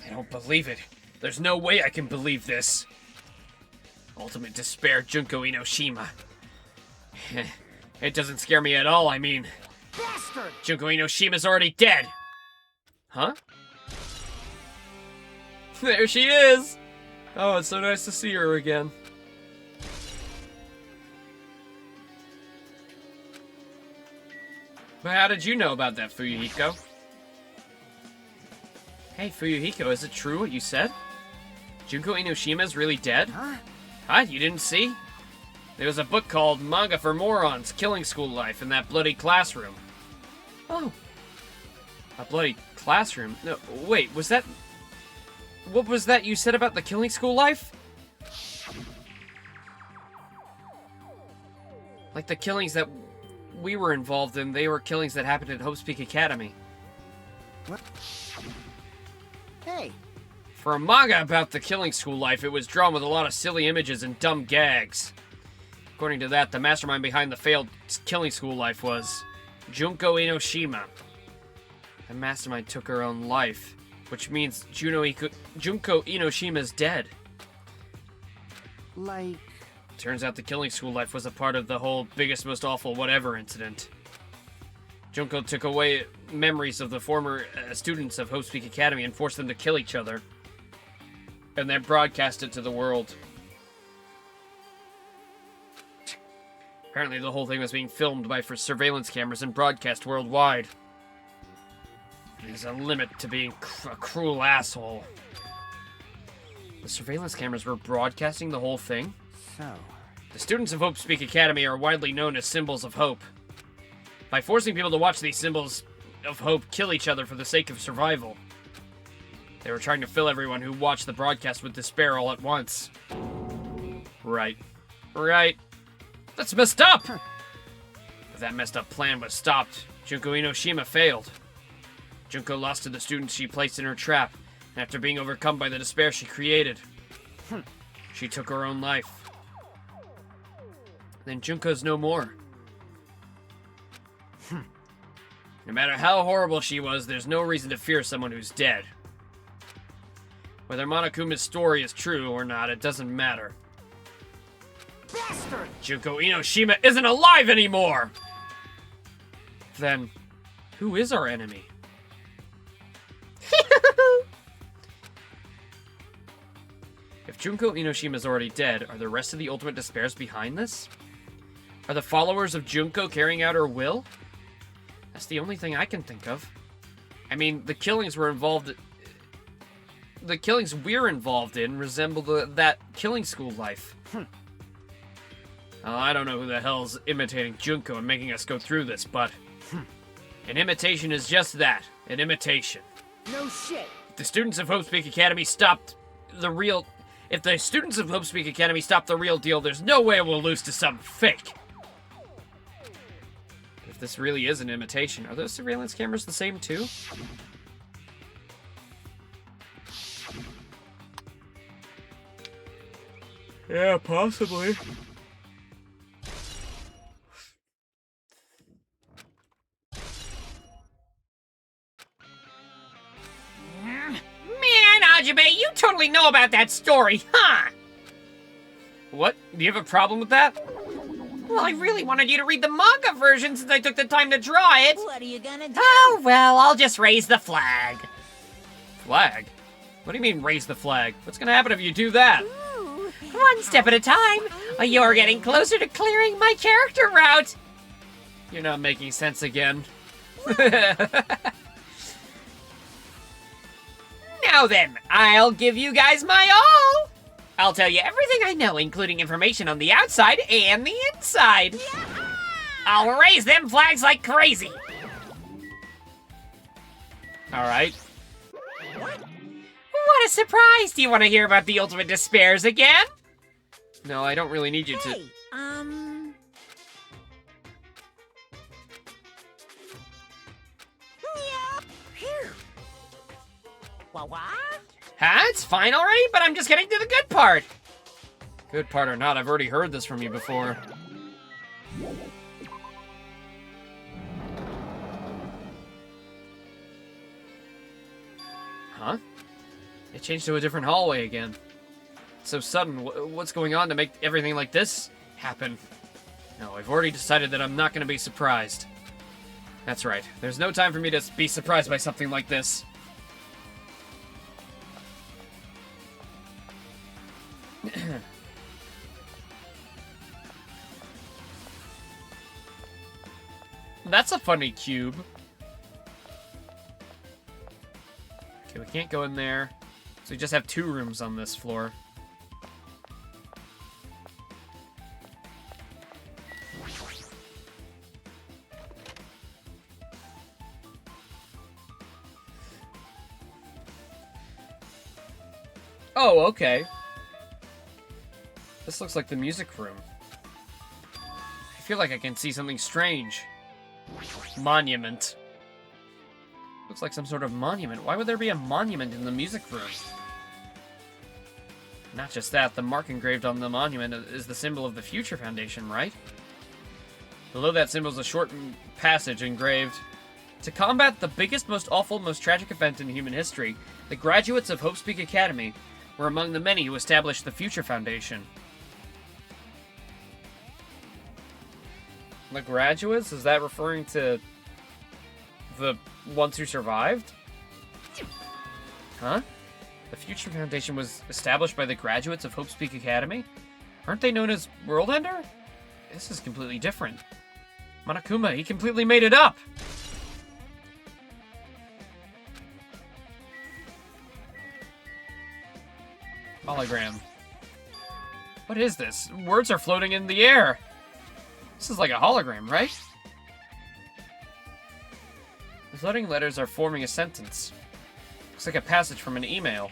I don't believe it. There's no way I can believe this. Ultimate despair, Junko Inoshima. It doesn't scare me at all, I mean. Bastard! Junko Inoshima's already dead. Huh? There she is! Oh, it's so nice to see her again. But how did you know about that, Fuyuhiko? Hey, Fuyuhiko, is it true what you said? Junko Inoshima is really dead? Huh? Huh? You didn't see? There was a book called Manga for Morons, Killing School Life in that bloody classroom. Oh. A bloody classroom? No, wait, was that... What was that you said about the Killing School Life? Like the killings that we were involved in, they were killings that happened at Hope's Peak Academy. What? Hey, For a manga about the killing school life, it was drawn with a lot of silly images and dumb gags. According to that, the mastermind behind the failed killing school life was Junko Inoshima. The mastermind took her own life, which means Junko Inoshima's dead. like... Turns out the killing school life was a part of the whole biggest, most awful whatever incident. Junko took away memories of the former students of Hope's Peak Academy and forced them to kill each other. And then broadcast it to the world. Apparently the whole thing was being filmed by surveillance cameras and broadcast worldwide. There's a limit to being a cruel asshole. The surveillance cameras were broadcasting the whole thing? So... The students of Hope's Peak Academy are widely known as symbols of hope. By forcing people to watch these symbols of hope kill each other for the sake of survival, they were trying to fill everyone who watched the broadcast with despair all at once. Right. That's messed up! But that messed up plan was stopped. Junko Inoshima failed. Junko lost to the students she placed in her trap, and after being overcome by the despair she created, she took her own life. Then Junko's no more. No matter how horrible she was, there's no reason to fear someone who's dead. Whether Monokuma's story is true or not, it doesn't matter. Bastard! Junko Inoshima isn't alive anymore! Then, who is our enemy? If Junko Inoshima's already dead, are the rest of the Ultimate Despairs behind this? Are the followers of Junko carrying out her will? That's the only thing I can think of. I mean, the killings we're involved in resemble that killing school life. I don't know who the hell's imitating Junko and making us go through this, but an imitation is just that, an imitation. No shit! If the students of Hope's Peak Academy stopped the real deal, there's no way we'll lose to some fake. If this really is an imitation, are those surveillance cameras the same too? Yeah, possibly. Man, HaJiM3, you totally know about that story, huh? What? Do you have a problem with that? Well, I really wanted you to read the manga version since I took the time to draw it. What are you gonna do? Oh, well, I'll just raise the flag. Flag? What do you mean, raise the flag? What's gonna happen if you do that? One step at a time. You're getting closer to clearing my character route. You're not making sense again. Now then, I'll give you guys my all. I'll tell you everything I know, including information on the outside and the inside. Yeah! I'll raise them flags like crazy. Alright. What a surprise! Do you want to hear about the Ultimate Despairs again? No, I don't really need you to... Hey, Yeah. Here. What? Huh? It's fine already, but I'm just getting to the good part. Good part or not, I've already heard this from you before. Huh? It changed to a different hallway again. So sudden, what's going on to make everything like this happen? No, I've already decided that I'm not going to be surprised. That's right, there's no time for me to be surprised by something like this. That's a funny cube. Okay, we can't go in there. So we just have 2 rooms on this floor. Oh, okay. This looks like the music room. I feel like I can see something strange. Monument. Looks like some sort of monument. Why would there be a monument in the music room? Not just that, the mark engraved on the monument is the symbol of the Future Foundation, right? Below that symbol is a short passage engraved. To combat the biggest, most awful, most tragic event in human history, the graduates of HoW Academy were among the many who established the Future Foundation. The graduates? Is that referring to the ones who survived? Huh? The Future Foundation was established by the graduates of HoW Academy? Aren't they known as World Ender? This is completely different. Monokuma, he completely made it up! Hologram. What is this? Words are floating in the air. This is like a hologram, right? The floating letters are forming a sentence. Looks like a passage from an email.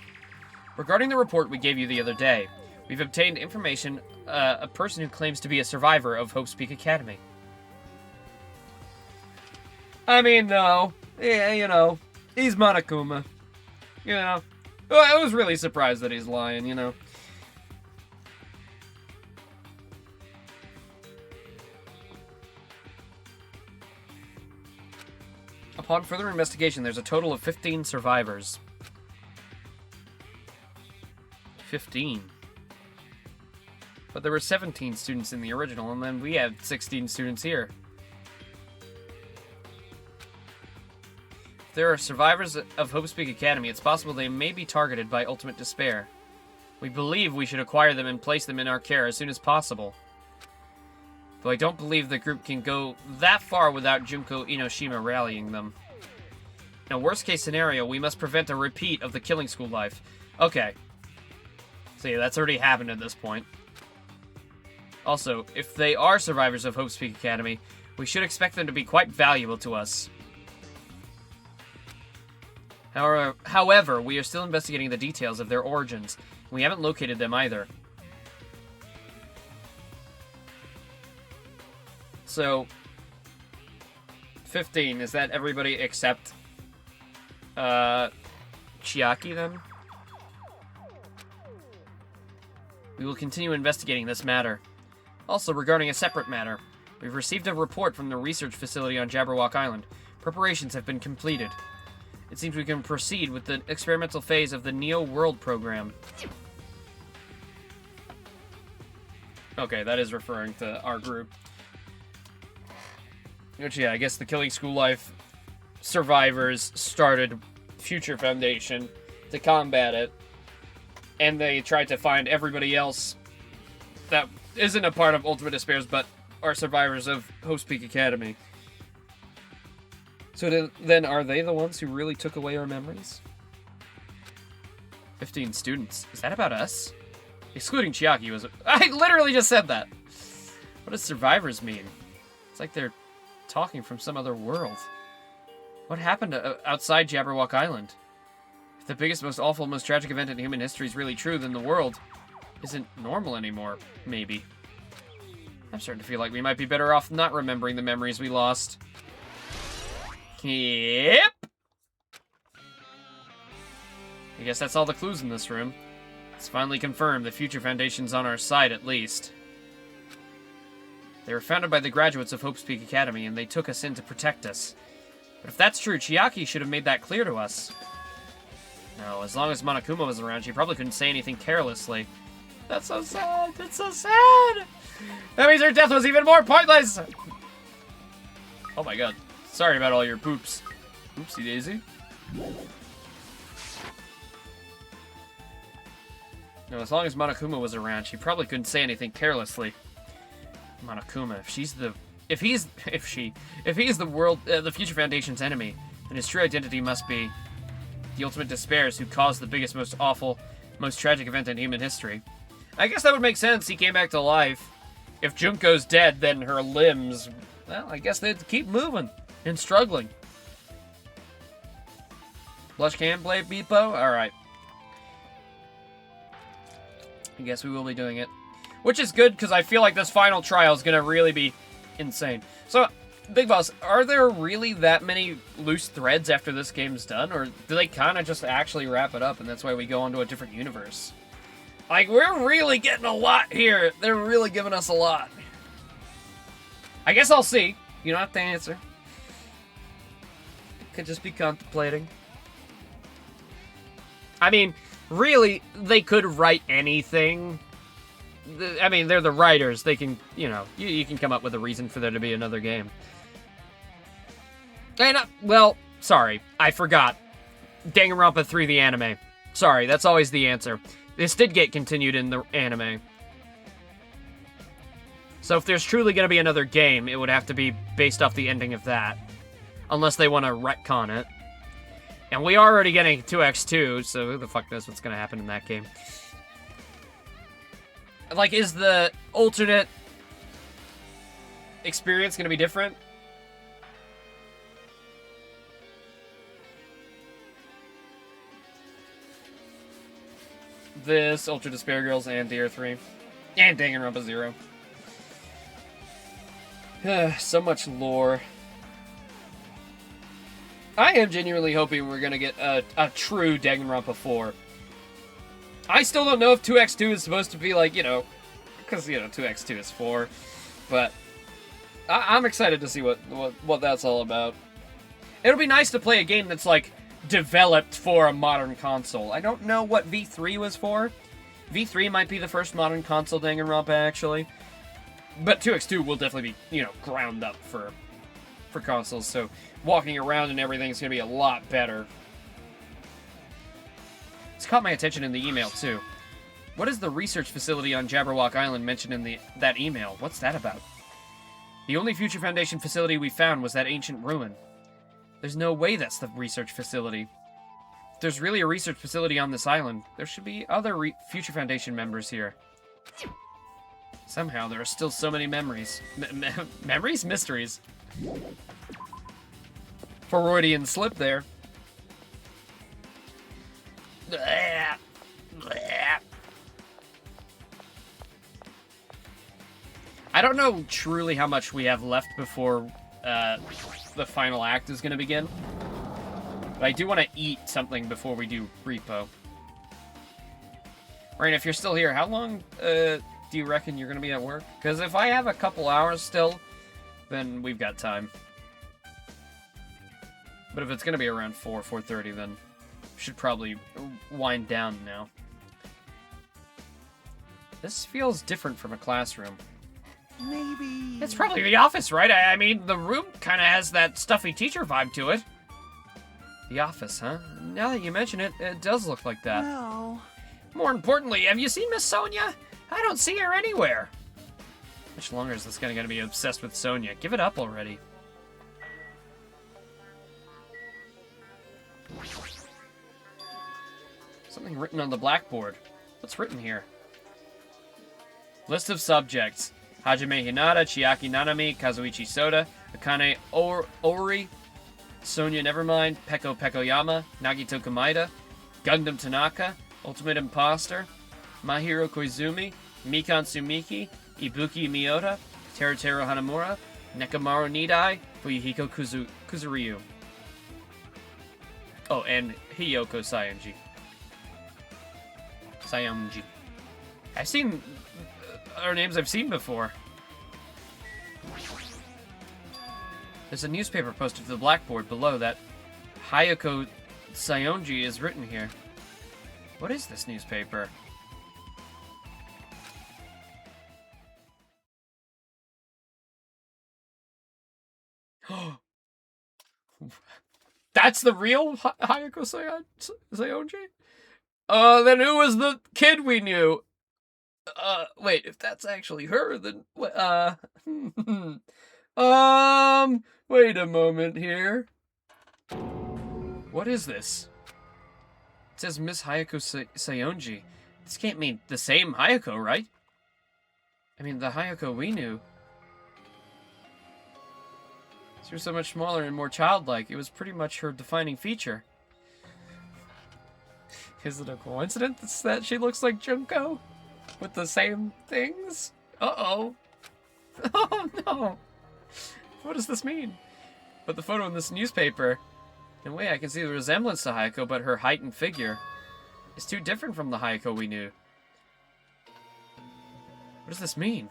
Regarding the report we gave you the other day, we've obtained information, a person who claims to be a survivor of HoW Academy. I mean, no. Yeah, you know, he's Monokuma. You know. I was really surprised that he's lying, you know. Upon further investigation, there's a total of 15 survivors. 15. But there were 17 students in the original, and then we had 16 students here. If there are survivors of HoW Academy, it's possible they may be targeted by ultimate despair. We believe we should acquire them and place them in our care as soon as possible. Though I don't believe the group can go that far without Junko Inoshima rallying them. In a worst-case scenario, we must prevent a repeat of the killing school life. Okay. So yeah, that's already happened at this point. Also, if they are survivors of HoW Academy, we should expect them to be quite valuable to us. However, we are still investigating the details of their origins. We haven't located them either. So, 15, is that everybody except Chiaki then? We will continue investigating this matter. Also, regarding a separate matter, we've received a report from the research facility on Jabberwock Island. Preparations have been completed. It seems we can proceed with the experimental phase of the Neo World program. Okay, that is referring to our group. Which, yeah, I guess the Killing School Life survivors started Future Foundation to combat it. And they tried to find everybody else that isn't a part of Ultimate Despairs, but are survivors of HoW Academy. So then, are they the ones who really took away our memories? 15 students. Is that about us? Excluding Chiaki was... I literally just said that! What does survivors mean? It's like they're talking from some other world. What happened outside Jabberwock Island? If the biggest, most awful, most tragic event in human history is really true, then the world isn't normal anymore, maybe. I'm starting to feel like we might be better off not remembering the memories we lost. Yep! I guess that's all the clues in this room. It's finally confirmed the Future Foundation's on our side, at least. They were founded by the graduates of HoW Academy, and they took us in to protect us. But if that's true, Chiaki should have made that clear to us. No, as long as Monokuma was around, she probably couldn't say anything carelessly. That's so sad. That's so sad. That means her death was even more pointless. Oh my god. Sorry about all your poops. Oopsie daisy. No, as long as Monokuma was around, she probably couldn't say anything carelessly. Monokuma, if he's the Future Foundation's enemy, then his true identity must be the Ultimate Despairs, who caused the biggest, most awful, most tragic event in human history. I guess that would make sense. He came back to life. If Junko's dead, then her limbs, well, I guess they'd keep moving and struggling. Blush can play Beepo? Alright. I guess we will be doing it. Which is good, because I feel like this final trial is going to really be insane. So, Big Boss, are there really that many loose threads after this game's done? Or do they kind of just actually wrap it up and that's why we go on to a different universe? Like, we're really getting a lot here. They're really giving us a lot. I guess I'll see. You don't have to answer. Could just be contemplating. I mean, really, they could write anything. I mean, they're the writers. They can, you know, you can come up with a reason for there to be another game. And, well, sorry, I forgot. Danganronpa 3, the anime. Sorry, that's always the answer. This did get continued in the anime. So if there's truly going to be another game, it would have to be based off the ending of that. Unless they want to retcon it. And we are already getting 2x2, so who the fuck knows what's going to happen in that game. Like, is the alternate experience going to be different? This, Ultra Despair Girls, and aRE 3. And Danganronpa 0. So much lore. I am genuinely hoping we're going to get a true Danganronpa 4. I still don't know if 2x2 is supposed to be like, you know, because, you know, 2x2 is 4. But I'm excited to see what that's all about. It'll be nice to play a game that's, like, developed for a modern console. I don't know what V3 was for. V3 might be the first modern console Danganronpa, actually. But 2x2 will definitely be, you know, ground up for consoles, so walking around and everything is going to be a lot better. It's caught my attention in the email, too. What is the research facility on Jabberwock Island mentioned in that email? What's that about? The only Future Foundation facility we found was that ancient ruin. There's no way that's the research facility. If there's really a research facility on this island, there should be other Future Foundation members here. Somehow, there are still so many memories. Memories? Mysteries. Freudian slip there. I don't know truly how much we have left before the final act is going to begin. But I do want to eat something before we do repo. Rain, if you're still here, how long do you reckon you're going to be at work? Because if I have a couple hours still, then we've got time. But if it's going to be around 4:30, then we should probably wind down now. This feels different from a classroom. Maybe... It's probably the office, right? I mean, the room kind of has that stuffy teacher vibe to it. The office, huh? Now that you mention it, it does look like that. Well... More importantly, have you seen Miss Sonia? I don't see her anywhere. How much longer is this guy going to be obsessed with Sonia? Give it up already. Something written on the blackboard. What's written here? List of subjects. Hajime Hinata, Chiaki Nanami, Kazuichi Soda, Akane Ori, Sonia Nevermind, Peko Pekoyama, Nagito Kamaida, Gundam Tanaka, Ultimate Imposter, Mahiro Koizumi, Mikan Sumiki, Ibuki Miyota, Teruteru Hanamura, Nekamaru Nidai, Fuyuhiko Kuzuryu. Oh, and Hiyoko Sayonji. I've seen... are names I've seen before. There's a newspaper posted to the blackboard below that Hayako Sayonji is written here. What is this newspaper? That's the real Hayako Sayonji? Then who was the kid we knew? Wait, if that's actually her, then, wait a moment here. What is this? It says Miss Hayako Sayonji. This can't mean the same Hayako, right? I mean, the Hayako we knew. She was so much smaller and more childlike. It was pretty much her defining feature. Is it a coincidence that she looks like Junko? With the same things? Uh-oh. Oh, no. What does this mean? But the photo in this newspaper... In a way, I can see the resemblance to Hayako, but her height and figure is too different from the Hayako we knew. What does this mean?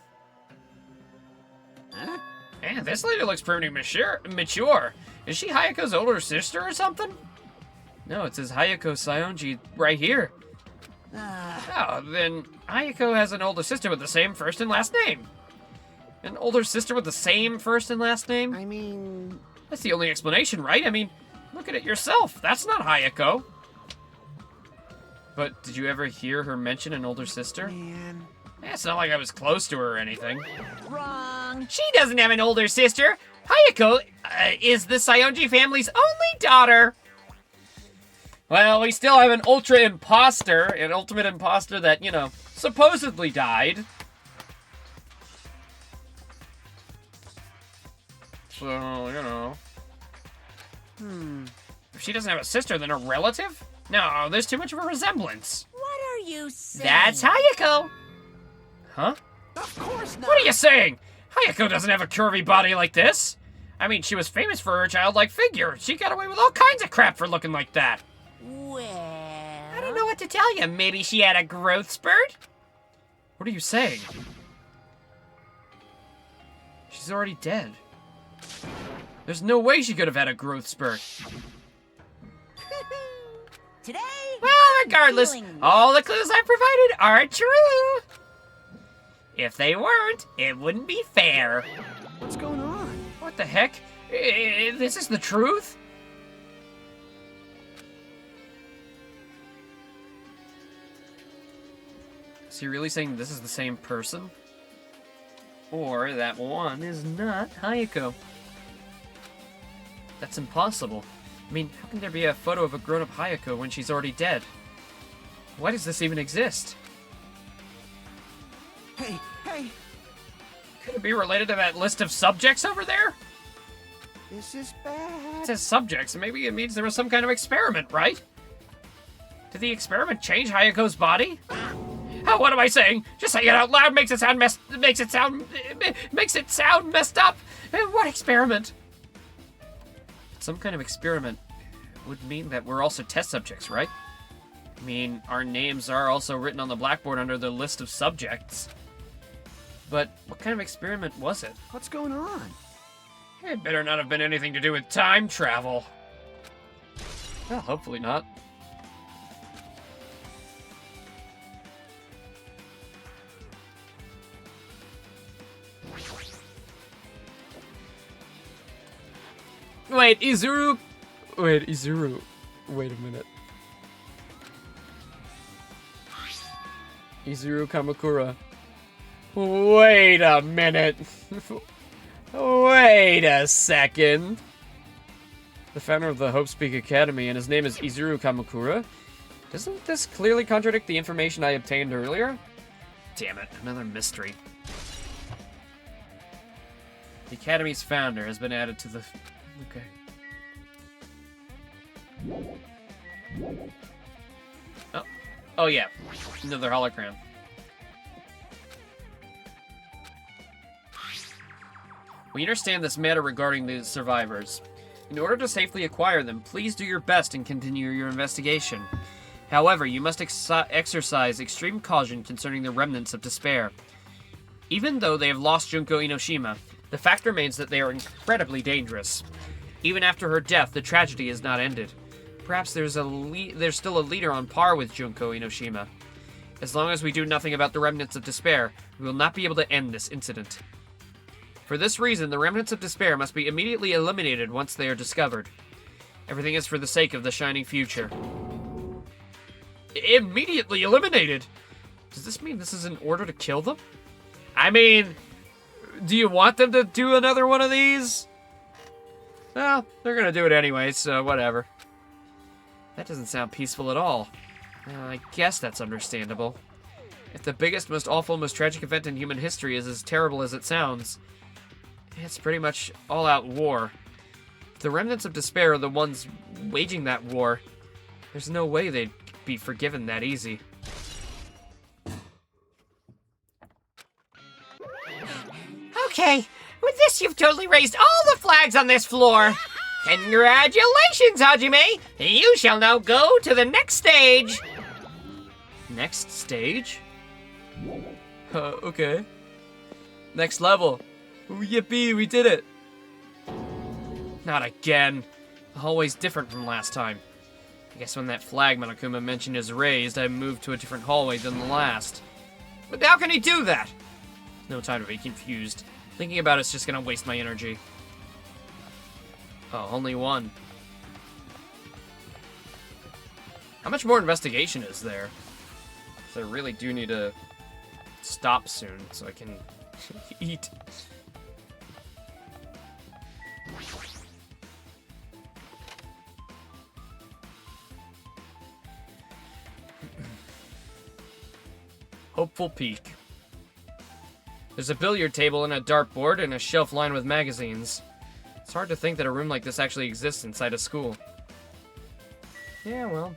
Huh? Man, this lady looks pretty mature. Is she Hayako's older sister or something? No, it says Hayako Saionji right here. Oh, then Hayako has an older sister with the same first and last name. An older sister with the same first and last name? I mean... That's the only explanation, right? I mean, look at it yourself. That's not Hayako. But did you ever hear her mention an older sister? Man... It's not like I was close to her or anything. Wrong. She doesn't have an older sister. Hayako is the Saionji family's only daughter. Well, we still have an ultimate imposter that, you know, supposedly died. So, you know. If she doesn't have a sister, then a relative? No, there's too much of a resemblance. What are you saying? That's Hayako. Huh? Of course not! What are you saying? Hayako doesn't have a curvy body like this. I mean, she was famous for her childlike figure. She got away with all kinds of crap for looking like that. Well... I don't know what to tell you. Maybe she had a growth spurt? What are you saying? She's already dead. There's no way she could have had a growth spurt. Today... Well, regardless, all the clues I provided are true. If they weren't, it wouldn't be fair. What's going on? What the heck? This is the truth? Is he really saying this is the same person? Or that one is not Hayako? That's impossible. I mean, how can there be a photo of a grown-up Hayako when she's already dead? Why does this even exist? Hey, hey! Could it be related to that list of subjects over there? This is bad. It says subjects, maybe it means there was some kind of experiment, right? Did the experiment change Hayako's body? Oh, what am I saying? Just saying it out loud makes it sound messed up. What experiment? Some kind of experiment would mean that we're also test subjects, right? I mean, our names are also written on the blackboard under the list of subjects. But what kind of experiment was it? What's going on? It better not have been anything to do with time travel. Well, hopefully not. Wait, Izuru... Wait, Izuru... Wait a minute. Izuru Kamakura. Wait a minute. Wait a second. The founder of the Hope Speak Academy, and his name is Izuru Kamakura? Doesn't this clearly contradict the information I obtained earlier? Damn it, another mystery. The Academy's founder has been added to the... Okay. Oh yeah, another hologram. We understand this matter regarding the survivors. In order to safely acquire them, please do your best and continue your investigation. However, you must exercise extreme caution concerning the remnants of despair. Even though they have lost Junko Inoshima, the fact remains that they are incredibly dangerous. Even after her death, the tragedy is not ended. Perhaps there's still a leader on par with Junko Inoshima. As long as we do nothing about the remnants of despair, we will not be able to end this incident. For this reason, the remnants of despair must be immediately eliminated once they are discovered. Everything is for the sake of the shining future. Immediately eliminated? Does this mean this is an order to kill them? I mean, do you want them to do another one of these? Well, they're gonna do it anyway, so whatever. That doesn't sound peaceful at all. I guess that's understandable. If the biggest, most awful, most tragic event in human history is as terrible as it sounds, it's pretty much all-out war. If the remnants of despair are the ones waging that war, there's no way they'd be forgiven that easy. Okay, With this, you've totally raised all the flags on this floor. Congratulations, HaJiM3! You shall now go to the next stage. Next stage? Okay. Next level. Ooh, yippee, we did it. Not again. The hallway's different from last time. I guess when that flag Monokuma mentioned is raised, I moved to a different hallway than the last. But how can he do that? No time to be confused. Thinking about it's just gonna waste my energy. Oh, only one. How much more investigation is there? 'Cause I really do need to stop soon so I can eat. Hopeful peak. There's a billiard table and a dartboard and a shelf lined with magazines. It's hard to think that a room like this actually exists inside a school. Yeah, well.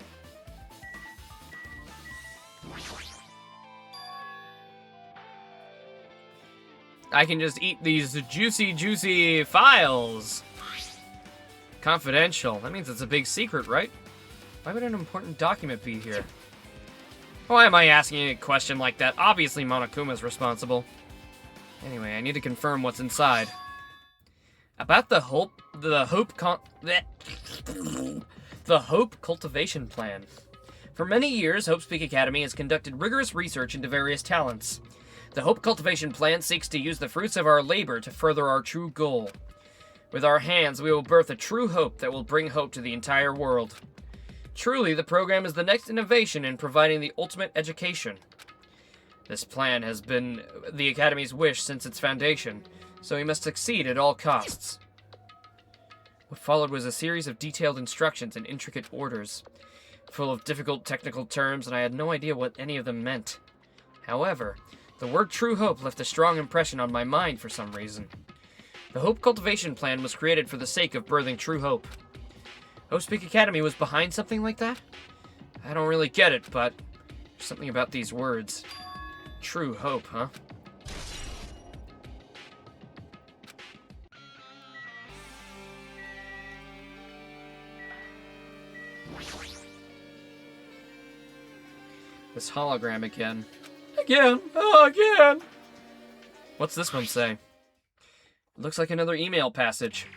I can just eat these juicy, juicy files. Confidential. That means it's a big secret, right? Why would an important document be here? Why am I asking a question like that? Obviously Monokuma's responsible. Anyway, I need to confirm what's inside. About the Hope Cultivation Plan. For many years, Hope's Peak Academy has conducted rigorous research into various talents. The Hope Cultivation Plan seeks to use the fruits of our labor to further our true goal. With our hands, we will birth a true hope that will bring hope to the entire world. Truly, the program is the next innovation in providing the ultimate education. This plan has been the Academy's wish since its foundation, so we must succeed at all costs. What followed was a series of detailed instructions and intricate orders, full of difficult technical terms, and I had no idea what any of them meant. However, the word True Hope left a strong impression on my mind for some reason. The Hope Cultivation Plan was created for the sake of birthing true hope. Hope's Peak Academy was behind something like that? I don't really get it, but there's something about these words. True hope, huh? This hologram again. Again! Oh, again! What's this one say? It looks like another email passage.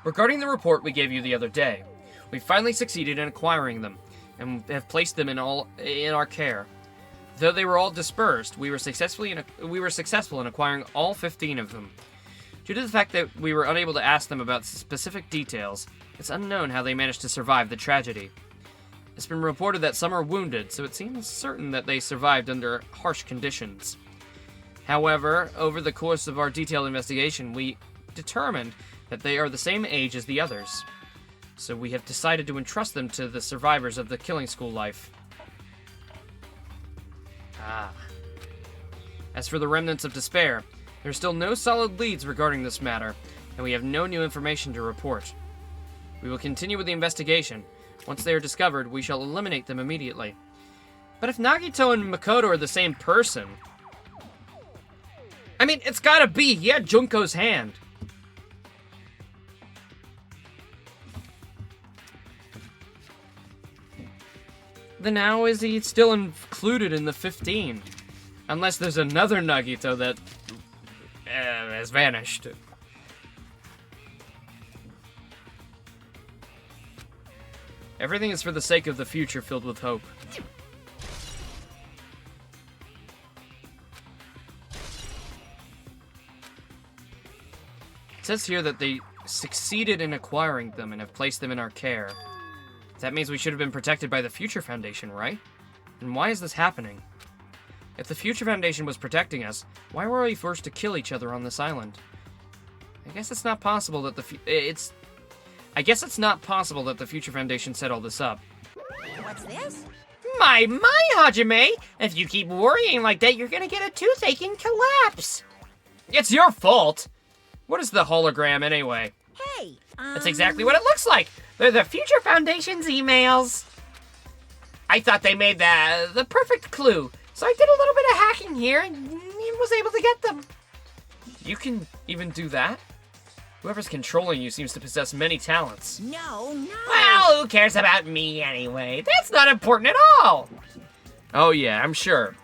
Regarding the report we gave you the other day, we finally succeeded in acquiring them, and have placed them in our care. Though they were all dispersed, we were successful in acquiring all 15 of them. Due to the fact that we were unable to ask them about specific details, it's unknown how they managed to survive the tragedy. It's been reported that some are wounded, so it seems certain that they survived under harsh conditions. However, over the course of our detailed investigation, we determined that they are the same age as the others. So we have decided to entrust them to the survivors of the killing school life. As for the remnants of despair, there are still no solid leads regarding this matter, and we have no new information to report. We will continue with the investigation. Once they are discovered, we shall eliminate them immediately. But if Nagito and Makoto are the same person... I mean, it's gotta be! He had Junko's hand. Then how is he still included in the 15? Unless there's another Nagito that has vanished. Everything is for the sake of the future filled with hope. It says here that they succeeded in acquiring them and have placed them in our care. That means we should have been protected by the Future Foundation, right? And why is this happening? If the Future Foundation was protecting us, why were we forced to kill each other on this island? I guess it's not possible that the Future Foundation set all this up. What's this? My, HaJiM3! If you keep worrying like that, you're gonna get a toothache and collapse! It's your fault! What is the hologram, anyway? Hey, That's exactly what it looks like! They're the Future Foundation's emails! I thought they made the perfect clue, so I did a little bit of hacking here and was able to get them. You can even do that? Whoever's controlling you seems to possess many talents. No, no. Well, who cares about me anyway? That's not important at all. Oh yeah, I'm sure.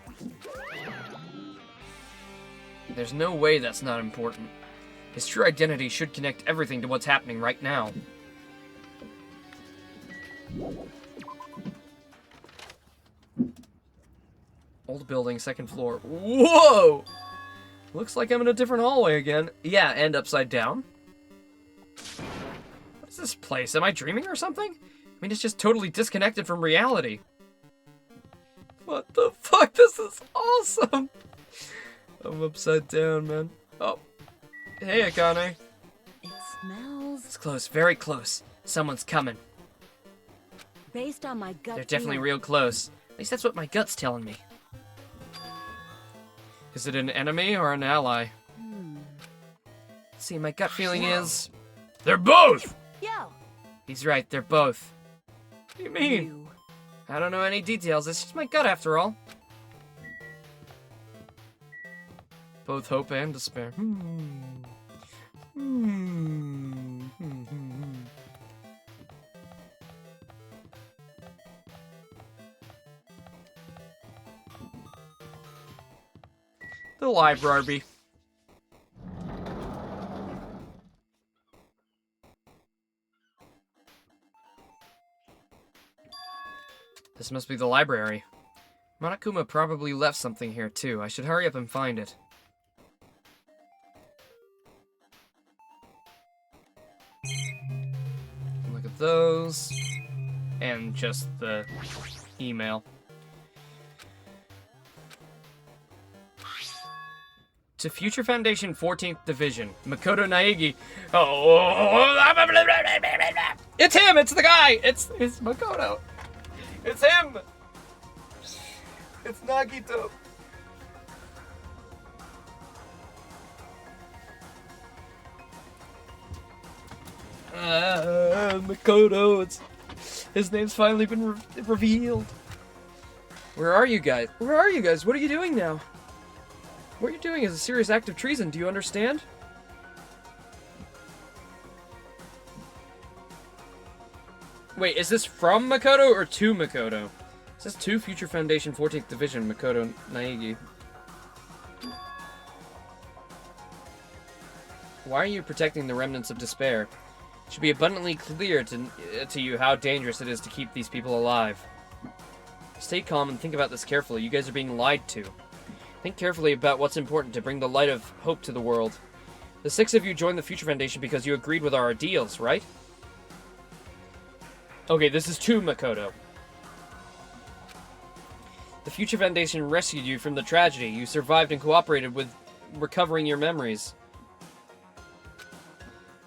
There's no way that's not important. His true identity should connect everything to what's happening right now. Old building, second floor. Whoa! Looks like I'm in a different hallway again. Yeah, and upside down. What is this place? Am I dreaming or something? I mean, it's just totally disconnected from reality. What the fuck? This is awesome! I'm upside down, man. Oh. Hey, Akane. It smells... It's close, very close. Someone's coming. Based on my gut They're definitely feeling. real close. At least that's what my gut's telling me. Is it an enemy or an ally? See, my gut feeling is... They're both! Yo! He's right, they're both. What do you mean? I don't know any details, it's just my gut after all. Both hope and despair. The library. This must be the library. Monokuma probably left something here too. I should hurry up and find it. Look at those. And just the email. To Future Foundation 14th Division, Makoto Naegi. Oh, it's him! It's the guy! It's Makoto! It's him! It's Nagito! Makoto, his name's finally been revealed. Where are you guys? Where are you guys? What are you doing now? What you're doing is a serious act of treason, do you understand? Wait, is this from Makoto or to Makoto? It says to Future Foundation 14th Division, Makoto Naegi. Why are you protecting the remnants of despair? It should be abundantly clear to you how dangerous it is to keep these people alive. Stay calm and think about this carefully. You guys are being lied to. Think carefully about what's important to bring the light of hope to the world. The 6 of you joined the Future Foundation because you agreed with our ideals, right? Okay, this is to Makoto. The Future Foundation rescued you from the tragedy. You survived and cooperated with recovering your memories.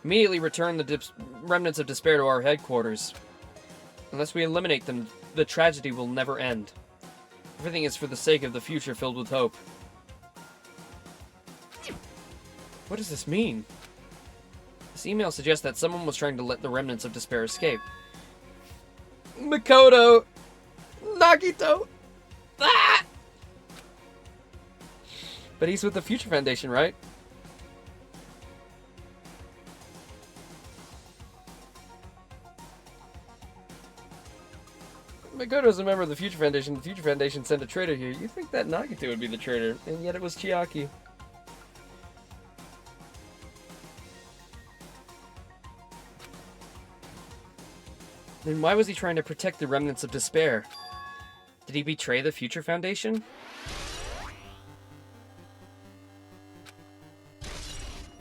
Immediately return the remnants of despair to our headquarters. Unless we eliminate them, the tragedy will never end. Everything is for the sake of the future filled with hope. What does this mean? This email suggests that someone was trying to let the remnants of despair escape. Makoto! Nagito! Ah! But he's with the Future Foundation, right? Makoto's a member of the Future Foundation. The Future Foundation sent a traitor here. You think that Nagito would be the traitor, and yet it was Chiaki. Then why was he trying to protect the remnants of despair? Did he betray the Future Foundation?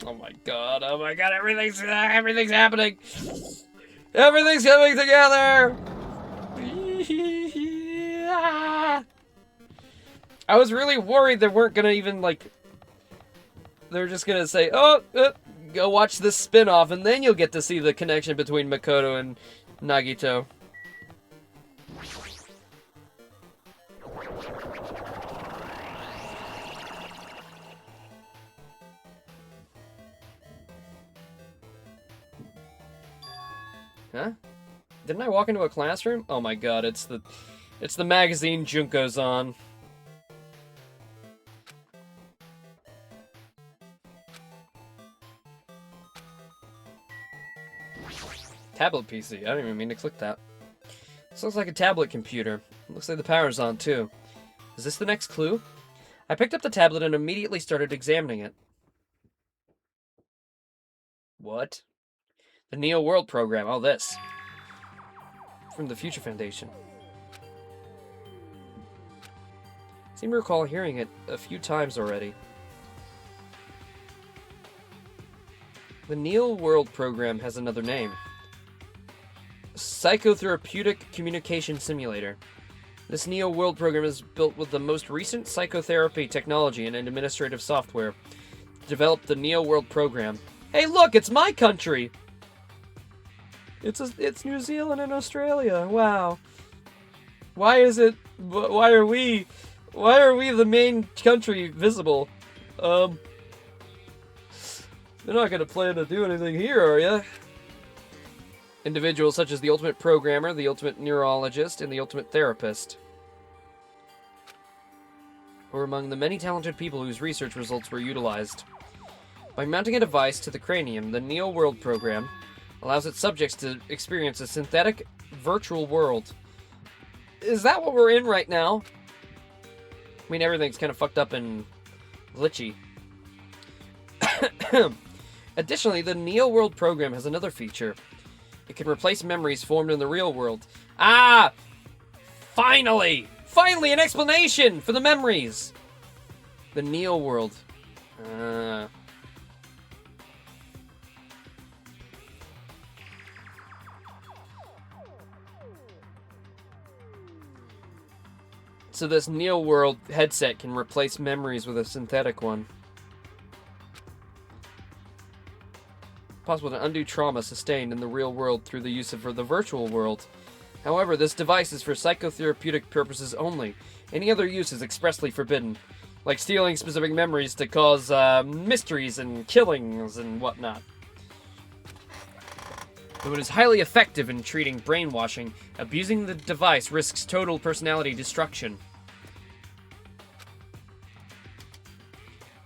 Oh my god, everything's happening! Everything's coming together! I was really worried they weren't gonna even, like... They're just gonna say, oh, go watch this spin-off, and then you'll get to see the connection between Makoto and Nagito. Huh? Didn't I walk into a classroom? Oh my god, it's the magazine Junko's on. Tablet PC. I don't even mean to click that. This looks like a tablet computer. Looks like the power's on, too. Is this the next clue? I picked up the tablet and immediately started examining it. What? The Neo World program. Oh, this. From the Future Foundation. I seem to recall hearing it a few times already. The Neo World program has another name. Psychotherapeutic Communication Simulator. This Neo World program is built with the most recent psychotherapy technology and administrative software. Developed the Neo World program. Hey, look, it's my country. It's New Zealand and Australia. Wow. Why are we the main country visible? They're not gonna plan to do anything here, are ya? Individuals such as the ultimate programmer, the ultimate neurologist, and the ultimate therapist were among the many talented people whose research results were utilized. By mounting a device to the cranium, the Neo World program allows its subjects to experience a synthetic virtual world. Is that what we're in right now? I mean, everything's kind of fucked up and glitchy. Additionally, the Neo World program has another feature. It can replace memories formed in the real world. Ah! Finally! Finally, an explanation for the memories! The Neo World. So this Neo World headset can replace memories with a synthetic one. Possible to undo trauma sustained in the real world through the use of the virtual world. However, this device is for psychotherapeutic purposes only. Any other use is expressly forbidden, like stealing specific memories to cause mysteries and killings and whatnot. Though it is highly effective in treating brainwashing, abusing the device risks total personality destruction.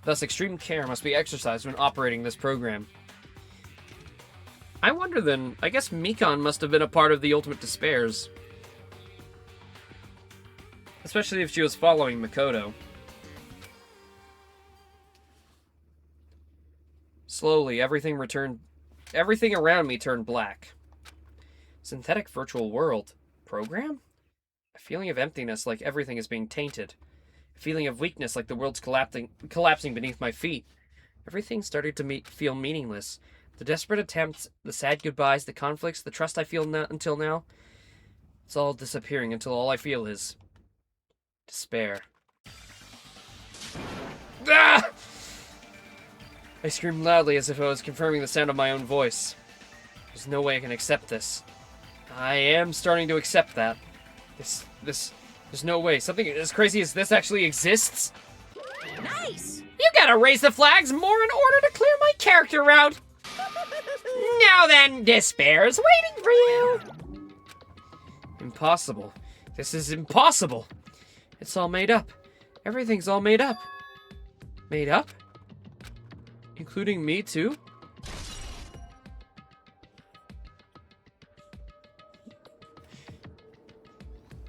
Thus, extreme care must be exercised when operating this program. I wonder then, I guess Mikon must have been a part of the Ultimate Despairs. Especially if she was following Makoto. Slowly, everything around me turned black. Synthetic virtual world. Program? A feeling of emptiness, like everything is being tainted. A feeling of weakness, like the world's collapsing beneath my feet. Everything started to feel meaningless. The desperate attempts, the sad goodbyes, the conflicts, the trust I feel until now. It's all disappearing until all I feel is despair. Ah! I screamed loudly as if I was confirming the sound of my own voice. There's no way I can accept this. I am starting to accept that. There's no way. Something as crazy as this actually exists? Nice! You gotta raise the flags more in order to clear my character out. Now then, despair's waiting for you. Impossible. This is impossible. It's all made up. Everything's all made up. Made up? Including me, too?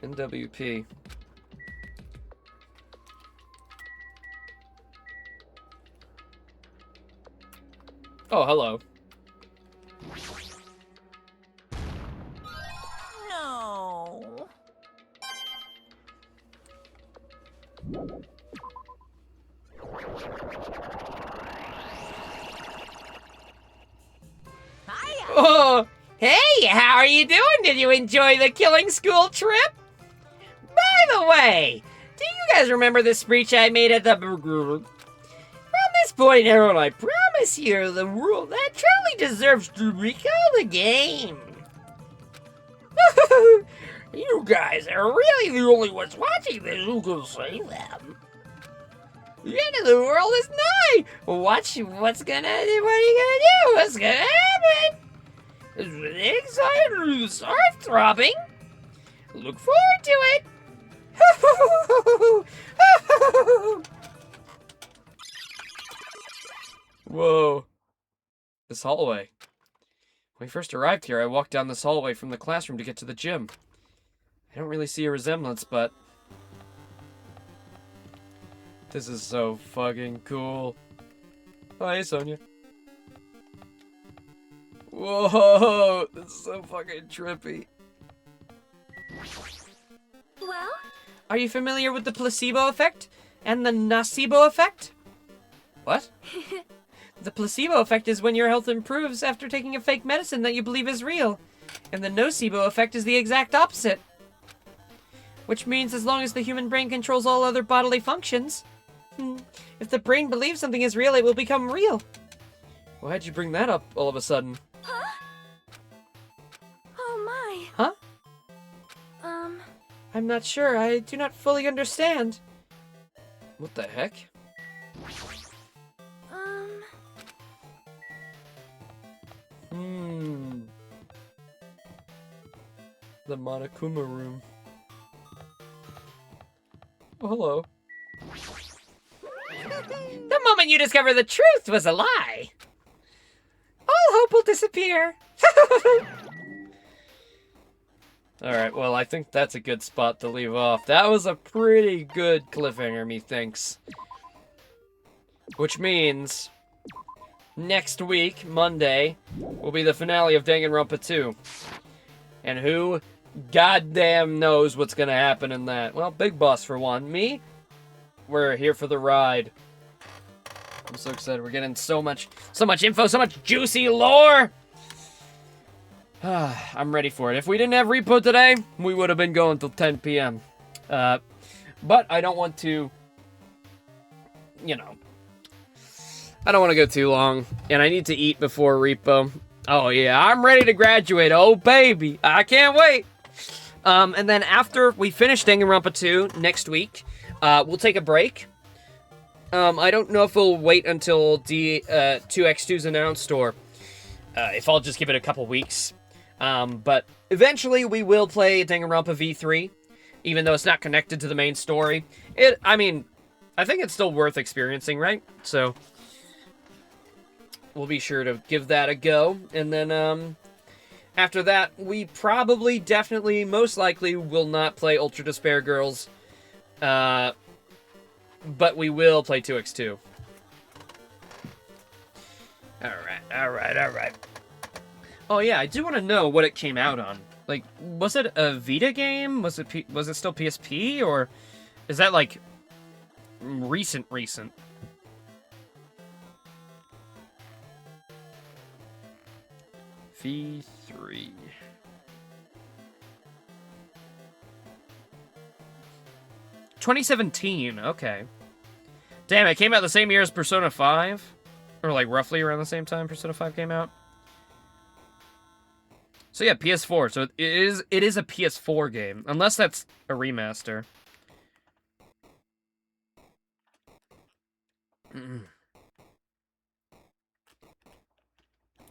NWP. Oh, hello. No. Hiya. Oh, hey, how are you doing? Did you enjoy the killing school trip? By the way, do you guys remember the speech I made at the... From this point on, I promise you the world that truly deserves to recall the game. You guys are really the only ones watching this who can say that. The end of the world is nigh. What are you gonna do? What's gonna happen? It's exciting, it's heart-throbbing. Look forward to it. Whoa. This hallway. When we first arrived here, I walked down this hallway from the classroom to get to the gym. I don't really see a resemblance, but... This is so fucking cool. Oh, hey, Sonia. Whoa, this is so fucking trippy. Well? Are you familiar with the placebo effect and the nocebo effect? What? The placebo effect is when your health improves after taking a fake medicine that you believe is real. And the nocebo effect is the exact opposite. Which means as long as the human brain controls all other bodily functions, if the brain believes something is real, it will become real. Why'd you bring that up all of a sudden? Huh? Oh my. Huh? I'm not sure. I do not fully understand. What the heck? The Monokuma room. Oh, hello. The moment you discover the truth was a lie, all hope will disappear. Alright, well, I think that's a good spot to leave off. That was a pretty good cliffhanger, methinks. Which means... next week, Monday, will be the finale of Danganronpa 2. And who goddamn knows what's gonna happen in that? Well, Big Boss for one. Me? We're here for the ride. I'm so excited. We're getting so much info, so much juicy lore! I'm ready for it. If we didn't have repo today, we would have been going till 10 p.m. But I don't want to, you know, I don't want to go too long, and I need to eat before repo. Oh yeah, I'm ready to graduate. Oh baby, I can't wait. And then after we finish Danganronpa 2 next week, we'll take a break. I don't know if we'll wait until 2x2's announced, or if I'll just give it a couple weeks. But eventually we will play Danganronpa V3, even though it's not connected to the main story. I mean, I think it's still worth experiencing, right? So, we'll be sure to give that a go. And then, after that, we probably, definitely, most likely will not play Ultra Despair Girls. But we will play 2x2. Alright. Oh yeah, I do want to know what it came out on. Like, was it a Vita game? Was it still PSP, or is that like recent? Fee1iNg. Fee1iNg. 2017. Okay. Damn, it came out the same year as Persona 5, or like roughly around the same time Persona 5 came out. So yeah, PS4. So it is a PS4 game, unless that's a remaster. All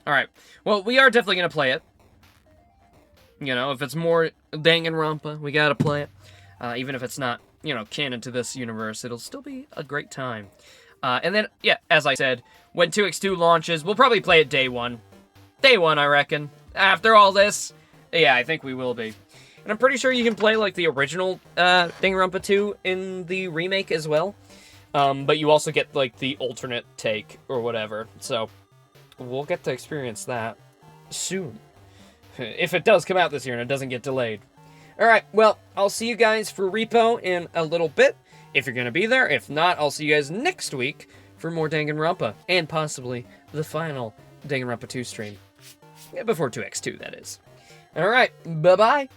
right. Well, we are definitely gonna play it. You know, if it's more Danganronpa, we gotta play it. Even if it's not, you know, canon to this universe, it'll still be a great time. And then, yeah, as I said, when 2x2 launches, we'll probably play it day one. Day one, I reckon. After all this, yeah, I think we will be. And I'm pretty sure you can play, like, the original Danganronpa 2 in the remake as well. But you also get, like, the alternate take or whatever. So, we'll get to experience that soon. If it does come out this year and it doesn't get delayed. Alright, well, I'll see you guys for Repo in a little bit, if you're going to be there. If not, I'll see you guys next week for more Danganronpa, and possibly the final Danganronpa 2 stream. Before 2x2, that is. Alright, bye-bye.